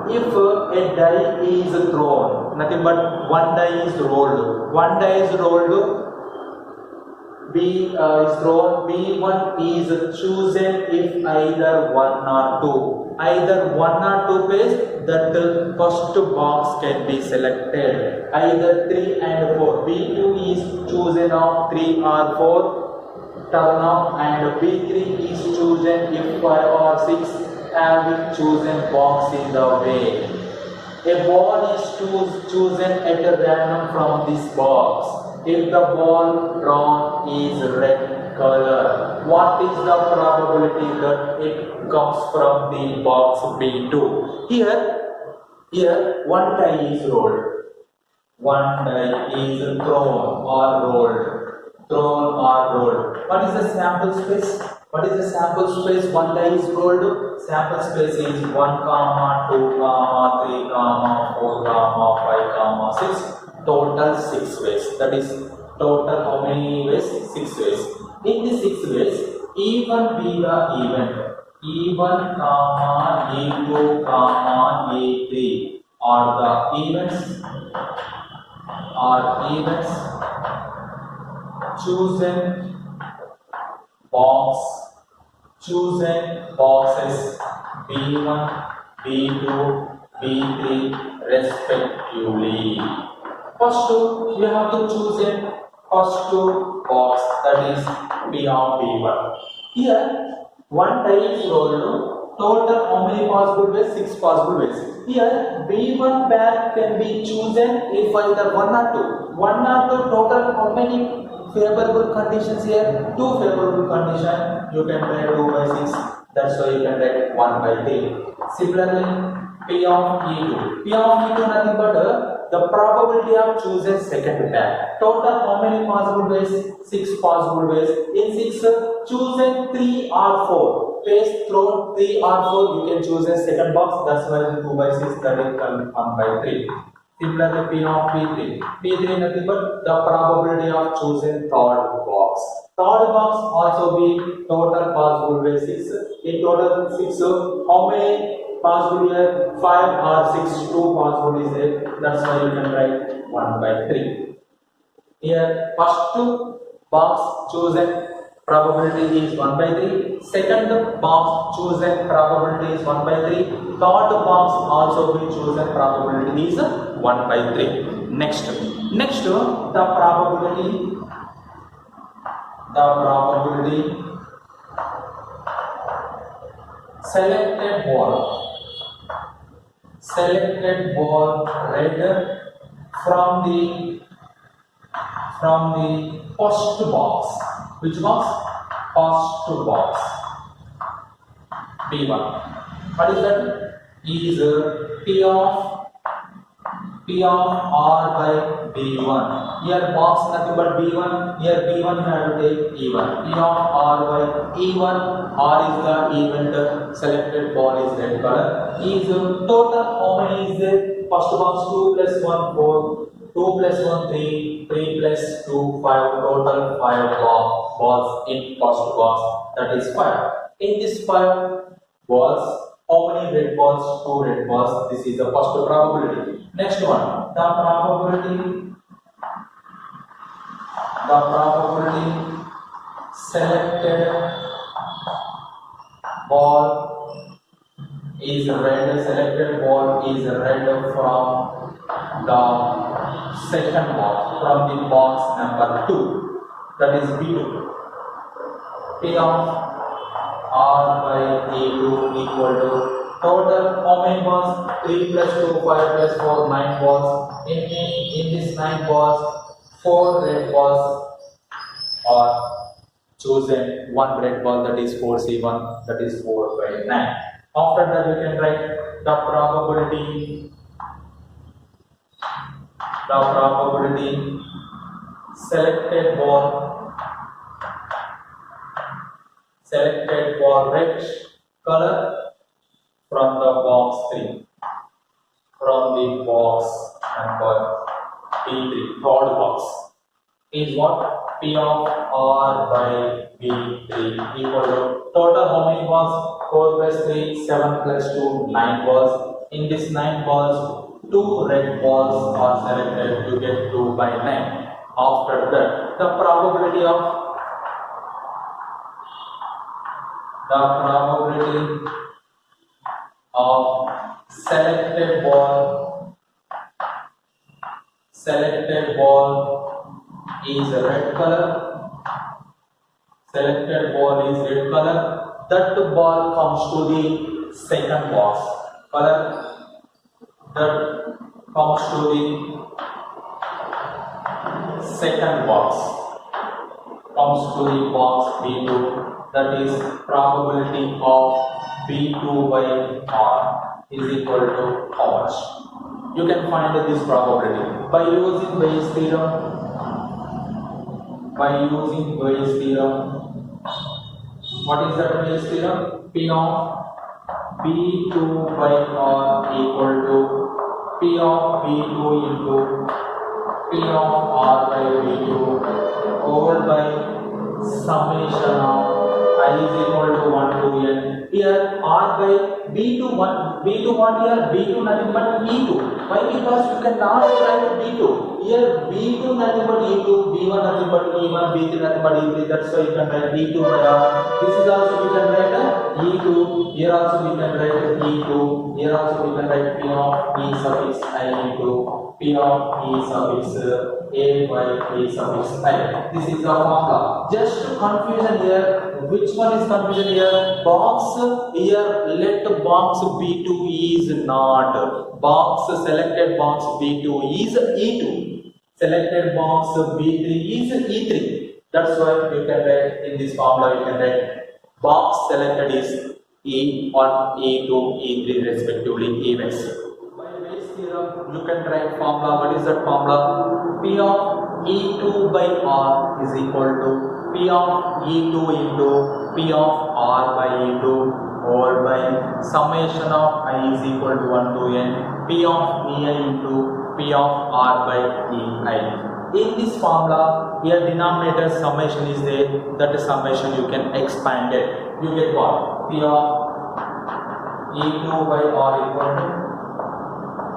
If a die is thrown, nothing but one die is rolled. One die is rolled. B is thrown. B1 is chosen if either 1 or 2. Either 1 or 2 pays, that first box can be selected. Either 3 and 4. B2 is chosen of 3 or 4 turn off, and B3 is chosen if 5 or 6 having chosen box in the way. A ball is chosen at a random from this box. If the ball drawn is red color, what is the probability that it comes from the box B2? Here one die is rolled. One die is thrown or rolled. What is the sample space? What is the sample space? One die is rolled. Sample space is 1, 2, 3, 4, 5, 6. Total 6 ways. That is total how many ways? 6 ways. In the 6 ways, even be the event. E1, E2, E3 are the events. Chosen boxes B1, B2, B3 respectively. First you have to choose a first box, that is B of B1. Here one die is rolled. Total how many possible ways? 6 possible ways. Here B1 pair can be chosen if either 1 or 2. 1 or 2 total how many favorable conditions here? 2 favorable conditions. You can write 2 by 6. That's why you can write 1 by 3. Similarly, P of E2. P of E2 nothing but the probability of choosing second pair. Total how many possible ways? 6 possible ways. In 6, choosing 3 or 4. Paste thrown 3 or 4, you can choose a second box. That's why the 2 by 6 that is 1 by 3. Similarly, P of P3. P3 nothing but the probability of choosing third box. Third box also be total possible ways 6. In total 6, how many possible here? 5 or 6, 2 possible is there. That's why you can write 1 by 3. Here first box chosen probability is 1 by 3. Second box chosen probability is 1 by 3. Third box also be chosen probability is 1 by 3. Next the probability selected ball red from the first box. Which box? First box B1. What is that? Is P of R by B1. Here box nothing but B1. Here B1 you have to take E1. P of R by E1. R is the event. Selected ball is red color. Is total how many is there? First box 2 plus 1 4. 2 plus 1 3. 3 plus 2 5. Total 5 balls in first box. That is 5. In this 5 balls, How many red balls? 2 red balls. This is the first probability. Next one, the probability selected ball is red. Selected ball is red from the second box, from the box number 2. That is B2. P of R by A2 equal to total how many balls? 3 plus 2, 5 plus 4, 9 balls. In this 9 balls, 4 red balls are chosen. 1 red ball, that is 4C1, that is 4 by 9. After that, you can write the probability selected ball red color from the box 3, from the box number B3, third box, is what? P of R by B3 equal to total how many balls? 4 plus 3, 7 plus 2, 9 balls. In this 9 balls, 2 red balls are selected. You get 2 by 9. After that, the probability of selected ball is red color. Selected ball is red color. That ball comes to the second box. Color that comes to the second box. Comes to the box B2. That is probability of B2 by R is equal to how much? You can find this probability by using Bayes' theorem. What is that Bayes' theorem? P of B2 by R equal to P of B2 into P of R by B2 over by summation of I is equal to 1 to n. Here R by B2 what here? B2 nothing but E2. Why? Because you cannot write B2. Here B2 nothing but E2, B1 nothing but E1, B3 nothing but E3. That's why you can write E2 by R. This is also we can write E2. Here also we can write E2. Here also we can write P of E suffix I into P of E suffix A by E suffix I. This is the formula. Just confusion here. Which one is confusion here? Box here. Let box B2 is not. Box selected box B2 is E2. Selected box B3 is E3. That's why you can write in this formula. You can write box selected is E1, E2, E3 respectively events. By Bayes' theorem, you can write formula. What is that formula? P of E2 by R is equal to P of E2 into P of R by E2 over by summation of I is equal to 1 to n P of EI into P of R by EI. In this formula, here denominator summation is there. That summation you can expand it. You get what? P of E2 by R equal to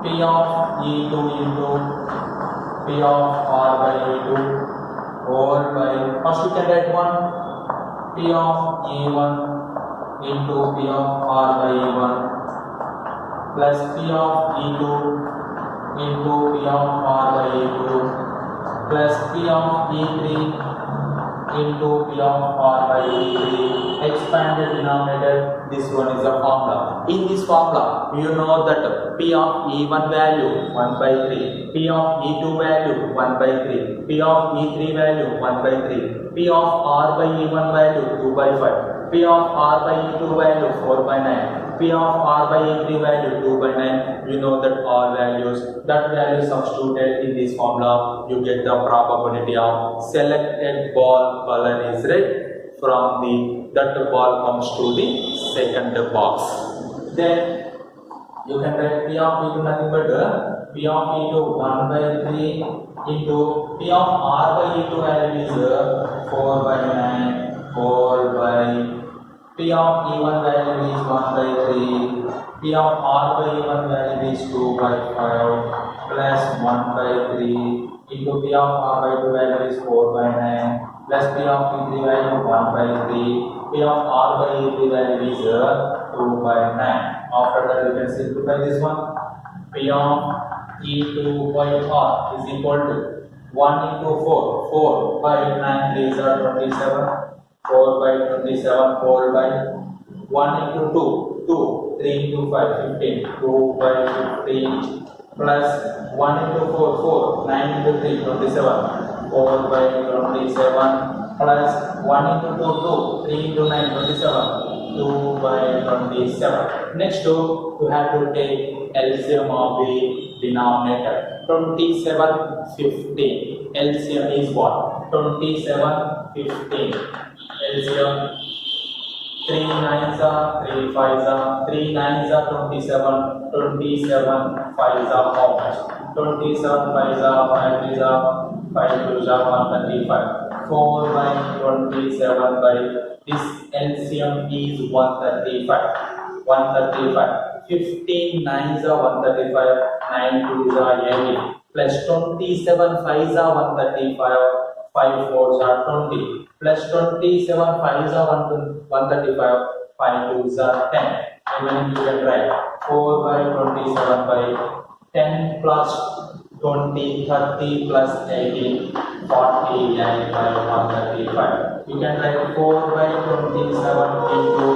P of E2 into P of R by E2 over by, first you can write one P of E1 into P of R by E1 plus P of E2 into P of R by E2 plus P of E3 into P of R by E3 expanded denominator. This one is a formula. In this formula, you know that P of E1 value 1 by 3, P of E2 value 1 by 3, P of E3 value 1 by 3, P of R by E1 value 2 by 5, P of R by E2 value 4 by 9, P of R by E3 value 2 by 9. You know that all values, that value substituted in this formula, you get the probability of selected ball color is red from the, that ball comes to the second box. Then you can write P of E2 nothing but P of E2 1 by 3 into P of R by E2 value is 4 by 9 4 by P P of even value is 1 by 3, P of r by even value is 2 by 5 plus 1 by 3 into P of r by 2 value is 4 by 9 plus P of E3 value 1 by 3, P of r by E3 value is 2 by 9. After that you can simplify this one. P of E2 by r is equal to 1 into 4, 4 by 9 3 is 27, 4 by 27 whole by 1 into 2, 2, 3 into 5, 15, 2 by 15 plus 1 into 4, 4, 9 into 3, 27, 4 by 27 plus 1 into 2, 2, 3 into 9, 27, 2 by 27. Next you have to take LCM of the denominator. 27, 15. LCM is what? 27, 15. LCM 3 9s are 3 5s are 3 9s are 27, 27 5s are how much? 27 5s are 5 3s are 5 2s are 135. 4 by 27 by this LCM is 135. 135. 15 9s are 135, 9 2s are 80 plus 27 5s are 135, 5 4s are 20 plus 27 5s are 135, 5 2s are 10. Even you can write 4 by 27 by 10 plus 20, 30 plus 18, 48 by 135. You can write 4 by 27 into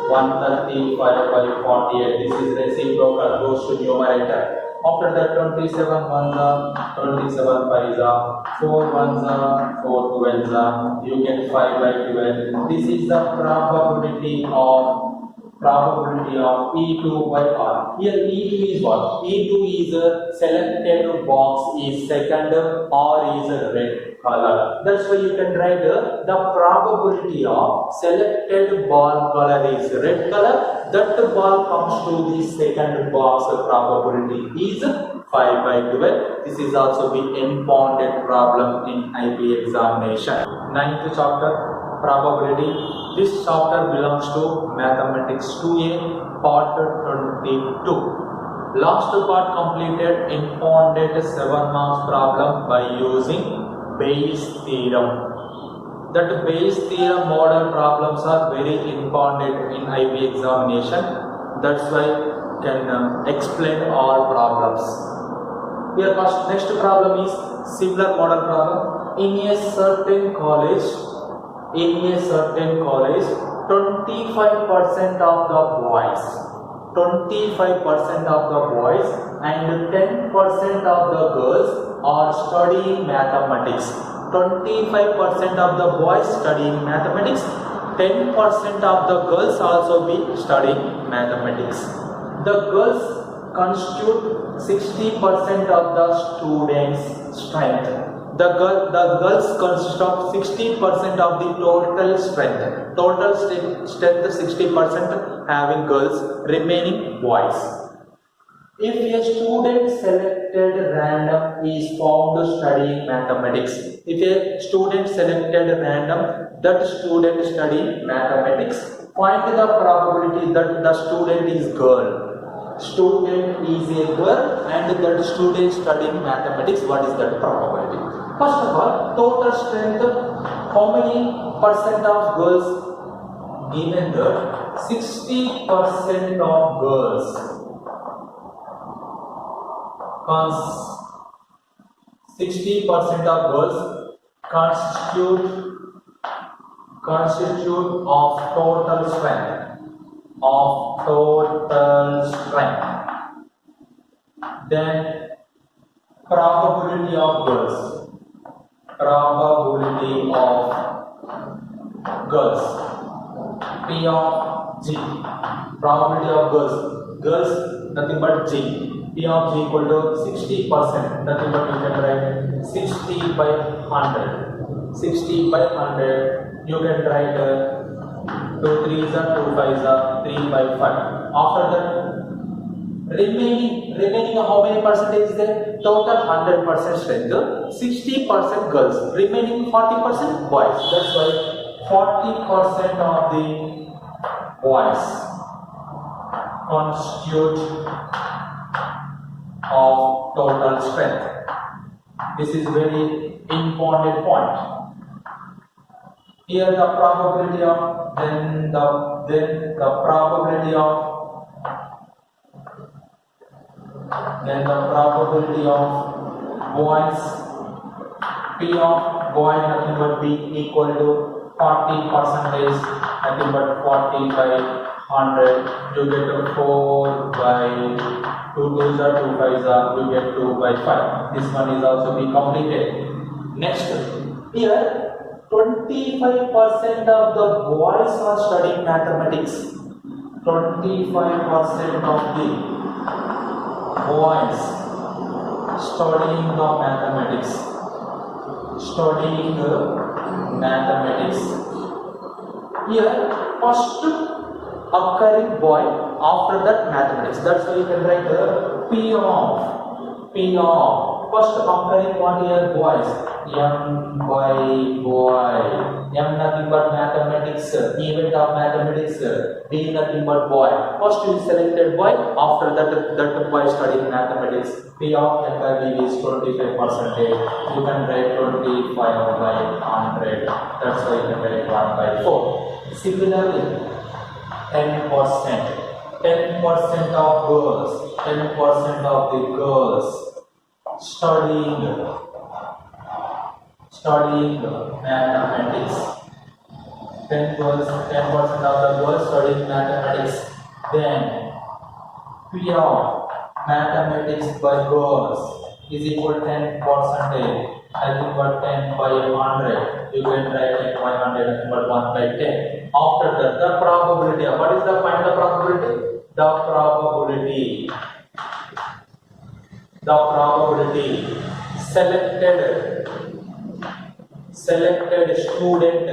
135 by 48. This is reciprocal, goes to numerator. After that 27 ones are 27 5s are 4 ones are 4 12s are, you get 5 by 12. This is the probability of E2 by R. Here E2 is what? E2 is a selected box is second, R is a red color. That's why you can write the probability of selected ball color is red color. That ball comes to the second box probability is 5 by 12. This is also the important problem in IB examination. 9th chapter. Probability. This chapter belongs to Mathematics 2A part 22. Last part completed important 7 marks problem by using Bayes theorem. That Bayes theorem model problems are very important in IB examination. That's why can explain all problems. Here first next problem is similar model problem. In a certain college, 25% of the boys, 25% of the boys and 10% of the girls are studying mathematics. 25% of the boys studying mathematics, 10% of the girls also be studying mathematics. The girls constitute 60% of the students' strength. The girls consist of 60% of the total strength. Total strength 60% having girls, remaining boys. If a student selected random is found studying mathematics, if a student selected random, that student studying mathematics, find the probability that the student is girl. Student is a girl and that student studying mathematics. What is that probability? First of all, total strength, how many percent of girls? Given that 60% of girls, 60% of girls constitute of total strength, then probability of girls, P of G, probability of girls nothing but G, P of G equal to 60%, nothing but you can write 60 by 100, 60 by 100, you can write 2 3s are 2 5s are 3 by 5. After that remaining how many percentage is there? Total 100% strength, 60% girls, remaining 40% boys. That's why 40% of the boys constitute of total strength. This is very important point. Here the probability of the probability of boys, P of boy nothing but be equal to 40%, nothing but 40 by 100. You get 4 by 2 2s are 2 5s are, you get 2 by 5. This one is also be completed. Next, here 25% of the boys are studying mathematics. 25% of the boys studying the mathematics. Here, first occurring boy, after that mathematics. That's why you can write P of first occurring one here boys. M by boy. M nothing but mathematics. Event of mathematics. D nothing but boy. First you selected boy. After that boy studying mathematics. P of M by B is 25%. You can write 25 by 100. That's why you can write 1 by 4. Similarly, 10% of girls. 10% of the girls studying mathematics. 10% of the girls studying mathematics. Then P of mathematics by girls is equal to 10%. I think about 10 by 100. You can write 10 by 100 but 1 by 10. After that, the probability. What is the find the probability? The probability selected student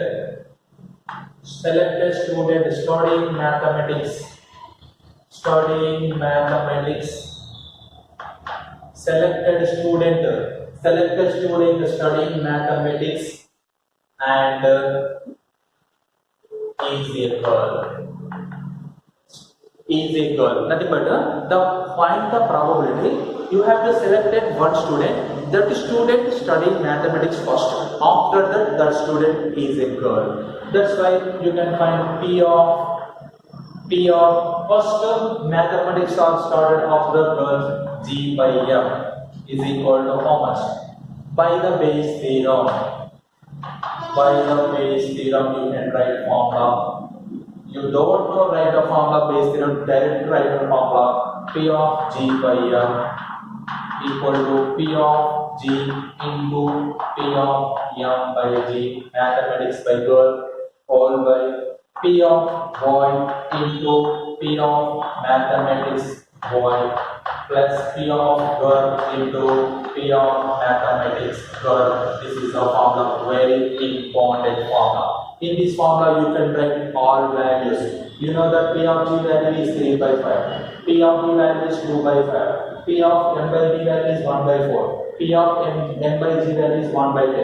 studying mathematics. Selected student studying mathematics and is a girl. Nothing but the find the probability. You have to select one student. That student studying mathematics first. After that student is a girl. That's why you can find P of first mathematics are started after girls. G by M is equal to how much? By the base theorem. You can write formula. You don't know write the formula base theorem, direct write the formula. P of G by M equal to P of G into P of M by G, mathematics by girl, all by P of boy into P of mathematics boy plus P of girl into P of mathematics girl. This is a formula, very important formula. In this formula, you can write all values. You know that P of G value is 3 by 5. P of D value is 2 by 5. P of M by B value is 1 by 4. P of M by G value is 1 by 10.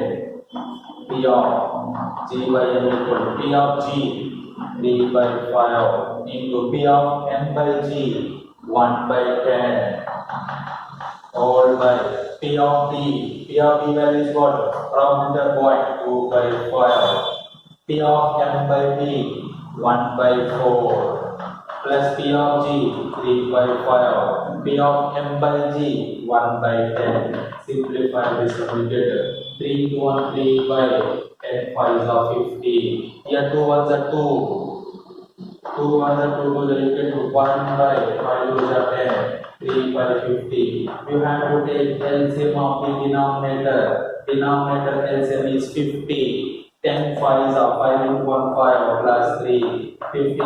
P of G by M equal to P of G 3 by 5 into P of M by G 1 by 10 all by P of D. P of D value is what? From the point 2 by 5. P of M by B 1 by 4 plus P of G 3 by 5. P of M by G 1 by 10. Simplify this and we get 3 to 1 3 by 10 5s are 50. Here 2 ones are 2. 2 ones are 2 goes you get 1 by 5 goes are 10. 3 by 50. You have to take LCM of the denominator. Denominator LCM is 50. 10 5s are 5 into 1 5 plus 3. 50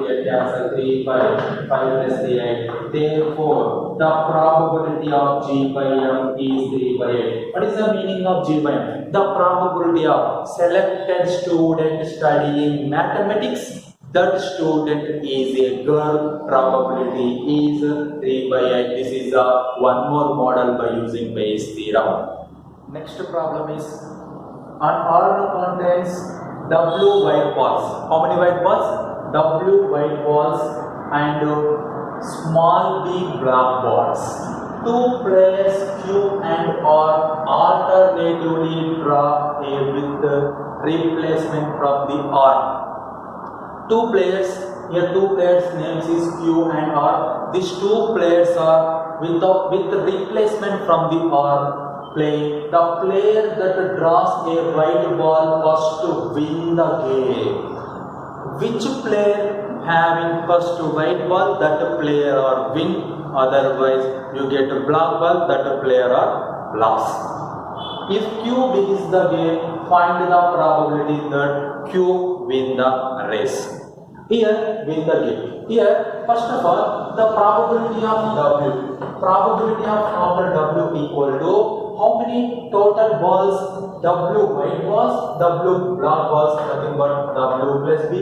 get cancel 3 5 plus 3 8. Therefore, the probability of G by M is 3 by 8. What is the meaning of G by M? The probability of selected student studying mathematics. That student is a girl. Probability is 3 by 8. This is one more model by using Bayes theorem. Next problem is an urn contains W white balls. How many white balls? W white balls and small b black balls. Two players Q and R alternatively draw a with replacement from the R. Two players, here two players names is Q and R. These two players are with the replacement from the R play. The player that draws a white ball first to win the game. Which player having first white ball, that player or win, otherwise you get a black ball, that player or loss. If Q wins the game, find the probability that Q win the race. Here win the game. Here first of all the probability of W. Probability of after W equal to how many total balls? W white balls, W black balls, nothing but W plus B.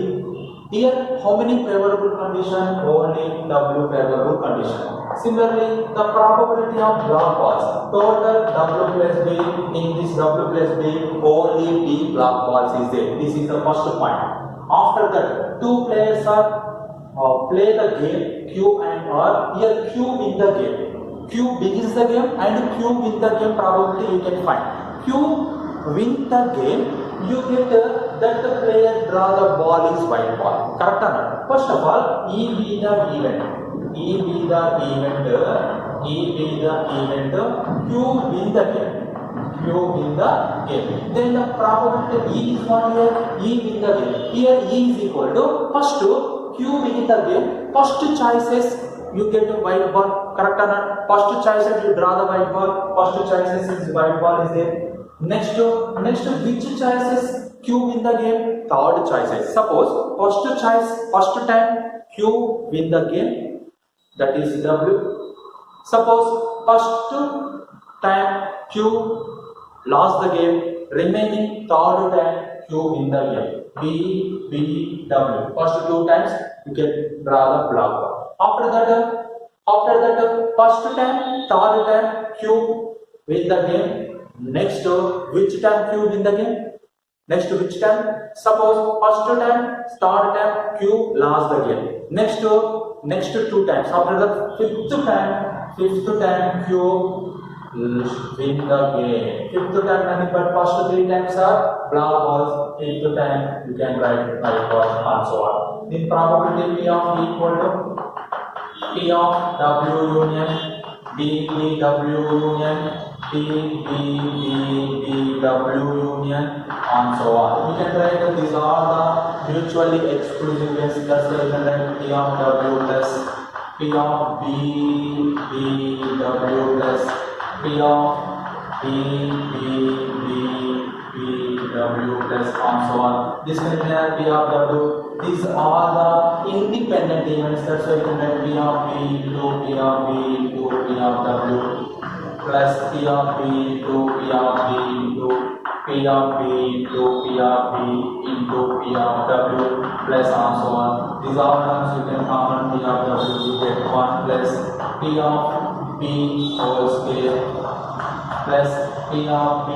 Here, how many favorable condition? Only W favorable condition. Similarly, the probability of black balls, total W plus B, in this W plus B, only B black balls is there. This is the first point. After that, two players are play the game, Q and R. Here, Q win the game. Q begins the game and Q win the game probability you can find. Q win the game, you get that the player draw the ball is white ball. Correct or not? First of all, E be the event. E be the event. Q win the game. Q win the game. Then the probability E is not here. E win the game. Here E is equal to first to Q win the game. First choices you get a white ball. Correct or not? First choices you draw the white ball. First choices is white ball is there. Next which choices Q win the game? Third choices. Suppose first choice, first time Q win the game, that is W. Suppose first time Q lost the game, remaining third time Q win the game. B, W. First two times you can draw the black ball. After that, first time, third time Q win the game. Next, which time Q win the game? Next, which time? Suppose first time, third time Q lost the game. Next two times. After that, fifth time Q win the game. Fifth time nothing but first three times are black balls. Fifth time you can write white balls and so on. The probability P of E equal to P of W union D W union D W union and so on. We can write that these are the mutually exclusive ways. That's why we can write P of W plus P of B W plus P of W plus and so on. This can be P of W. These are the independent events. That's why you can write P of B to P of B to P of W plus P of B to P of B to P of B to P of B into P of W plus and so on. These are terms you can common P of W. You get 1 plus P of B whole square plus P of B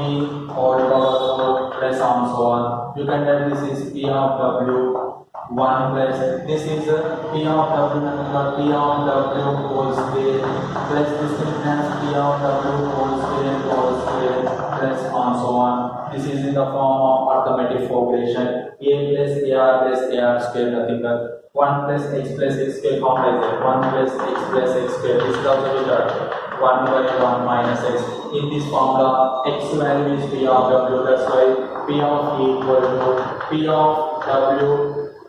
whole power 4 plus and so on. You can write this is P of W 1 plus this is P of W number P of W whole square plus this is P of W whole square plus and so on. This is in the form of arithmetic progression. A plus AR square nothing but 1 plus x square form like that. 1 plus x square. This is also written 1 by 1 minus x. In this formula, x value is P of W. That's why P of E equal to P of W.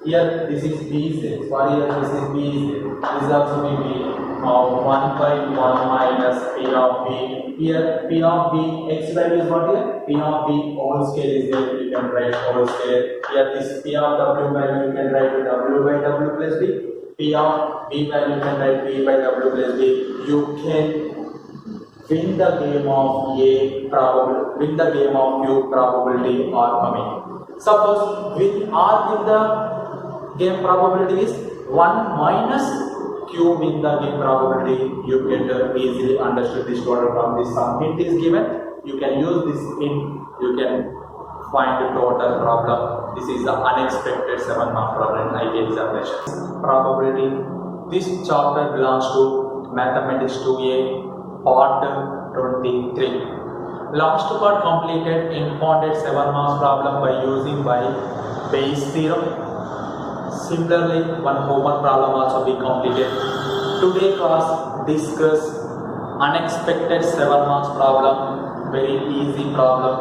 Here this is B is sorry, here this is B is this is also B of 1 by 1 minus P of B. Here P of B, x value is what here? P of B whole scale is there, you can write whole scale. Here this P of W value you can write W by W plus B. P of B value you can write B by W plus B. You can win the game of A probability, win the game of Q probability are coming. Suppose with R in the game probability is 1 minus Q win the game probability. You can easily understand this total from this sum. Hint is given. You can use this hint. You can find total problem. This is the unexpected 7-mark problem in IT examinations. Probability. This chapter belongs to Mathematics 2A, part 23. Last part completed impounded 7 marks problem by using Bayes' theorem. Similarly, one homework problem also be completed. Today class discuss unexpected 7 marks problem, very easy problem.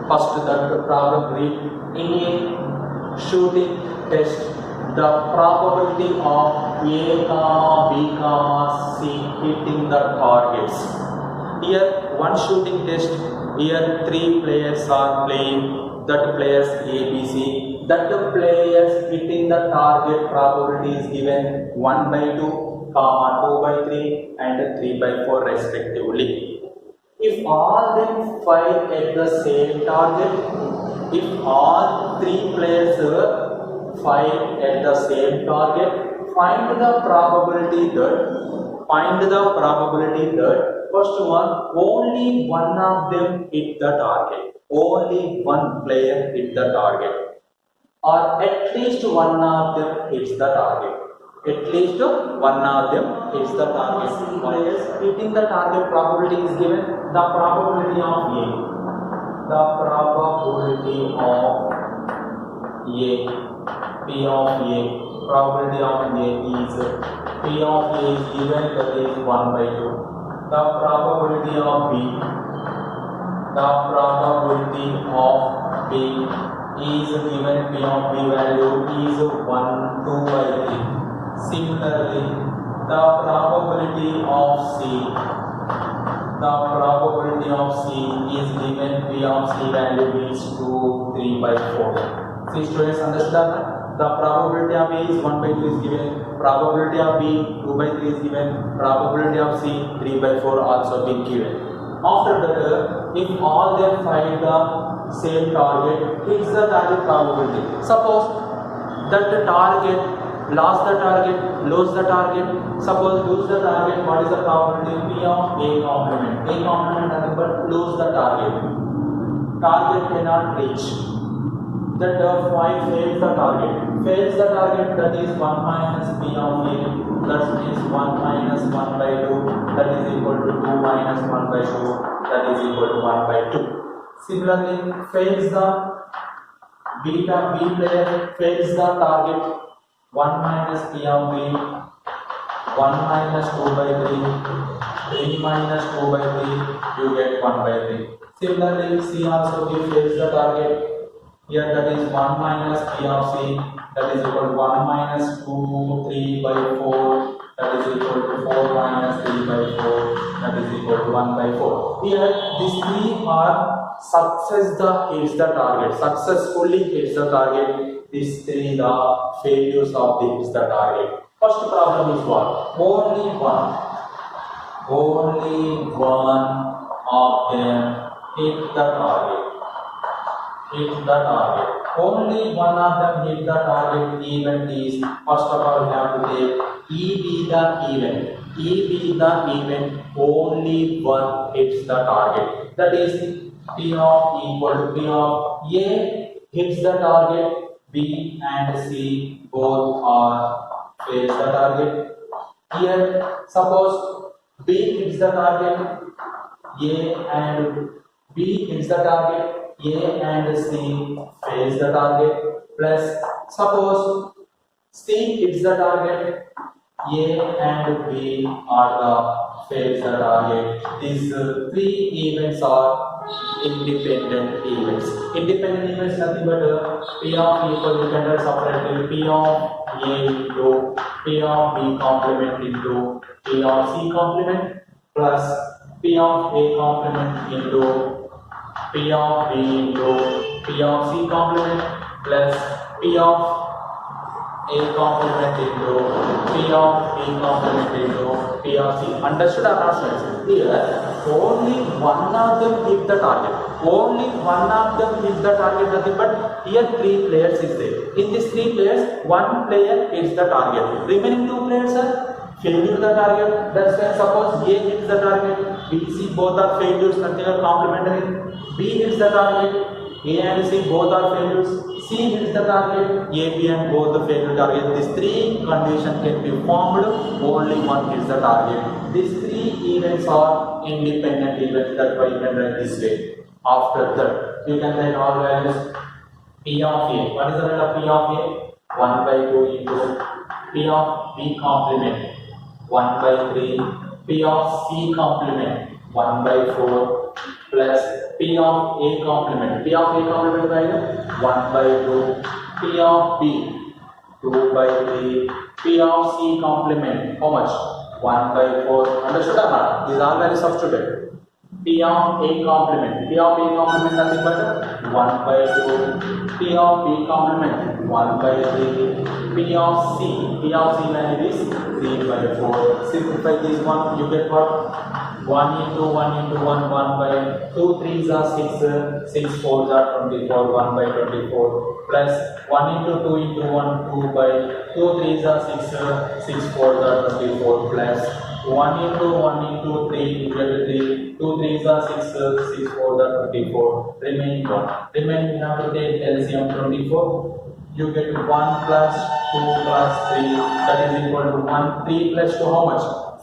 First the problem read, in a shooting test, the probability of A, B, C hitting the targets. Here one shooting test, here 3 players are playing, that players A, B, C, that the players hitting the target probability is given 1/2, 2/3 and 3/4 respectively. If all them fire at the same target, if all 3 players fire at the same target, find the probability that first one, only one of them hit the target. Only one player hit the target. Or at least one of them hits the target. At least one of them hits the target. Players hitting the target probability is given. The probability of A. The probability of A. P of A. Probability of A is P of A is given, that is 1/2. The probability of B, the probability of B is given, P of B value is 1, 2/3. Similarly, the probability of C, the probability of C is given, P of C value is 2, 3/4. See students, understand? The probability of A is 1/2 is given, probability of B 2/3 is given, probability of C 3/4 also been given. After that, if all them find the same target, hits the target probability. Suppose that the target lost the target, lose the target. Suppose lose the target, what is the probability? P of A complement. A complement nothing but lose the target. Target cannot reach. That fails the target. Fails the target, that is 1 minus P of A, that is 1 minus 1/2, that is equal to 2 minus 1/2, that is equal to 1/2. Similarly, fails the B player, fails the target, 1 minus P of B, 1 minus 2/3, 3 minus 2/3, you get 1/3. Similarly, C also fails the target. Here that is 1 minus P of C, that is equal to 1 minus 2, 3/4, that is equal to 4 minus 3/4, that is equal to 1/4. Here these 3 are hits the target, successfully hits the target. These 3 are failures of hits the target. First problem is what? Only one of them hit the target. Only one of them hit the target. Event is, first of all we have to take E be the event. Only one hits the target. That is P of equal to P of A hits the target. B and C both are fails the target. Here suppose B hits the target. A and B hits the target. A and C fails the target, plus suppose C hits the target, A and B are the fails the target. These 3 events are independent events. Independent events nothing but P of equal to can separately P of A into P of B complement into P of C complement plus P of A complement into P of B into P of C complement plus P of A complement into P of B complement into P of C. Understood or not? Here only one of them hit the target. Only one of them hit the target, nothing but here 3 players is there. In these 3 players, one player hits the target. Remaining 2 players are failure the target. That's when suppose A hits the target, B, C both are failures, nothing are complementary. B hits the target, A and C both are failures. C hits the target, A, B and both the failure target. These three conditions can be formed, only one hits the target. These three events are independent events, that's why you can write this way. After that, you can write all values P of A. What is the value of P of A? 1 by 2 into P of B complement 1 by 3, P of C complement 1 by 4 plus P of A complement. P of A complement value 1 by 2, P of B 2 by 3, P of C complement how much? 1 by 4. Understood or not? These are very substituted. P of A complement. P of A complement nothing but 1 by 2. P of B complement 1 by 3. P of C. P of C value is 3 by 4. Simplify this one. You get what? 1 into 1 into 1, 1 by 2 3s are 6, 6 4s are 24, 1 by 24 plus 1 into 2 into 1, 2 by 2 3s are 6, 6 4s are 24 plus 1 into 1 into 3 you get 3, 2 3s are 6, 6 4s are 24, remaining 1. Remaining you have to take LCM 24, you get 1 plus 2 plus 3 that is equal to 1, 3 plus 2 how much?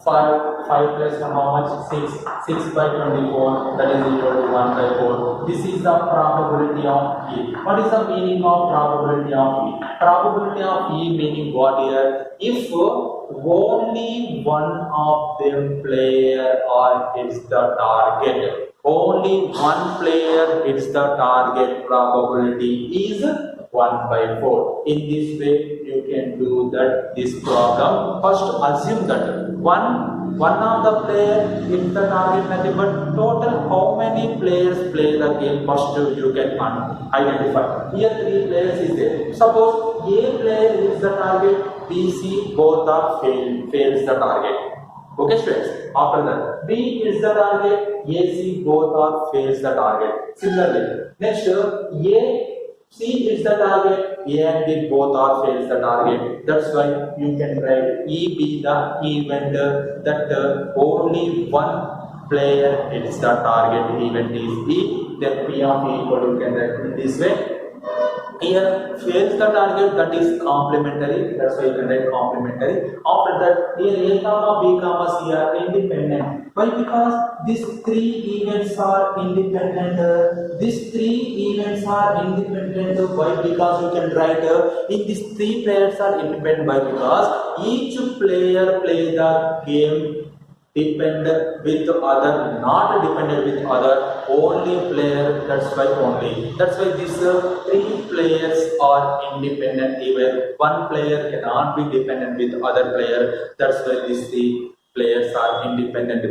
5 plus 1 how much? 6 by 24 that is equal to 1 by 4. This is the probability of E. What is the meaning of probability of E? Probability of E meaning what here? If only one of them player or hits the target, only one player hits the target, probability is 1 by 4. In this way you can do that this problem. First assume that one of the player hits the target nothing but total how many players play the game. First you can identify. Here 3 players is there. Suppose A player hits the target, B, C both are fails the target. Okay students, after that B hits the target, A, C both are fails the target. Similarly, next C hits the target, A and B both are fails the target. That's why you can write E be the event that only one player hits the target. Event is E. Then P of E equal to, you can write in this way. Here fails the target, that is complementary. That's why you can write complementary. After that, here A comma B comma C are independent. Why? Because these 3 events are independent. These 3 events are independent. Why? Because you can write in these 3 players are independent. Why? Because each player play the game dependent with other, not dependent with other, only player. That's why only. That's why these 3 players are independent. Even one player cannot be dependent with other player. That's why these 3 players are independent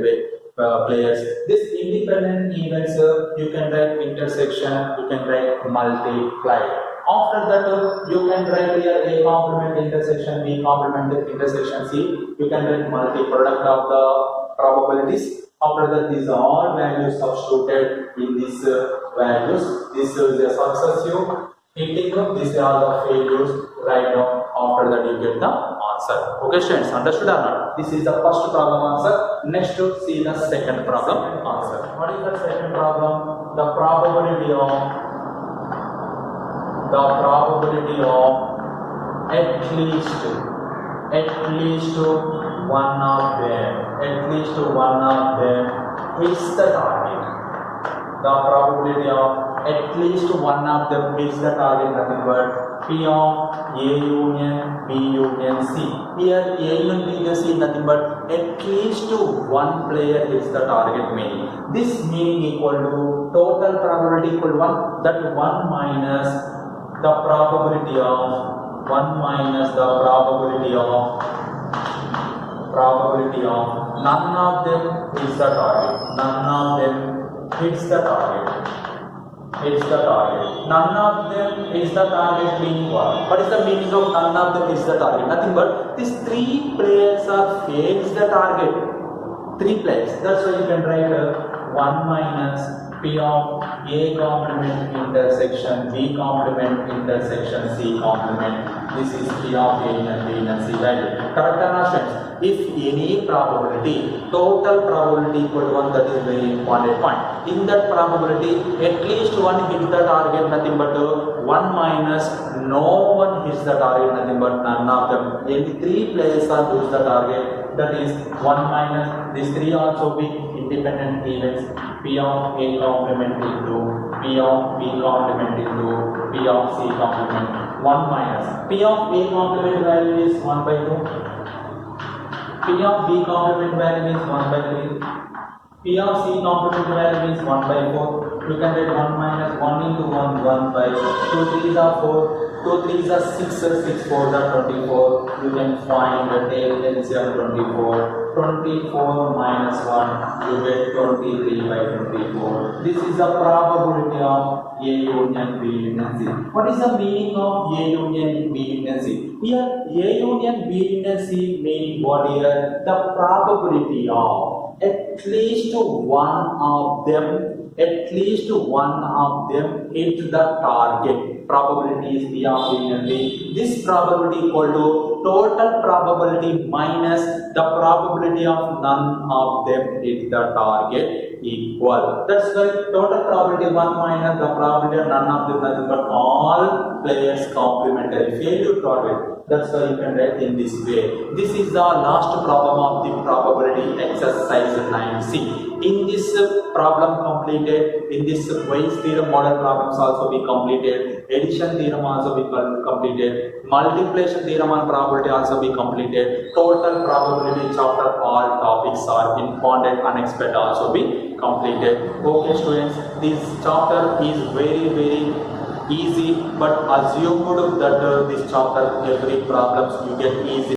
players. This independent events you can write intersection, you can write multiply. After that, you can write here A complement intersection, B complement intersection C. You can write multi-product of the probabilities. After that, these are all values substituted in these values. This is a successive hitting. These are the failures. Right now, after that, you get the answer. Okay, students, understood or not? This is the first problem answer. Next, see the second problem answer. What is the second problem? The probability of at least one of them hits the target. The probability of at least one of them hits the target, nothing but P of A union B union C. Here A union B union C nothing but at least one player hits the target meaning. This meaning equal to total probability equal to 1. That 1 minus the probability of none of them hits the target. None of them hits the target. None of them hits the target meaning what? What is the meaning of none of them hits the target? Nothing but these 3 players are fails the target. 3 players. That's why you can write 1 minus P of A complement intersection B complement intersection C complement This is P of A and B and C value. Correct or not, friends? If any probability, total probability equal to 1, that is very important point. In that probability, at least one hits the target, nothing but 1 minus no one hits the target, nothing but none of them. Any 3 players are lose the target, that is 1 minus. These 3 also be independent events. P of A complement into P of B complement into P of C complement. 1 minus. P of A complement value is 1 by 2. P of B complement value is 1 by 3. P of C complement value is 1 by 4. You can write 1 minus 1 into 1, 1 by 2 3s are 4. 2 3s are 6, 6 4s are 24. You can find the LCM 24. 24 minus 1, you get 23 by 24. This is the probability of A union B union C. What is the meaning of A union B union C? Here A union B union C mean what here? The probability of at least one of them hit the target. Probability is P of A and B. This probability equal to total probability minus the probability of none of them hit the target equal. That's why total probability 1 minus the probability of none of them, nothing but all players complementary failure target. That's why you can write in this way. This is the last problem of the probability exercise 9C. In this problem completed, in this Bayes theorem model problems also be completed, addition theorem also be completed, multiplication theorem and probability also be completed, total probability chapter all topics are important, unexpected also be completed. Okay students, this chapter is very easy, but assumed that this chapter every problems you get easy.